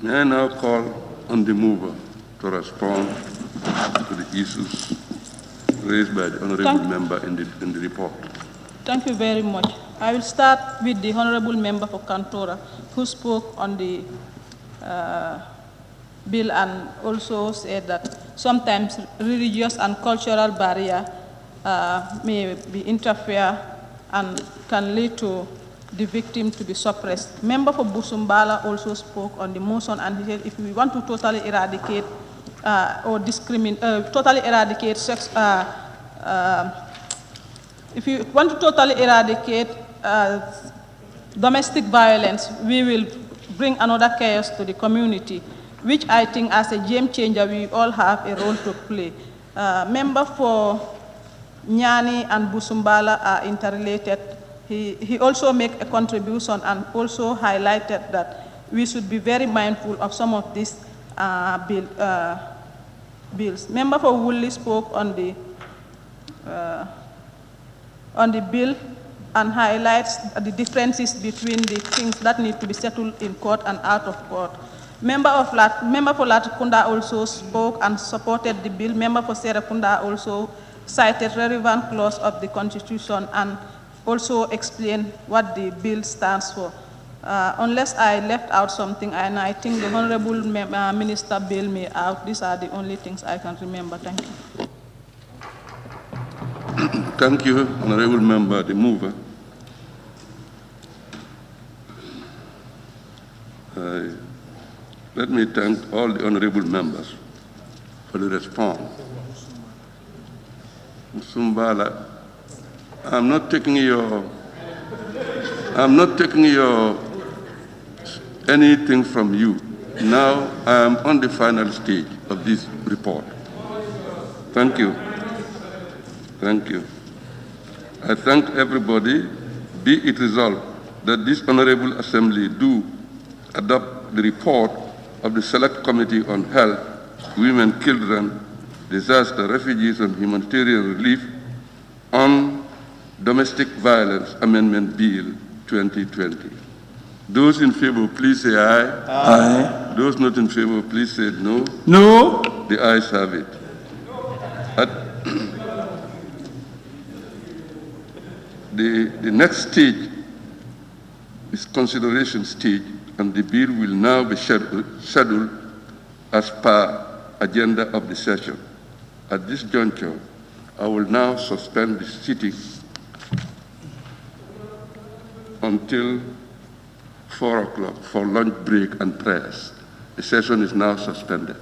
S2: May I now call on the mover to respond to the issues raised by the Honorable Member in the report.
S6: Thank you very much. I will start with the Honorable Member for Kantora, who spoke on the bill and also said that sometimes religious and cultural barrier may be interfere and can lead to the victim to be suppressed. Member for Busumbala also spoke on the motion and he said if we want to totally eradicate or discriminate, totally eradicate sex, if you want to totally eradicate domestic violence, we will bring another chaos to the community, which I think as a game changer, we all have a role to play. Member for Nyani and Busumbala are interrelated. He also made a contribution and also highlighted that we should be very mindful of some of these bills. Member for Woolly spoke on the bill and highlights the differences between the things that need to be settled in court and out of court. Member for Latrikunda also spoke and supported the bill. Member for Serekunda also cited relevant clause of the Constitution and also explain what the bill stands for. Unless I left out something, and I think the Honorable Minister bailed me out, these are the only things I can remember. Thank you.
S2: Thank you, Honorable Member, the mover. Let me thank all the honorable members for the response. Sumbala, I'm not taking anything from you. Now I'm on the final stage of this report. Thank you. Thank you. I thank everybody. Be it resolved that this Honorable Assembly do adopt the report of the Select Committee on Health, Women, Children, Disaster, Refugees, and Humanitarian Relief on Domestic Violence Amendment Bill 2020. Those in favor, please say aye.
S14: Aye.
S2: Those not in favor, please say no.
S14: No.
S2: The ayes have it. The next stage is consideration stage, and the bill will now be scheduled as per agenda of the session. At this juncture, I will now suspend the sitting until 4 o'clock for lunch break and prayers. The session is now suspended.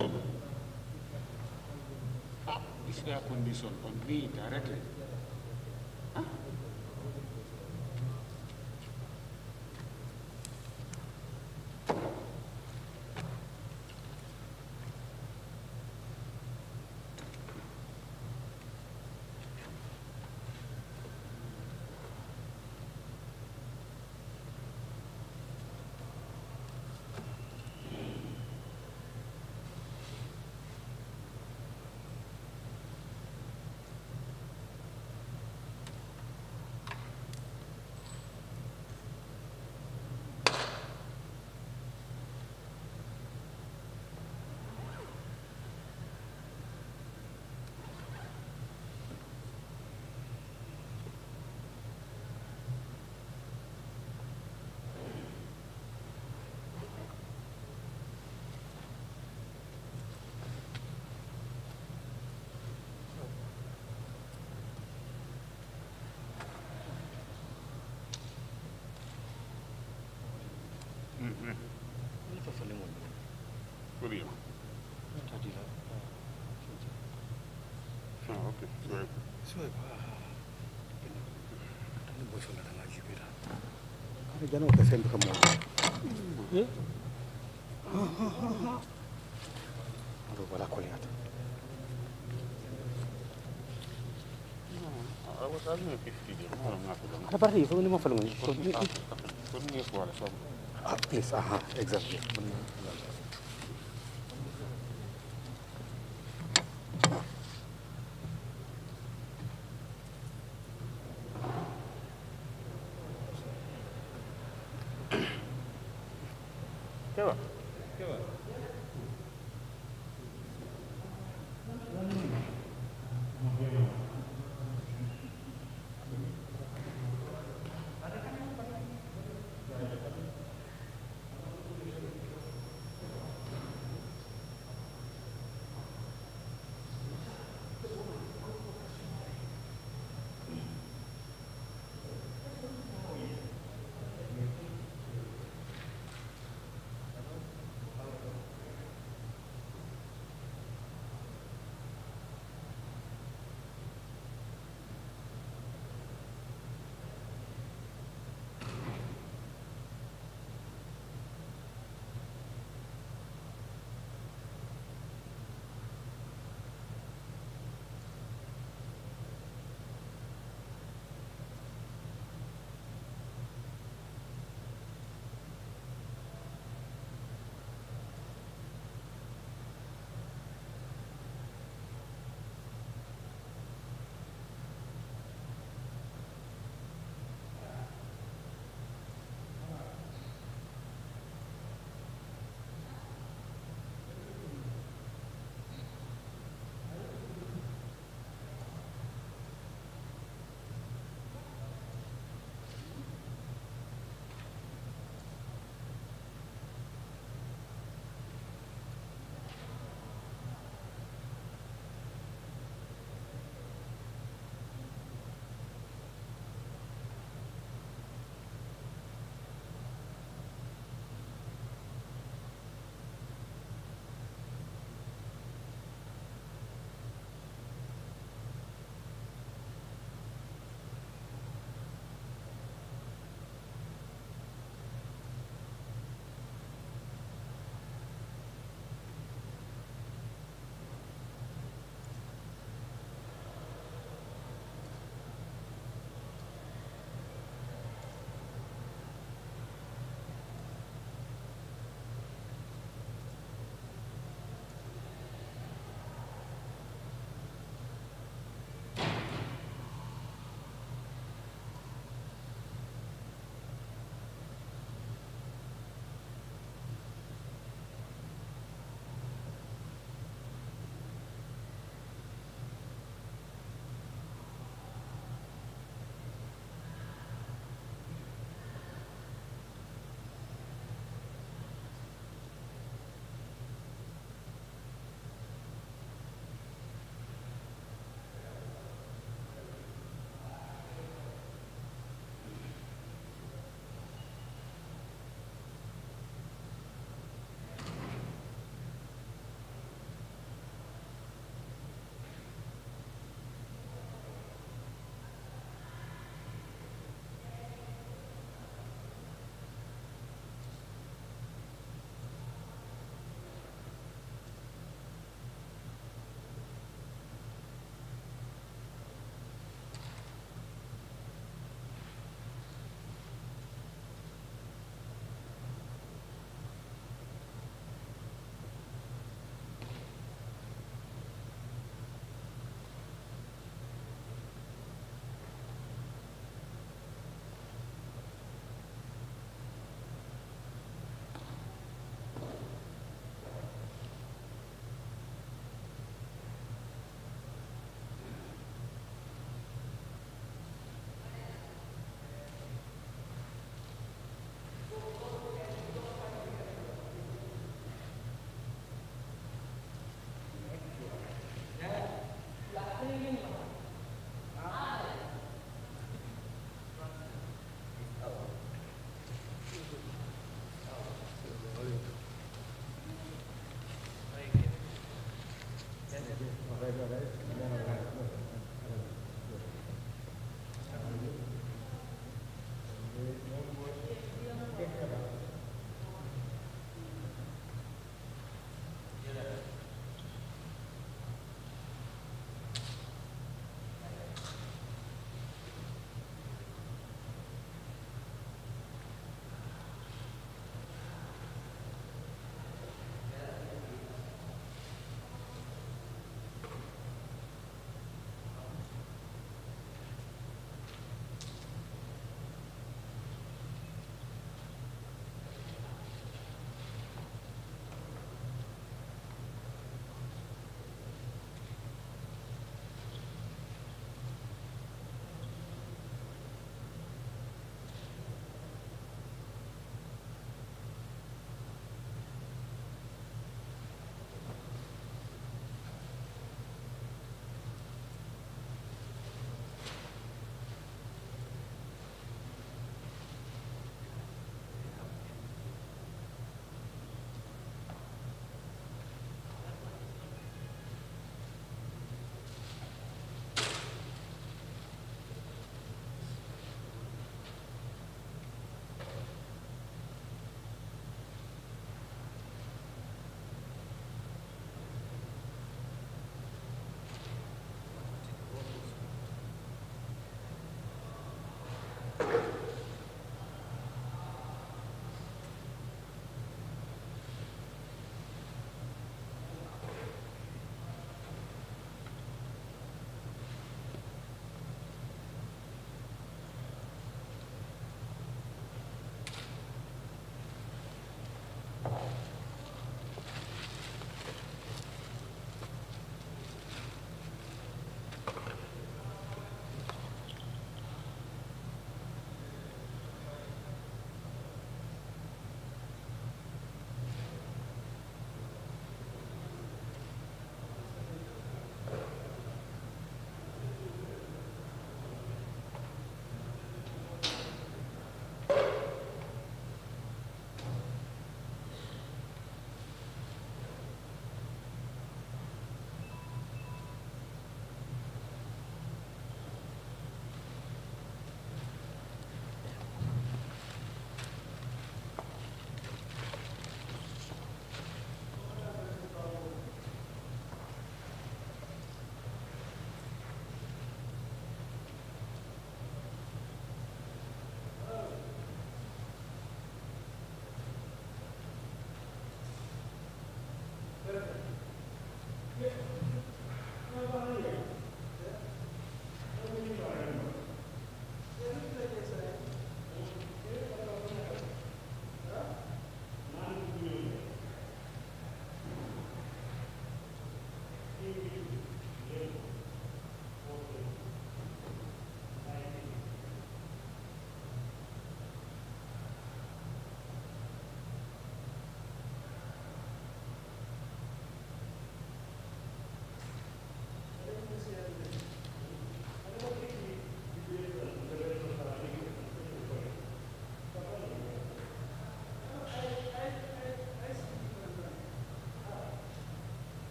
S9: Is there a condition on me directly?
S16: Please, exactly.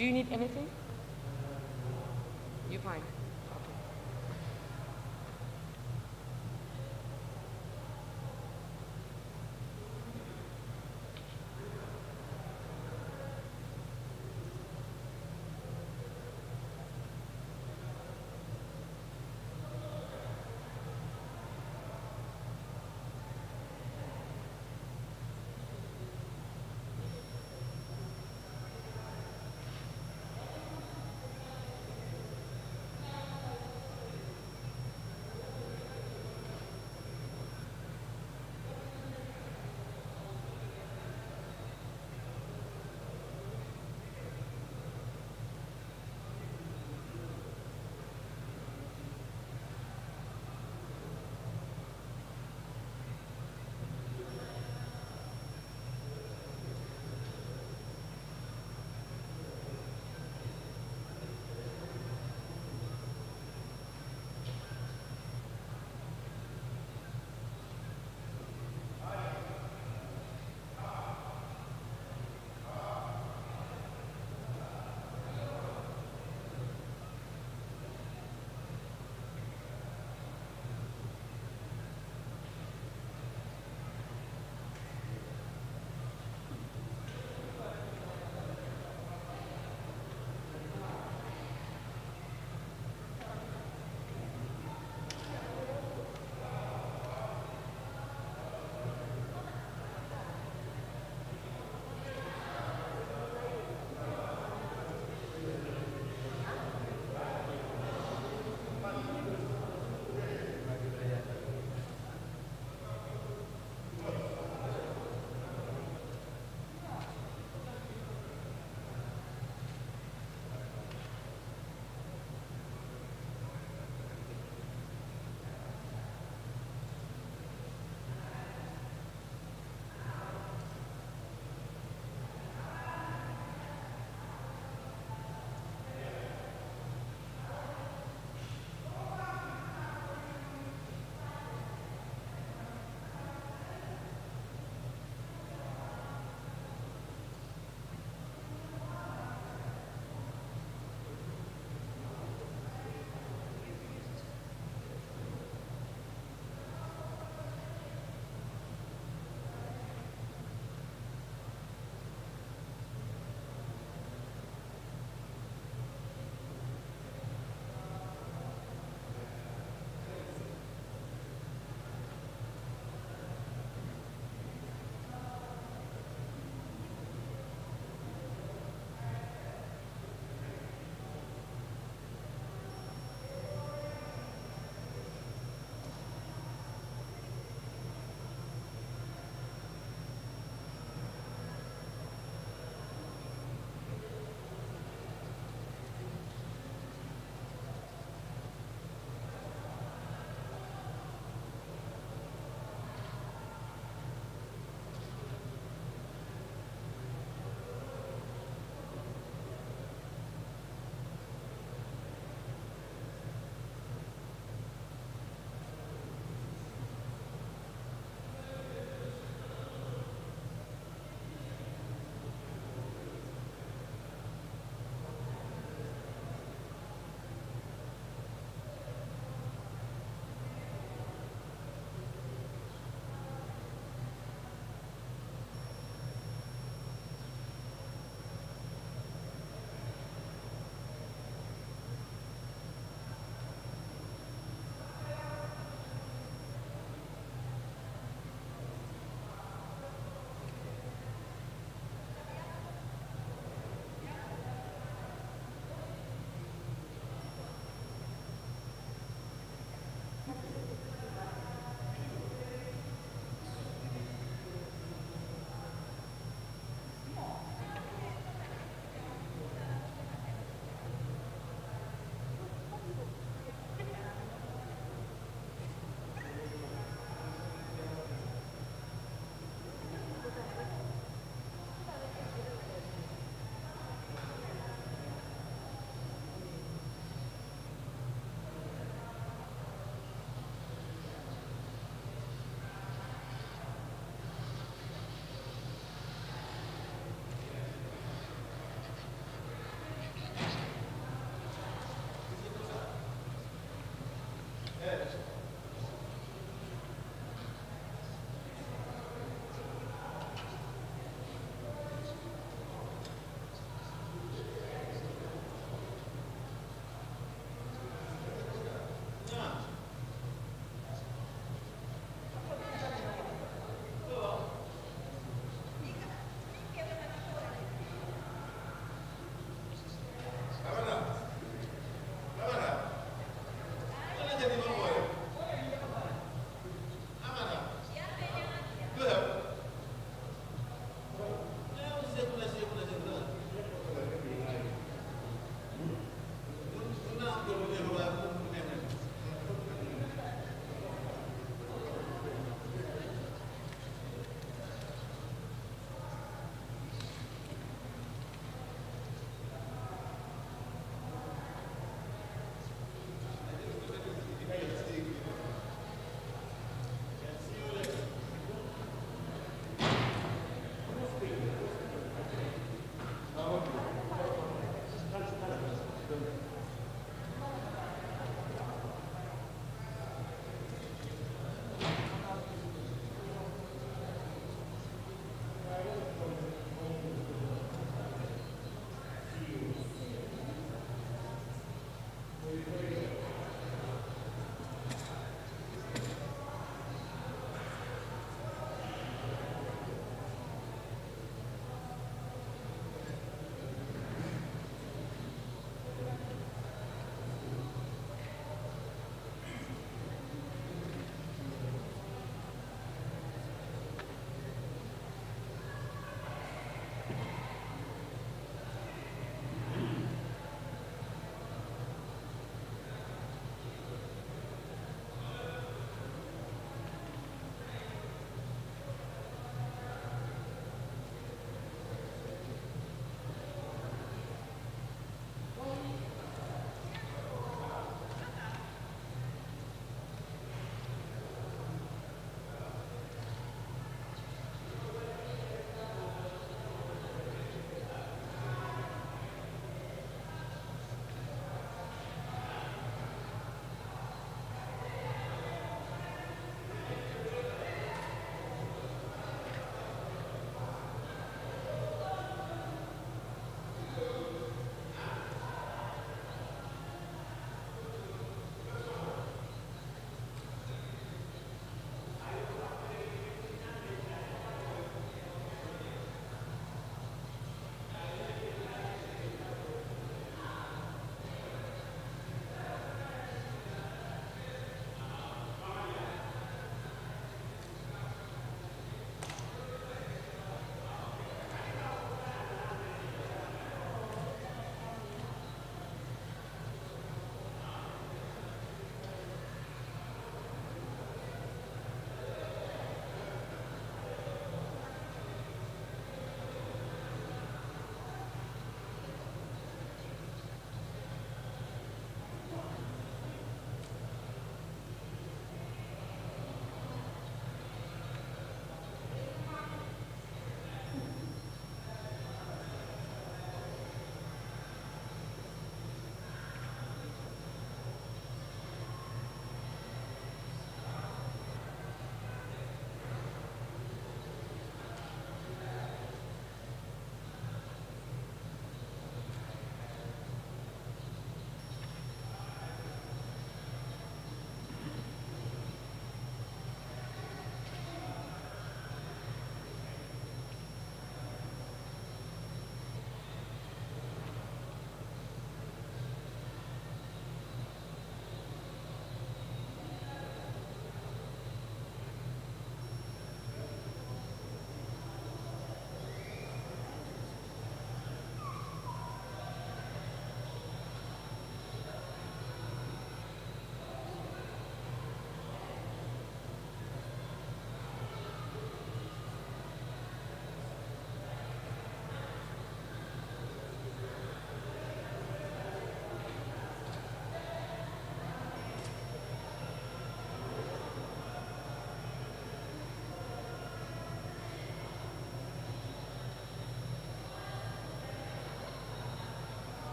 S16: Do you need anything? You're fine. Okay.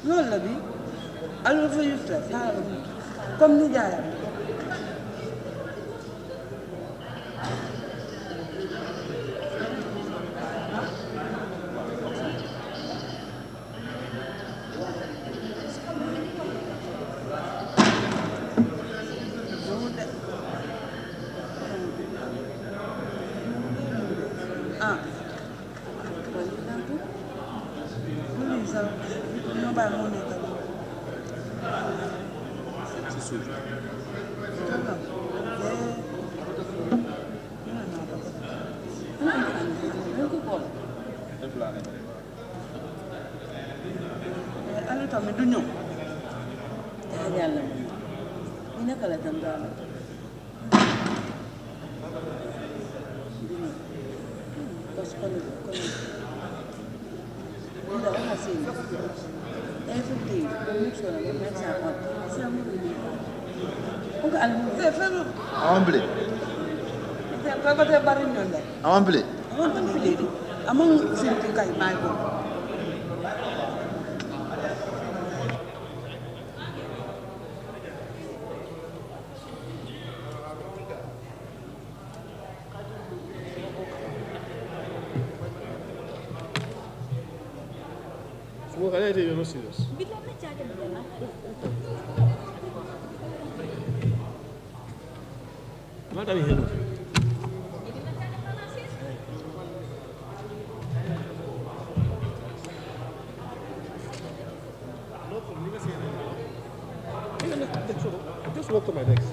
S16: loolu la bi alors fa juste comme ni jaayam
S8: Just walk to my next.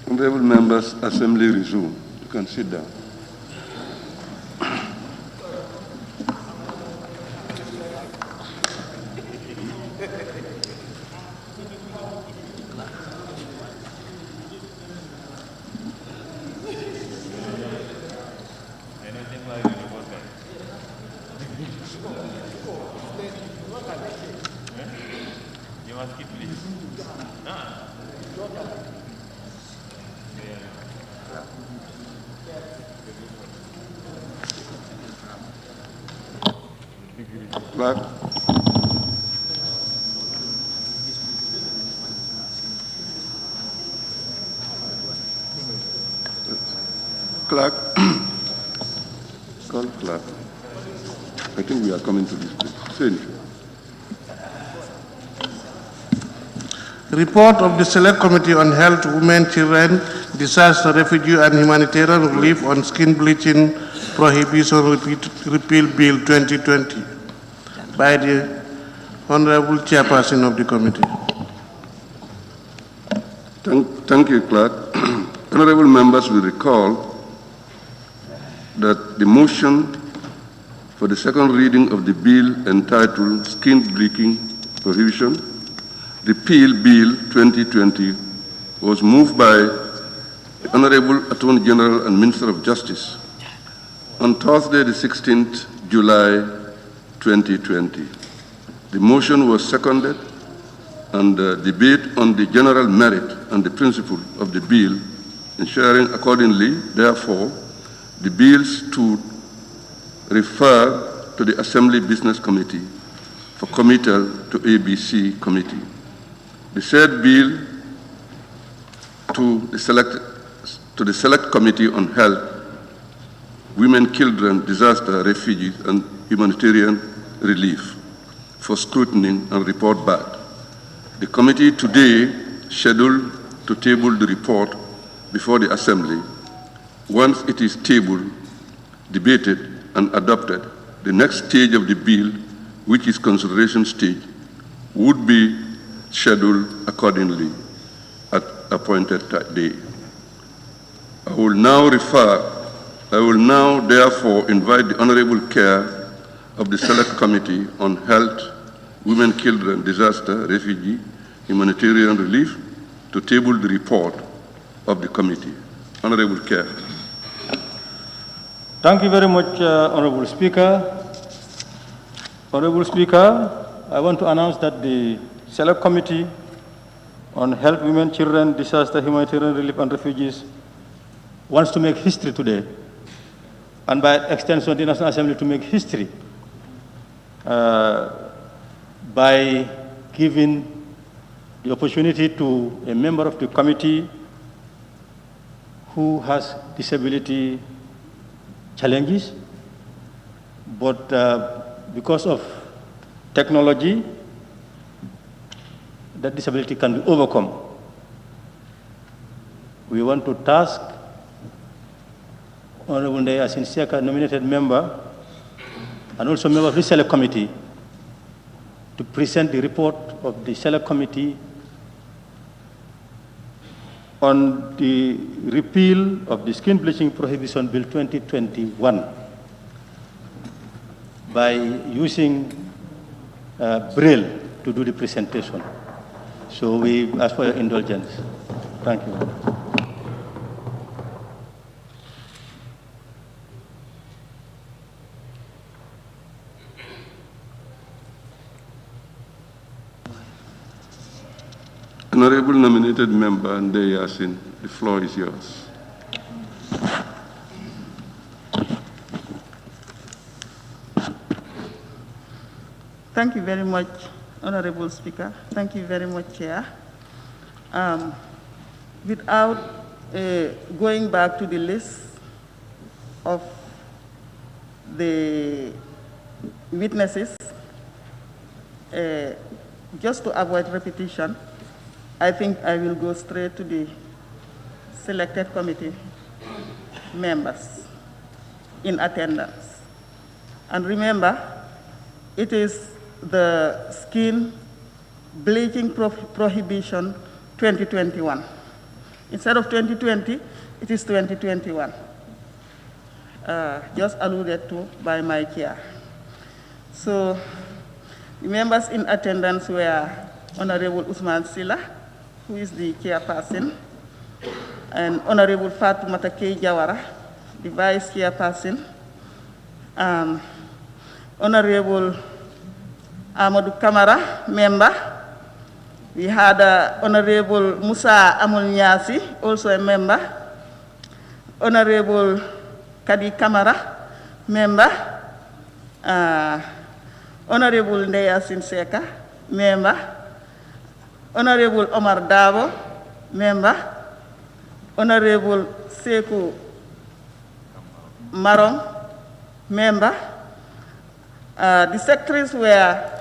S2: Honorable members, assembly resume. You can sit down. Clerk. Clerk. Call clerk. I think we are coming to this place. Finish.
S10: Report of the Select Committee on Health, Women, Children, Disaster, Refugee and Humanitarian Relief on Skin Bleaching Prohibition Repeal Bill 2020 by the Honorable Chairperson of the committee.
S2: Thank you, Clerk. Honorable members will recall that the motion for the second reading of the bill entitled Skin Bleaching Prohibition Repeal Bill 2020 was moved by the Honorable Attorney General and Minister of Justice on Thursday, the 16th July 2020. The motion was seconded and the debate on the general merit and the principle of the bill, ensuring accordingly, therefore, the bills to refer to the Assembly Business Committee for committal to ABC Committee. The said bill to the Select to the Select Committee on Health, Women, Children, Disaster, Refugees, and Humanitarian Relief for scrutiny and report back. The committee today scheduled to table the report before the Assembly. Once it is tabled, debated, and adopted, the next stage of the bill, which is consideration stage, would be scheduled accordingly at appointed day. I will now therefore invite the Honorable Chair of the Select Committee on Health, Women, Children, Disaster, Refugee, Humanitarian Relief to table the report of the committee. Honorable Chair.
S21: Thank you very much, Honorable Speaker. Honorable Speaker, I want to announce that the Select Committee on Health, Women, Children, Disaster, Humanitarian Relief, and Refugees wants to make history today, and by extension, the National Assembly to make history by giving the opportunity to a member of the committee who has disability challenges, but because of technology, that disability can be overcome. We want to task Honorable Ndeye Sinseka, nominated member, and also member of the Select Committee, to present the report of the Select Committee on the repeal of the Skin Bleaching Prohibition Bill 2021 by using Braille to do the presentation. So we ask for your indulgence. Thank you.
S2: Honorable nominated member Ndeye Yassin, the floor is yours.
S6: Thank you very much, Honorable Speaker. Thank you very much, Chair. Without going back to the list of the witnesses, just to avoid repetition, I think I will go straight to the selected committee members in attendance. And remember, it is the Skin Bleaching Prohibition 2021. Instead of 2020, it is 2021. Just alluded to by my chair. So, the members in attendance were Honorable Usman Silla, who is the chairperson, and Honorable Fatoumata Kei Jawara, the vice chairperson, Honorable Amadou Kamara, member. We had Honorable Musa Amul Nyasi, also a member, Honorable Kadi Kamara, member, Honorable Ndeye Sinseka, member, Honorable Omar Dabo, member, Honorable Sekou Marong, member. The secretaries were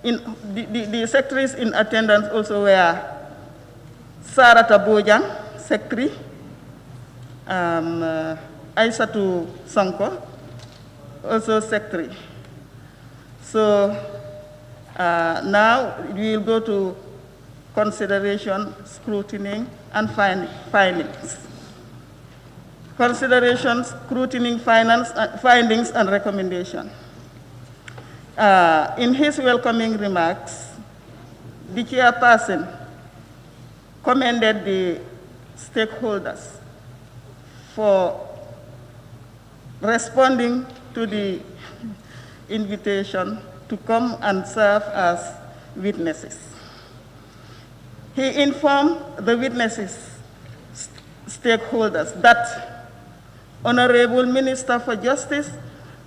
S6: the secretaries in attendance also were Sarata Bojang, secretary, Aisatu Sanko, also secretary. So now we will go to consideration, scrutiny, and findings. Consideration, scrutiny, findings, and recommendation. In his welcoming remarks, the chairperson commended the stakeholders for responding to the invitation to come and serve as witnesses. He informed the witnesses, stakeholders, that Honorable Minister for Justice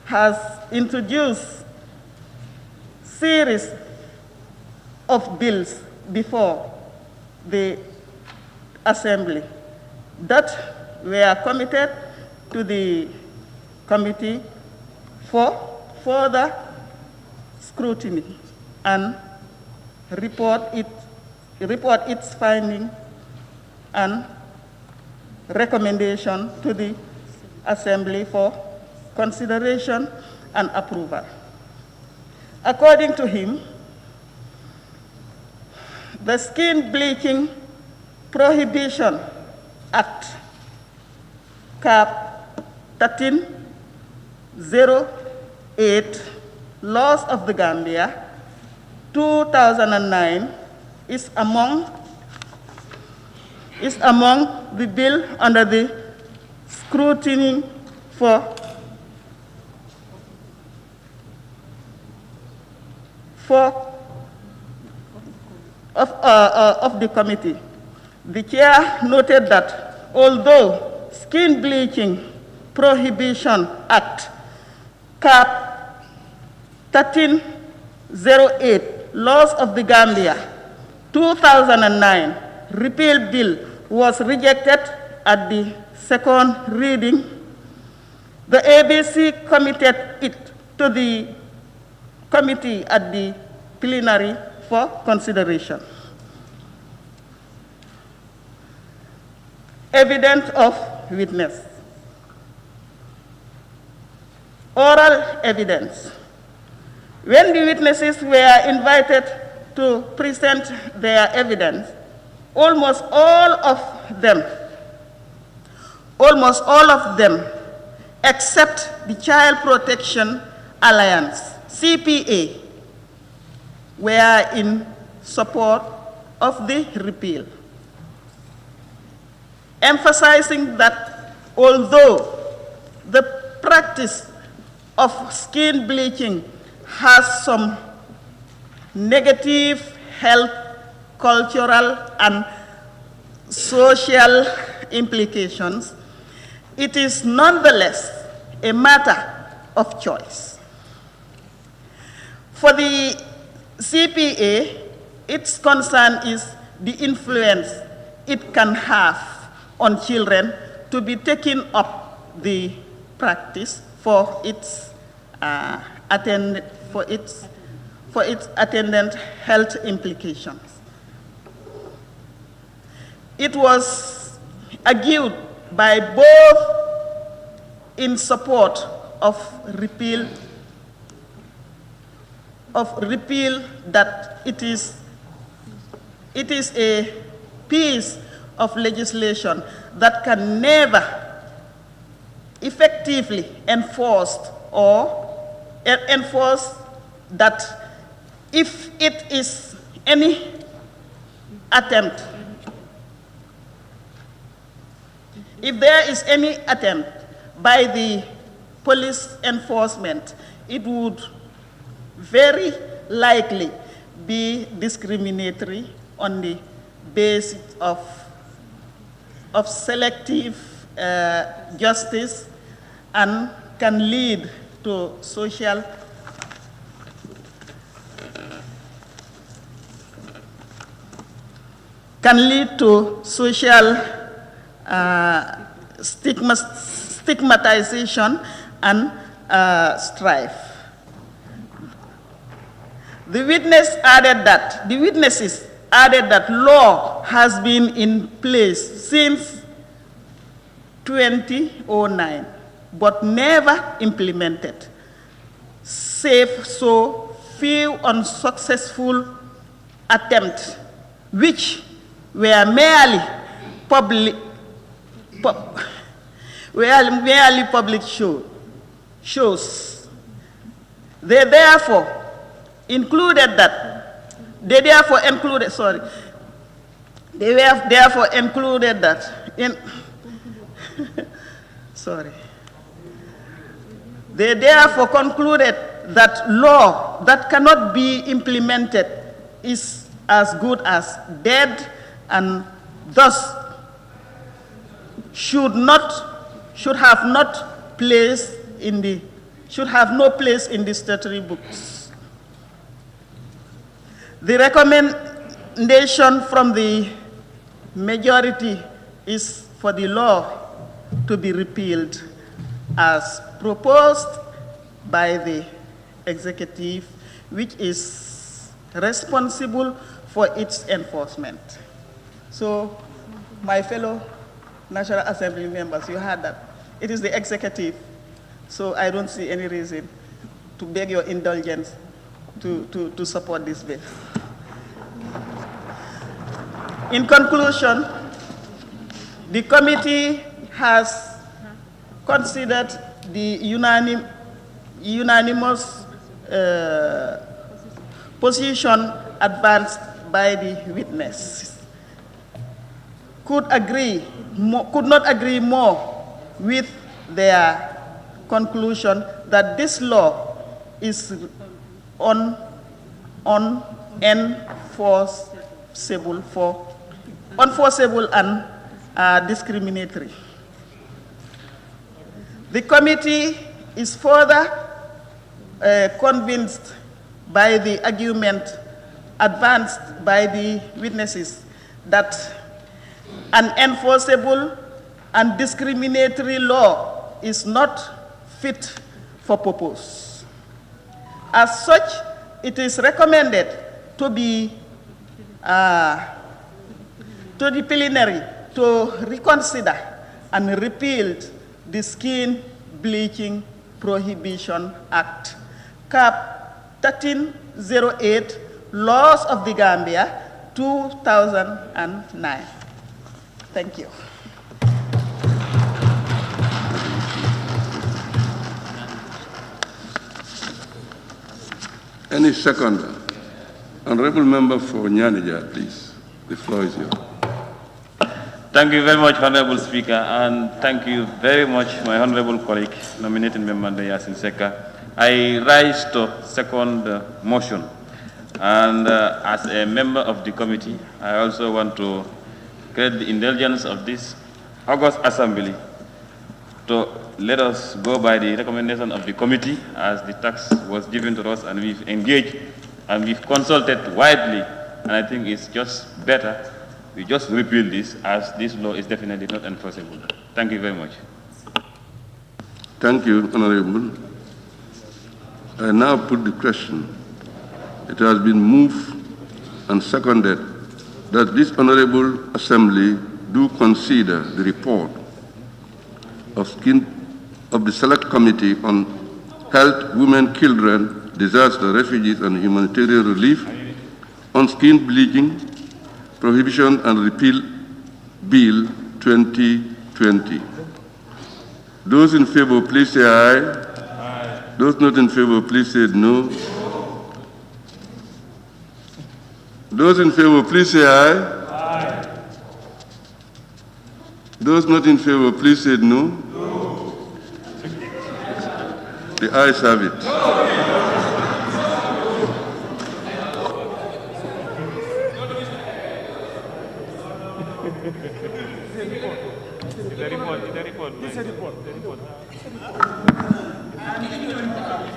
S6: has introduced series of bills before the Assembly that were committed to the committee for further scrutiny and report its finding and recommendation to the Assembly for consideration and approval. According to him, the Skin Bleaching Prohibition Act, Cap 1308, Laws of the Gambia, 2009, is among the bill under the scrutiny of the committee. The chair noted that although Skin Bleaching Prohibition Act, Cap 1308, Laws of the Gambia, 2009, repeal bill was rejected at the second reading, the ABC committed it to the committee at the plenary for consideration. Evidence of witness. Oral evidence. When the witnesses were invited to present their evidence, almost all of them, except the Child Protection Alliance, CPA, were in support of the repeal, emphasizing that although the practice of skin bleaching has some negative health, cultural, and social implications, it is nonetheless a matter of choice. For the CPA, its concern is the influence it can have on children to be taking up the practice for its attendant health implications. It was argued by both in support of repeal that it is a piece of legislation that can never effectively enforce that if it is any attempt, if there is any attempt by the police enforcement, it would very likely be discriminatory on the basis of selective justice and can lead to social stigmatization and strife. The witnesses added that law has been in place since 2009, but never implemented, save so few unsuccessful attempts, which were merely public shows. They therefore included in They therefore concluded that law that cannot be implemented is as good as dead and thus should have no place in the statutory books. The recommendation from the majority is for the law
S7: to be repealed as proposed by the executive, which is responsible for its enforcement. So, my fellow National Assembly members, you heard that. It is the executive, so I don't see any reason to beg your indulgence to support this bill. In conclusion, the committee has considered the unanimous position advanced by the witness. Could not agree more with their conclusion that this law is unenforceable and discriminatory. The committee is further convinced by the argument advanced by the witnesses that an enforceable and discriminatory law is not fit for purpose. As such, it is recommended to the plenary to reconsider and repeal the Skin Bleaching Prohibition Act, Cap 1308, Laws of the Gambia, 2009. Thank you.
S2: Any seconder? Honorable Member for Nyanija, please. The floor is yours.
S3: Thank you very much, Honorable Speaker, and thank you very much, my honorable colleague, nominated member Yasin Seka. I rise to second the motion, and as a member of the committee, I also want to get the indulgence of this August Assembly to let us go by the recommendation of the committee, as the tax was given to us, and we've engaged and we've consulted widely, and I think it's just better we just repeal this, as this law is definitely not enforceable. Thank you very much.
S2: Thank you, Honorable. I now put the question. It has been moved and seconded that this Honorable Assembly do consider the report of the Select Committee on Health, Women, Children, Disaster, Refugees, and Humanitarian Relief on Skin Bleaching, Prohibition and Repeal Bill 2020. Those in favor, please say aye. Aye. Those not in favor, please say no. Those in favor, please say aye. Aye. Those not in favor, please say no. No. The ayes have it.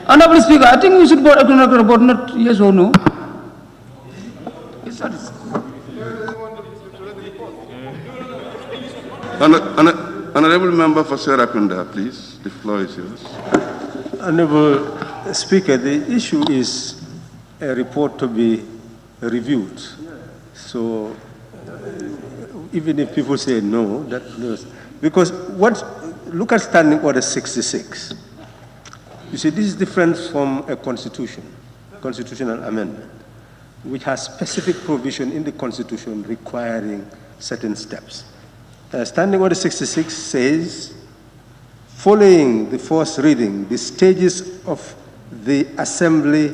S15: Honorable Speaker, I think we should vote about not yes or no.
S2: Honorable Member for Serakunda, please. The floor is yours.
S11: Honorable Speaker, the issue is a report to be reviewed. So even if people say no, because look at Standing Order 66. You see, this is different from a constitutional amendment, which has specific provision in the Constitution requiring certain steps. Standing Order 66 says, following the first reading, the stages of the Assembly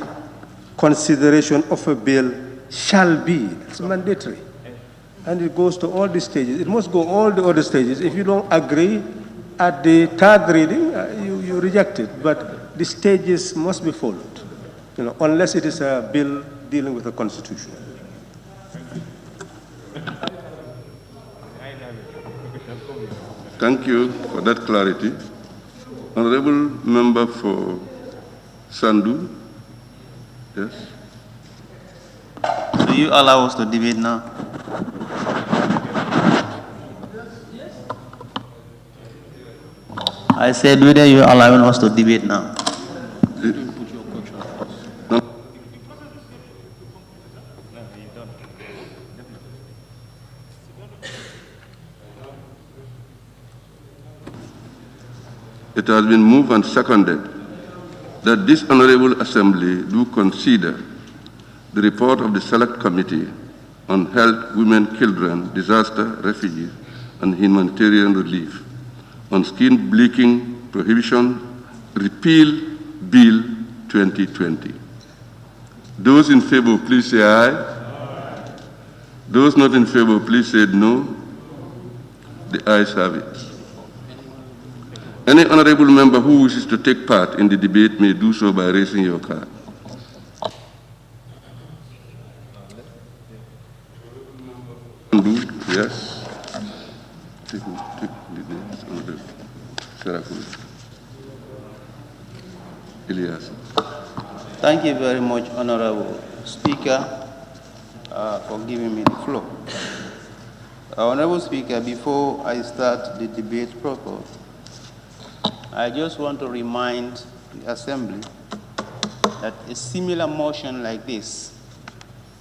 S11: consideration of a bill shall be, it's mandatory. And it goes to all the stages. It must go all the other stages. If you don't agree at the third reading, you reject it. But the stages must be followed, unless it is a bill dealing with the Constitution.
S2: Thank you for that clarity. Honorable Member for Sandu. Yes.
S22: Do you allow us to debate now? I said whether you are allowing us to debate now.
S2: It has been moved and seconded that this Honorable Assembly do consider the report of the Select Committee on Health, Women, Children, Disaster, Refugees, and Humanitarian Relief on Skin Bleaching Prohibition Repeal Bill 2020. Those in favor, please say aye. Those not in favor, please say no. The ayes have it. Any honorable member who wishes to take part in the debate may do so by raising your card. Yes.
S22: Thank you very much, Honorable Speaker, for giving me the floor. Honorable Speaker, before I start the debate proper, I just want to remind the Assembly that a similar motion like this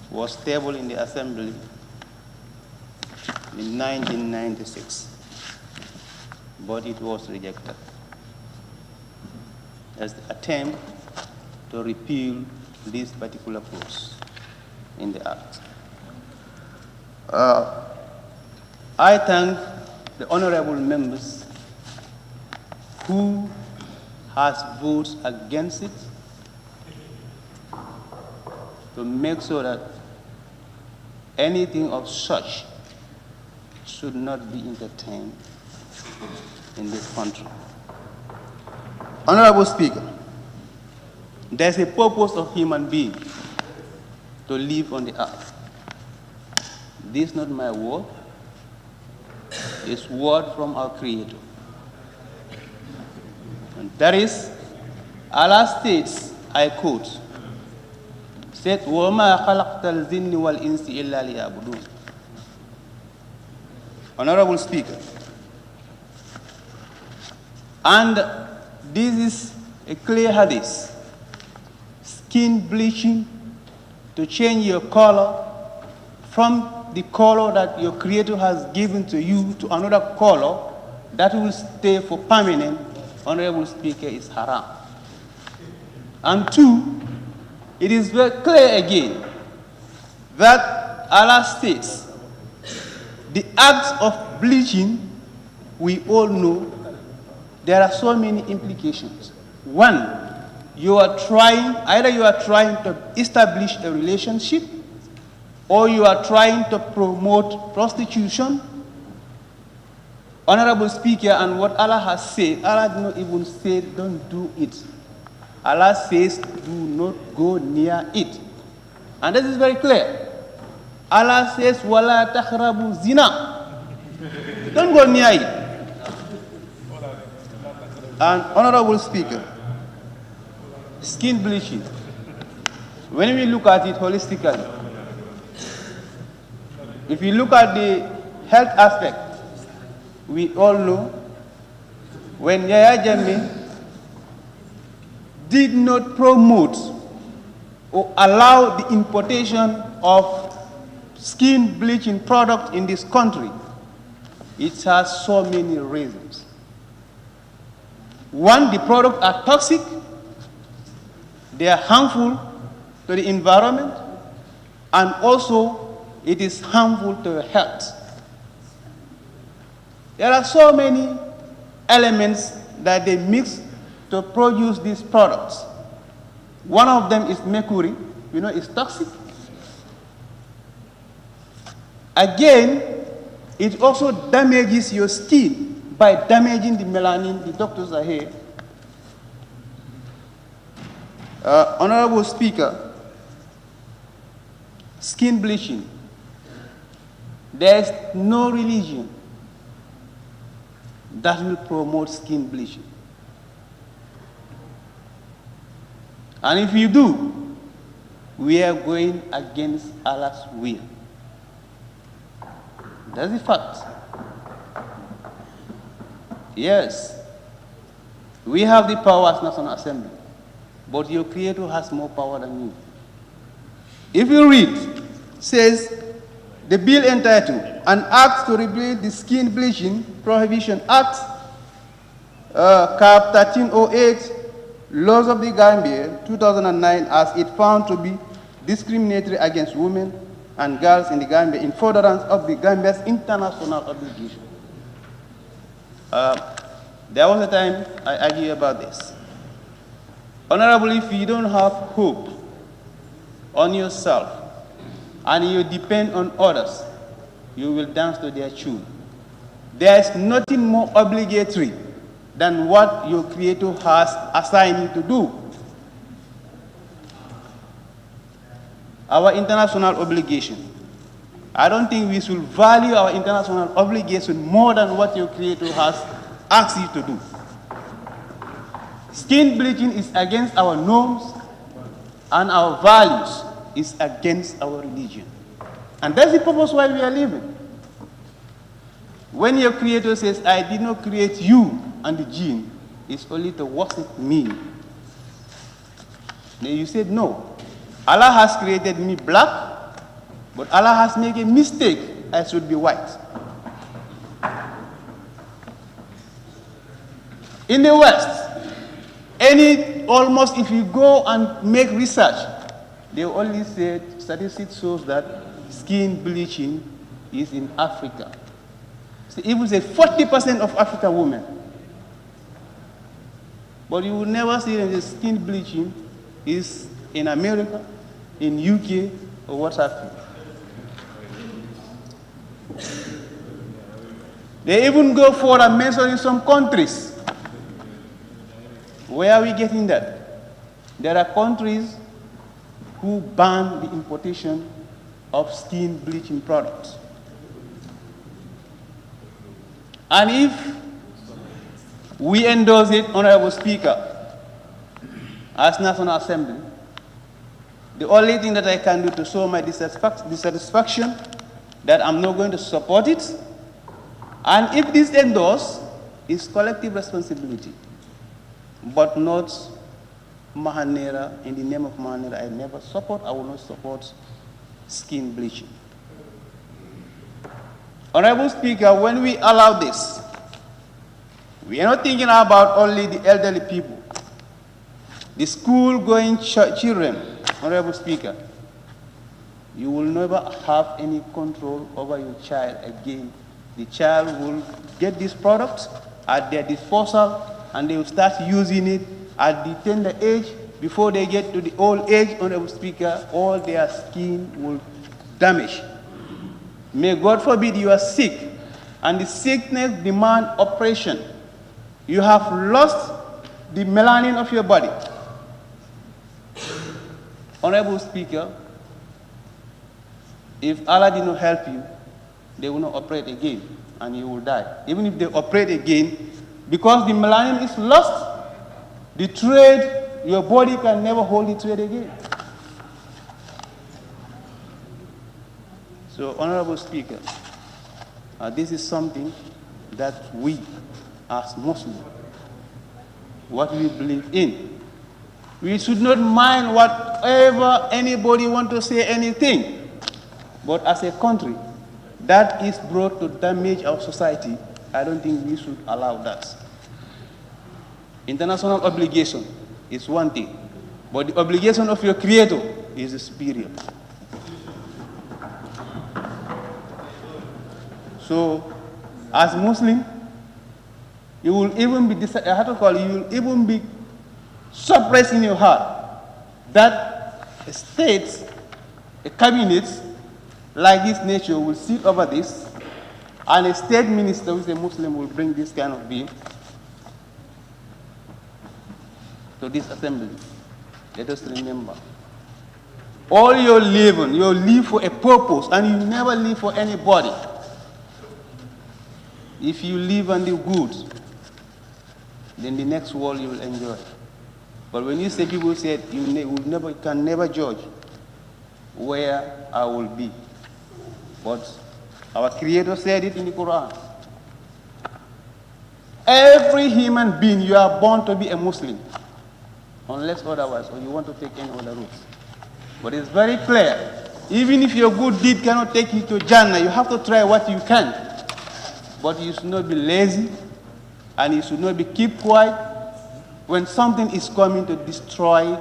S22: was tabled in the Assembly in 1996, but it was rejected as the attempt to repeal this particular clause in the Act. I thank the honorable members who has voted against it to make sure that anything of such should not be entertained in this country. Honorable Speaker, there's a purpose of human being to live on the earth. This is not my word, it's word from our Creator. And that is, Allah states, I quote, said, وَمَا خَلَقْتَ الْجِنِّ وَالْإِنسِ إِلَّا لِيَعْبُدُونَ. Honorable Speaker, and this is a clear hadith. Skin bleaching to change your color from the color that your Creator has given to you to another color that will stay for permanent, Honorable Speaker, is haram. And two, it is very clear again that Allah states the act of bleaching, we all know there are so many implications. One, either you are trying to establish a relationship, or you are trying to promote prostitution. Honorable Speaker, and what Allah has said, Allah did not even say don't do it. Allah says do not go near it. And this is very clear. Allah says, wala takhrabu zina. Don't go near it. And Honorable Speaker, skin bleaching, when we look at it holistically, if you look at the health aspect, we all know when Yahya Jammeh did not promote or allow the importation of skin bleaching product in this country, it has so many reasons. One, the products are toxic, they are harmful to the environment, and also it is harmful to your health. There are so many elements that they mix to produce these products. One of them is mercury, you know, it's toxic. Again, it also damages your skin by damaging the melanin. The doctors are here. Honorable Speaker, skin bleaching. There is no religion that will promote skin bleaching. And if you do, we are going against Allah's will. That's the fact. Yes. We have the power as National Assembly, but your Creator has more power than you. If you read, says the bill entitled an act to repeal the Skin Bleaching Prohibition Act, Cap 1308, Laws of the Gambia, 2009, as it found to be discriminatory against women and girls in the Gambia in furtherance of the Gambia's international obligation. There was a time I argued about this. Honorable, if you don't have hope on yourself and you depend on others, you will dance to their tune. There is nothing more obligatory than what your Creator has assigned you to do. Our international obligation. I don't think we should value our international obligation more than what your Creator has asked you to do. Skin bleaching is against our norms and our values is against our religion. And that's the purpose why we are living. When your Creator says, I did not create you and the jinn, it's only to worship me. Then you said, no. Allah has created me black, but Allah has made a mistake. I should be white. In the West, almost if you go and make research, they only say statistics shows that skin bleaching is in Africa. So even say 40% of African women. But you will never see that the skin bleaching is in America, in UK, or what have you. They even go for a measure in some countries. Where are we getting that? There are countries who ban the importation of skin bleaching products. And if we endorse it, Honorable Speaker, as National Assembly, the only thing that I can do to show my dissatisfaction that I'm not going to support it, and if this endorsed, is collective responsibility, but not Mahanera. In the name of Mahanera, I never support, I will not support skin bleaching. Honorable Speaker, when we allow this, we are not thinking about only the elderly people, the school-going children. Honorable Speaker, you will never have any control over your child again. The child will get this product at their disposal and they will start using it at the tender age. Before they get to the old age, Honorable Speaker, all their skin will damage. May God forbid you are sick and the sickness demand operation. You have lost the melanin of your body. Honorable Speaker, if Allah did not help you, they will not operate again and you will die. Even if they operate again, because the melanin is lost, the thread, your body can never hold the thread again. So, Honorable Speaker, this is something that we, as Muslims, what we believe in. We should not mind whatever anybody want to say anything. But as a country that is brought to damage our society, I don't think we should allow that. International obligation is one thing, but the obligation of your Creator is superior. So, as Muslim, you will even be, you will even be suppressed in your heart that a state, a cabinet like this nature will sit over this, and a state minister who is a Muslim will bring this kind of bill to this assembly. Let us remember, all your living, you live for a purpose, and you never live for anybody. If you live on the good, then the next world you will enjoy. But when you say, people say you can never judge where I will be. But our Creator said it in the Quran.
S17: Every human being, you are born to be a Muslim, unless otherwise, or you want to take any other route. But it's very clear, even if your good deed cannot take you to Jannah, you have to try what you can. But you should not be lazy, and you should not be keep quiet when something is coming to destroy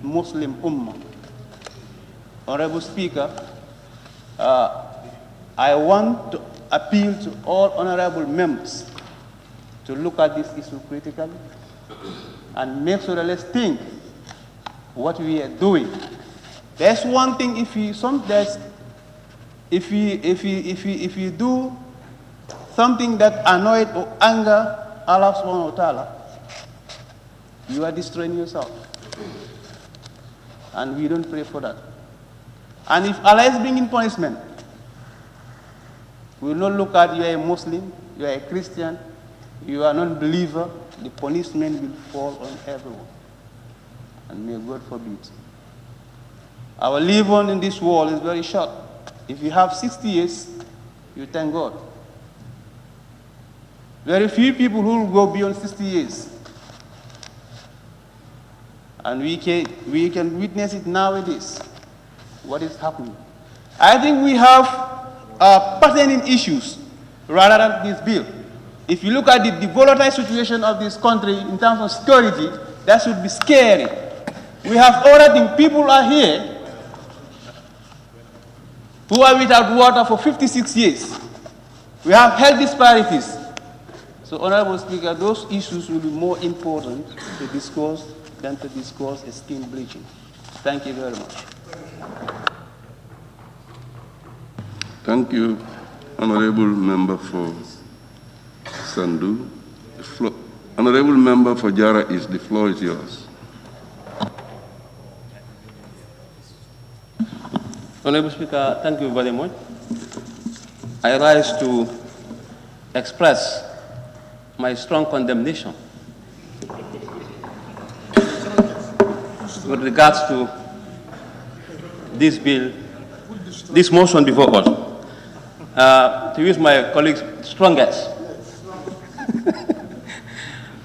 S17: Muslim Ummah. Honorable Speaker, I want to appeal to all honorable members to look at this issue critically and make sure that let's think what we are doing. There's one thing, if you do something that annoys or anger Allah subhanahu wa ta'ala, you are destroying yourself. And we don't pray for that. And if Allah is bringing punishment, we will not look at you are a Muslim, you are a Christian, you are a non-believer, the punishment will fall on everyone. And may God forbid. Our life on in this world is very short. If you have 60 years, you thank God. Very few people who will go beyond 60 years. And we can witness it nowadays, what is happening. I think we have pertinent issues rather than this bill. If you look at the volatile situation of this country in terms of security, that should be scary. We have other things. People are here who are without water for 56 years. We have health disparities. So, Honorable Speaker, those issues will be more important to discuss than to discuss skin bleaching. Thank you very much.
S2: Thank you, Honorable Member for Sandu. Honorable Member for Jara East, the floor is yours.
S20: Honorable Speaker, thank you very much. I rise to express my strong condemnation with regards to this bill, this motion before us. To use my colleague's strongest.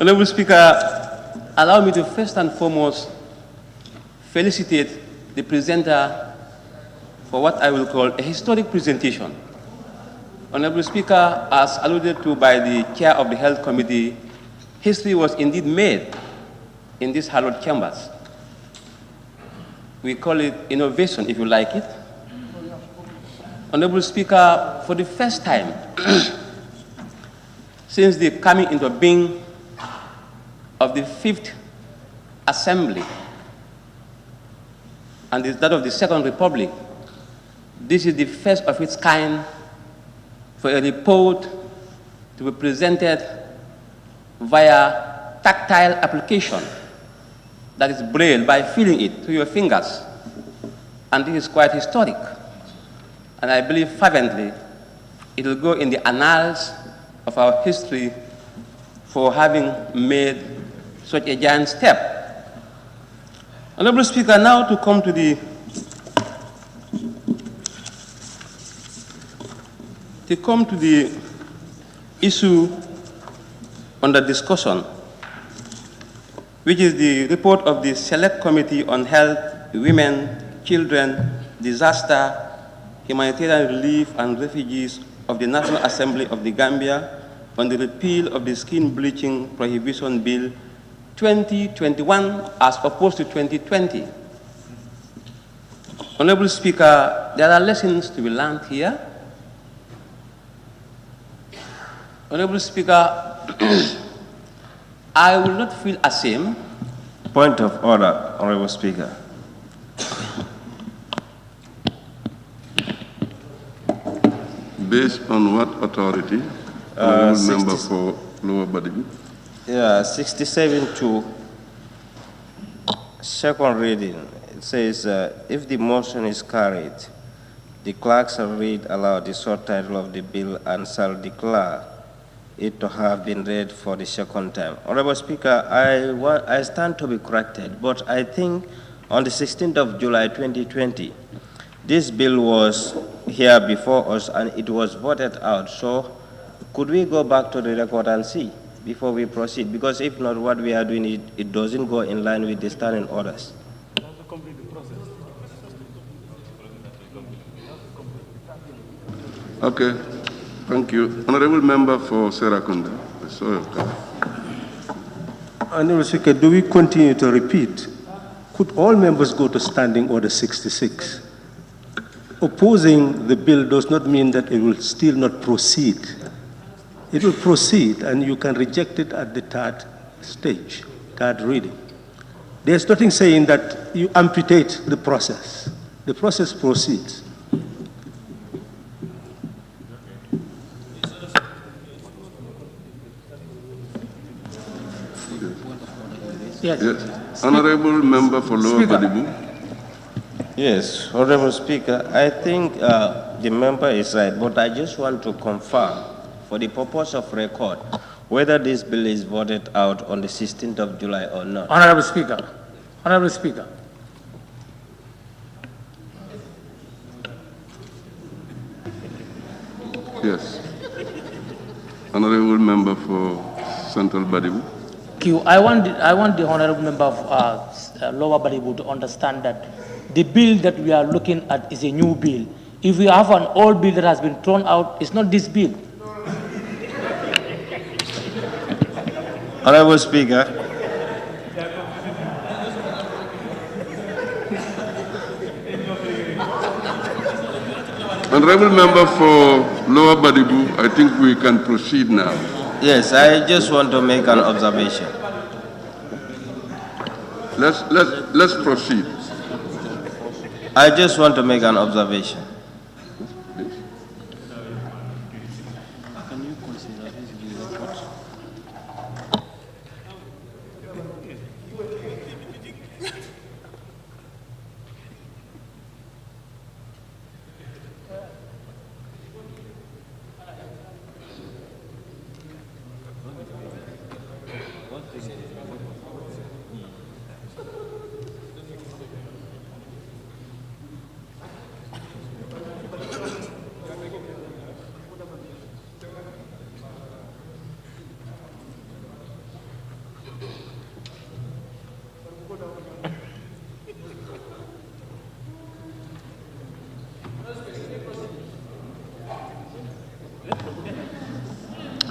S20: Honorable Speaker, allow me to first and foremost felicitate the presenter for what I will call a historic presentation. Honorable Speaker, as alluded to by the chair of the Health Committee, history was indeed made in these hallowed chambers. We call it innovation, if you like it. Honorable Speaker, for the first time since the coming into being of the 5th Assembly and that of the Second Republic, this is the first of its kind for a report to be presented via tactile application, that is braille, by feeling it through your fingers. And this is quite historic. And I believe fervently it will go in the annals of our history for having made such a giant step. Honorable Speaker, now to come to the issue under discussion, which is the report of the Select Committee on Health, Women, Children, Disaster, Humanitarian Relief and Refugees of the National Assembly of the Gambia on the repeal of the Skin Bleaching Prohibition Bill 2021 as opposed to 2020. Honorable Speaker, there are lessons to be learned here. Honorable Speaker, I will not feel ashamed.
S21: Point of order, Honorable Speaker.
S2: Based on what authority? Member for Lower Badigi.
S21: Yeah, 67 to second reading. It says, if the motion is carried, the clerk shall read aloud the short title of the bill and shall declare it to have been read for the second time. Honorable Speaker, I stand to be corrected, but I think on the 16th of July 2020, this bill was here before us and it was voted out. So could we go back to the record and see?
S22: before we proceed, because if not, what we are doing, it doesn't go in line with the standing orders.
S2: Okay, thank you. Honorable Member for Serakunda. I saw your card.
S11: Honorable Speaker, do we continue to repeat? Could all members go to Standing Order 66? Opposing the bill does not mean that it will still not proceed. It will proceed, and you can reject it at the third stage, third reading. There's nothing saying that you amputate the process. The process proceeds.
S2: Yes. Honorable Member for Lower Badibu.
S22: Yes, Honorable Speaker, I think the member is right, but I just want to confirm, for the purpose of record, whether this bill is voted out on the 16th of July or not.
S15: Honorable Speaker. Honorable Speaker.
S2: Yes. Honorable Member for Central Badibu.
S15: I want the honorable member of Lower Baribu to understand that the bill that we are looking at is a new bill. If we have an old bill that has been thrown out, it's not this bill.
S22: Honorable Speaker.
S2: Honorable Member for Lower Badibu, I think we can proceed now.
S22: Yes, I just want to make an observation.
S2: Let's proceed.
S22: I just want to make an observation.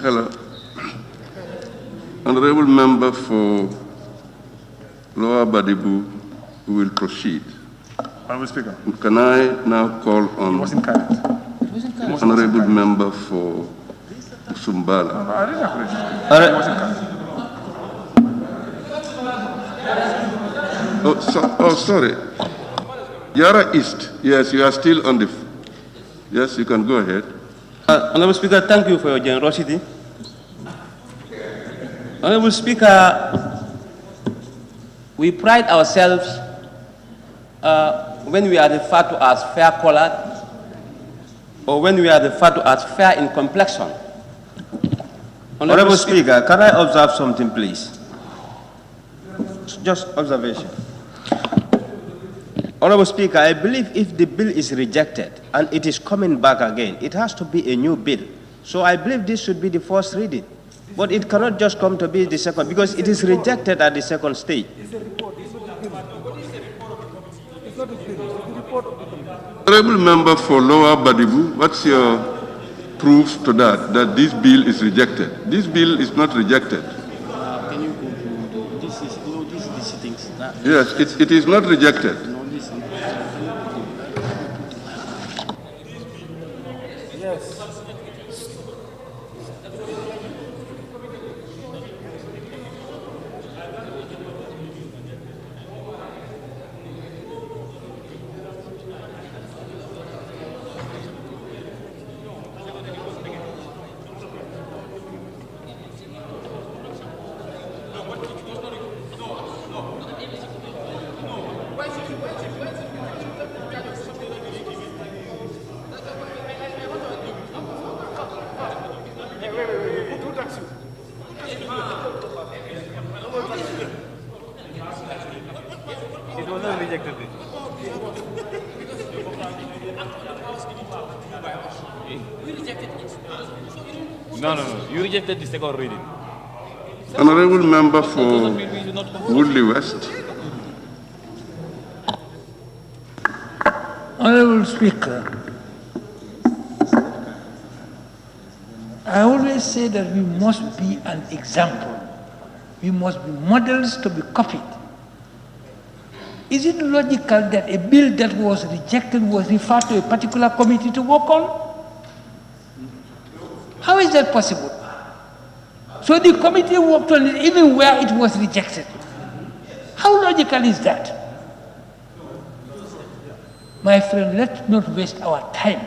S2: Hello. Honorable Member for Lower Badibu, we will proceed.
S19: Honorable Speaker.
S2: Can I now call on Honorable Member for Sumbala? Oh, sorry. Yara East. Yes, you are still on the... Yes, you can go ahead.
S22: Honorable Speaker, thank you for your generosity. Honorable Speaker, we pride ourselves when we are referred to as fair-colored or when we are referred to as fair in complexion. Honorable Speaker, can I observe something, please? Just observation. Honorable Speaker, I believe if the bill is rejected and it is coming back again, it has to be a new bill. So I believe this should be the first reading. But it cannot just come to be the second, because it is rejected at the second stage.
S2: Honorable Member for Lower Badibu, what's your proof to that this bill is rejected? This bill is not rejected.
S22: Can you go to this is the sittings.
S2: Yes, it is not rejected.
S22: Yes.
S1: It was not rejected.
S5: No. You rejected the second reading.
S2: Honorable Member for Woodley West.
S5: Honorable Speaker, I always say that we must be an example. We must be models to be copied. Is it logical that a bill that was rejected was referred to a particular committee to work on? How is that possible? So the committee worked on it even where it was rejected. How logical is that? My friend, let's not waste our time.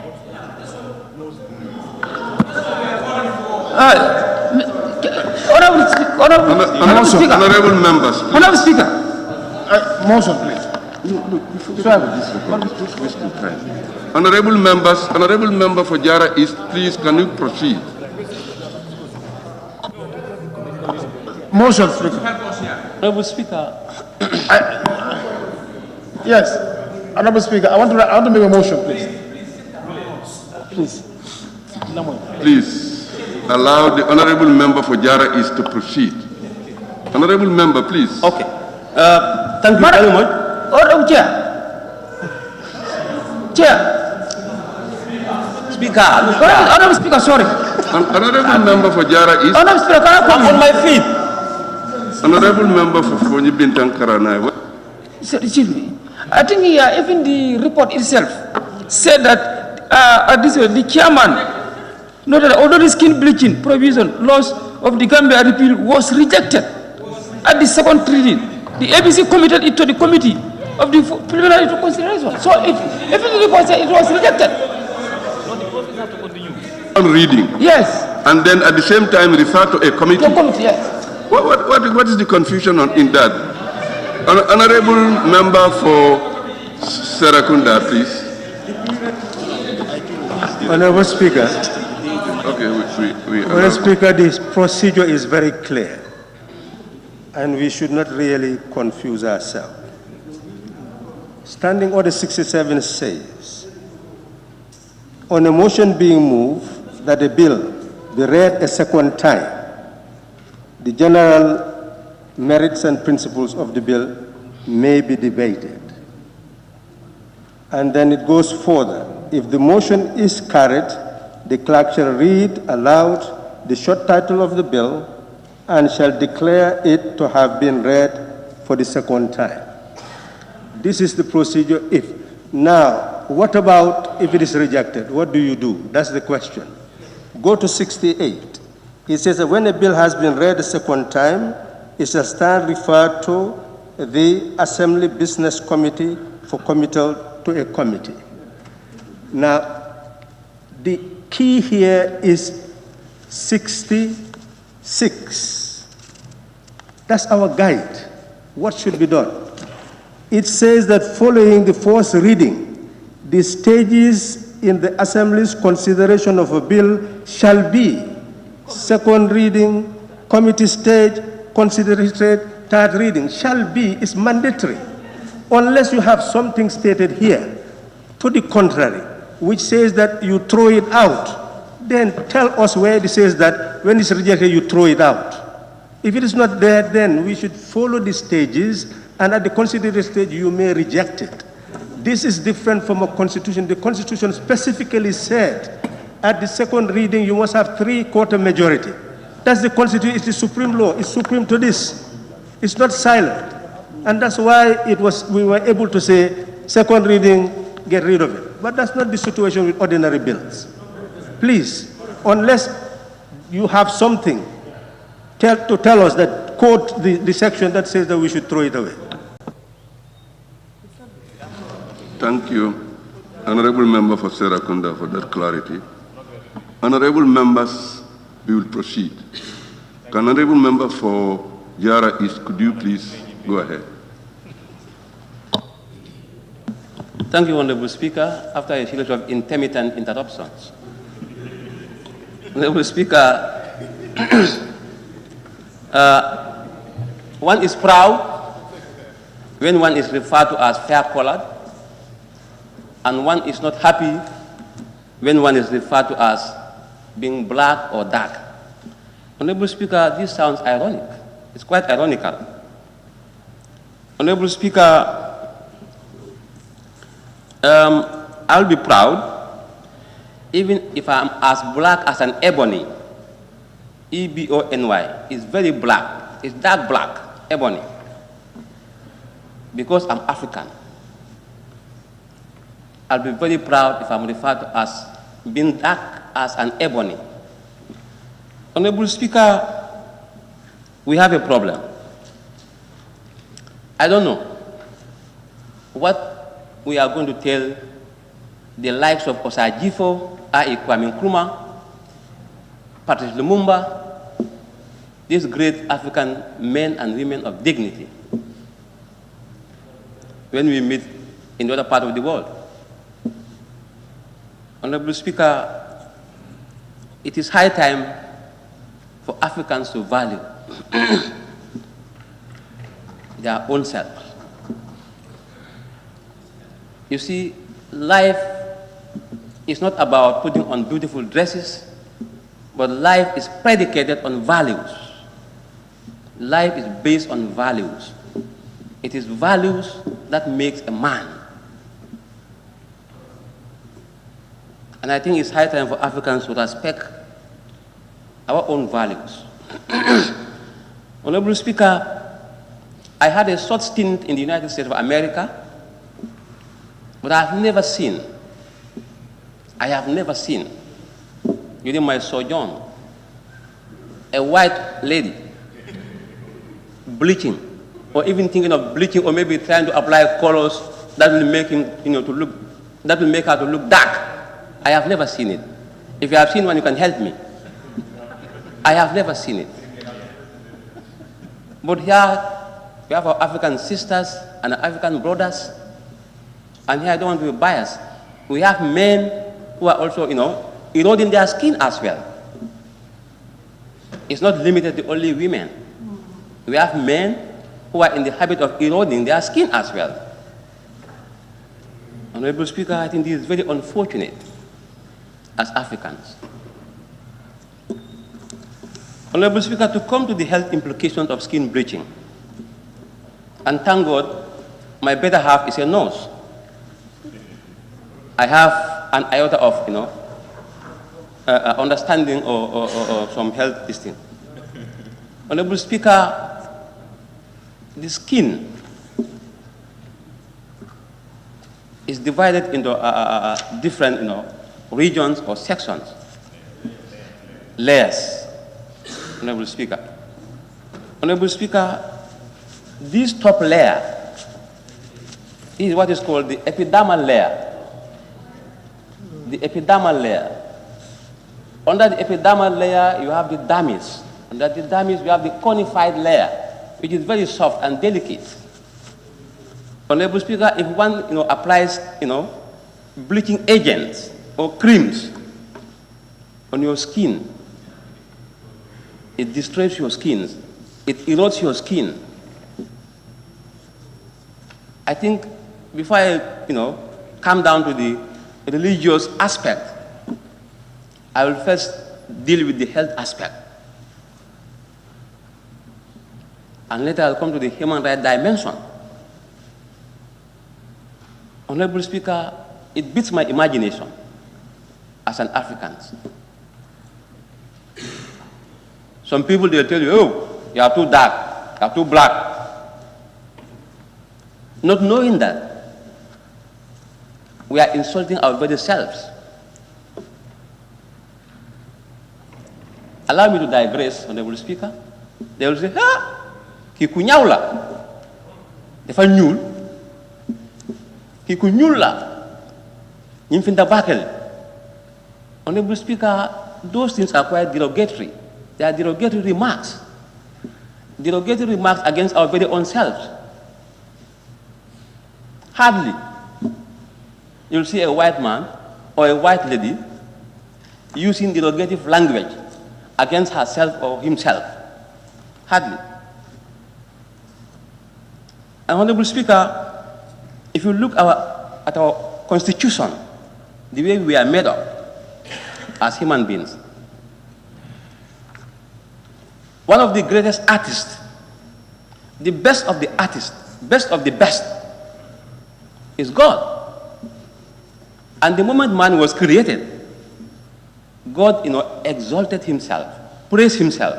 S2: Honorable members.
S5: Honorable Speaker.
S8: Motion, please.
S2: Honorable members, Honorable Member for Jara East, please can you proceed?
S8: Motion, Speaker.
S15: Honorable Speaker.
S8: Yes, Honorable Speaker, I want to make a motion, please. Please.
S2: Please allow the Honorable Member for Jara East to proceed. Honorable Member, please.
S20: Okay. Thank you very much.
S15: Honorable Chair. Chair.
S20: Speaker.
S15: Honorable Speaker, sorry.
S2: Honorable Member for Jara East.
S15: Honorable Speaker, can I come
S20: on my feet?
S2: Honorable Member for Fonyi Bintang Karanai.
S15: Excuse me. I think even the report itself said that the chairman noted that although the skin bleaching provision laws of the Gambia repeal was rejected at the second reading, the ABC committed it to the committee of the preliminary consideration. So even the report said it was rejected.
S2: On reading.
S15: Yes.
S2: And then at the same time refer to a committee.
S15: To a committee, yes.
S2: What is the confusion in that? Honorable Member for Serakunda, please.
S11: Honorable Speaker.
S2: Okay,
S11: Honorable Speaker, this procedure is very clear, and we should not really confuse ourselves. Standing Order 67 says, on a motion being moved that the bill be read a second time, the general merits and principles of the bill may be debated. And then it goes further. If the motion is carried, the clerk shall read aloud the short title of the bill and shall declare it to have been read for the second time. This is the procedure if. Now, what about if it is rejected? What do you do? That's the question. Go to 68. It says that when a bill has been read a second time, it shall stand referred to the Assembly Business Committee for committal to a committee. Now, the key here is 66. That's our guide. What should be done? It says that following the first reading, the stages in the Assembly's consideration of a bill shall be second reading, committee stage, consideration, third reading. Shall be is mandatory. Unless you have something stated here to the contrary, which says that you throw it out, then tell us where it says that when it's rejected, you throw it out. If it is not there, then we should follow the stages, and at the consideration stage, you may reject it. This is different from a constitution. The constitution specifically said at the second reading, you must have 3/4 majority. That's the constitution. It's the supreme law. It's supreme to this. It's not silent. And that's why we were able to say, second reading, get rid of it. But that's not the situation with ordinary bills. Please, unless you have something to tell us that, quote the section that says that we should throw it away.
S2: Thank you, Honorable Member for Serakunda, for that clarity. Honorable members, we will proceed. Honorable Member for Jara East, could you please go ahead?
S20: Thank you, Honorable Speaker. After a series of intermittent interruptions. Honorable Speaker, one is proud when one is referred to as fair-colored, and one is not happy when one is referred to as being black or dark. Honorable Speaker, this sounds ironic. It's quite ironical. Honorable Speaker, I'll be proud, even if I'm as black as an ebony. E-B-O-N-Y is very black. It's dark black, ebony. Because I'm African. I'll be very proud if I'm referred to as being dark as an ebony. Honorable Speaker, we have a problem. I don't know what we are going to tell the likes of Osajifo, I.E. Kwame Nkrumah, Patrice Lumumba, these great African men and women of dignity, when we meet in the other part of the world. Honorable Speaker, it is high time for Africans to value their own selves. You see, life is not about putting on beautiful dresses, but life is predicated on values. Life is based on values. It is values that makes a man. And I think it's high time for Africans to respect our own values. Honorable Speaker, I had a short stint in the United States of America, but I have never seen during my sojourn a white lady bleaching, or even thinking of bleaching, or maybe trying to apply colors that will make him, that will make her to look dark. I have never seen it. If you have seen one, you can help me. I have never seen it. But here we have our African sisters and our African brothers, and here I don't want to be biased. We have men who are also, eroding their skin as well. It's not limited to only women. We have men who are in the habit of eroding their skin as well. Honorable Speaker, I think this is very unfortunate as Africans. Honorable Speaker, to come to the health implications of skin bleaching, and thank God, my better half is a nurse. I have an iota of, understanding or some health distinct. Honorable Speaker, the skin is divided into different, regions or sections, layers. Honorable Speaker. Honorable Speaker, this top layer is what is called the epidermal layer. The epidermal layer. Under the epidermal layer, you have the dermis. Under the dermis, you have the conified layer, which is very soft and delicate. Honorable Speaker, if one applies bleaching agents or creams on your skin, it destroys your skin. It erodes your skin. I think before I come down to the religious aspect, I will first deal with the health aspect. And later I'll come to the human rights dimension. Honorable Speaker, it beats my imagination as an African. Some people, they'll tell you, oh, you are too dark, you are too black. Not knowing that we are insulting our very selves. Allow me to digress, Honorable Speaker. They will say, ki ku ñaaw la dafa ñuul ki ku ñuul la ñim fi ndabakel. Honorable Speaker, those things are quite derogatory. They are derogatory remarks. Derogatory remarks against our very own selves. Hardly you'll see a white man or a white lady using derogative language against herself or himself. Hardly. And Honorable Speaker, if you look at our Constitution, the way we are made up as human beings, one of the greatest artists, the best of the artists, best of the best, is God. And the moment man was created, God, exalted himself, praised himself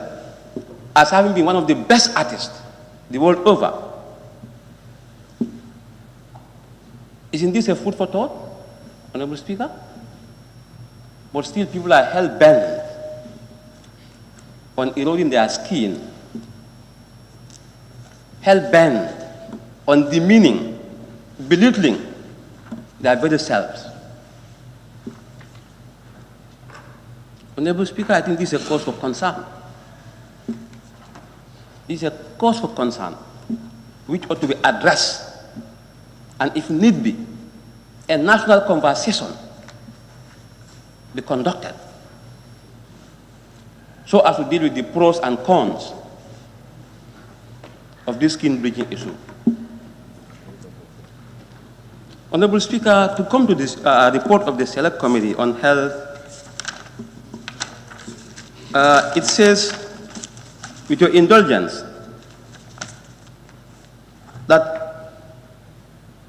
S20: as having been one of the best artists the world over. Isn't this a food for thought, Honorable Speaker? But still people are hell-bent on eroding their skin, hell-bent on demeaning, belittling their very selves. Honorable Speaker, I think this is a cause for concern. This is a cause for concern which ought to be addressed, and if need be, a national conversation be conducted so as to deal with the pros and cons of this skin bleaching issue. Honorable Speaker, to come to this report of the Select Committee on Health, it says, with your indulgence, that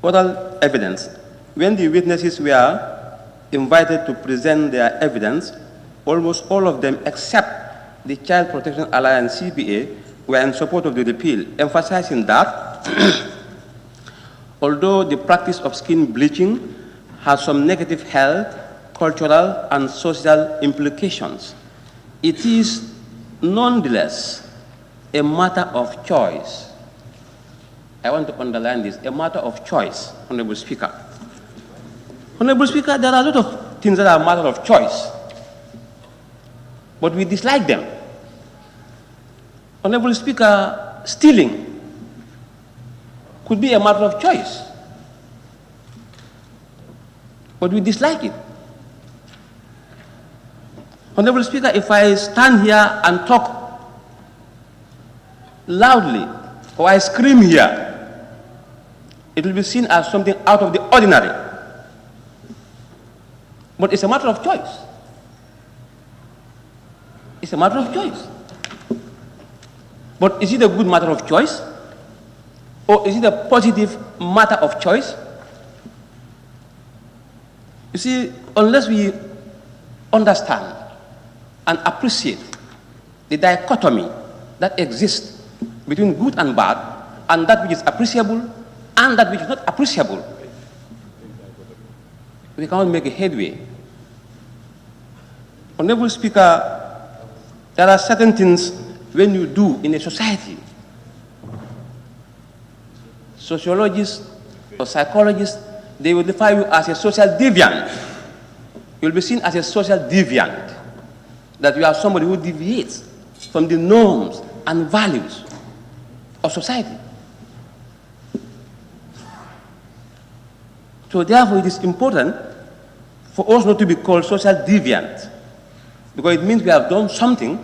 S20: oral evidence, when the witnesses were invited to present their evidence, almost all of them except the Child Protection Alliance CPA were in support of the repeal, emphasizing that although the practice of skin bleaching has some negative health, cultural, and social implications, it is nonetheless a matter of choice. I want to underline this, a matter of choice, Honorable Speaker. Honorable Speaker, there are a lot of things that are a matter of choice, but we dislike them. Honorable Speaker, stealing could be a matter of choice, but we dislike it. Honorable Speaker, if I stand here and talk loudly, or I scream here, it will be seen as something out of the ordinary. But it's a matter of choice. It's a matter of choice. But is it a good matter of choice? Or is it a positive matter of choice? You see, unless we understand and appreciate the dichotomy that exists between good and bad, and that which is appreciable and that which is not appreciable, we cannot make a headway. Honorable Speaker, there are certain things when you do in a society, sociologists or psychologists, they will define you as a social deviant. You'll be seen as a social deviant, that you are somebody who deviates from the norms and values of society. So therefore it is important for us not to be called social deviant, because it means we have done something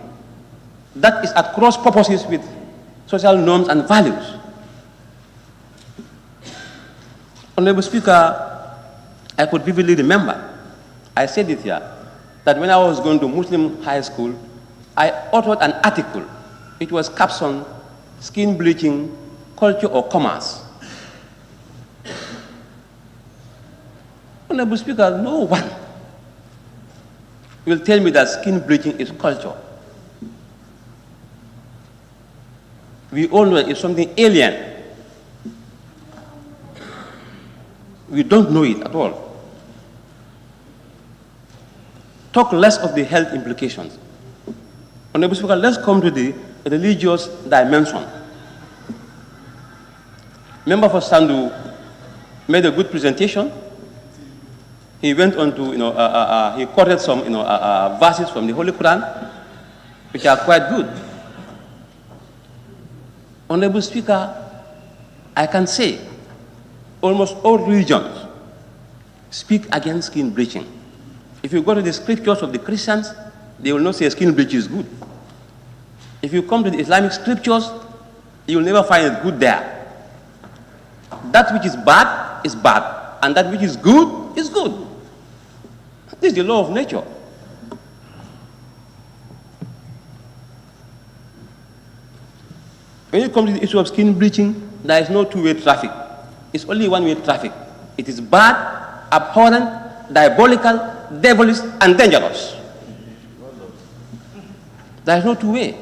S20: that is at cross purposes with social norms and values. Honorable Speaker, I could vividly remember, I said it here, that when I was going to Muslim high school, I authored an article. It was captioned, "Skin Bleaching, Culture or Commerce." Honorable Speaker, no one will tell me that skin bleaching is culture. We all know it's something alien. We don't know it at all. Talk less of the health implications. Honorable Speaker, let's come to the religious dimension. Member for Sandu made a good presentation. He went on to, he quoted some, verses from the Holy Quran, which are quite good. Honorable Speaker, I can say almost all religions speak against skin bleaching. If you go to the scriptures of the Christians, they will not say skin bleaching is good. If you come to the Islamic scriptures, you will never find it good there. That which is bad, and that which is good, is good. This is the law of nature. When it comes to the issue of skin bleaching, there is no two-way traffic. It's only one-way traffic. It is bad, abhorrent, diabolical, devilish, and dangerous. There is no two-way.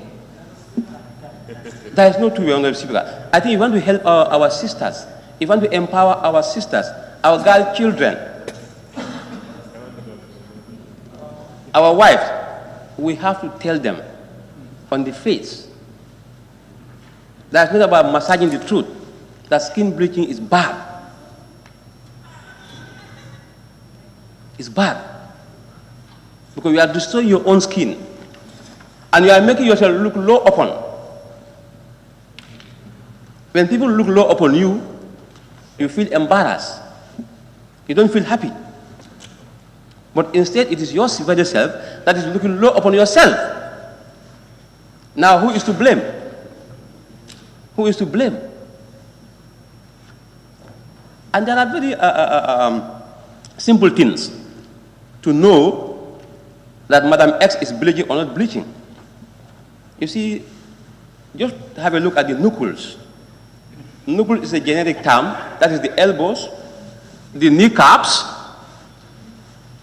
S20: There is no two-way on the Speaker. I think we want to help our sisters. We want to empower our sisters, our girl children, our wives. We have to tell them on the face. That's not about massaging the truth. That skin bleaching is bad. It's bad. Because you are destroying your own skin. And you are making yourself look low upon. When people look low upon you, you feel embarrassed. You don't feel happy. But instead, it is your very self that is looking low upon yourself. Now, who is to blame? Who is to blame? And there are very simple things to know that Madam X is bleaching or not bleaching. You see, just have a look at the knuckles. Knuckle is a generic term, that is the elbows, the kneecaps,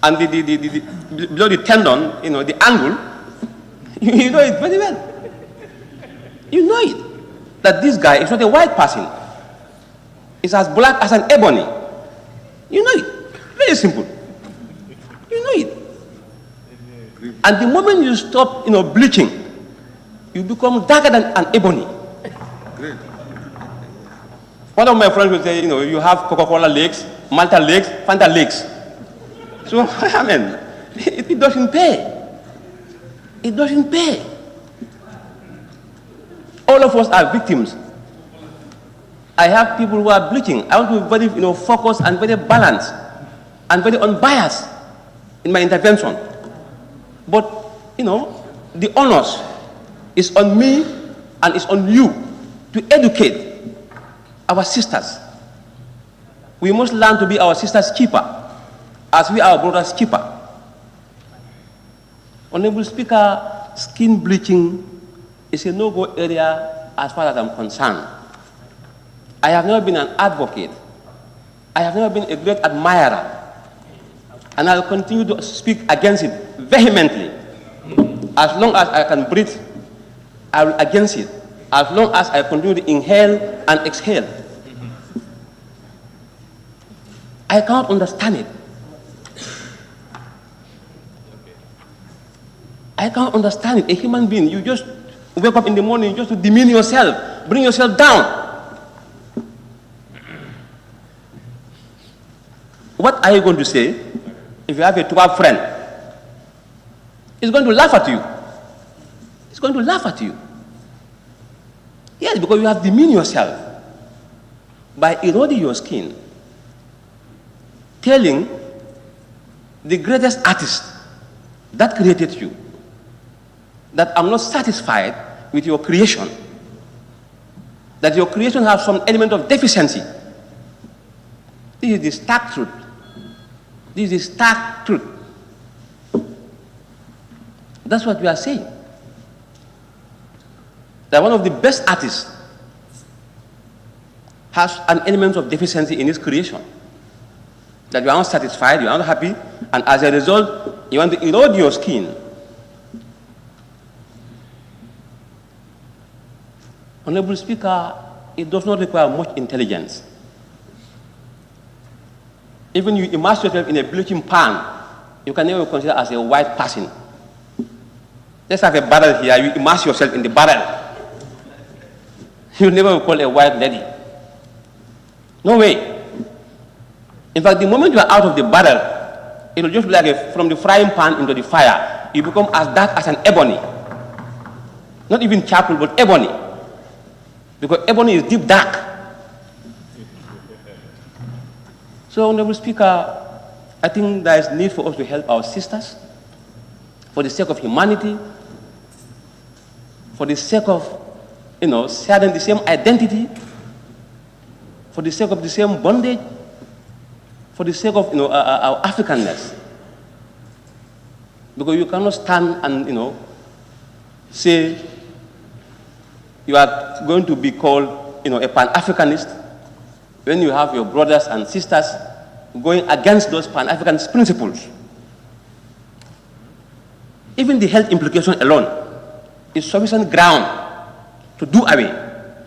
S20: and below the tendon, the angle. You know it very well. You know it. That this guy is not a white person. It's as black as an ebony. You know it. Very simple. You know it. And the moment you stop, bleaching, you become darker than an ebony. One of my friends will say, you have Coca-Cola legs, Malta legs, Fanta legs. So, I mean, it doesn't pay. It doesn't pay. All of us are victims. I have people who are bleaching. I want to be very, focused and very balanced and very unbiased in my intervention. But, the onus is on me and it's on you to educate our sisters. We must learn to be our sisters' keeper, as we are our brothers' keeper. Honorable Speaker, skin bleaching is a no-go area as far as I'm concerned. I have never been an advocate. I have never been a great admirer. And I'll continue to speak against it vehemently. As long as I can breathe, I will against it. As long as I continue to inhale and exhale. I can't understand it. I can't understand it. A human being, you just wake up in the morning just to demean yourself, bring yourself down. What are you going to say if you have a 12 friend? He's going to laugh at you. He's going to laugh at you. Yes, because you have demeaned yourself by eroding your skin, telling the greatest artist that created you that I'm not satisfied with your creation, that your creation has some element of deficiency. This is the stark truth. This is the stark truth. That's what we are saying. That one of the best artists has an element of deficiency in his creation. That you are not satisfied, you are not happy, and as a result, you want to erode your skin. Honorable Speaker, it does not require much intelligence. Even you immerse yourself in a bleaching pan, you can never be considered as a white person. Let's have a barrel here, you immerse yourself in the barrel. You'll never be called a white lady. No way. In fact, the moment you are out of the barrel, it will just be like from the frying pan into the fire. You become as dark as an ebony. Not even charcoal, but ebony. Because ebony is deep dark. So, Honorable Speaker, I think there is need for us to help our sisters for the sake of humanity, for the sake of, sharing the same identity, for the sake of the same bondage, for the sake of, our Africanness. Because you cannot stand and, say, you are going to be called, a Pan-Africanist when you have your brothers and sisters going against those Pan-Africanist principles. Even the health implication alone is sufficient ground to do away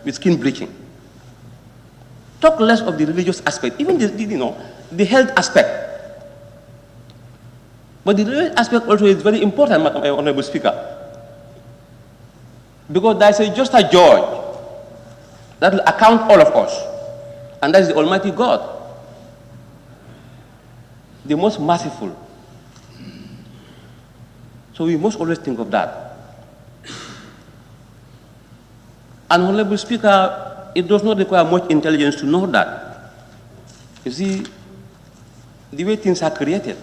S20: with skin bleaching. Talk less of the religious aspect, even the health aspect. But the religious aspect also is very important, Honorable Speaker, because there is just a judge that will account all of us, and that is the Almighty God, the most merciful. So we must always think of that. And Honorable Speaker, it does not require much intelligence to know that. You see, the way things are created,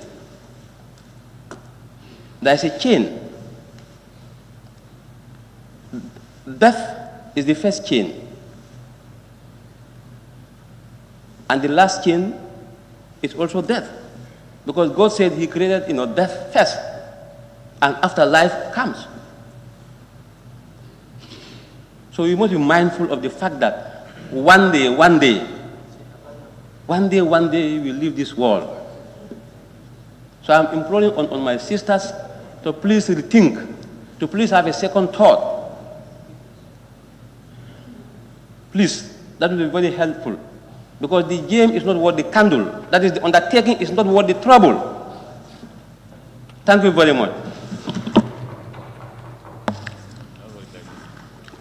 S20: there is a chain. Death is the first chain. And the last chain is also death. Because God said he created, death first. And after life comes. So we must be mindful of the fact that one day, we will leave this world. So I'm imploring on my sisters to please rethink, to please have a second thought. Please, that will be very helpful. Because the game is not worth the candle. That is, the undertaking is not worth the trouble. Thank you very much.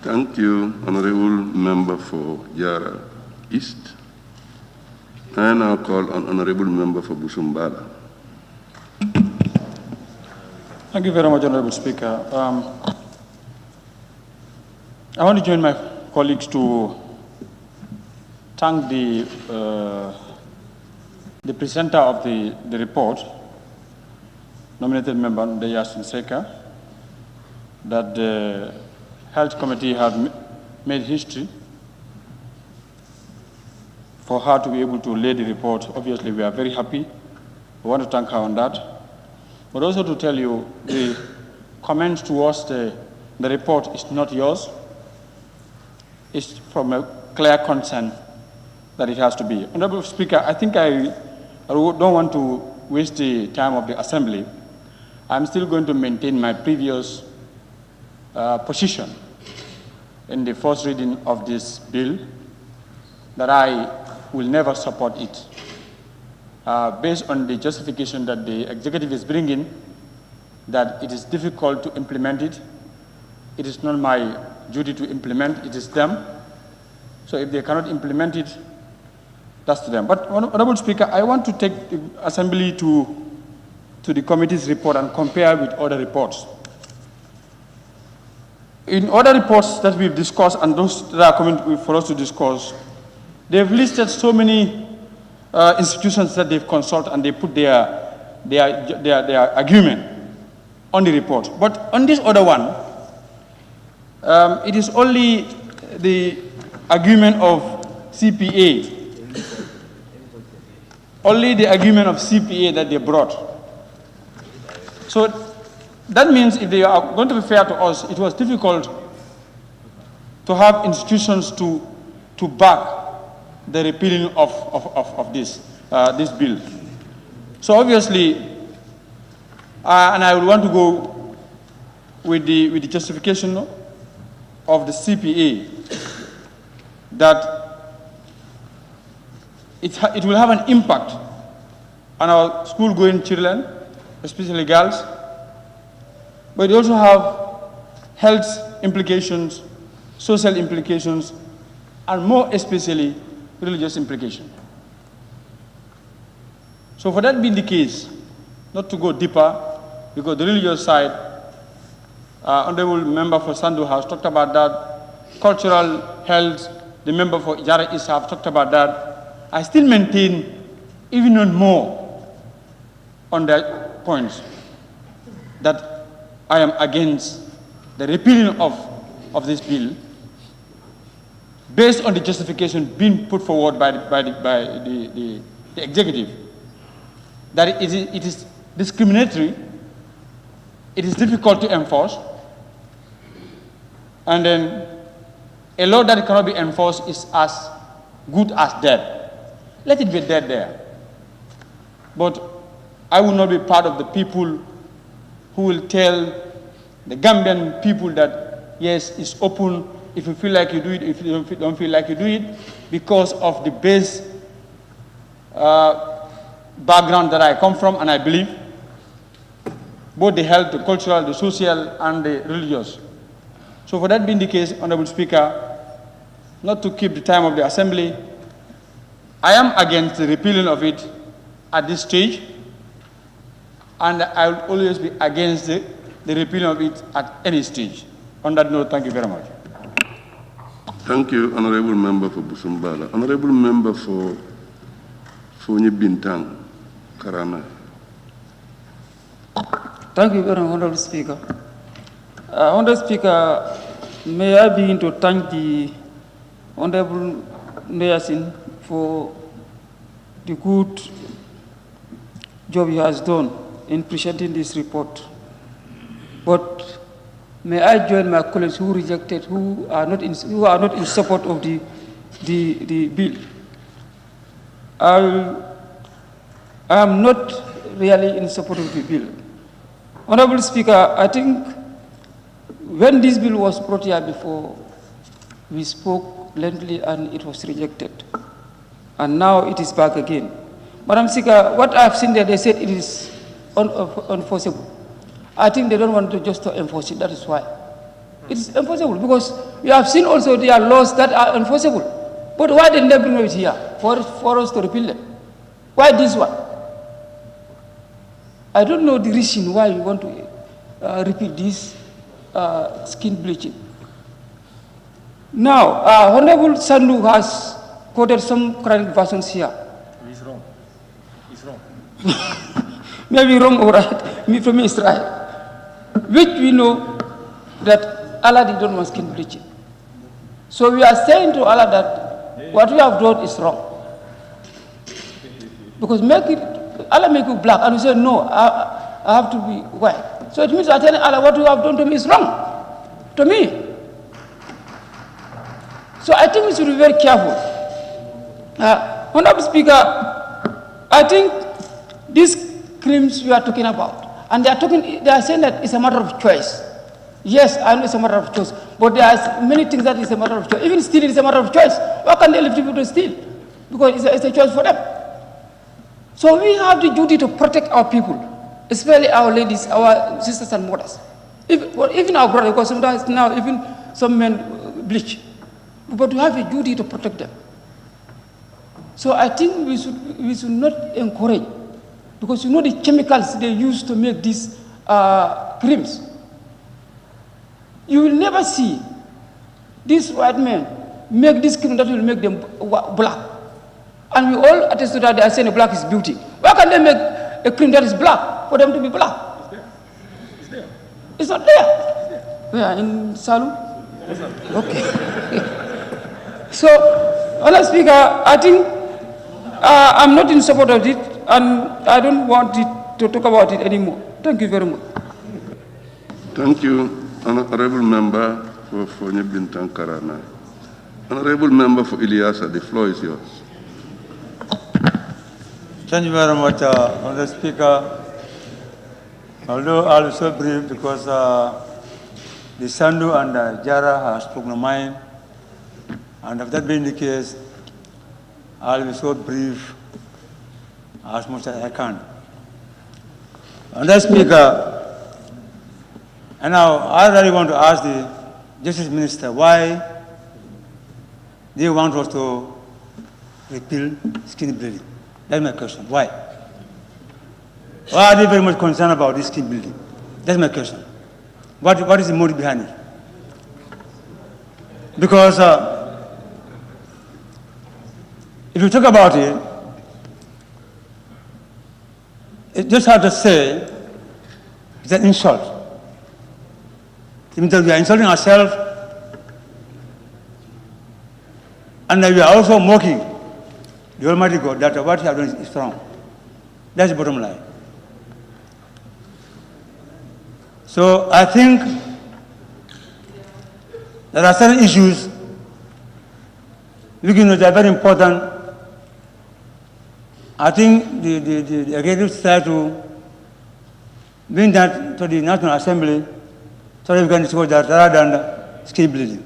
S2: Thank you, Honorable Member for Yara East. I now call on Honorable Member for Busumbala.
S18: Thank you very much, Honorable Speaker. I want to join my colleagues to thank the presenter of the report, nominated member Yasin Seka, that the Health Committee have made history for her to be able to lay the report. Obviously, we are very happy. We want to thank her on that. But also to tell you, the comments towards the report is not yours. It's from a clear concern that it has to be. Honorable Speaker, I think I don't want to waste the time of the Assembly. I'm still going to maintain my previous position in the first reading of this bill, that I will never support it. Based on the justification that the executive is bringing, that it is difficult to implement it. It is not my duty to implement, it is them. So if they cannot implement it, that's to them. But Honorable Speaker, I want to take the Assembly to the committee's report and compare with other reports. In other reports that we've discussed and those that are coming for us to discuss, they've listed so many institutions that they've consulted and they put their argument on the report. But on this other one, it is only the argument of CPA, only the argument of CPA that they brought. So that means if they are going to be fair to us, it was difficult to have institutions to back the repealing of this bill. So obviously, and I would want to go with the justification of the CPA that it will have an impact on our school-going children, especially girls, but it also have health implications, social implications, and more especially religious implications. So for that being the case, not to go deeper, because the religious side, Honorable Member for Sandu has talked about that, cultural health, the member for Ijara East have talked about that. I still maintain even on more on that points that I am against the repealing of this bill based on the justification being put forward by the executive, that it is discriminatory, it is difficult to enforce, and then A law that cannot be enforced is as good as dead. Let it be dead there. But I will not be part of the people who will tell the Gambian people that, yes, it's open. If you feel like you do it, if you don't feel like you do it, because of the base background that I come from, and I believe, both the health, the cultural, the social, and the religious. So for that being the case, Honorable Speaker, not to keep the time of the Assembly, I am against the repealing of it at this stage, and I will always be against the repealing of it at any stage. On that note, thank you very much.
S2: Thank you, Honorable Member for Busumbala. Honorable Member for Fonyi Bintang, Karana.
S4: Thank you very much, Honorable Speaker. Honorable Speaker, may I begin to thank the Honorable Neyasin for the good job he has done in presenting this report. But may I join my colleagues who rejected, who are not in support of the bill. I am not really in support of the bill. Honorable Speaker, I think when this bill was brought here before, we spoke lengthily and it was rejected. And now it is back again. Madam Speaker, what I've seen there, they said it is unenforceable. I think they don't want to just enforce it, that is why. It is enforceable because we have seen also there are laws that are enforceable. But why didn't they bring it here for us to repeal them? Why this one? I don't know the reason why we want to repeal this skin bleaching. Now, Honorable Sandu has quoted some correct versions here.
S18: He's wrong. He's wrong.
S4: Maybe wrong or right. For me, it's right. Which we know that Allah did not want skin bleaching. So we are saying to Allah that what we have done is wrong. Because Allah make you black, and you say, no, I have to be white. So it means I tell Allah what you have done to me is wrong. To me. So I think we should be very careful. Honorable Speaker, I think these crimes we are talking about, and they are saying that it's a matter of choice. Yes, I know it's a matter of choice, but there are many things that is a matter of choice. Even stealing is a matter of choice. Why can't they leave people to steal? Because it's a choice for them. So we have the duty to protect our people, especially our ladies, our sisters and mothers. Even our brothers, because sometimes now even some men bleach. But we have a duty to protect them. So I think we should not encourage, because you know the chemicals they use to make these creams. You will never see these white men make this cream that will make them black. And we all attest to that. They are saying black is beauty. Why can't they make a cream that is black for them to be black?
S18: It's there.
S4: It's not there. Where? In Salou? Okay. So, Honorable Speaker, I think I'm not in support of it, and I don't want to talk about it anymore. Thank you very much.
S2: Thank you, Honorable Member for Fonyi Bintang Karana. Honorable Member for Ilyasa, the floor is yours.
S13: Thank you very much, Honorable Speaker. Although I'll be so brief because the Sandu and Jara have spoken their mind, and if that being the case, I'll be so brief as much as I can. Honorable Speaker, and now I really want to ask the Justice Minister why they want us to repeal skin bleeding. That's my question. Why? Why are they very much concerned about this skin bleeding? That's my question. What is the motive behind it? Because if you talk about it, it just hard to say it's an insult. It means that we are insulting ourselves, and that we are also mocking the Almighty God that what he has done is wrong. That's the bottom line. So I think there are certain issues looking at that very important. I think the executive try to bring that to the National Assembly so that we can discuss that rather than skill building.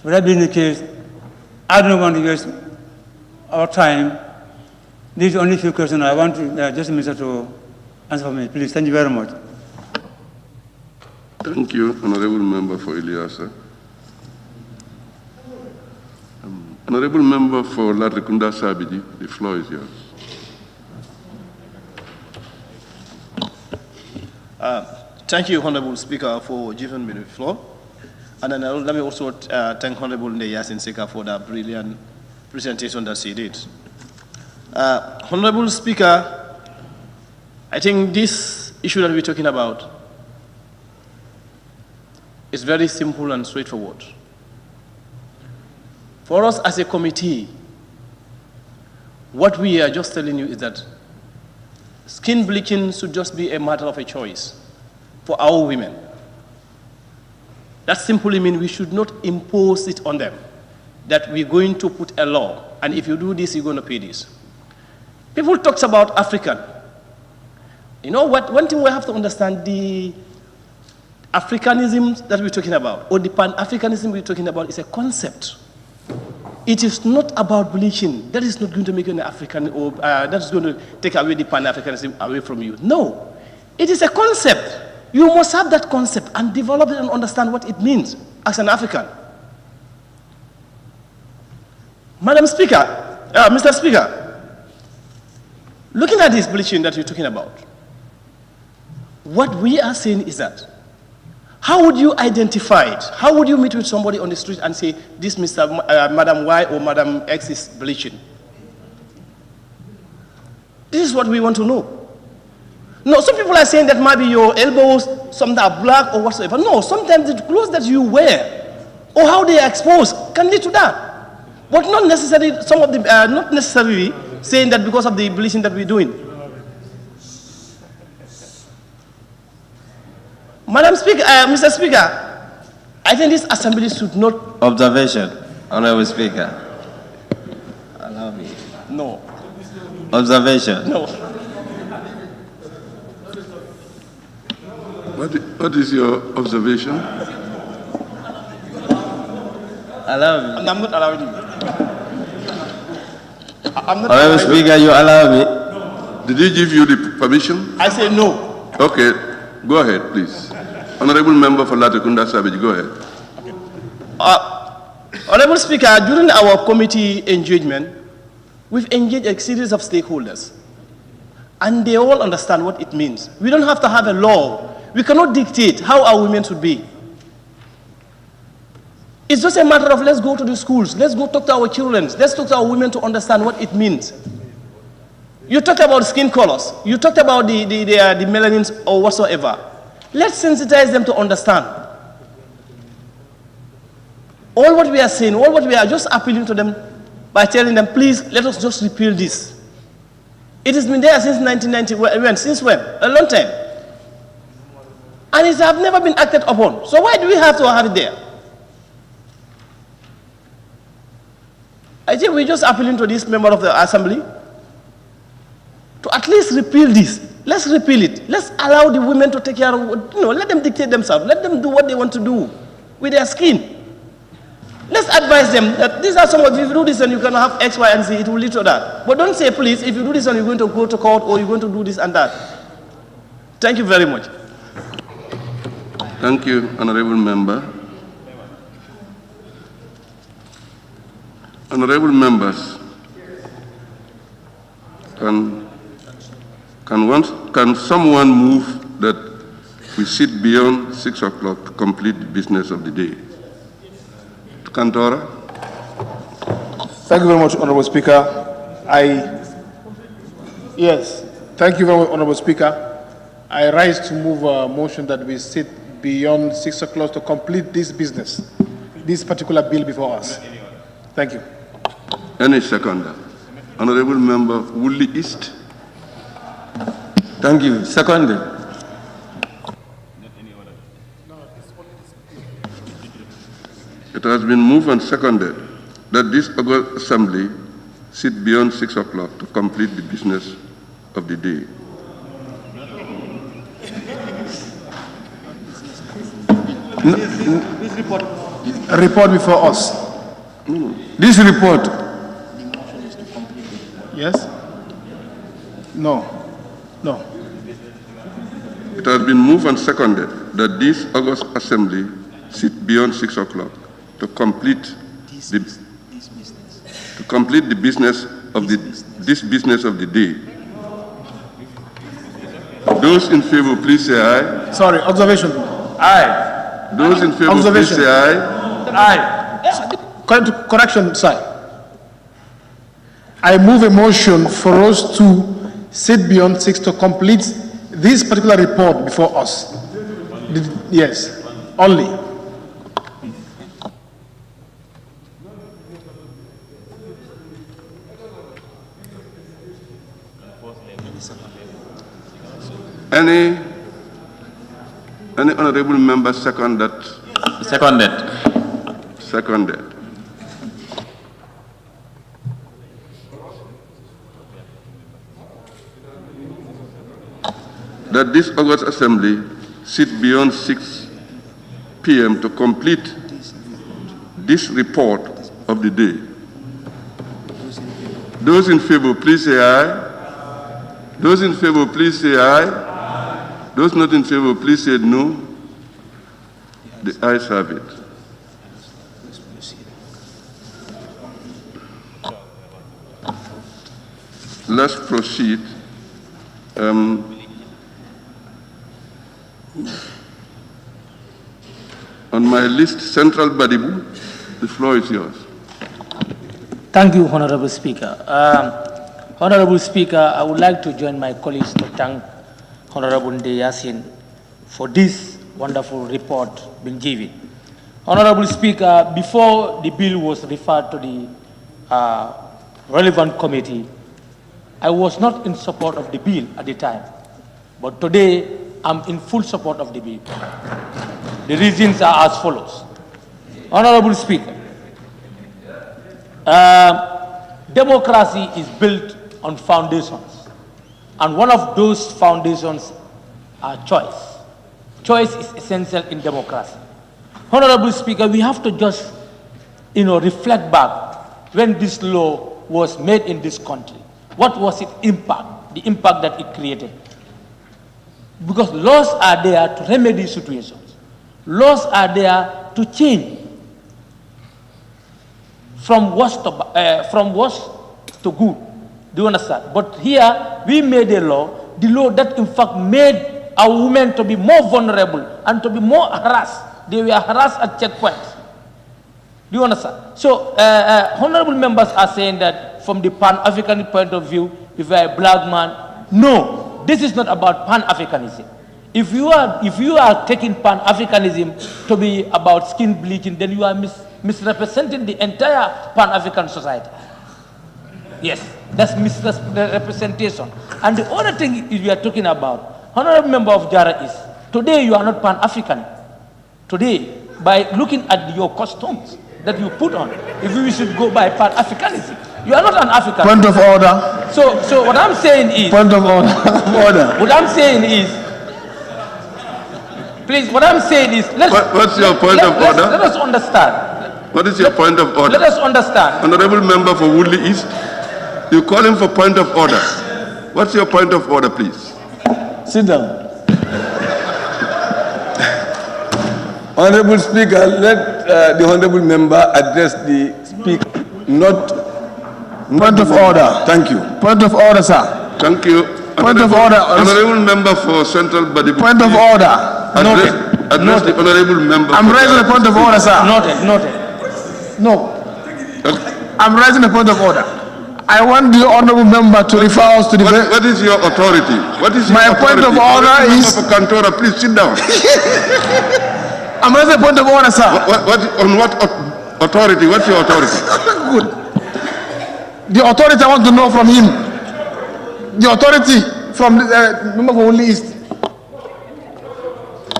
S13: So that being the case, I don't want to waste our time. These are only a few questions. I want to, just a minute to answer for me. Please, thank you very much.
S2: Thank you, Honorable Member for Ilyasa. Honorable Member for Latrikunda Sabiji, the floor is yours.
S12: Thank you, Honorable Speaker, for giving me the floor. And then let me also thank Honorable Ndeyasin Seka for that brilliant presentation that she did. Honorable Speaker, I think this issue that we're talking about is very simple and straightforward. For us as a committee, what we are just telling you is that skin bleaching should just be a matter of a choice for our women. That simply means we should not impose it on them, that we're going to put a law, and if you do this, you're going to pay this. People talk about African. You know what? One thing we have to understand, the Africanism that we're talking about, or the Pan-Africanism we're talking about, is a concept. It is not about bleaching. That is not going to make you an African, or that is going to take away the Pan-Africanism away from you. No. It is a concept. You must have that concept and develop it and understand what it means as an African. Madam Speaker, Mr. Speaker, looking at this bleaching that you're talking about, what we are saying is that, how would you identify it? How would you meet with somebody on the street and say, this Madam Y or Madam X is bleaching? This is what we want to know. No, some people are saying that maybe your elbows, some that are black or whatsoever. No, sometimes the clothes that you wear or how they are exposed can lead to that. But not necessarily, some of them not necessarily saying that because of the bleaching that we're doing. Madam Speaker, Mr. Speaker, I think this assembly should not...
S22: Observation, Honorable Speaker. Allow me.
S12: No.
S22: Observation.
S12: No.
S2: What is your observation?
S22: Allow me.
S12: I'm not allowing you.
S22: Honorable Speaker, you allow me.
S2: Did he give you the permission?
S12: I say no.
S2: Okay, go ahead, please. Honorable Member for Latrikunda Sabiji, go ahead.
S12: Honorable Speaker, during our committee engagement, we've engaged a series of stakeholders, and they all understand what it means. We don't have to have a law. We cannot dictate how our women should be. It's just a matter of let's go to the schools, let's go talk to our children, let's talk to our women to understand what it means. You talked about skin colors, you talked about the melanins or whatsoever. Let's sensitize them to understand. All what we are saying, all what we are just appealing to them by telling them, please, let us just repeal this. It has been there since 1990, since when? A long time. And it has never been acted upon. So why do we have to have it there? I think we're just appealing to this member of the assembly to at least repeal this. Let's repeal it. Let's allow the women to take care of, let them dictate themselves. Let them do what they want to do with their skin. Let's advise them that these are some of, if you do this and you can have X, Y, and Z, it will lead to that. But don't say, please, if you do this and you're going to go to court or you're going to do this and that. Thank you very much.
S2: Thank you, Honorable Member. Honorable members, can someone move that we sit beyond 6 o'clock to complete the business of the day? To Kantora.
S8: Thank you very much, Honorable Speaker. Yes, thank you very much, Honorable Speaker. I rise to move a motion that we sit beyond 6 o'clock to complete this business, this particular bill before us. Thank you.
S2: Any seconder? Honorable Member Woolly East.
S21: Thank you. Seconded.
S2: It has been moved and seconded that this August Assembly sit beyond 6 o'clock to complete the business of the day.
S8: This report before us. This report. Yes? No. No.
S2: It has been moved and seconded that this August Assembly sit beyond 6 o'clock to complete the business of this business of the day. Those in favor, please say aye.
S8: Sorry, observation.
S2: Aye. Those in favor, please say aye.
S8: Aye. Correction, sir. I move a motion for us to sit beyond 6 to complete this particular report before us. Yes, only.
S2: Any honorable member second that?
S3: Seconded.
S2: Seconded. That this August Assembly sit beyond 6 p.m. to complete this report of the day. Those in favor, please say aye. Those in favor, please say aye. Those not in favor, please say no. The ayes have it. Let's proceed. On my list, Central Badibu, the floor is yours.
S15: Thank you, Honorable Speaker. Honorable Speaker, I would like to join my colleagues to thank Honorable Nde Yassin for this wonderful report being given. Honorable Speaker, before the bill was referred to the relevant committee, I was not in support of the bill at the time, but today I'm in full support of the bill. The reasons are as follows. Honorable Speaker, democracy is built on foundations, and one of those foundations are choice. Choice is essential in democracy. Honorable Speaker, we have to just, reflect back when this law was made in this country. What was its impact, the impact that it created? Because laws are there to remedy situations. Laws are there to change from worse to good. Do you understand? But here, we made a law, the law that in fact made our women to be more vulnerable and to be more harassed. They were harassed at checkpoints. Do you understand? So, honorable members are saying that from the Pan-African point of view, if you are a black man, no, this is not about Pan-Africanism. If you are taking Pan-Africanism to be about skin bleaching, then you are misrepresenting the entire Pan-African society. Yes, that's misrepresentation. And the other thing we are talking about, honorable member of Jara, is today you are not Pan-African. Today, by looking at your costumes that you put on, if we should go by Pan-Africanism, you are not an African.
S8: Point of order.
S15: So what I'm saying is...
S8: Point of order.
S15: What I'm saying is... Please, what I'm saying is...
S2: What's your point of order?
S15: Let us understand.
S2: What is your point of order?
S15: Let us understand.
S2: Honorable member for Woodley East, you call him for point of order. What's your point of order, please?
S8: Sit down.
S9: Honorable Speaker, let the honorable member address the speaker, not...
S8: Point of order.
S9: Thank you.
S8: Point of order, sir.
S2: Thank you.
S8: Point of order.
S2: Honorable member for Central Body.
S8: Point of order.
S2: Address the honorable member.
S8: I'm raising a point of order, sir.
S15: Noted.
S8: No. I'm raising a point of order. I want the honorable member to refer us to the...
S2: What is your authority? What is your
S8: My
S2: authority?
S8: point of order is...
S2: Cantora, please sit down.
S8: I'm raising a point of order, sir.
S2: On what authority? What's your authority?
S8: Good. The authority I want to know from him. The authority from the member for Woodley East.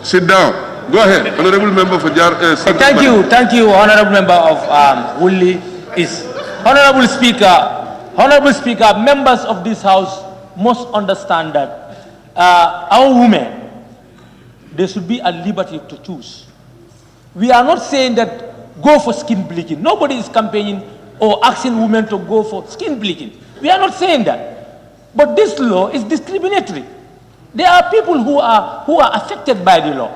S2: Sit down. Go ahead. Honorable member for
S15: Thank you, honorable member of Woodley is, Honorable Speaker, members of this House must understand that our women, there should be a liberty to choose. We are not saying that go for skin bleaching. Nobody is campaigning or asking women to go for skin bleaching. We are not saying that. But this law is discriminatory. There are people who are affected by the law.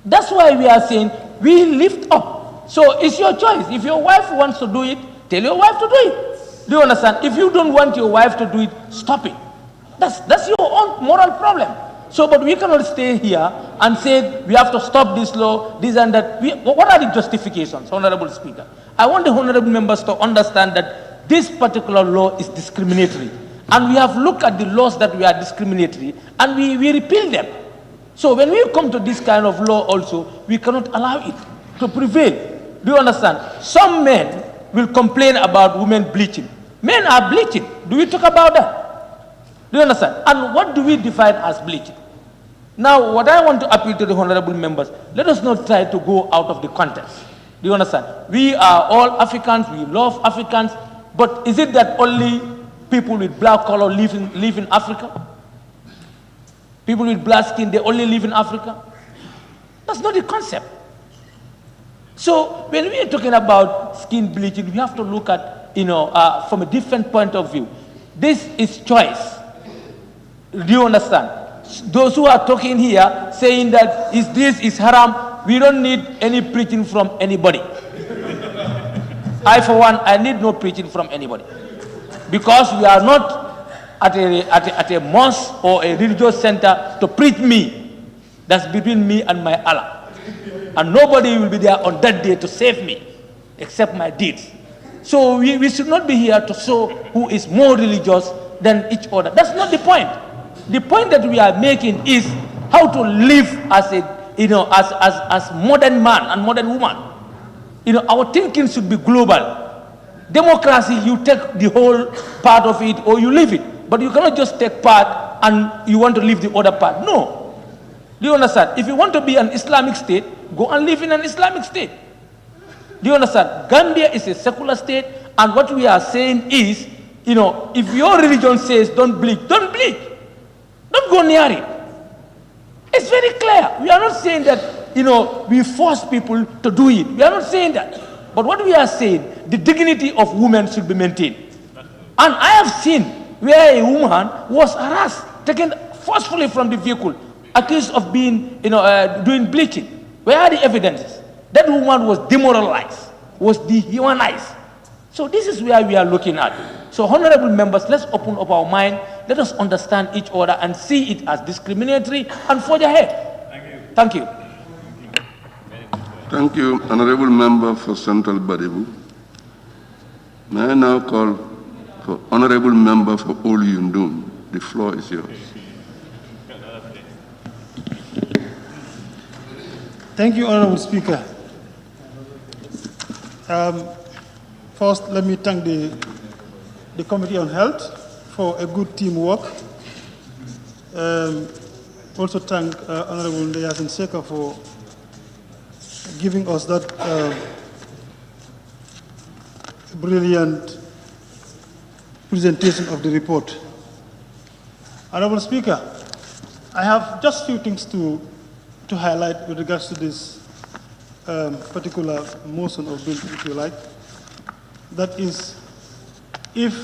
S15: That's why we are saying we lift up. So it's your choice. If your wife wants to do it, tell your wife to do it. Do you understand? If you don't want your wife to do it, stop it. That's your own moral problem. So, but we cannot stay here and say we have to stop this law, this and that. What are the justifications, Honorable Speaker? I want the honorable members to understand that this particular law is discriminatory. And we have looked at the laws that we are discriminatory and we repeal them. So when we come to this kind of law also, we cannot allow it to prevail. Do you understand? Some men will complain about women bleaching. Men are bleaching. Do we talk about that? Do you understand? And what do we define as bleaching? Now, what I want to appeal to the honorable members, let us not try to go out of the context. Do you understand? We are all Africans, we love Africans, but is it that only people with black color live in Africa? People with black skin, they only live in Africa? That's not the concept. So, when we are talking about skin bleaching, we have to look at, from a different point of view. This is choice. Do you understand? Those who are talking here saying that this is haram, we don't need any preaching from anybody. I, for one, I need no preaching from anybody. Because we are not at a mosque or a religious center to preach me. That's between me and my Allah. And nobody will be there on that day to save me, except my deeds. So we should not be here to show who is more religious than each other. That's not the point. The point that we are making is how to live as as modern man and modern woman. Our thinking should be global. Democracy, you take the whole part of it or you leave it. But you cannot just take part and you want to leave the other part. No. Do you understand? If you want to be an Islamic state, go and live in an Islamic state. Do you understand? Gambia is a secular state, and what we are saying is, if your religion says don't bleach, don't bleach. Don't go near it. It's very clear. We are not saying that, we force people to do it. We are not saying that. But what we are saying, the dignity of women should be maintained. And I have seen where a woman was harassed, taken forcefully from the vehicle, accused of being, doing bleaching. Where are the evidences? That woman was demoralized, was dehumanized. So this is where we are looking at. So honorable members, let's open up our mind. Let us understand each other and see it as discriminatory and forge ahead. Thank you.
S2: Thank you, honorable member for Central Badibu. May I now call for honorable member for Oluyundum. The floor is yours.
S14: Thank you, Honorable Speaker. First, let me thank the Committee on Health for a good teamwork. Also thank Honorable Ndeyasin Seka for giving us that brilliant presentation of the report. Honorable Speaker, I have just a few things to highlight with regards to this particular motion of bill, if you like. That is, if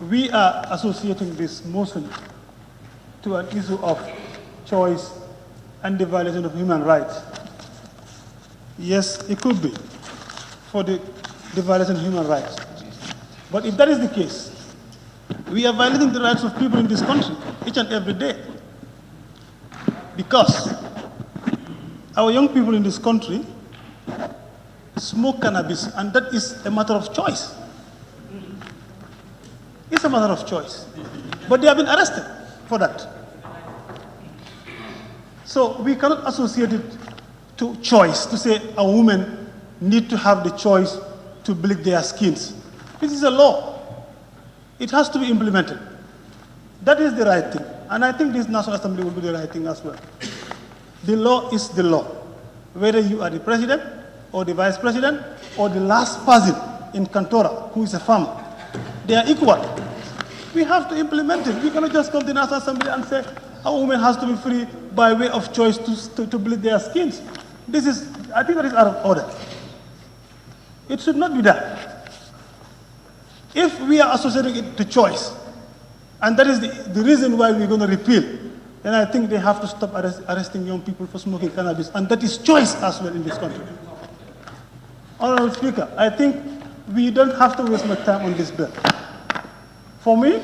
S14: we are associating this motion to an issue of choice and the violation of human rights, yes, it could be for the violation of human rights. But if that is the case, we are violating the rights of people in this country each and every day. Because our young people in this country smoke cannabis, and that is a matter of choice. It's a matter of choice. But they have been arrested for that. So we cannot associate it to choice, to say a woman need to have the choice to bleach their skins. This is a law. It has to be implemented. That is the right thing. And I think this National Assembly will do the right thing as well. The law is the law. Whether you are the president or the vice president or the last person in Kantora who is a farmer. They are equal. We have to implement it. We cannot just come to the National Assembly and say a woman has to be free by way of choice to bleach their skins. I think that is out of order. It should not be done. If we are associating it to choice, and that is the reason why we're going to repeal, then I think they have to stop arresting young people for smoking cannabis, and that is choice as well in this country. Honorable Speaker, I think we don't have to waste much time on this bill. For me,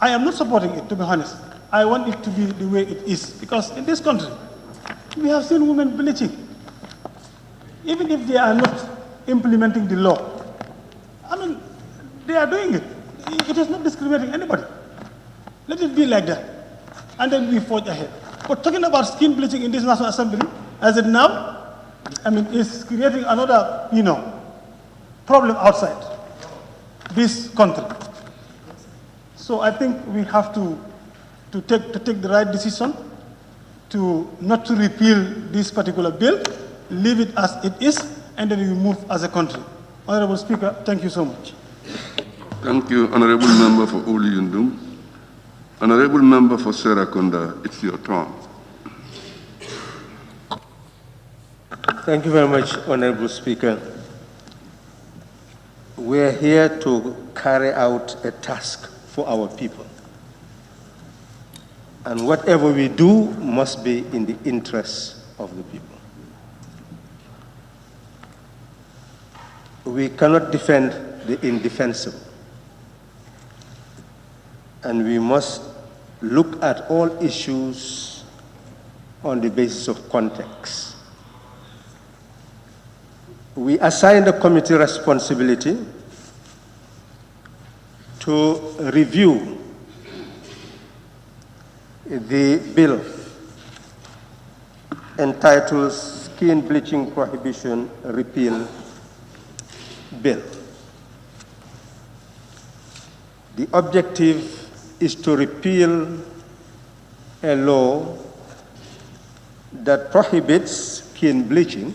S14: I am not supporting it, to be honest. I want it to be the way it is, because in this country, we have seen women bleaching. Even if they are not implementing the law, I mean, they are doing it. It is not discriminating anybody. Let it be like that, and then we forge ahead. But talking about skin bleaching in this National Assembly, as it now, I mean, is creating another, problem outside this country. So I think we have to take the right decision not to repeal this particular bill, leave it as it is, and then we move as a country. Honorable Speaker, thank you so much.
S2: Thank you, Honorable Member for Uli Yundum. Honorable Member for Serakunda, it's your turn.
S11: Thank you very much, Honorable Speaker. We are here to carry out a task for our people. And whatever we do must be in the interests of the people. We cannot defend the indefensible. And we must look at all issues on the basis of context. We assign the committee responsibility to review the bill entitled Skin Bleaching Prohibition Repeal Bill. The objective is to repeal a law that prohibits skin bleaching,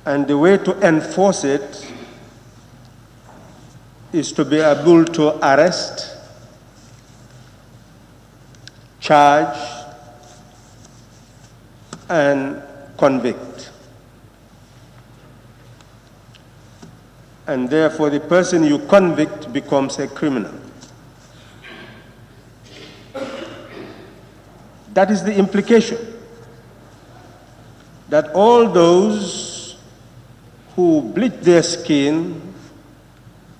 S11: and the way to enforce it is to be able to arrest, charge, and convict. And therefore the person you convict becomes a criminal. That is the implication, that all those who bleach their skin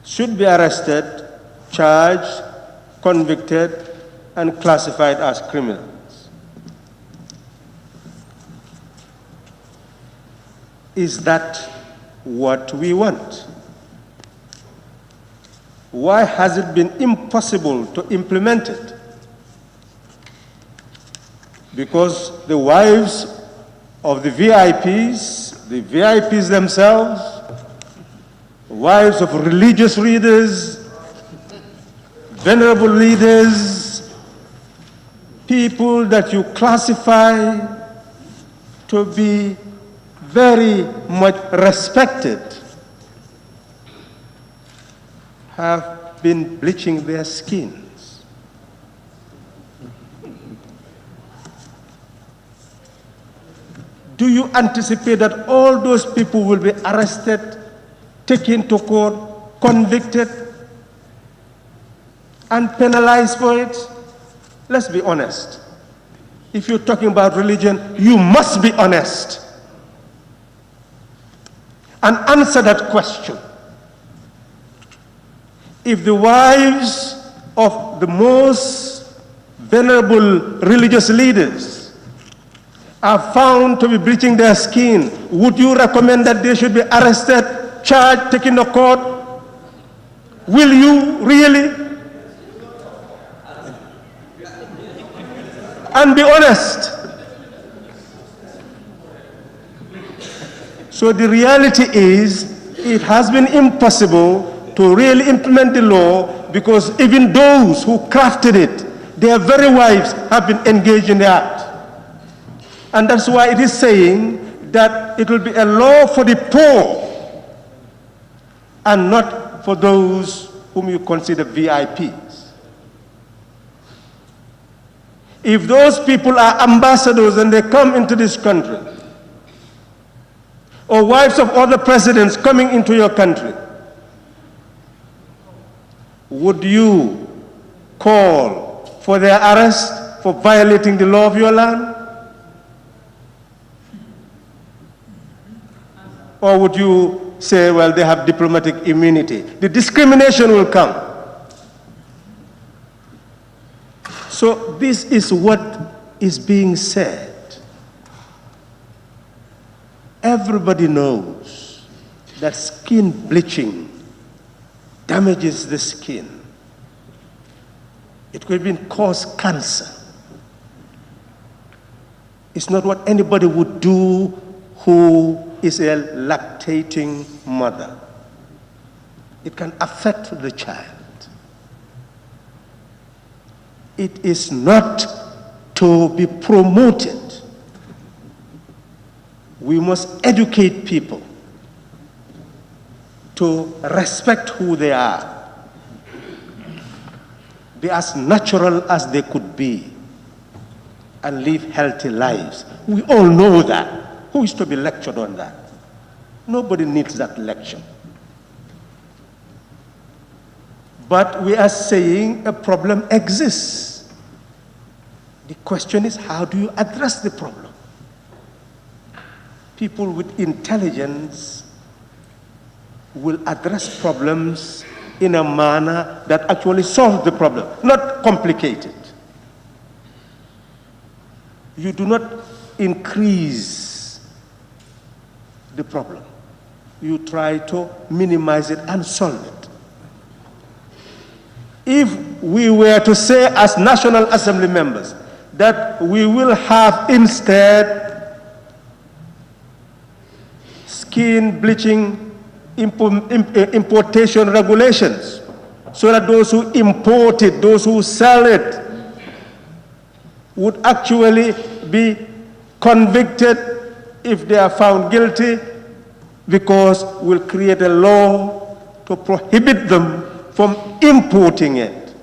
S11: should be arrested, charged, convicted, and classified as criminals. Is that what we want? Why has it been impossible to implement it? Because the wives of the VIPs themselves, wives of religious leaders, venerable leaders, people that you classify to be very much respected, have been bleaching their skins. Do you anticipate that all those people will be arrested, taken to court, convicted, and penalized for it? Let's be honest. If you're talking about religion, you must be honest and answer that question. If the wives of the most venerable religious leaders are found to be bleaching their skin, would you recommend that they should be arrested, charged, taken to court? Will you really? And be honest. So the reality is, it has been impossible to really implement the law because even those who crafted it, their very wives have been engaged in the act. And that's why it is saying that it will be a law for the poor and not for those whom you consider VIPs. If those people are ambassadors and they come into this country, or wives of other presidents coming into your country, would you call for their arrest for violating the law of your land? Or would you say, well, they have diplomatic immunity? The discrimination will come. So this is what is being said. Everybody knows that skin bleaching damages the skin. It could even cause cancer. It's not what anybody would do who is a lactating mother. It can affect the child. It is not to be promoted. We must educate people to respect who they are. Be as natural as they could be and live healthy lives. We all know that. Who is to be lectured on that? Nobody needs that lecture. But we are saying a problem exists. The question is, how do you address the problem? People with intelligence will address problems in a manner that actually solves the problem, not complicated. You do not increase the problem. You try to minimize it and solve it. If we were to say as National Assembly members that we will have instead skin bleaching importation regulations, so that those who import it, those who sell it, would actually be convicted if they are found guilty, because we'll create a law to prohibit them from importing it,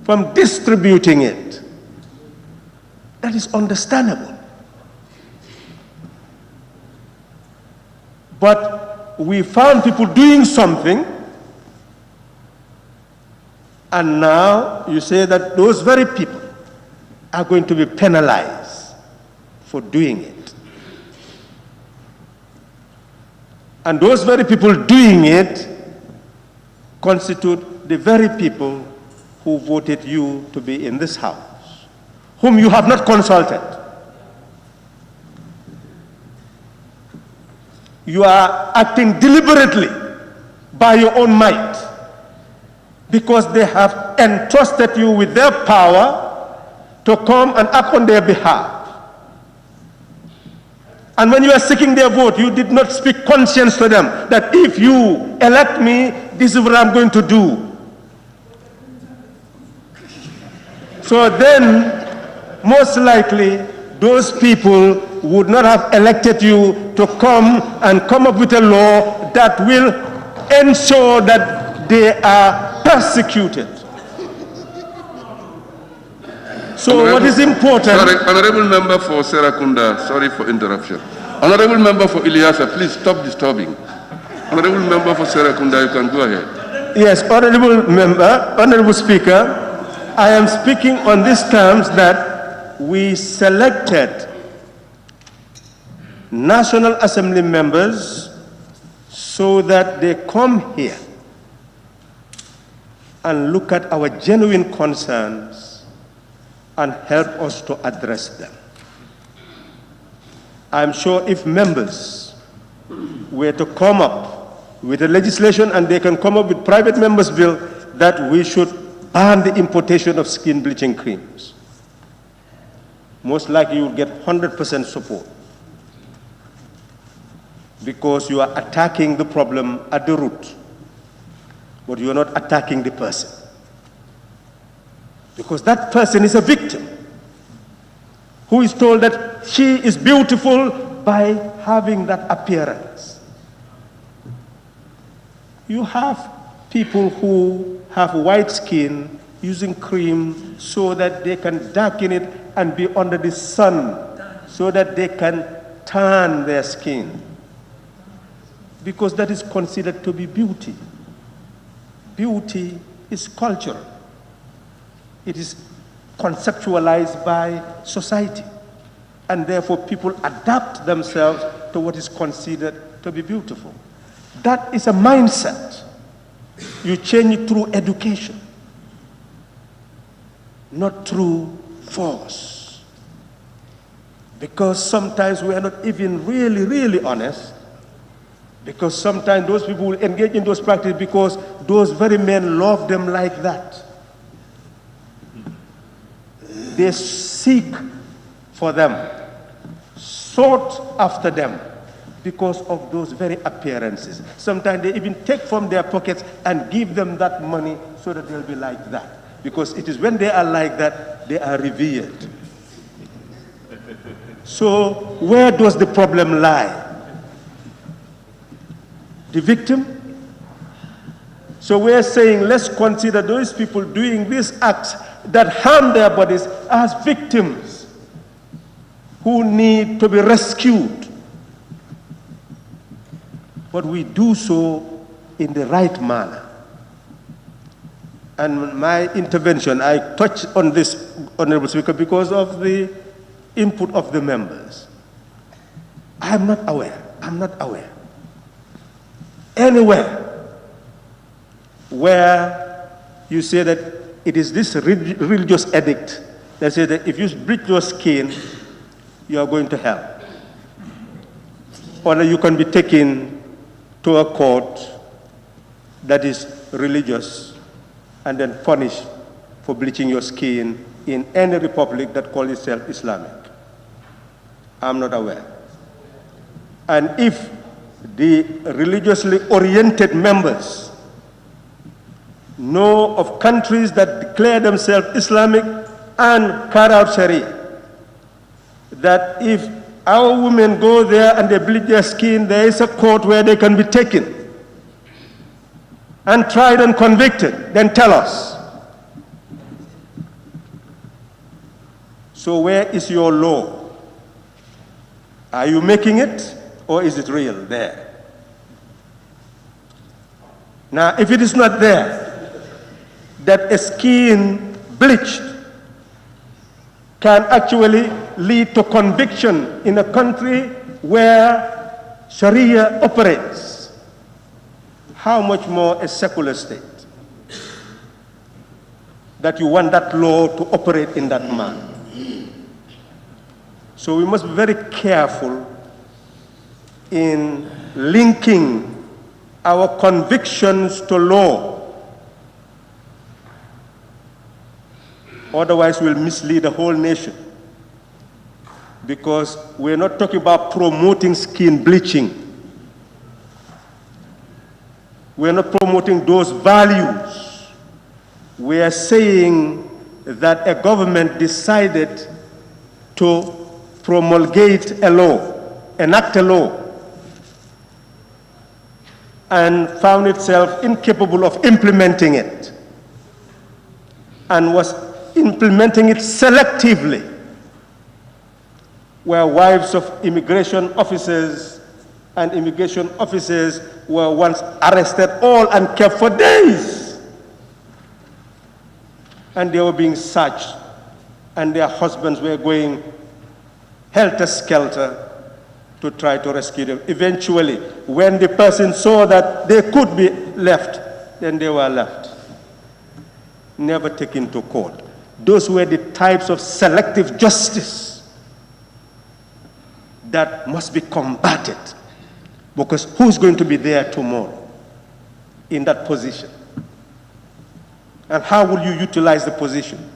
S11: from distributing it. That is understandable. But we found people doing something, and now you say that those very people are going to be penalized for doing it. And those very people doing it constitute the very people who voted you to be in this house, whom you have not consulted. You are acting deliberately by your own might, because they have entrusted you with their power to come and act on their behalf. And when you are seeking their vote, you did not speak conscience to them, that if you elect me, this is what I'm going to do. So then, most likely, those people would not have elected you to come up with a law that will ensure that they are persecuted. So what is important...
S2: Sorry, Honorable Member for Serakunda, sorry for interruption. Honorable Member for Ilyasa, please stop disturbing. Honorable Member for Serakunda, you can go ahead.
S11: Yes, Honorable Member, Honorable Speaker, I am speaking on these terms that we selected National Assembly members so that they come here and look at our genuine concerns and help us to address them. I'm sure if members were to come up with a legislation, and they can come up with private members' bill, that we should ban the importation of skin bleaching creams, most likely you will get 100% support, because you are attacking the problem at the root, but you are not attacking the person. Because that person is a victim
S10: who is told that she is beautiful by having that appearance. You have people who have white skin using cream so that they can darken it and be under the sun so that they can tan their skin, because that is considered to be beauty. Beauty is cultural. It is conceptualized by society, and therefore people adapt themselves to what is considered to be beautiful. That is a mindset. You change it through education, not through force. Because sometimes we are not even really honest, because sometimes those people will engage in those practices because those very men love them like that. They seek for them, sought after them because of those very appearances. Sometimes they even take from their pockets and give them that money so that they'll be like that. Because it is when they are like that, they are revered. So where does the problem lie? The victim? So we're saying let's consider those people doing these acts that harm their bodies as victims who need to be rescued. But we do so in the right manner. And my intervention, I touch on this, Honorable Speaker, because of the input of the members. I'm not aware anywhere where you say that it is this religious edict that says that if you bleach your skin, you are going to hell. Or you can be taken to a court that is religious and then punished for bleaching your skin in any republic that calls itself Islamic. I'm not aware. And if the religiously oriented members know of countries that declare themselves Islamic and carry out Sharia, that if our women go there and they bleach their skin, there is a court where they can be taken and tried and convicted, then tell us. So where is your law? Are you making it, or is it real there? Now, if it is not there, that a skin bleached can actually lead to conviction in a country where Sharia operates, how much more a secular state? That you want that law to operate in that manner. So we must be very careful in linking our convictions to law. Otherwise, we'll mislead the whole nation. Because we're not talking about promoting skin bleaching. We're not promoting those values. We are saying that a government decided to promulgate a law, enact a law, and found itself incapable of implementing it, and was implementing it selectively, where wives of immigration officers and immigration officers were once arrested all and kept for days, and they were being searched, and their husbands were going helter-skelter to try to rescue them. Eventually, when the person saw that they could be left, then they were left, never taken to court. Those were the types of selective justice that must be combated, because who's going to be there tomorrow in that position? And how will you utilize the position?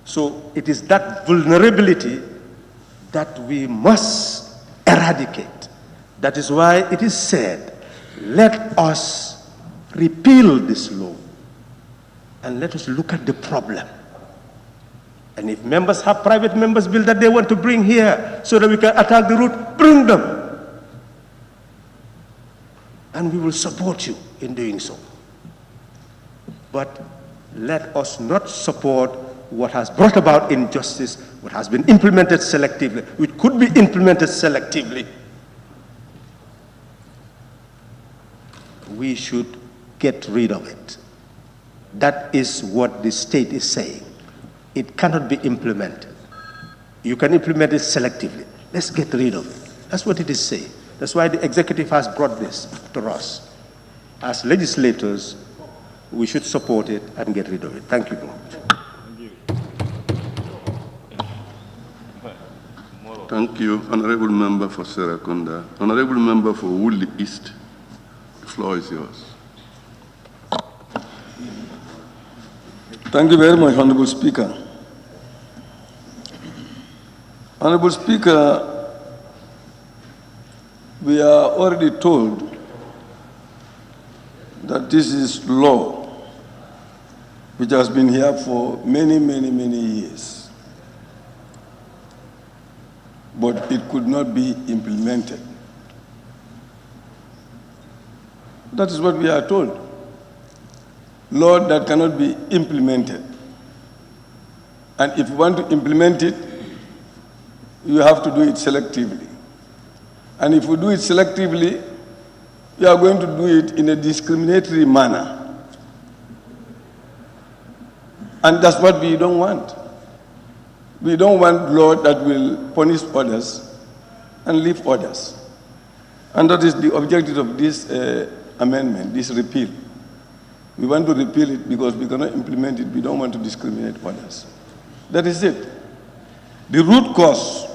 S10: So it is that vulnerability that we must eradicate. That is why it is said, let us repeal this law and let us look at the problem And if members have private members bill that they want to bring here so that we can attack the root, bring them. And we will support you in doing so. But let us not support what has brought about injustice, what has been implemented selectively, which could be implemented selectively. We should get rid of it. That is what the state is saying. It cannot be implemented. You can implement it selectively. Let's get rid of it. That's what it is saying. That's why the executive has brought this to us. As legislators, we should support it and get rid of it. Thank you very much.
S2: Thank you, Honorable Member for Serakunda. Honorable Member for Woodley East, the floor is yours.
S9: Thank you very much, Honorable Speaker. Honorable Speaker, we are already told that this is law which has been here for many, many, many years, but it could not be implemented. That is what we are told. Law that cannot be implemented. And if you want to implement it, you have to do it selectively. And if we do it selectively, you are going to do it in a discriminatory manner. And that's what we don't want. We don't want law that will punish others and leave others. And that is the objective of this amendment, this repeal. We want to repeal it because we cannot implement it. We don't want to discriminate others. That is it. The root cause,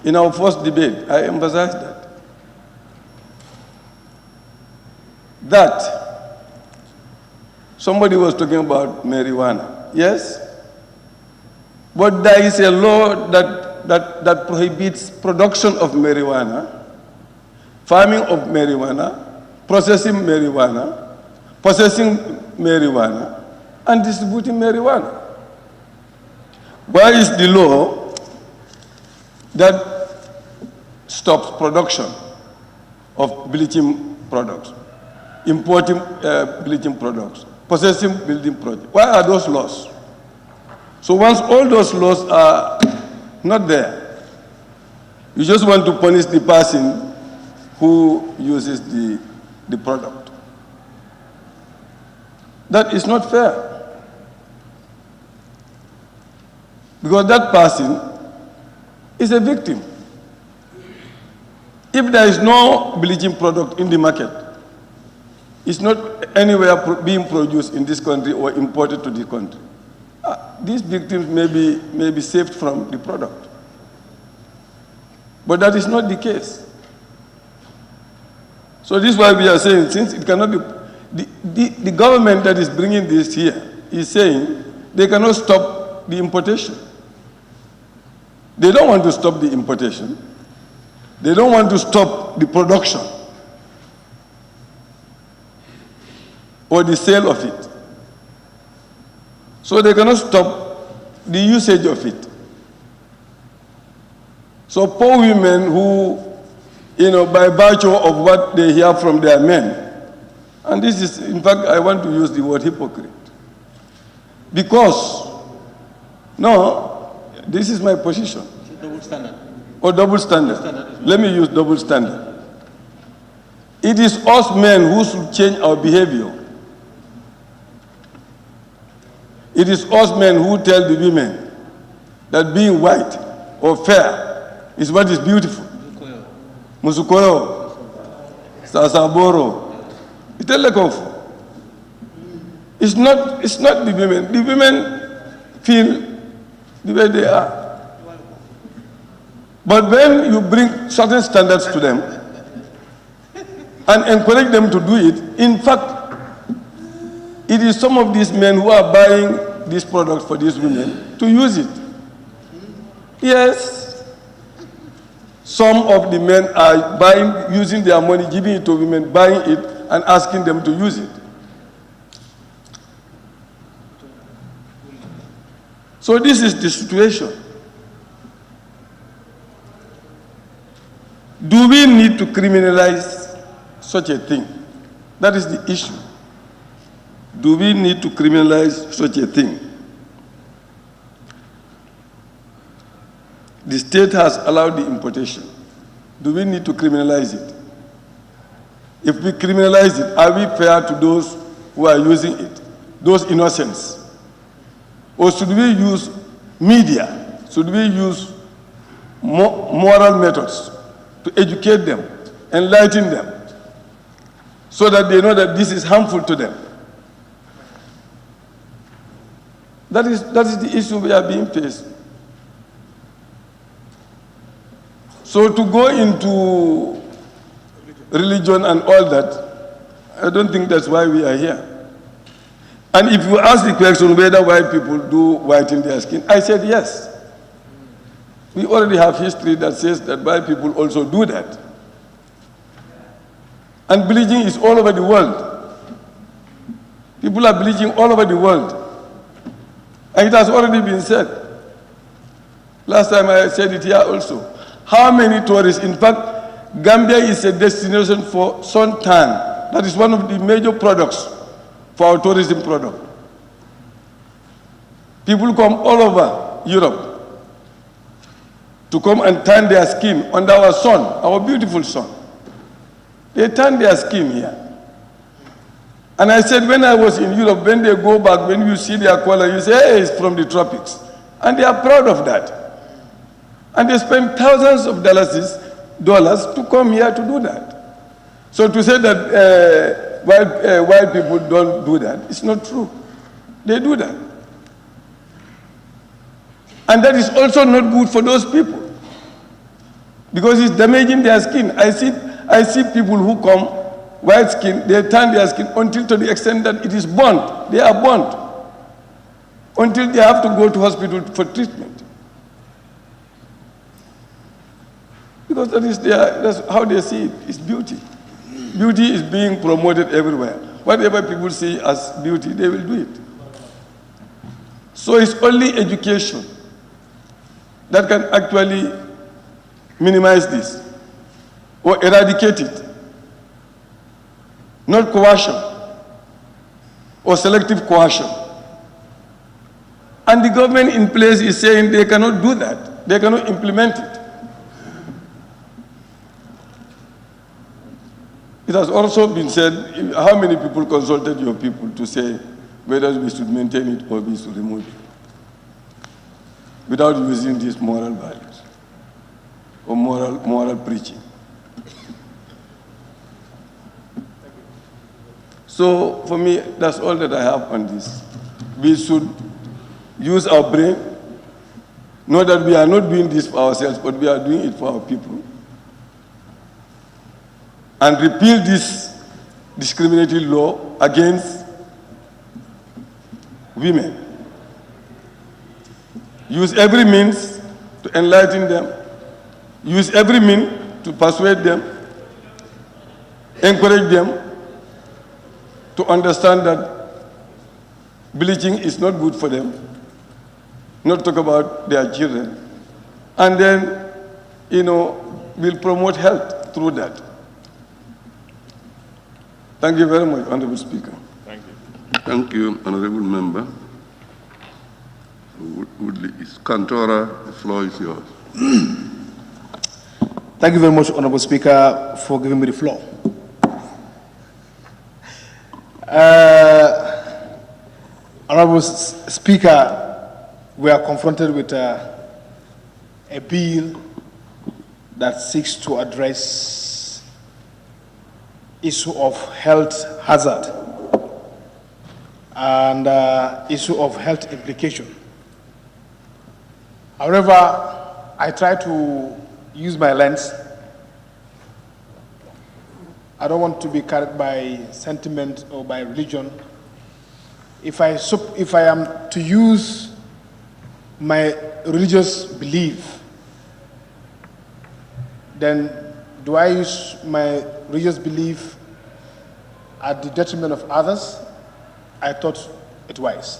S9: in our first debate, I emphasized that somebody was talking about marijuana. Yes? But there is a law that prohibits production of marijuana, farming of marijuana, processing marijuana, possessing marijuana, and distributing marijuana. Where is the law that stops production of bleaching products, importing bleaching products, possessing building products? Why are those laws? So once all those laws are not there, you just want to punish the person who uses the product. That is not fair. Because that person is a victim. If there is no bleaching product in the market, it's not anywhere being produced in this country or imported to the country, these victims may be saved from the product. But that is not the case. So this is why we are saying, since it cannot be, the government that is bringing this here is saying they cannot stop the importation. They don't want to stop the importation. They don't want to stop the production or the sale of it. So they cannot stop the usage of it. So poor women who, by virtue of what they hear from their men, and this is, in fact, I want to use the word hypocrite. Because, no, this is my position.
S15: Double standard.
S9: Or double standard. Let me use double standard. It is us men who should change our behavior. It is us men who tell the women that being white or fair is what is beautiful. Musukoyo, Sasaboro, it's not the women. The women feel the way they are. But when you bring certain standards to them and encourage them to do it, in fact, it is some of these men who are buying these products for these women to use it. Yes. Some of the men are buying, using their money, giving it to women, buying it, and asking them to use it. So this is the situation. Do we need to criminalize such a thing? That is the issue. Do we need to criminalize such a thing? The state has allowed the importation. Do we need to criminalize it? If we criminalize it, are we fair to those who are using it, those innocents? Or should we use media? Should we use moral methods to educate them, enlighten them, so that they know that this is harmful to them? That is the issue we are being faced. So to go into religion and all that, I don't think that's why we are here. And if you ask the question whether white people do whiten their skin, I said yes. We already have history that says that white people also do that. And bleaching is all over the world. People are bleaching all over the world. And it has already been said. Last time I said it here also. How many tourists? In fact, Gambia is a destination for suntan. That is one of the major products for our tourism product. People come all over Europe to come and tan their skin under our sun, our beautiful sun. They tan their skin here. And I said, when I was in Europe, when they go back, when you see their color, you say, hey, it's from the tropics. And they are proud of that. And they spend thousands of dollars to come here to do that. So to say that white people don't do that, it's not true. They do that. And that is also not good for those people, because it's damaging their skin. I see people who come white skin, they tan their skin until to the extent that it is burnt. They are burnt until they have to go to hospital for treatment. Because that's how they see it. It's beauty. Beauty is being promoted everywhere. Whatever people see as beauty, they will do it. So it's only education that can actually minimize this or eradicate it. Not coercion or selective coercion. And the government in place is saying they cannot do that. They cannot implement it. It has also been said, how many people consulted your people to say whether we should maintain it or we should remove it without using these moral values or moral preaching? So for me, that's all that I have on this. We should use our brain, know that we are not doing this for ourselves, but we are doing it for our people. And repeal this discriminatory law against women. Use every means to enlighten them. Use every means to persuade them. Encourage them to understand that bleaching is not good for them. Not talk about their children. And then, we'll promote health through that. Thank you very much, Honorable Speaker.
S2: Thank you. Thank you, Honorable Member. Cantora, the floor is yours.
S8: Thank you very much, Honorable Speaker, for giving me the floor. Honorable Speaker, we are confronted with a bill that seeks to address issue of health hazard and issue of health implication. However, I try to use my lens. I don't want to be carried by sentiment or by religion. If I am to use my religious belief, then do I use my religious belief at the detriment of others? I thought it wise.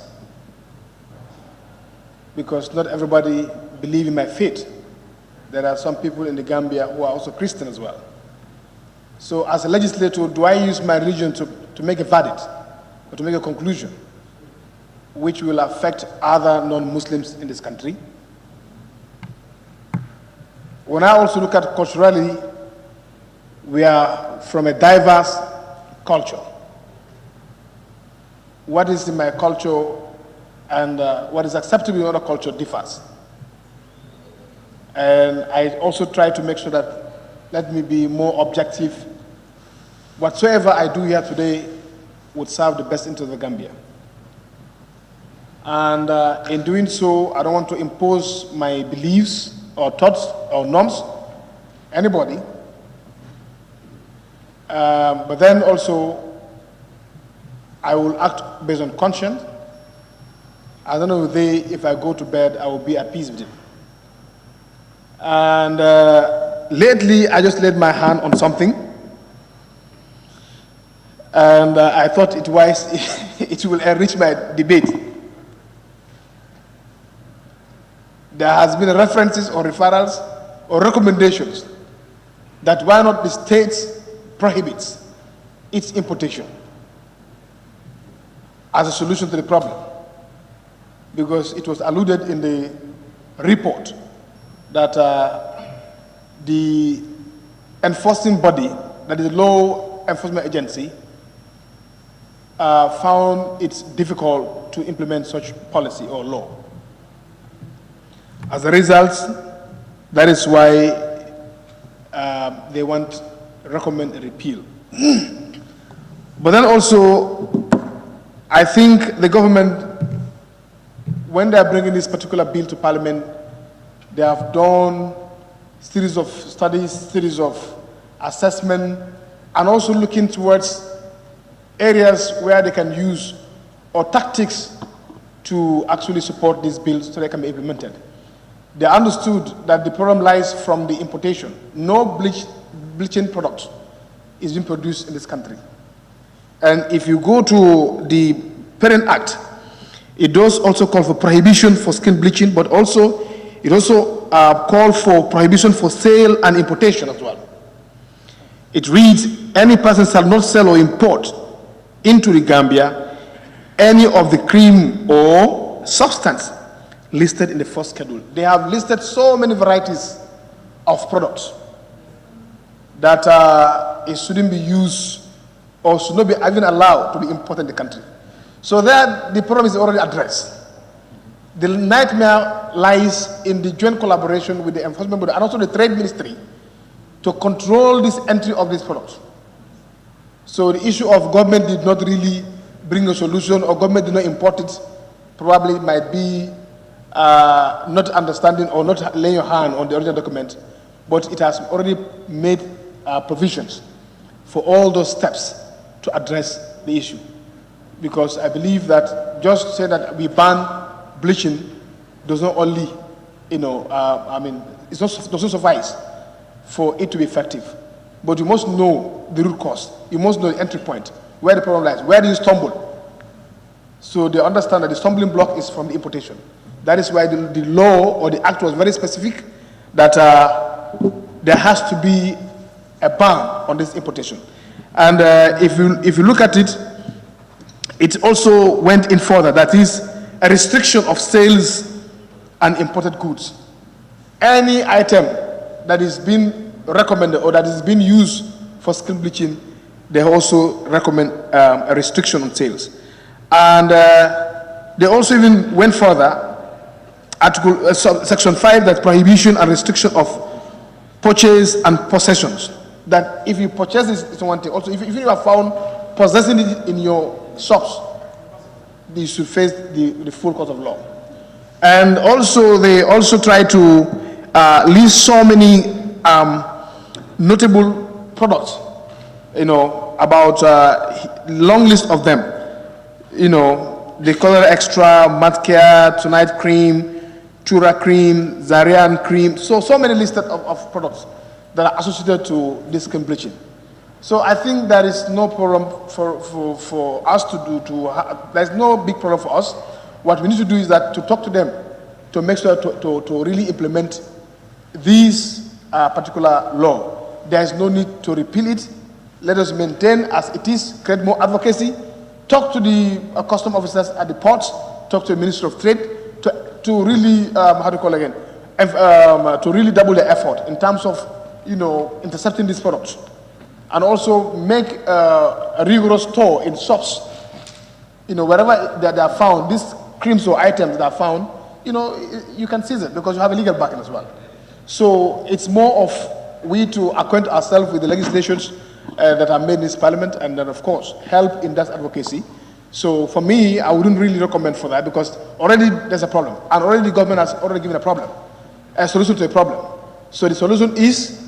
S8: because not everybody believes in my faith. There are some people in the Gambia who are also Christian as well. So as a legislator, do I use my religion to make a verdict or to make a conclusion which will affect other non-Muslims in this country? When I also look at culturally, we are from a diverse culture. What is in my culture and what is acceptable in other culture differs. And I also try to make sure that, let me be more objective. Whatsoever I do here today would serve the best interest of the Gambia. And in doing so, I don't want to impose my beliefs or thoughts or norms, anybody. But then also, I will act based on conscience. I don't know if I go to bed, I will be at peace with it. And lately, I just laid my hand on something. And I thought it will enrich my debate. There has been references or referrals or recommendations that why not the state prohibits its importation as a solution to the problem. Because it was alluded in the report that the enforcing body, that is the law enforcement agency, found it difficult to implement such policy or law. As a result, that is why they recommend a repeal. But then also, I think the government, when they are bringing this particular bill to Parliament, they have done series of studies, series of assessment, and also looking towards areas where they can use or tactics to actually support this bill so they can be implemented. They understood that the problem lies from the importation. No bleaching product is being produced in this country. And if you go to the Parent Act, it does also call for prohibition for skin bleaching, but also it also calls for prohibition for sale and importation as well. It reads, any person shall not sell or import into the Gambia any of the cream or substance listed in the first schedule. They have listed so many varieties of products that it shouldn't be used or should not be even allowed to be imported in the country. So there, the problem is already addressed. The nightmare lies in the joint collaboration with the enforcement body and also the trade ministry to control this entry of these products. So the issue of government did not really bring a solution or government did not import it probably might be not understanding or not laying your hand on the original document, but it has already made provisions for all those steps to address the issue. Because I believe that just saying that we ban bleaching does not only, it doesn't suffice for it to be effective. But you must know the root cause. You must know the entry point, where the problem lies, where do you stumble. So they understand that the stumbling block is from the importation. That is why the law or the act was very specific that there has to be a ban on this importation. And if you look at it, it also went in further, that is a restriction of sales and imported goods. Any item that is being recommended or that is being used for skin bleaching, they also recommend a restriction on sales. And they also even went further, Section 5, that prohibition and restriction of purchase and possessions. That if you purchase this, it's one thing. Also, if you are found possessing it in your shops, you should face the full court of law. And also, they also try to list so many notable products, about long list of them. The Color Extra, Mat Care, Tonight Cream, Chura Cream, Zarian Cream, so many listed of products that are associated to this skin bleaching. So I think there is no problem for us to do, there's no big problem for us. What we need to do is that to talk to them, to make sure to really implement this particular law. There is no need to repeal it. Let us maintain as it is, create more advocacy, talk to the custom officers at the ports, talk to the Ministry of Trade to really, to really double the effort in terms of, intercepting these products. And also make a rigorous tour in shops, wherever they are found, these crimes or items that are found, you can seize it because you have a legal backing as well. So it's more of we to acquaint ourselves with the legislations that are made in this parliament, and then of course help in that advocacy. So for me, I wouldn't really recommend for that because already there's a problem, and already the government has already given a solution to a problem. So the solution is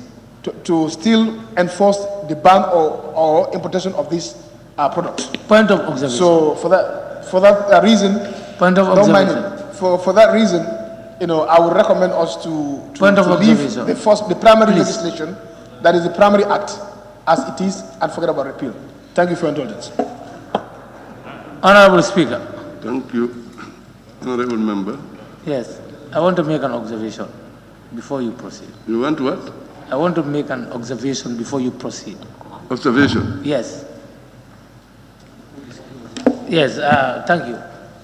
S8: to still enforce the ban or importation of these products.
S15: Point of observation.
S8: So for that reason,
S15: point of observation.
S8: For that reason, I would recommend us to leave the primary legislation, that is the primary act, as it is, and forget about repeal. Thank you for your indulgence.
S15: Honorable Speaker.
S2: Thank you. Honorable Member.
S15: Yes, I want to make an observation before you proceed.
S2: You want what?
S15: I want to make an observation before you proceed.
S2: Observation?
S15: Yes. Yes, thank you.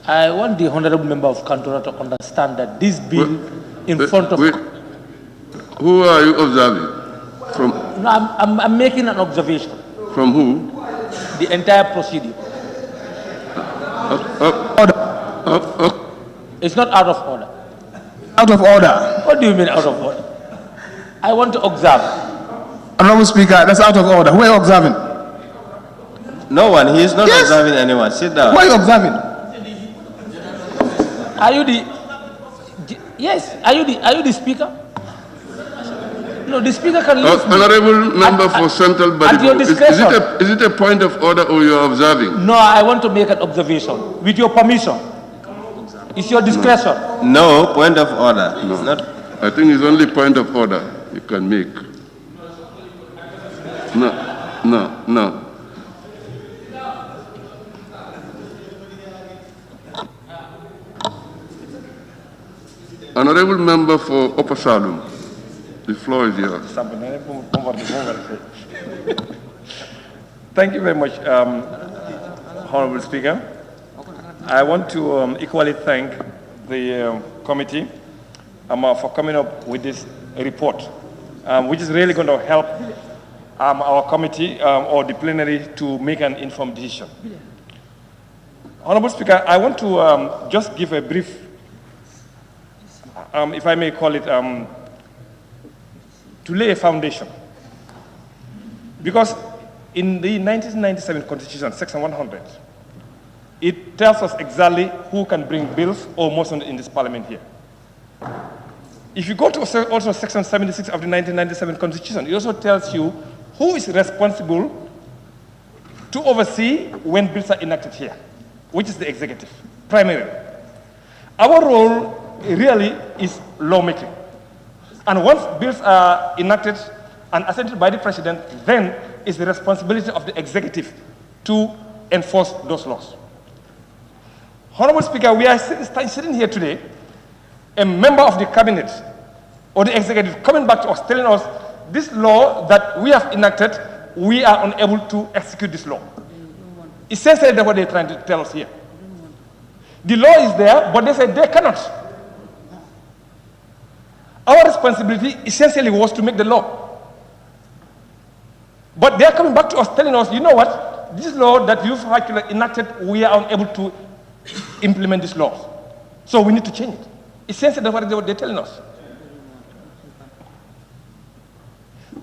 S15: I want the Honorable Member of Kantora to understand that this bill in front of...
S2: Who are you observing? From?
S15: No, I'm making an observation.
S2: From who?
S15: The entire procedure. It's not out of order.
S8: Out of order?
S15: What do you mean out of order? I want to observe.
S8: Honorable Speaker, that's out of order. Who are you observing?
S22: No one. He is not observing anyone. Sit down.
S8: Who are you observing?
S15: Are you the... Yes. Are you the speaker? No, the speaker can listen.
S2: Honorable Member for Central Body.
S15: At your discretion.
S2: Is it a point of order or you are observing?
S15: No, I want to make an observation. With your permission. It's your discretion.
S22: No, point of order.
S2: No.
S22: It's not.
S2: I think it's only point of order you can make. No. Honorable Member for Upper Salum, the floor is yours.
S18: Thank you very much, Honorable Speaker. I want to equally thank the committee for coming up with this report, which is really going to help our committee or the plenary to make an informed decision. Honorable Speaker, I want to just give a brief, if I may call it, to lay a foundation. Because in the 1997 Constitution, Section 100, it tells us exactly who can bring bills or motions in this parliament here. If you go to also Section 76 of the 1997 Constitution, it also tells you who is responsible to oversee when bills are enacted here, which is the executive, primarily. Our role really is lawmaking. And once bills are enacted and assented by the president, then it's the responsibility of the executive to enforce those laws. Honorable Speaker, we are sitting here today, a member of the cabinet or the executive coming back to us, telling us this law that we have enacted, we are unable to execute this law. Essentially, that's what they're trying to tell us here. The law is there, but they say they cannot. Our responsibility essentially was to make the law. But they're coming back to us telling us, you know what, this law that you've actually enacted, we are unable to implement this law. So we need to change it. Essentially, that's what they're telling us.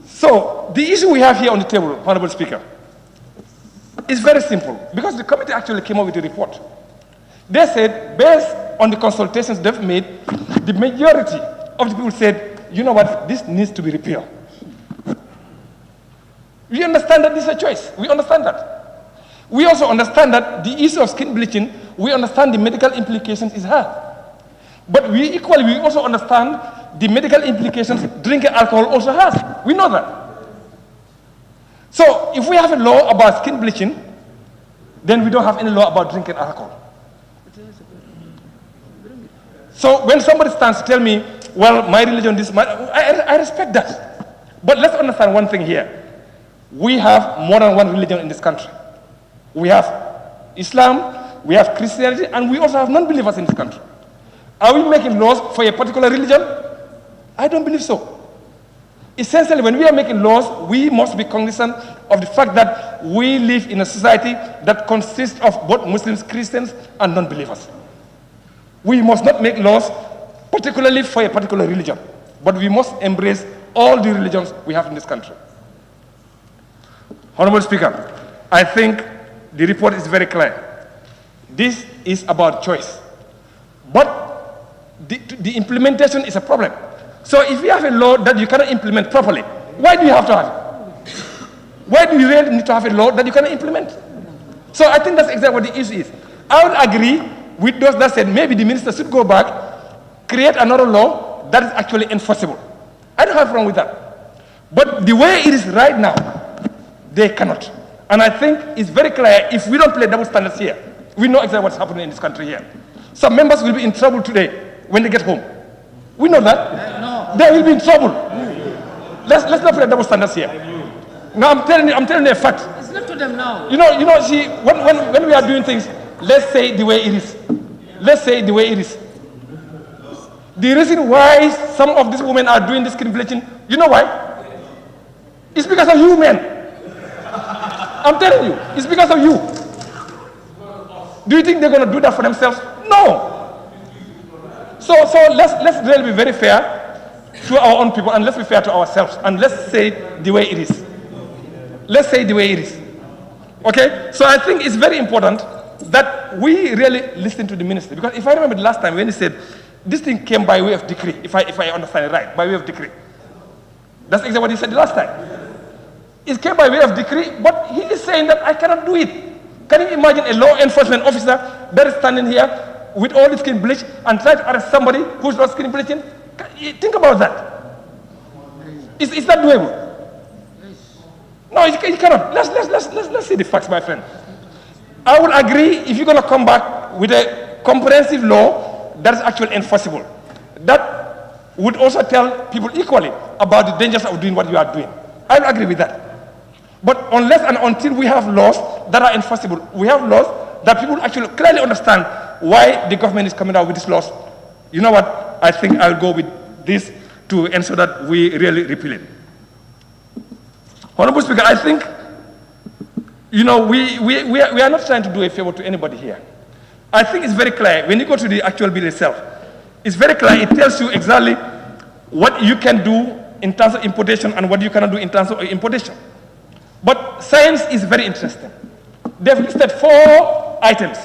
S18: So the issue we have here on the table, Honorable Speaker, is very simple, because the committee actually came up with a report. They said, based on the consultations they've made, the majority of the people said, you know what, this needs to be repealed. We understand that this is a choice. We understand that. We also understand that the issue of skin bleaching, we understand the medical implications it has. But we also understand the medical implications drinking alcohol also has. We know that. So if we have a law about skin bleaching, then we don't have any law about drinking alcohol. So when somebody stands to tell me, well, my religion, I respect that. But let's understand one thing here. We have more than one religion in this country. We have Islam, we have Christianity, and we also have non-believers in this country. Are we making laws for a particular religion? I don't believe so. Essentially, when we are making laws, we must be cognizant of the fact that we live in a society that consists of both Muslims, Christians, and non-believers. We must not make laws particularly for a particular religion, but we must embrace all the religions we have in this country. Honorable Speaker, I think the report is very clear. This is about choice. But the implementation is a problem. So if you have a law that you cannot implement properly, why do you have to have it? Why do you really need to have a law that you cannot implement? So I think that's exactly what the issue is. I would agree with those that said maybe the minister should go back, create another law that is actually enforceable. I don't have a problem with that. But the way it is right now, they cannot. And I think it's very clear, if we don't play double standards here, we know exactly what's happening in this country here. Some members will be in trouble today when they get home. We know that. No. They will be in trouble. Let's not play double standards here. Now I'm telling you a fact.
S4: It's not to them now.
S18: See, when we are doing things, let's say the way it is. Let's say the way it is. The reason why some of these women are doing discrimination, you know why? It's because of you men. I'm telling you, it's because of you. Do you think they're going to do that for themselves? No. So let's really be very fair to our own people, and let's be fair to ourselves, and let's say the way it is. Let's say the way it is. Okay? So I think it's very important that we really listen to the minister, because if I remember the last time when he said this thing came by way of decree, if I understand it right, by way of decree. That's exactly what he said the last time. It came by way of decree, but he is saying that I cannot do it. Can you imagine a law enforcement officer that is standing here with all the skin bleach and try to arrest somebody who's not skin bleaching? Think about that. Is that doable? No, you cannot. Let's see the facts, my friend. I would agree if you're going to come back with a comprehensive law that is actually enforceable. That would also tell people equally about the dangers of doing what you are doing. I would agree with that. But unless and until we have laws that are enforceable, we have laws that people actually clearly understand why the government is coming out with these laws, you know what? I think I'll go with this to ensure that we really repeal it. Honorable Speaker, I think, we are not trying to do a favor to anybody here. I think it's very clear. When you go to the actual bill itself, it's very clear. It tells you exactly what you can do in terms of importation and what you cannot do in terms of importation. But science is very interesting. They've listed 4 items.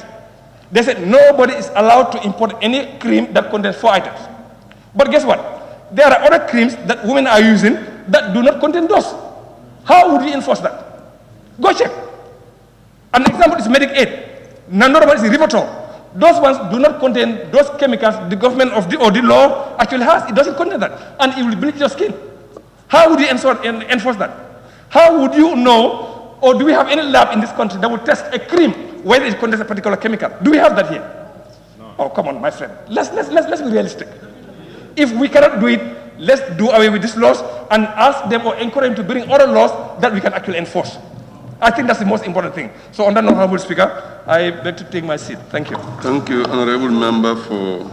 S18: They said nobody is allowed to import any cream that contains 4 items. But guess what? There are other creams that women are using that do not contain those. How would we enforce that? Go check. An example is Medic Aid. Another one is Rivotril. Those ones do not contain those chemicals the government or the law actually has. It doesn't contain that. And it will bleach your skin. How would you enforce that? How would you know, or do we have any lab in this country that will test a cream whether it contains a particular chemical? Do we have that here? No. Oh, come on, my friend. Let's be realistic. If we cannot do it, let's do away with these laws and ask them or encourage them to bring other laws that we can actually enforce. I think that's the most important thing. So on that, Honorable Speaker, I beg to take my seat. Thank you.
S2: Thank you, Honorable Member for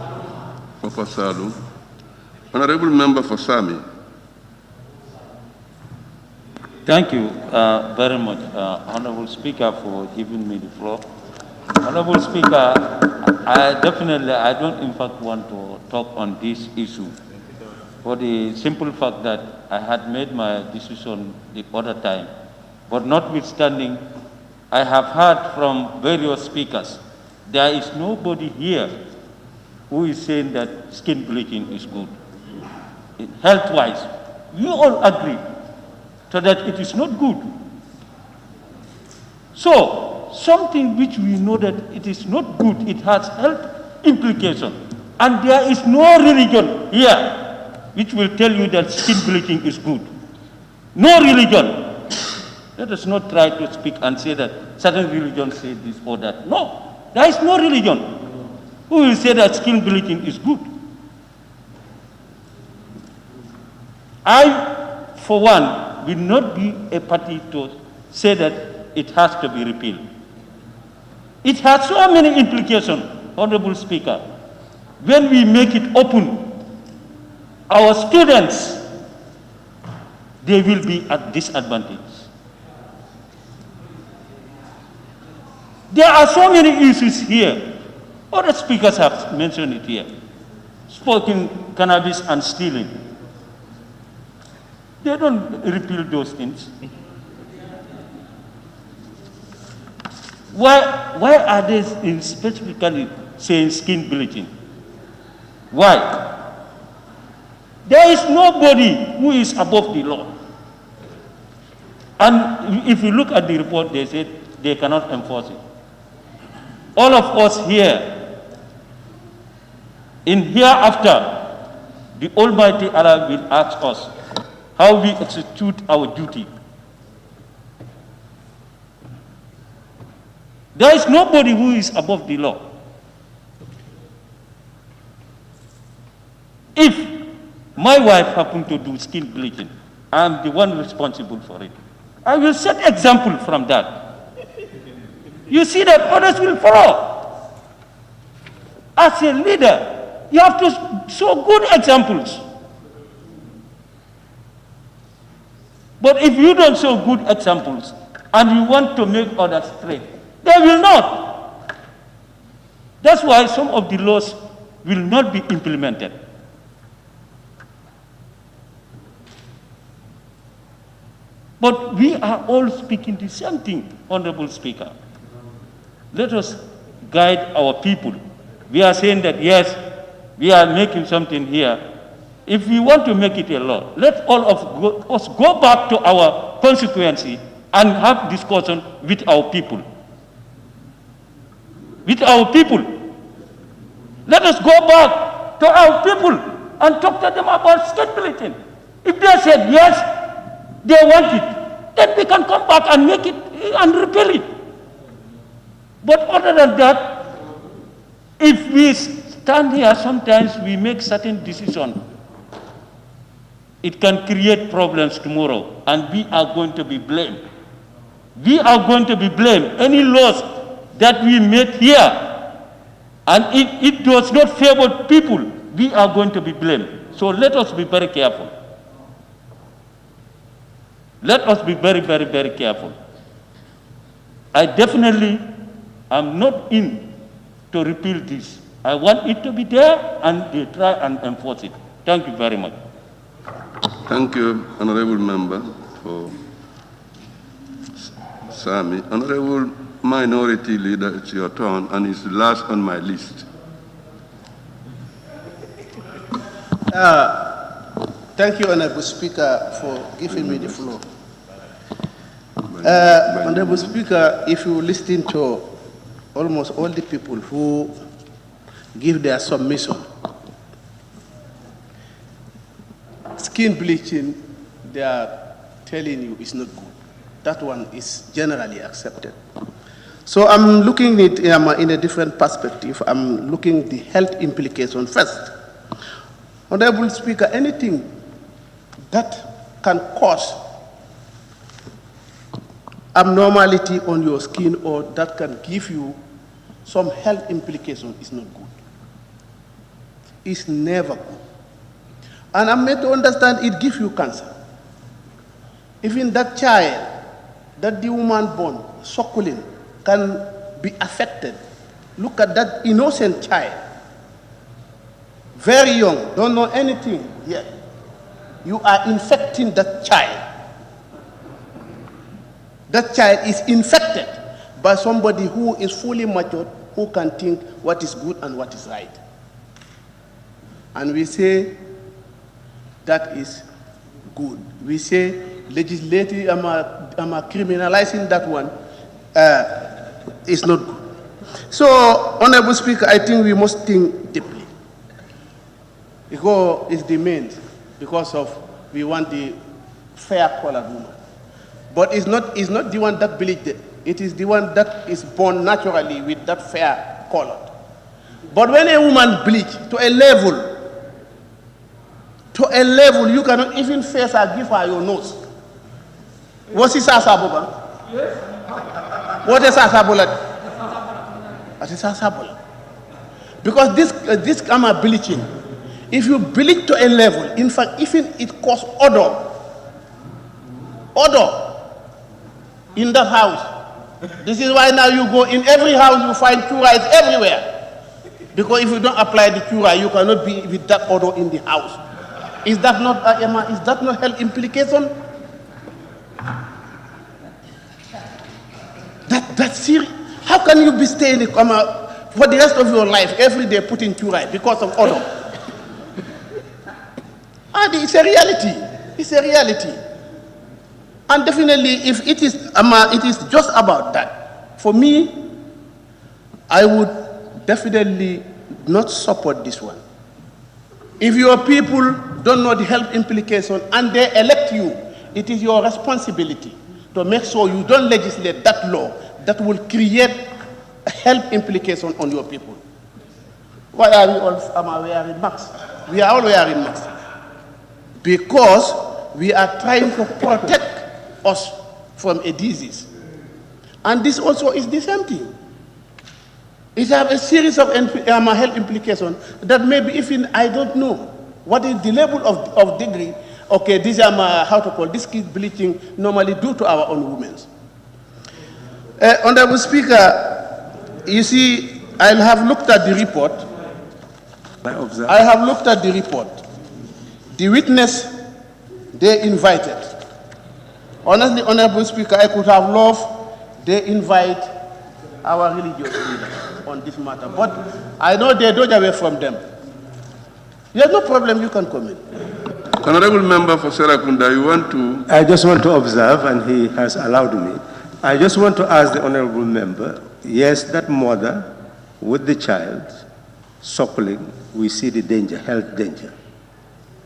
S2: Pasalu. Honorable Member for Sami.
S6: Thank you very much, Honorable Speaker, for giving me the floor. Honorable Speaker, I don't in fact want to talk on this issue for the simple fact that I had made my decision the other time. But notwithstanding, I have heard from various speakers, there is nobody here who is saying that skin bleaching is good. Health-wise, you all agree so that it is not good. So, something which we know that it is not good, it has health implications. And there is no religion here which will tell you that skin bleaching is good. No religion. Let us not try to speak and say that certain religions say this or that. No, there is no religion. Who will say that skin bleaching is good? I, for one, will not be a party to say that it has to be repealed. It has so many implications, Honorable Speaker. When we make it open, our students, they will be at disadvantage. There are so many issues here. Other speakers have mentioned it here. Smoking cannabis and stealing. They don't repeal those things. Why are they specifically saying skin bleaching? Why? There is nobody who is above the law. And if you look at the report, they said they cannot enforce it. All of us here, in hereafter, the Almighty Allah will ask us how we execute our duty. There is nobody who is above the law. If my wife happened to do skin bleaching, I'm the one responsible for it. I will set example from that. You see that others will follow. As a leader, you have to show good examples. But if you don't show good examples and you want to make others straight, they will not. That's why some of the laws will not be implemented. But we are all speaking the same thing, Honorable Speaker. Let us guide our people. We are saying that, yes, we are making something here. If we want to make it a law, let all of us go back to our constituency and have discussion with our people. With our people. Let us go back to our people and talk to them about skin bleaching. If they said yes, they want it, then we can come back and make it and repeal it. But other than that, if we stand here, sometimes we make certain decisions. It can create problems tomorrow, and we are going to be blamed. We are going to be blamed. Any laws that we make here, and it does not favor people, we are going to be blamed. So let us be very careful. Let us be very, very, very careful. I definitely am not in to repeal this. I want it to be there, and they try and enforce it. Thank you very much.
S2: Thank you, Honorable Member, for Sami. Honorable Minority Leader, it's your turn, and it's the last on my list.
S7: Thank you, Honorable Speaker, for giving me the floor. Honorable Speaker, if you listen to almost all the people who give their submission, skin bleaching, they are telling you is not good. That one is generally accepted. So I'm looking at it in a different perspective. I'm looking at the health implication first. Honorable Speaker, anything that can cause abnormality on your skin or that can give you some health implication is not good. It's never good. And I'm made to understand it gives you cancer. Even that child, that the woman born, suckling, can be affected. Look at that innocent child. Very young, don't know anything yet. You are infecting that child. That child is infected by somebody who is fully matured, who can think what is good and what is right. And we say that is good. We say legislative, criminalizing that one is not good. So, Honorable Speaker, I think we must think deeply. Because it's the main, because of we want the fair-colored woman. But it's not the one that bleached it. It is the one that is born naturally with that fair color. But when a woman bleach to a level you cannot even face her, give her your nose. What is Sasabola? What is Sasabola? What is Sasabola? Because this bleaching, if you bleach to a level, in fact, even it causes odor in that house. This is why now you go in every house, you find curais everywhere. Because if you don't apply the cura, you cannot be with that odor in the house. Is that not health implication? That's serious. How can you be staying in coma for the rest of your life every day putting cura because of odor? It's a reality. It's a reality. And definitely, if it is just about that, for me, I would definitely not support this one. If your people don't know the health implication and they elect you, it is your responsibility to make sure you don't legislate that law that will create a health implication on your people. Why are we all wearing masks? We are all wearing masks because we are trying to protect us from a disease. And this also is the same thing. It has a series of health implications that maybe even I don't know what is the level of degree. Okay, this this skin bleaching normally do to our own women. Honorable Speaker, you see, I have looked at the report. I have looked at the report. The witness they invited. Honestly, Honorable Speaker, I could have loved they invite our religious leaders on this matter. But I know they don't away from them. There's no problem, you can come in.
S2: Honorable Member for Serakunda, you want to...
S11: I just want to observe, and he has allowed me. I just want to ask the Honorable Member, yes, that mother with the child suckling, we see the danger, health danger.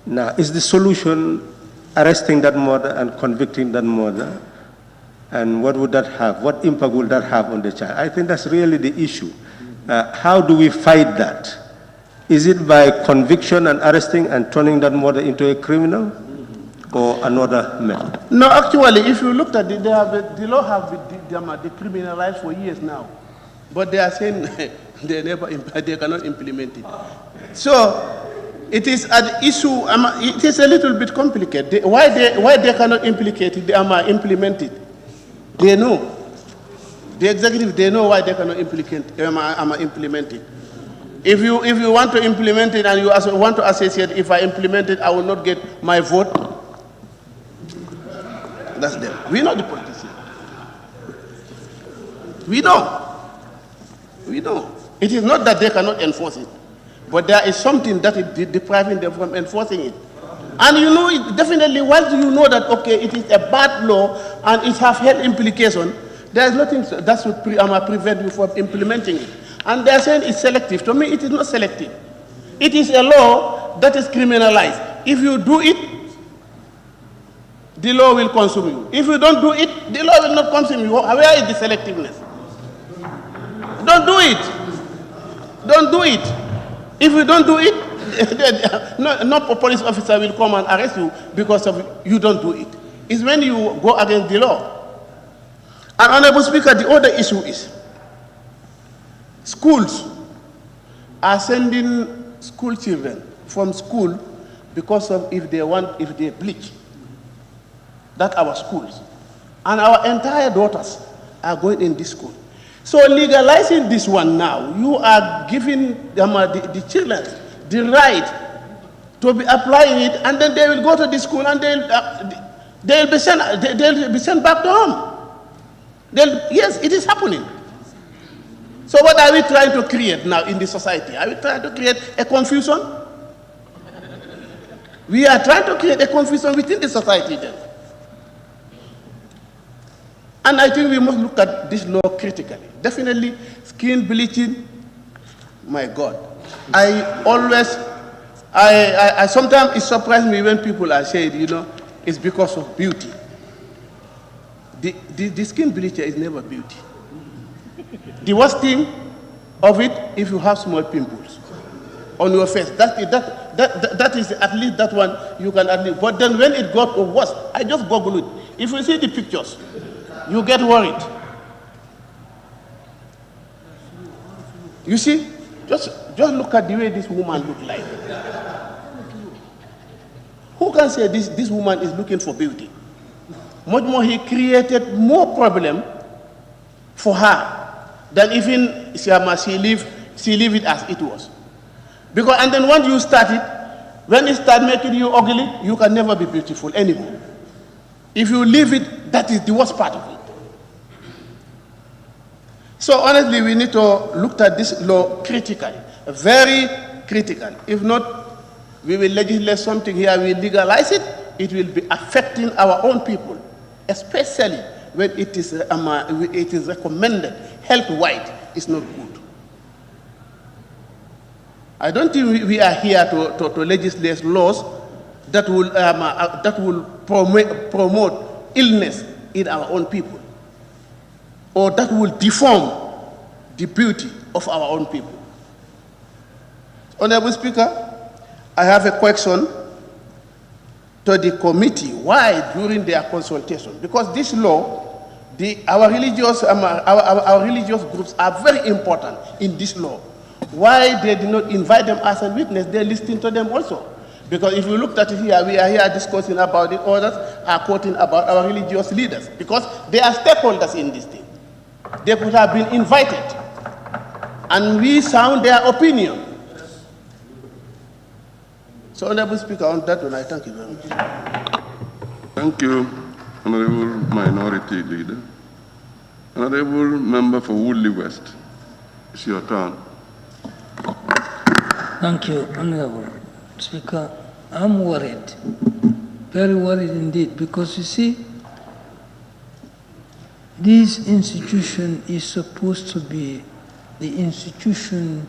S11: Now, is the solution arresting that mother and convicting that mother? And what would that have? What impact would that have on the child? I think that's really the issue. How do we fight that? Is it by conviction and arresting and turning that mother into a criminal or another method?
S7: No, actually, if you looked at it, the law have been decriminalized for years now. But they are saying they cannot implement it. So it is an issue, it is a little bit complicated. Why they cannot implement it? They know. The executive, they know why they cannot implement it. If you want to implement it and you also want to associate, if I implement it, I will not get my vote. That's them. We know the politicians. We know. We know. It is not that they cannot enforce it, but there is something that is depriving them from enforcing it. And you know, definitely, once you know that, okay, it is a bad law and it has health implications, there is nothing that should prevent you from implementing it. And they are saying it's selective. To me, it is not selective. It is a law that is criminalized. If you do it, the law will consume you. If you don't do it, the law will not consume you. Where is the selectiveness? Don't do it. Don't do it. If you don't do it, no police officer will come and arrest you because of you don't do it. It's when you go against the law. And Honorable Speaker, the other issue is schools are sending school children from school because of if they bleach. That's our schools. And our entire daughters are going in this school. So legalizing this one now, you are giving them, the children the right to be applying it, and then they will go to the school and they'll be sent back to home. Yes, it is happening. So what are we trying to create now in the society? Are we trying to create a confusion? We are trying to create a confusion within the society then. And I think we must look at this law critically. Definitely, skin bleaching, my God. I sometimes it surprises me when people are saying, you know, it's because of beauty. The skin bleacher is never beauty. The worst thing of it if you have small pimples on your face. That is at least that one you can at least. But then when it got worse, I just Google it. If you see the pictures, you get worried. You see, just look at the way this woman looked like. Who can say this woman is looking for beauty? Much more, he created more problem for her than even she leave it as it was. Because, and then once you start it, when it start making you ugly, you can never be beautiful anymore. If you leave it, that is the worst part of it. So honestly, we need to look at this law critically, very critical. If not, we will legislate something here, we legalize it, it will be affecting our own people, especially when it is recommended health-wise, it's not good. I don't think we are here to legislate laws that will promote illness in our own people, or that will deform the beauty of our own people. Honorable Speaker, I have a question to the committee. Why during their consultation? Because this law, our religious groups are very important in this law. Why they did not invite them as a witness? They listened to them also. Because if we looked at it here, we are here discussing about it, others are quoting about our religious leaders, because they are stakeholders in this thing. They could have been invited, and we sound their opinion. So, Honorable Speaker, on that one, I thank you very much.
S2: Thank you, Honorable Minority Leader. Honorable Member for Woodley West, it's your turn.
S5: Thank you, Honorable Speaker. I'm worried, very worried indeed, because you see, this institution is supposed to be the institution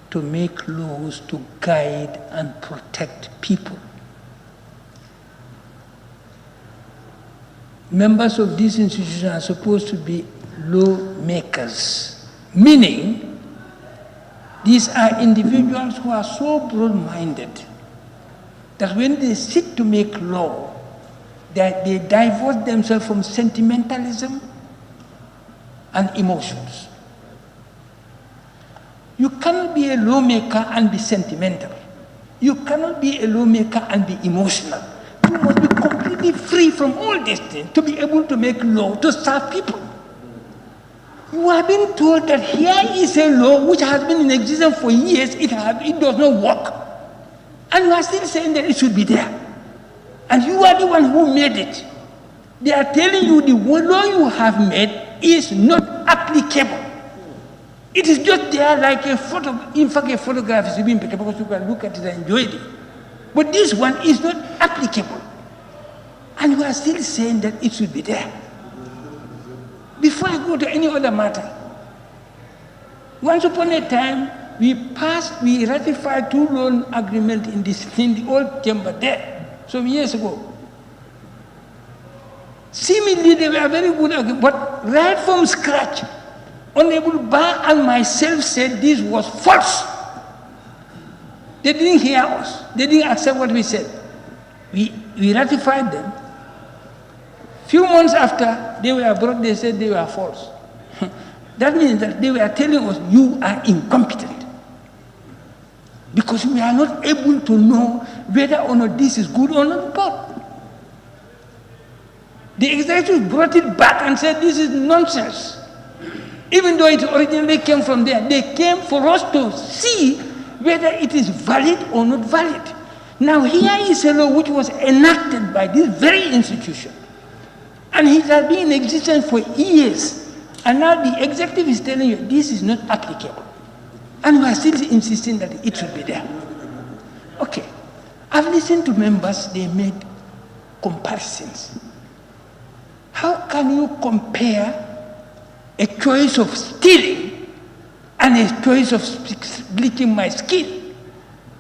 S5: to make laws to guide and protect people. Members of this institution are supposed to be lawmakers, meaning these are individuals who are so broad-minded that when they sit to make law, that they divorce themselves from sentimentalism and emotions. You cannot be a lawmaker and be sentimental. You cannot be a lawmaker and be emotional. You must be completely free from all these things to be able to make law to serve people. You have been told that here is a law which has been in existence for years, it does not work. And you are still saying that it should be there. And you are the one who made it. They are telling you the law you have made is not applicable. It is just there like a photo. In fact, a photograph is being picked because you can look at it and enjoy it. But this one is not applicable. And you are still saying that it should be there. Before I go to any other matter, once upon a time, we ratified 2 loan agreements in the old chamber there, some years ago. Seemingly they were very good, but right from scratch, Honorable Ba and myself said this was false. They didn't hear us. They didn't accept what we said. We ratified them. Few months after they were brought, they said they were false. That means that they were telling us, you are incompetent. Because we are not able to know whether or not this is good or not good. The executive brought it back and said this is nonsense. Even though it originally came from there, they came for us to see whether it is valid or not valid. Now here is a law which was enacted by this very institution. And it has been in existence for years. And now the executive is telling you this is not applicable. And we are still insisting that it should be there. Okay. I've listened to members, they made comparisons. How can you compare a choice of stealing and a choice of bleaching my skin?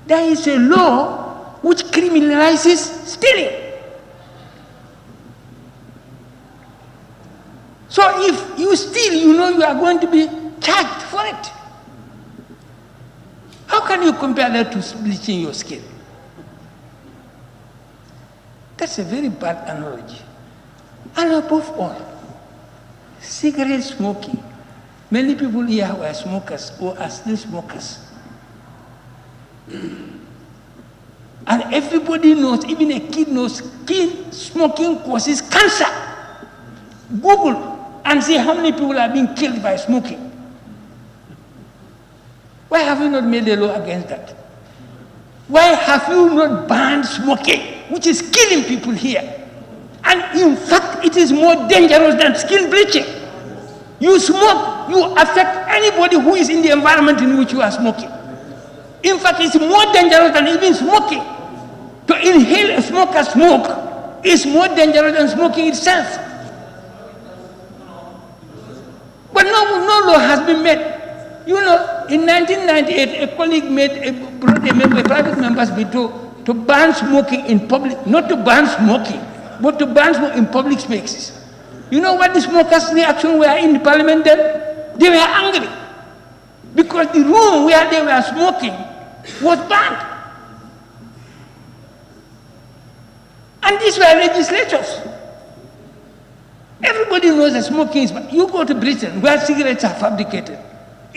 S5: There is a law which criminalizes stealing. So if you steal, you know you are going to be charged for it. How can you compare that to bleaching your skin? That's a very bad analogy. And above all, cigarette smoking. Many people here were smokers or are still smokers. And everybody knows, even a kid knows, smoking causes cancer. Google and see how many people are being killed by smoking. Why have you not made a law against that? Why have you not banned smoking, which is killing people here? And in fact, it is more dangerous than skin bleaching. You smoke, you affect anybody who is in the environment in which you are smoking. In fact, it's more dangerous than even smoking. To inhale a smoker's smoke is more dangerous than smoking itself. But no law has been made. You know, in 1998, a colleague brought a private member's bill to ban smoking in public, not to ban smoking, but to ban smoking in public spaces. You know what the smokers' reaction were in the parliament then? They were angry because the room where they were smoking was banned. And these were legislatures. Everybody knows that smoking is bad. You go to Britain where cigarettes are fabricated.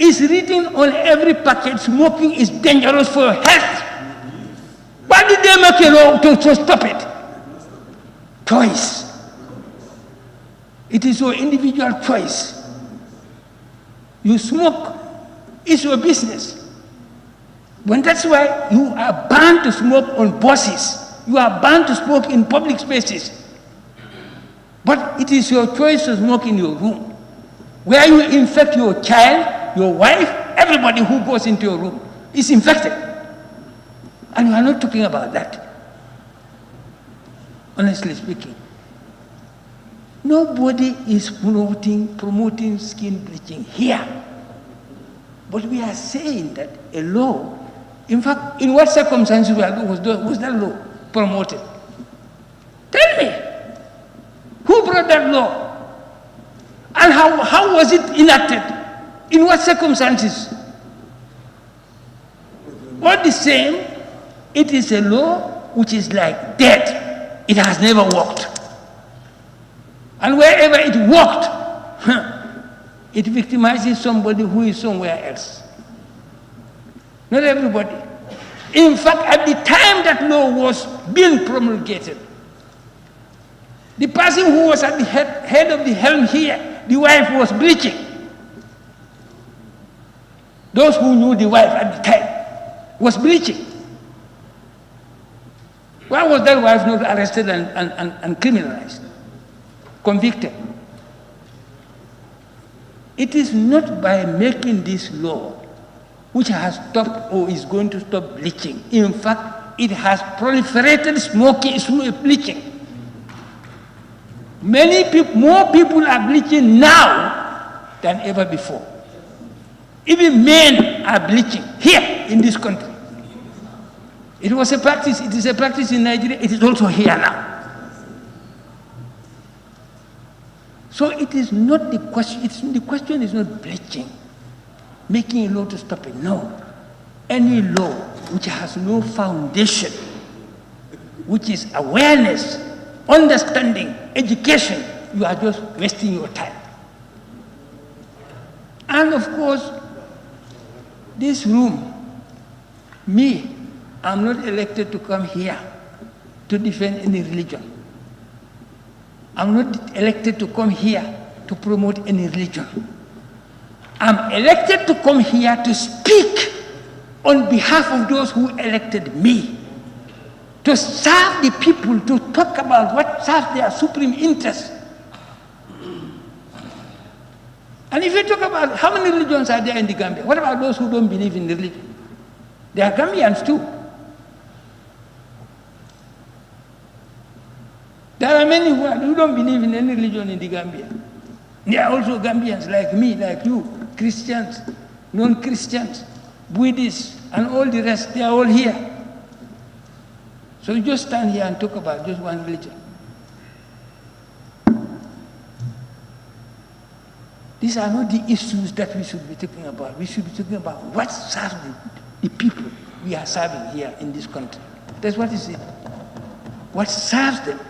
S5: It's written on every packet, smoking is dangerous for your health. Why did they make a law to stop it? Choice. It is your individual choice. You smoke, it's your business. When that's why you are banned to smoke on buses. You are banned to smoke in public spaces. But it is your choice to smoke in your room, where you infect your child, your wife, everybody who goes into your room is infected. And we are not talking about that. Honestly speaking. Nobody is promoting skin bleaching here. But we are saying that a law, in fact, in what circumstances was that law promoted? Tell me, who brought that law? And how was it enacted? In what circumstances? All the same, it is a law which is like dead. It has never worked. And wherever it worked, it victimizes somebody who is somewhere else. Not everybody. In fact, at the time that law was being promulgated, the person who was at the head of the helm here, the wife was bleaching. Those who knew the wife at the time was bleaching. Why was that wife not arrested and criminalized, convicted? It is not by making this law which has stopped or is going to stop bleaching. In fact, it has proliferated bleaching. More people are bleaching now than ever before. Even men are bleaching here in this country. It was a practice, it is a practice in Nigeria, it is also here now. So it is not the question, the question is not bleaching, making a law to stop it, no. Any law which has no foundation, which is awareness, understanding, education, you are just wasting your time. And of course, this room, me, I'm not elected to come here to defend any religion. I'm not elected to come here to promote any religion. I'm elected to come here to speak on behalf of those who elected me, to serve the people, to talk about what serves their supreme interest. And if you talk about how many religions are there in the Gambia, what about those who don't believe in religion? They are Gambians too. There are many who don't believe in any religion in the Gambia. They are also Gambians like me, like you, Christians, non-Christians, Buddhists, and all the rest. They are all here. So you just stand here and talk about just one religion. These are not the issues that we should be talking about. We should be talking about what serves the people we are serving here in this country. That's what is it. What serves them.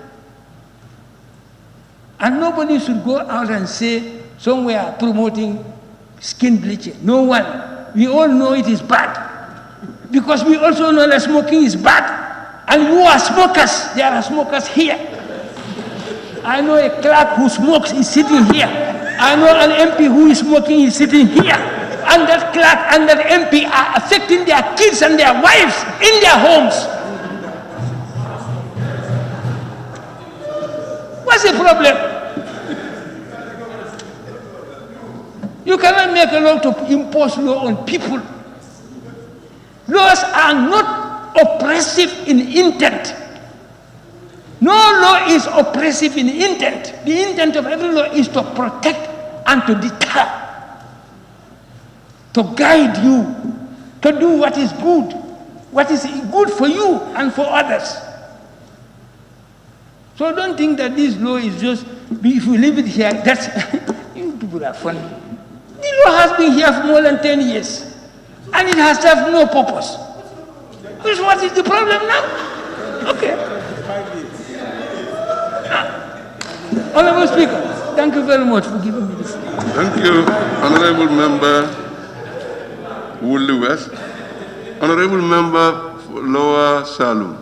S5: And nobody should go out and say somewhere promoting skin bleaching. No one. We all know it is bad. Because we also know that smoking is bad. And who are smokers? There are smokers here. I know a clerk who smokes is sitting here. I know an MP who is smoking is sitting here. And that clerk and that MP are affecting their kids and their wives in their homes. What's the problem? You cannot make a law to impose law on people. Laws are not oppressive in intent. No law is oppressive in intent. The intent of every law is to protect and to deter, to guide you, to do what is good for you and for others. So don't think that this law is just, if we leave it here, that's, you people are funny. The law has been here for more than 10 years, and it has served no purpose. What is the problem now? Okay. Honorable Speaker, thank you very much for giving me this.
S2: Thank you, Honorable Member Woodley West. Honorable Member for Lower Salum.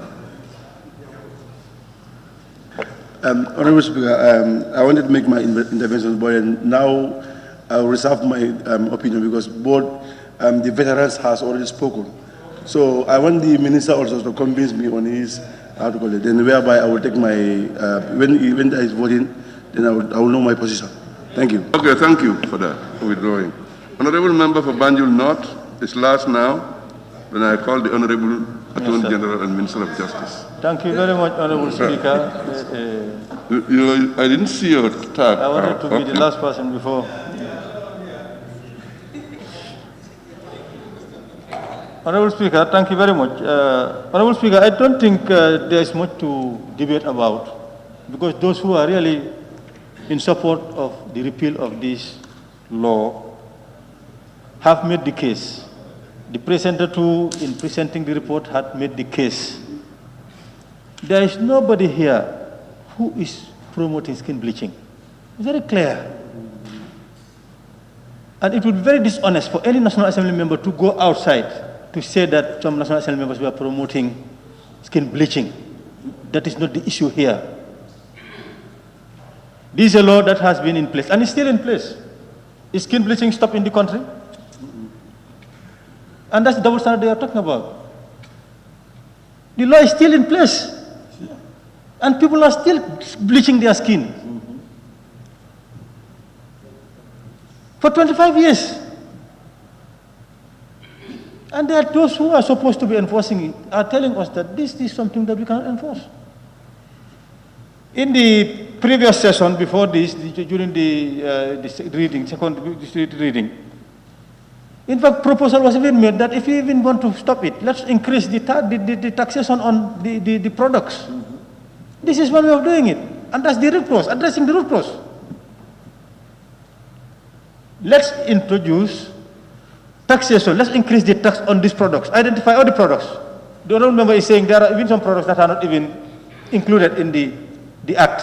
S16: Honorable Speaker, I wanted to make my intervention, but now I will reserve my opinion because both the veterans has already spoken. So I want the minister also to convince me on his article, then whereby I will take my, when there is voting, then I will know my position. Thank you.
S2: Okay, thank you for that, for withdrawing. Honorable Member for Banjul North is last now. Then I call the Honorable Attorney General and Minister of Justice.
S21: Thank you very much, Honorable Speaker.
S2: I didn't see your tag.
S21: I wanted to be the last person before. Honorable Speaker, thank you very much. Honorable Speaker, I don't think there is much to debate about, because those who are really in support of the repeal of this law have made the case. The presenter too, in presenting the report, had made the case. There is nobody here who is promoting skin bleaching. It's very clear. And it would be very dishonest for any National Assembly member to go outside to say that some National Assembly members were promoting skin bleaching. That is not the issue here. This is a law that has been in place, and is still in place. Is skin bleaching stopped in the country? And that's the double standard they are talking about. The law is still in place. And people are still bleaching their skin. For 25 years. And there are those who are supposed to be enforcing it are telling us that this is something that we cannot enforce. In the previous session before this, during the second reading, in fact, proposal was even made that if we even want to stop it, let's increase the taxation on the products. This is one way of doing it. And that's the root cause, addressing the root cause. Let's introduce taxation. Let's increase the tax on these products. Identify all the products. The honorable member is saying there are even some products that are not even included in the act,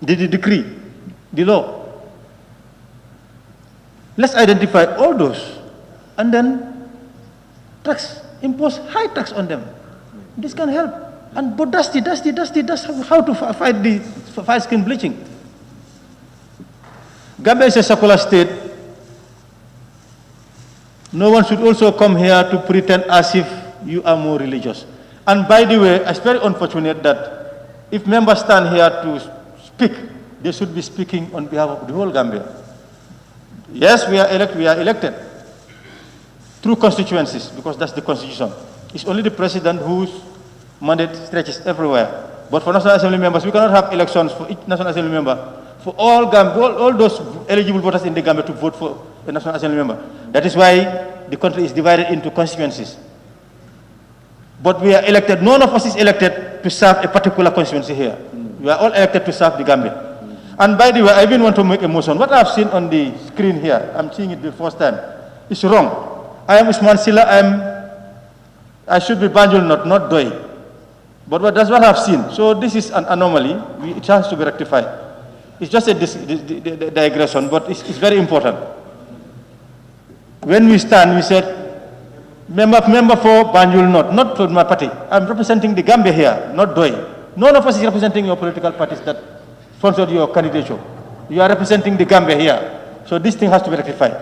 S21: the decree, the law. Let's identify all those and then impose high tax on them. This can help. But that's how to fight skin bleaching. Gambia is a secular state. No one should also come here to pretend as if you are more religious. And by the way, it's very unfortunate that if members stand here to speak, they should be speaking on behalf of the whole Gambia. Yes, we are elected through constituencies, because that's the constitution. It's only the president whose mandate stretches everywhere. But for National Assembly members, we cannot have elections for each National Assembly member, for all those eligible voters in the Gambia to vote for a National Assembly member. That is why the country is divided into constituencies. But we are elected, none of us is elected to serve a particular constituency here. We are all elected to serve the Gambia. And by the way, I even want to make a motion. What I've seen on the screen here, I'm seeing it the first time, is wrong. I am Usman Silla, I should be Banjul, not Doi. But that's what I've seen. So this is an anomaly. It has to be rectified. It's just a digression, but it's very important. When we stand, we said, member for Banjul not for my party. I'm representing the Gambia here, not Doi. None of us is representing your political parties that sponsored your candidature. You are representing the Gambia here. So this thing has to be rectified.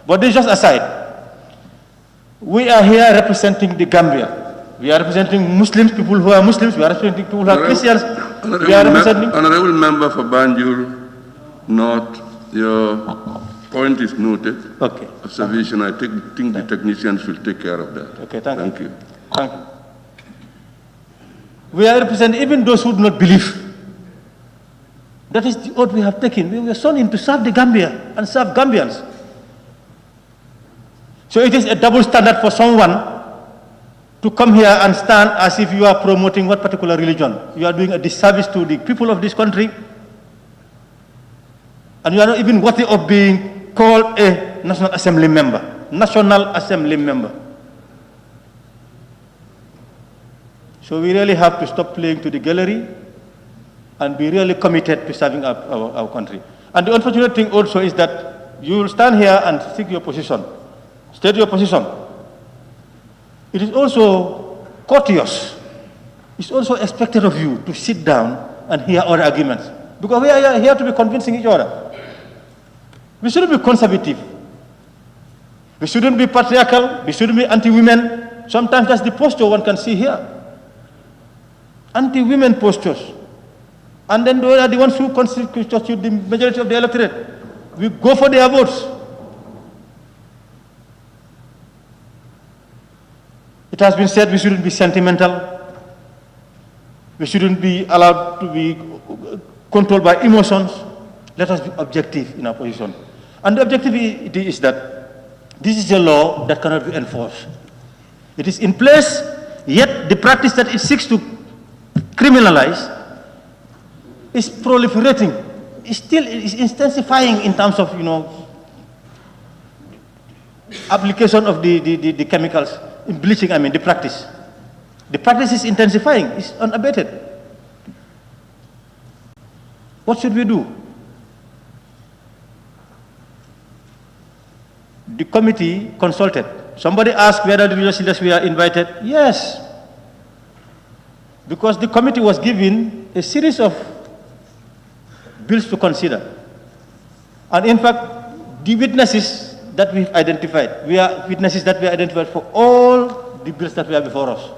S21: But this is just aside. We are here representing the Gambia. We are representing Muslims, people who are Muslims. We are representing people who are Christians. We are representing...
S2: Honorable Member for Banjul, North, your point is noted.
S21: Okay.
S2: Observation, I think the technicians will take care of that.
S21: Okay, thank
S2: you.
S21: Thank you. We are representing even those who do not believe. That is the oath we have taken. We were sworn in to serve the Gambia and serve Gambians. So it is a double standard for someone to come here and stand as if you are promoting what particular religion. You are doing a disservice to the people of this country. And you are not even worthy of being called a National Assembly member. National Assembly member. So we really have to stop playing to the gallery and be really committed to serving our country. And the unfortunate thing also is that you will stand here and seek your position, state your position. It is also courteous. It's also expected of you to sit down and hear our arguments. Because we are here to be convincing each other. We shouldn't be conservative. We shouldn't be patriarchal. We shouldn't be anti-women. Sometimes that's the posture one can see here. Anti-women postures. And then they are the ones who constitute the majority of the electorate. We go for their votes. It has been said we shouldn't be sentimental. We shouldn't be allowed to be controlled by emotions. Let us be objective in our position. And the objectivity is that this is a law that cannot be enforced. It is in place, yet the practice that it seeks to criminalize is proliferating. It's still intensifying in terms of, application of the chemicals, in bleaching, the practice. The practice is intensifying, it's unabated. What should we do? The committee consulted. Somebody asked whether the religious leaders were invited. Yes. Because the committee was given a series of bills to consider. And in fact, the witnesses that we've identified, we are witnesses that we identified for all the bills that were before us.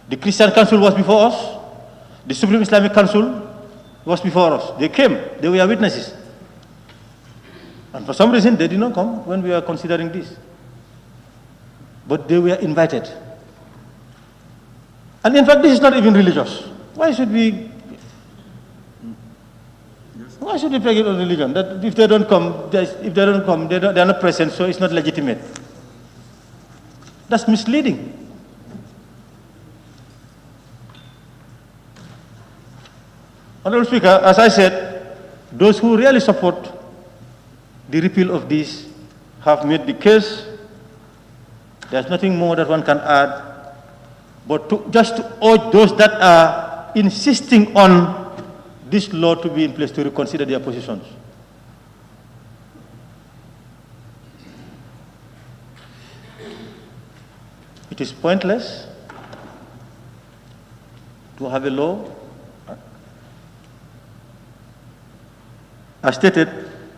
S21: The Christian Council was before us. The Supreme Islamic Council was before us. They came, they were witnesses. And for some reason, they did not come when we were considering this. But they were invited. And in fact, this is not even religious. Why should we peg it on religion? That if they don't come, they are not present, so it's not legitimate. That's misleading. Honorable Speaker, as I said, those who really support the repeal of this have made the case. There's nothing more that one can add, but just to urge those that are insisting on this law to be in place to reconsider their positions. It is pointless to have a law, as stated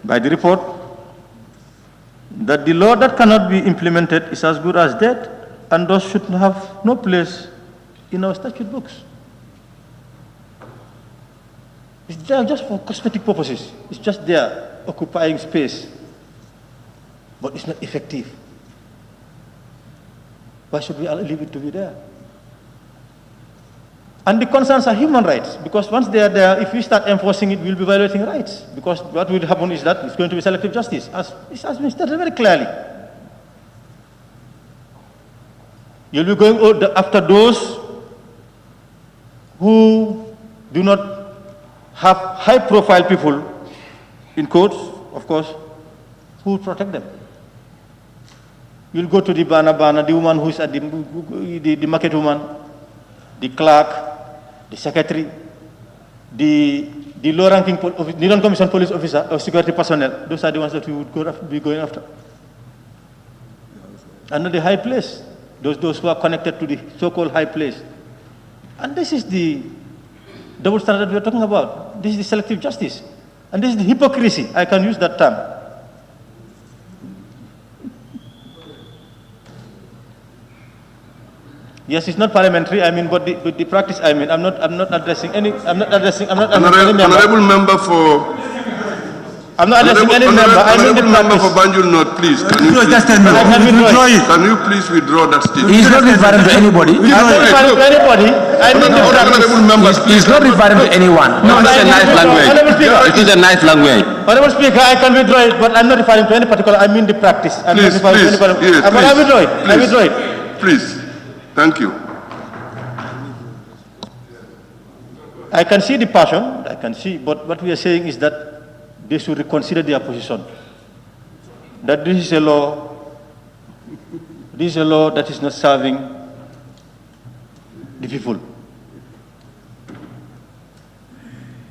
S21: by the report, that the law that cannot be implemented is as good as dead and thus should have no place in our statute books. It's there just for cosmetic purposes. It's just there, occupying space. But it's not effective. Why should we leave it to be there? And the concerns are human rights, because once they are there, if we start enforcing it, we'll be violating rights. Because what will happen is that it's going to be selective justice, as it has been stated very clearly. You'll be going after those who do not have high-profile people in courts, of course, who protect them. You'll go to the Bana, the woman who's at the market woman, the clerk, the secretary, the low-ranking, the non-commissioned police officer or security personnel. Those are the ones that we would be going after. And not the high place, those who are connected to the so-called high place. And this is the double standard we are talking about. This is the selective justice. And this is the hypocrisy. I can use that term. Yes, it's not parliamentary. I mean, but the practice. I mean, I'm not addressing any. I'm not addressing any member.
S2: Honorable member for.
S21: I'm not addressing any member. I mean the
S2: member for Banjul North, please. Can you please withdraw that statement?
S15: He's not referring to anybody.
S21: I'm not referring to anybody. I mean the practice.
S15: He's not referring to anyone.
S20: No, it's a nice language. It is a nice language.
S21: Honorable Speaker, I can withdraw it, but I'm not referring to any particular. I mean the practice. I'm not referring to anybody.
S2: Yes,
S21: But I withdraw it. I withdraw it.
S2: Please. Thank you.
S21: I can see the passion. I can see, but what we are saying is that they should reconsider their position. That this is a law. This is a law that is not serving the people.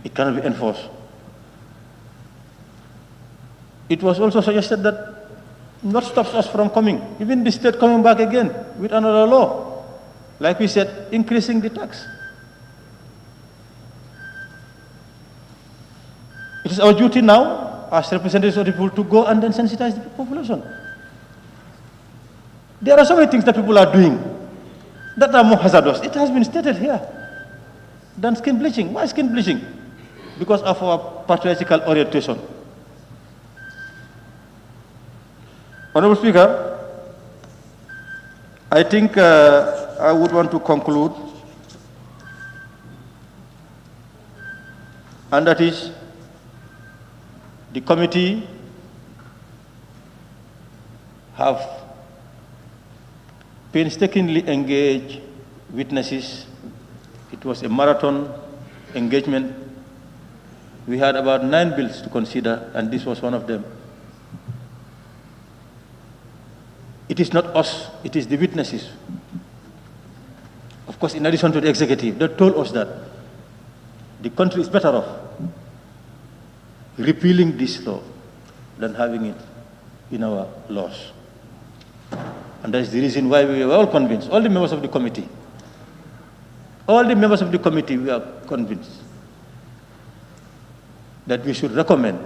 S21: It cannot be enforced. It was also suggested that what stops us from coming, even the state coming back again with another law. Like we said, increasing the tax. It is our duty now, as representatives of the people, to go and then sensitize the population. There are so many things that people are doing that are more hazardous. It has been stated here than skin bleaching. Why skin bleaching? Because of our patriarchal orientation. Honorable Speaker, I think I would want to conclude, and that is the committee have painstakingly engaged witnesses. It was a marathon engagement. We had about 9 bills to consider, and this was one of them. It is not us, it is the witnesses. Of course, in addition to the executive, they told us that the country is better off repealing this law than having it in our laws. And that is the reason why we were all convinced, all the members of the committee, we are convinced that we should recommend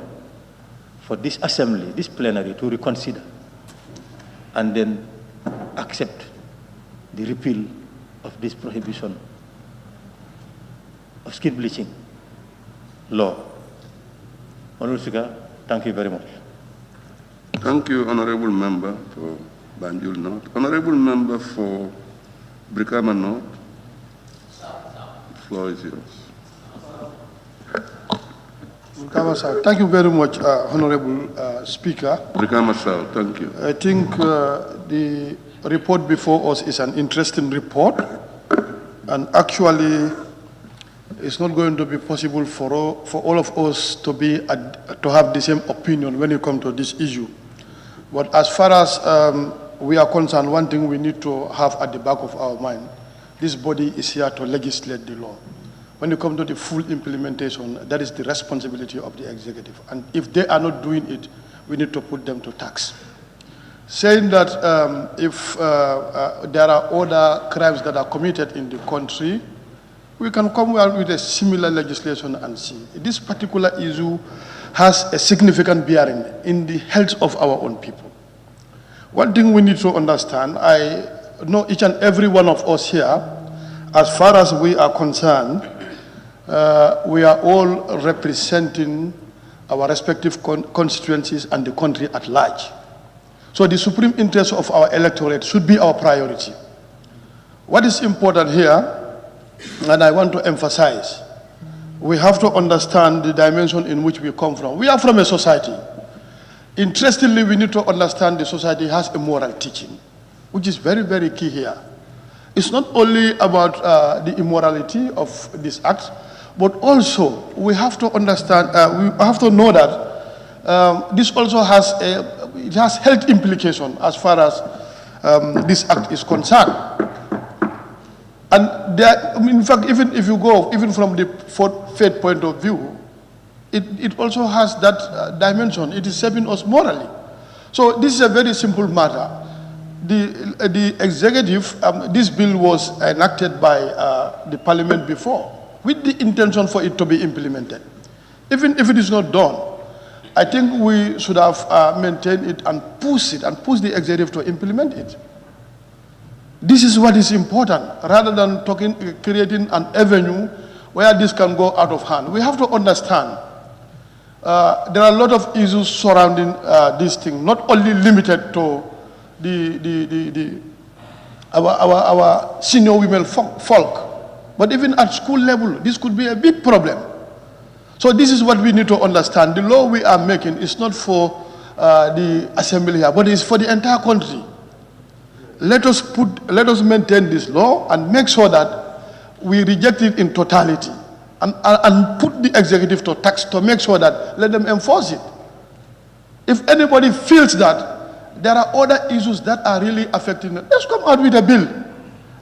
S21: for this assembly, this plenary, to reconsider and then accept the repeal of this prohibition of skin bleaching law. Honorable Speaker, thank you very much.
S2: Thank you, Honorable Member for Banjul North. Honorable Member for Brikama North, the floor is yours.
S8: Thank you very much, Honorable Speaker.
S2: Brikama South, thank you.
S8: I think the report before us is an interesting report, and actually it's not going to be possible for all of us to have the same opinion when it comes to this issue. But as far as we are concerned, one thing we need to have at the back of our mind, this body is here to legislate the law. When you come to the full implementation, that is the responsibility of the executive. And if they are not doing it, we need to put them to tax. Saying that if there are other crimes that are committed in the country, we can come with a similar legislation and see. This particular issue has a significant bearing in the health of our own people. One thing we need to understand, I know each and every one of us here, as far as we are concerned, we are all representing our respective constituencies and the country at large. So the supreme interest of our electorate should be our priority. What is important here, and I want to emphasize, we have to understand the dimension in which we come from. We are from a society. Interestingly, we need to understand the society has a moral teaching, which is very, very key here. It's not only about the immorality of this act, but also we have to understand, we have to know that this also has health implication as far as this act is concerned. And there, in fact, even if you go, even from the faith point of view, it also has that dimension. It is shaping us morally. So this is a very simple matter. The executive, this bill was enacted by the parliament before with the intention for it to be implemented. Even if it is not done, I think we should have maintained it and push the executive to implement it. This is what is important, rather than creating an avenue where this can go out of hand. We have to understand there are a lot of issues surrounding this thing, not only limited to our senior women folk, but even at school level, this could be a big problem. So this is what we need to understand. The law we are making is not for the assembly here, but it's for the entire country. Let us maintain this law and make sure that we reject it in totality, and put the executive to task to make sure that let them enforce it. If anybody feels that there are other issues that are really affecting them, let's come out with a bill.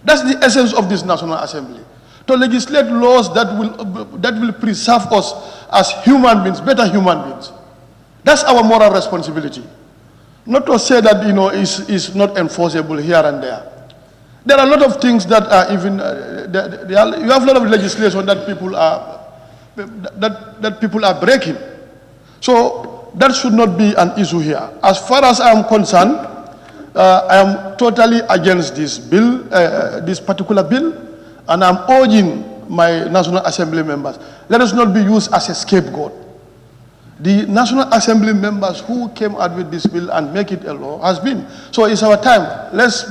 S8: That's the essence of this National Assembly. To legislate laws that will preserve us as human beings, better human beings. That's our moral responsibility. Not to say that, is not enforceable here and there. There are a lot of things that are even, you have a lot of legislation that people are breaking. So that should not be an issue here. As far as I am concerned, I am totally against this bill, this particular bill, and I'm urging my National Assembly members, let us not be used as a scapegoat. The National Assembly members who came out with this bill and make it a law has been. So it's our time. Let's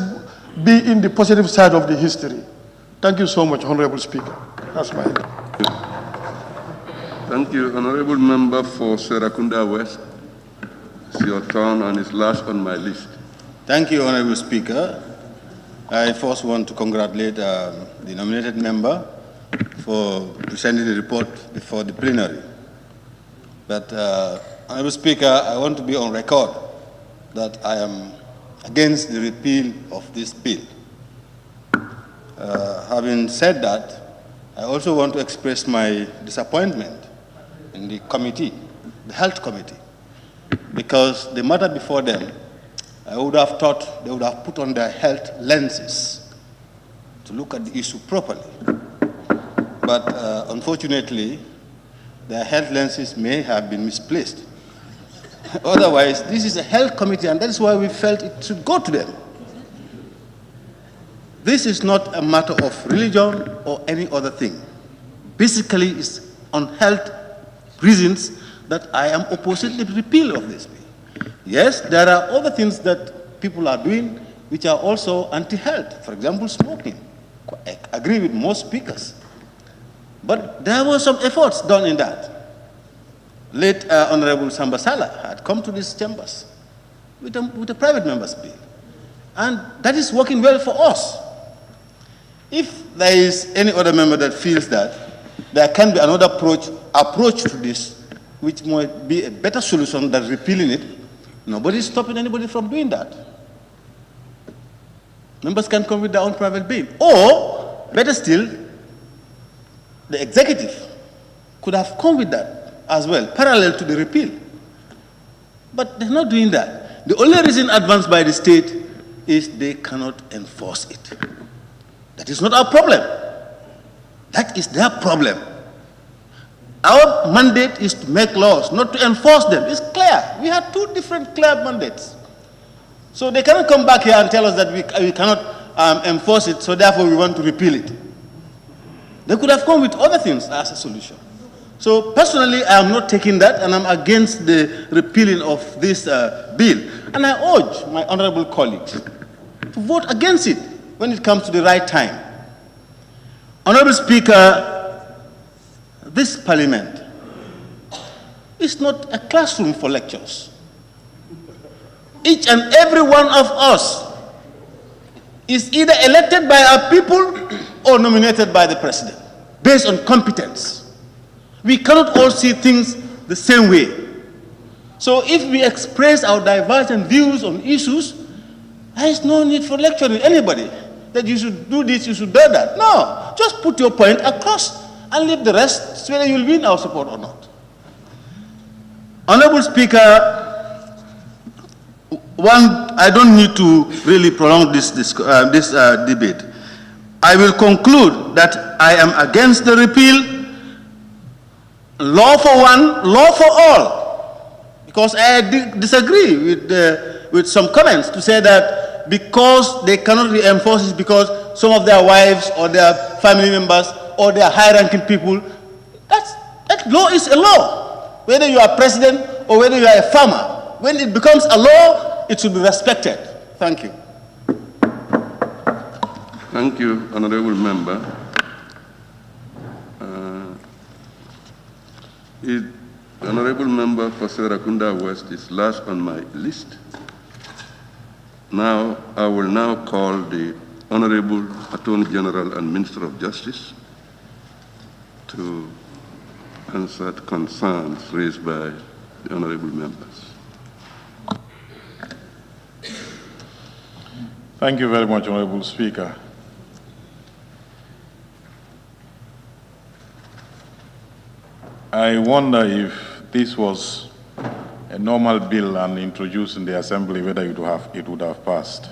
S8: be in the positive side of the history. Thank you so much, Honorable Speaker. That's my end.
S2: Thank you, Honorable Member for Serakunda West. It's your turn and it's last on my list.
S17: Thank you, Honorable Speaker. I first want to congratulate the nominated member for presenting the report before the plenary. But, Honorable Speaker, I want to be on record that I am against the repeal of this bill. Having said that, I also want to express my disappointment in the committee, the health committee, because the matter before them, I would have thought they would have put on their health lenses to look at the issue properly. But unfortunately, their health lenses may have been misplaced. Otherwise, this is a health committee, and that is why we felt it should go to them. This is not a matter of religion or any other thing. Basically, it's on health reasons that I am opposing the repeal of this bill. Yes, there are other things that people are doing which are also anti-health. For example, smoking. I agree with most speakers. But there were some efforts done in that. Late Honorable Sambasala had come to these chambers with a private member's bill. And that is working well for us. If there is any other member that feels that there can be another approach to this, which might be a better solution than repealing it, nobody is stopping anybody from doing that. Members can come with their own private bill. Or, better still, the executive could have come with that as well, parallel to the repeal. But they're not doing that. The only reason advanced by the state is they cannot enforce it. That is not our problem. That is their problem. Our mandate is to make laws, not to enforce them. It's clear. We have two different clear mandates. So they cannot come back here and tell us that we cannot enforce it, so therefore we want to repeal it. They could have come with other things as a solution. So personally, I am not taking that, and I'm against the repealing of this bill. And I urge my honorable colleagues to vote against it when it comes to the right time. Honorable Speaker, this parliament is not a classroom for lectures. Each and every one of us is either elected by our people or nominated by the president, based on competence. We cannot all see things the same way. So if we express our divergent views on issues, There is no need for lecturing anybody that you should do this, you should do that. No, just put your point across and leave the rest whether you'll win our support or not. Honorable Speaker, I don't need to really prolong this debate. I will conclude that I am against the repeal, law for one, law for all, because I disagree with some comments to say that because they cannot reinforce it because some of their wives or their family members or their high-ranking people, that law is a law, whether you are president or whether you are a farmer. When it becomes a law, it should be respected. Thank you.
S2: Thank you, Honorable Member. The Honorable Member for Serakunda West is last on my list. Now, I will now call the Honorable Attorney General and Minister of Justice to answer concerns raised by the Honorable Members.
S1: Thank you very much, Honorable Speaker. I wonder if this was a normal bill and introduced in the Assembly, whether it would have passed.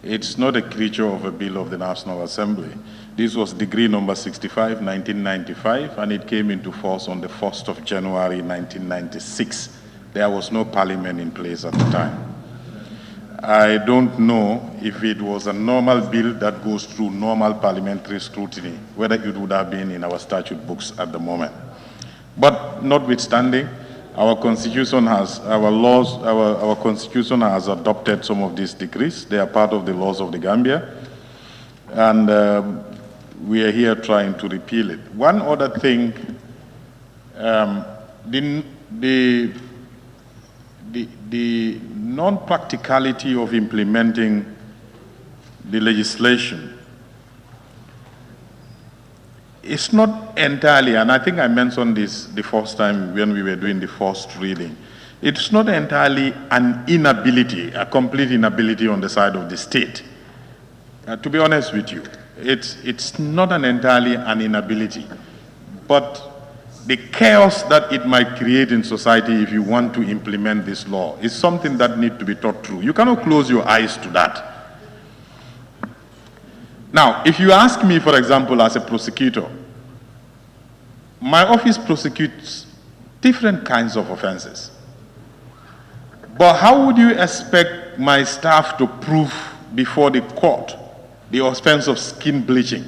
S1: It's not a creature of a bill of the National Assembly. This was Decree number 65, 1995, and it came into force on the 1st of January, 1996. There was no parliament in place at the time. I don't know if it was a normal bill that goes through normal parliamentary scrutiny, whether it would have been in our statute books at the moment. But notwithstanding, our constitution has, our constitution has adopted some of these decrees. They are part of the laws of the Gambia. And we are here trying to repeal it. One other thing, the non-practicality of implementing the legislation is not entirely, and I think I mentioned this the first time when we were doing the first reading, it's not entirely an inability, a complete inability on the side of the state. To be honest with you, it's not entirely an inability, but the chaos that it might create in society if you want to implement this law is something that needs to be thought through. You cannot close your eyes to that. Now, if you ask me, for example, as a prosecutor, my office prosecutes different kinds of offenses. But how would you expect my staff to prove before the court the offense of skin bleaching?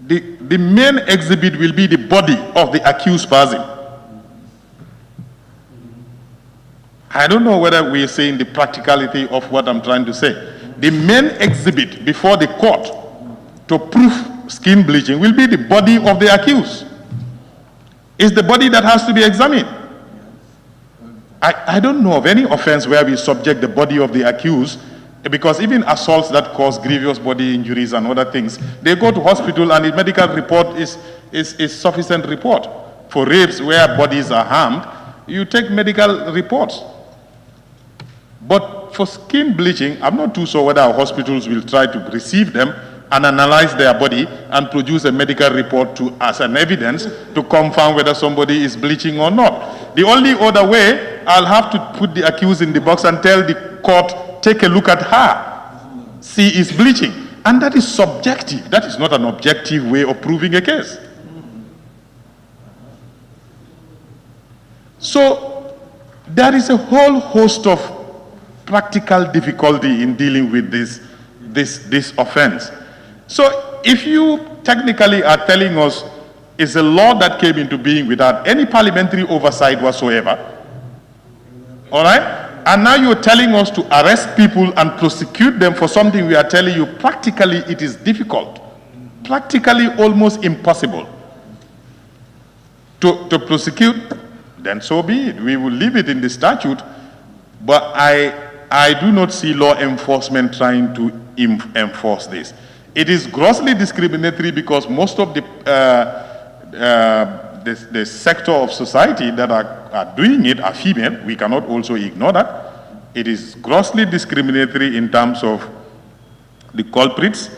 S1: The main exhibit will be the body of the accused person. I don't know whether we're saying the practicality of what I'm trying to say. The main exhibit before the court to prove skin bleaching will be the body of the accused. It's the body that has to be examined. I don't know of any offense where we subject the body of the accused, because even assaults that cause grievous body injuries and other things, they go to hospital and the medical report is sufficient report. For rapes where bodies are harmed, you take medical reports. But for skin bleaching, I'm not too sure whether our hospitals will try to receive them and analyze their body and produce a medical report as an evidence to confirm whether somebody is bleaching or not. The only other way, I'll have to put the accused in the box and tell the court, take a look at her. She is bleaching. And that is subjective. That is not an objective way of proving a case. So there is a whole host of practical difficulty in dealing with this offense. So if you technically are telling us it's a law that came into being without any parliamentary oversight whatsoever, all right? And now you're telling us to arrest people and prosecute them for something we are telling you practically it is difficult, practically almost impossible to prosecute, then so be it. We will leave it in the statute, but I do not see law enforcement trying to enforce this. It is grossly discriminatory because most of the sector of society that are doing it are female. We cannot also ignore that. It is grossly discriminatory in terms of the culprits,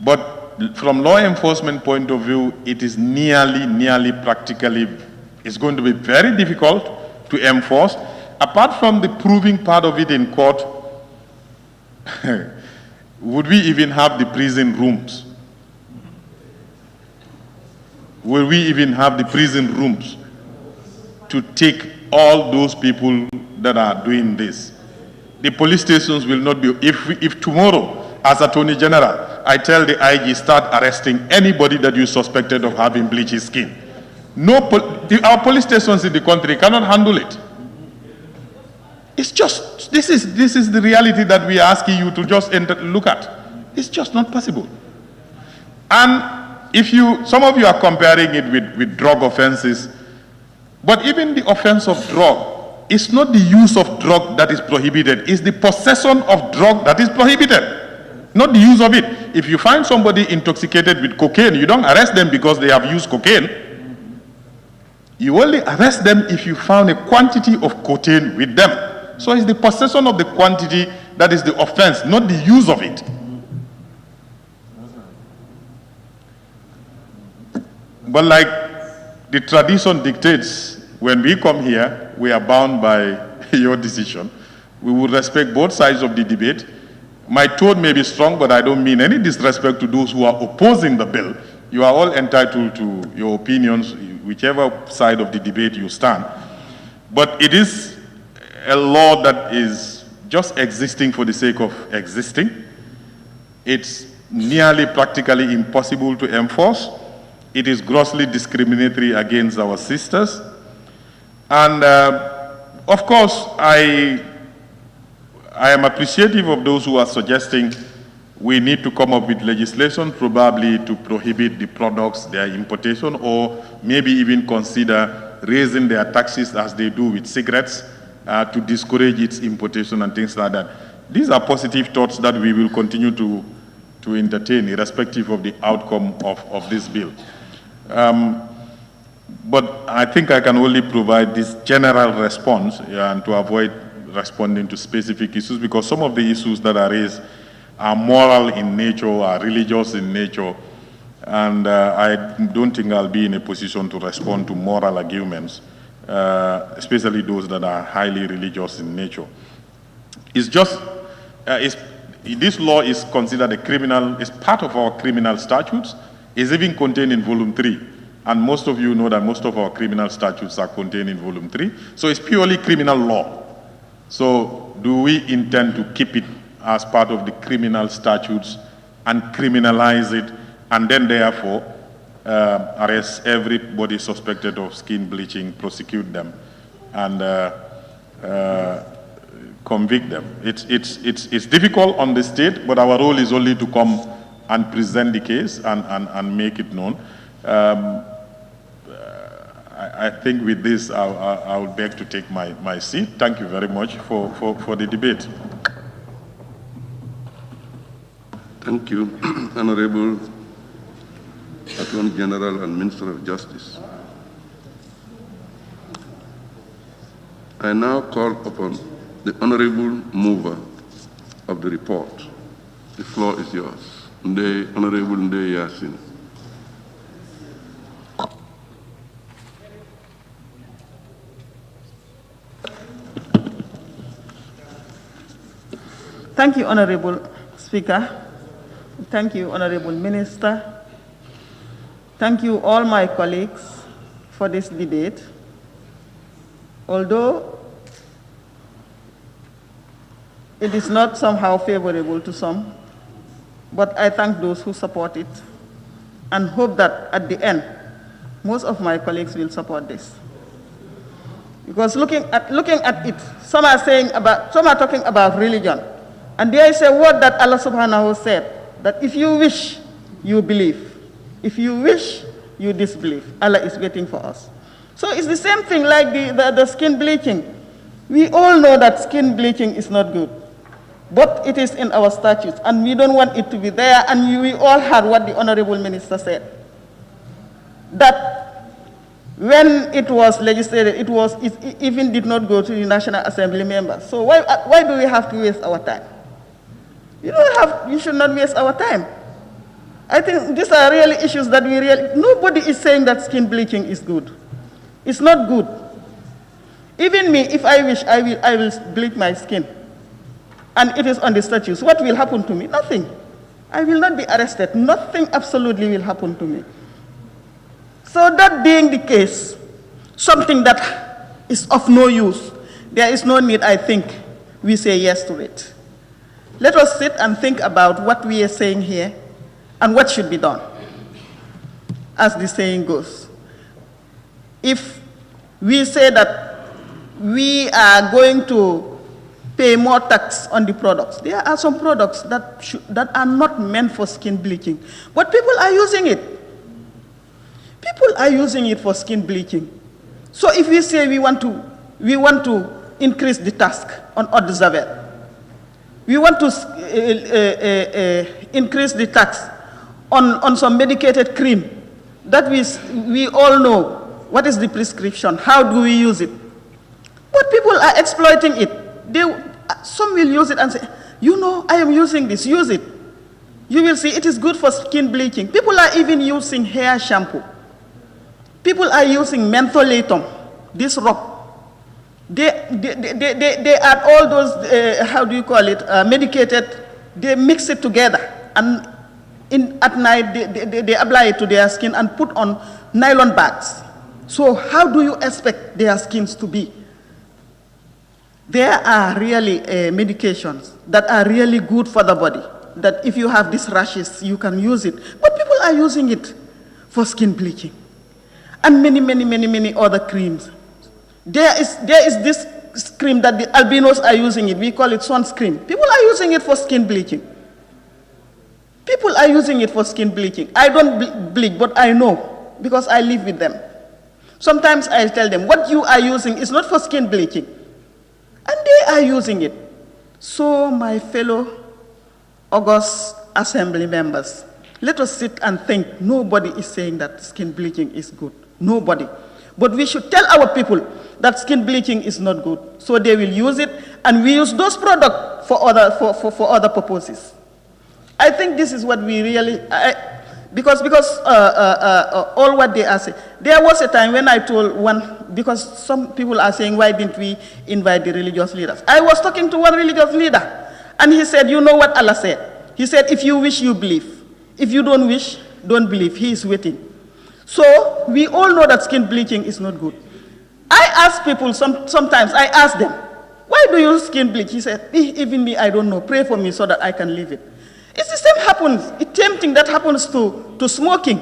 S1: but from law enforcement point of view, it is nearly practically, it's going to be very difficult to enforce. Apart from the proving part of it in court, would we even have the prison rooms? Will we even have the prison rooms to take all those people that are doing this? The police stations will not be, if tomorrow, as Attorney General, I tell the IG, start arresting anybody that you suspected of having bleached skin. Our police stations in the country cannot handle it. It's just, this is the reality that we are asking you to just look at. It's just not possible. And some of you are comparing it with drug offenses, but even the offense of drug, it's not the use of drug that is prohibited, it's the possession of drug that is prohibited, not the use of it. If you find somebody intoxicated with cocaine, you don't arrest them because they have used cocaine. You only arrest them if you found a quantity of cocaine with them. So it's the possession of the quantity that is the offense, not the use of it. But like the tradition dictates, when we come here, we are bound by your decision. We will respect both sides of the debate. My tone may be strong, but I don't mean any disrespect to those who are opposing the bill. You are all entitled to your opinions, whichever side of the debate you stand. But it is a law that is just existing for the sake of existing. It's nearly practically impossible to enforce. It is grossly discriminatory against our sisters. And of course, I am appreciative of those who are suggesting we need to come up with legislation probably to prohibit the products, their importation, or maybe even consider raising their taxes as they do with cigarettes to discourage its importation and things like that. These are positive thoughts that we will continue to entertain irrespective of the outcome of this bill. But I think I can only provide this general response and to avoid responding to specific issues, because some of the issues that are raised are moral in nature, are religious in nature, and I don't think I'll be in a position to respond to moral arguments, especially those that are highly religious in nature. It's just, this law is considered a criminal, it's part of our criminal statutes. It's even contained in Volume 3. And most of you know that most of our criminal statutes are contained in Volume 3. So it's purely criminal law. So do we intend to keep it as part of the criminal statutes and criminalize it, and then therefore arrest everybody suspected of skin bleaching, prosecute them, and convict them? It's difficult on the state, but our role is only to come and present the case and make it known. I think with this, I will beg to take my seat. Thank you very much for the debate.
S2: Thank you, Honorable Attorney General and Minister of Justice. I now call upon the Honorable Mover of the report. The floor is yours. Honorable Nde Yasin.
S13: Thank you, Honorable Speaker. Thank you, Honorable Minister. Thank you, all my colleagues, for this debate. Although it is not somehow favorable to some, but I thank those who support it and hope that at the end, most of my colleagues will support this. Because looking at it, some are talking about religion. And there is a word that Allah subhanahu wa ta'ala said, that if you wish, you believe. If you wish, you disbelieve. Allah is waiting for us. So it's the same thing like the skin bleaching. We all know that skin bleaching is not good. But it is in our statutes, and we don't want it to be there, and we all heard what the Honorable Minister said. That When it was legislated, it even did not go to the National Assembly members. So why do we have to waste our time? You should not waste our time. I think these are really issues that nobody is saying that skin bleaching is good. It's not good. Even me, if I wish, I will bleach my skin. And it is on the statutes. What will happen to me? Nothing. I will not be arrested. Nothing absolutely will happen to me. So that being the case, something that is of no use, there is no need, I think, we say yes to it. Let us sit and think about what we are saying here and what should be done, as the saying goes. If we say that we are going to pay more tax on the products, there are some products that are not meant for skin bleaching, but people are using it. People are using it for skin bleaching. So if we say we want to increase the tax on eau de javel, we want to increase the tax on some medicated cream that we all know what is the prescription, how do we use it. But people are exploiting it. Some will use it and say, I am using this, use it. You will see it is good for skin bleaching. People are even using hair shampoo. People are using mentholatum, this rock. They add all those, medicated, they mix it together, and at night they apply it to their skin and put on nylon bags. So how do you expect their skins to be? There are really medications that are really good for the body, that if you have these rashes, you can use it. But people are using it for skin bleaching. And many other creams. There is this cream that the albinos are using it. We call it sunscreen. People are using it for skin bleaching. People are using it for skin bleaching. I don't bleach, but I know because I live with them. Sometimes I tell them, what you are using is not for skin bleaching. And they are using it. So my fellow August Assembly members, let us sit and think. Nobody is saying that skin bleaching is good. Nobody. But we should tell our people that skin bleaching is not good. So they will use it, and we use those products for other purposes. I think this is what we really, because all what they are saying. There was a time when I told one, because some people are saying, why didn't we invite the religious leaders? I was talking to one religious leader, and he said, you know what Allah said? He said, if you wish, you believe. If you don't wish, don't believe. He is waiting. So we all know that skin bleaching is not good. I ask people, sometimes I ask them, why do you skin bleach? He said, even me, I don't know. Pray for me so that I can leave it. It's the same thing that happens to smoking.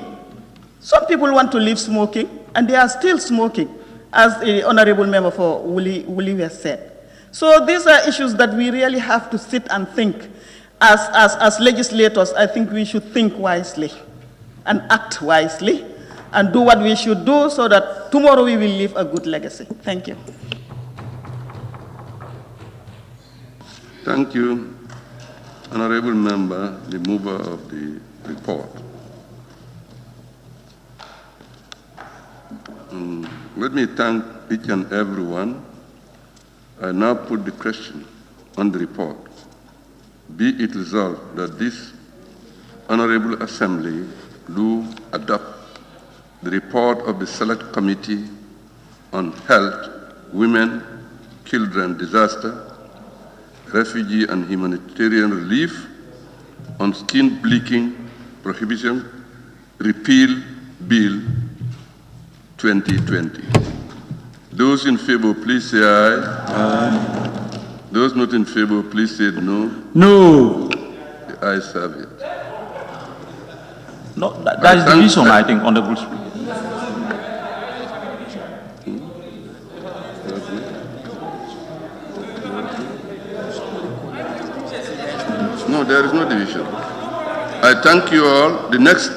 S13: Some people want to leave smoking, and they are still smoking, as the honorable member for Wuli has said. So these are issues that we really have to sit and think. As legislators, I think we should think wisely and act wisely and do what we should do so that tomorrow we will leave a good legacy. Thank you.
S2: Thank you, Honorable Member, the mover of the report. Let me thank each and everyone. I now put the question on the report. Be it resolved that this Honorable Assembly do adopt the report of the Select Committee on Health, Women, Children, Disaster, Refugee and Humanitarian Relief, on Skin Bleaching Prohibition, Repeal Bill 2020. Those in favor, please say aye. Aye. Those not in favor, please say no.
S6: No.
S2: The ayes have it.
S3: No, that is the reason, I think, Honorable Speaker.
S2: No, there is no division. I thank you all. The next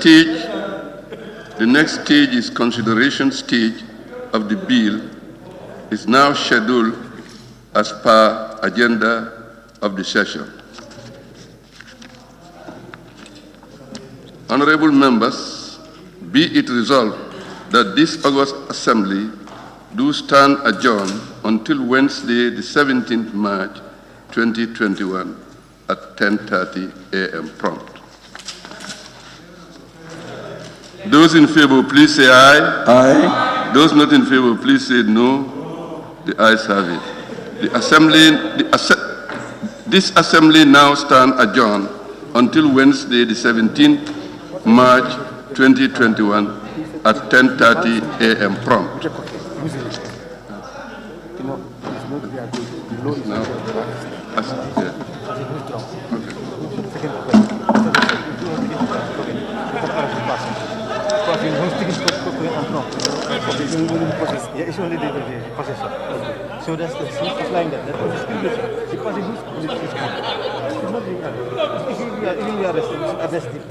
S2: stage is consideration stage of the bill is now scheduled as per agenda of the session. Honorable members, be it resolved that this August Assembly do stand adjourned until Wednesday, the 17th March 2021 at 10:30 a.m. prompt. Those in favor, please say aye.
S9: Aye.
S2: Those not in favor, please say no. The ayes have it. This assembly now stand adjourned until Wednesday, the 17th March 2021 at 10:30 a.m. prompt.
S11: So that's the line that was the if we are arrested,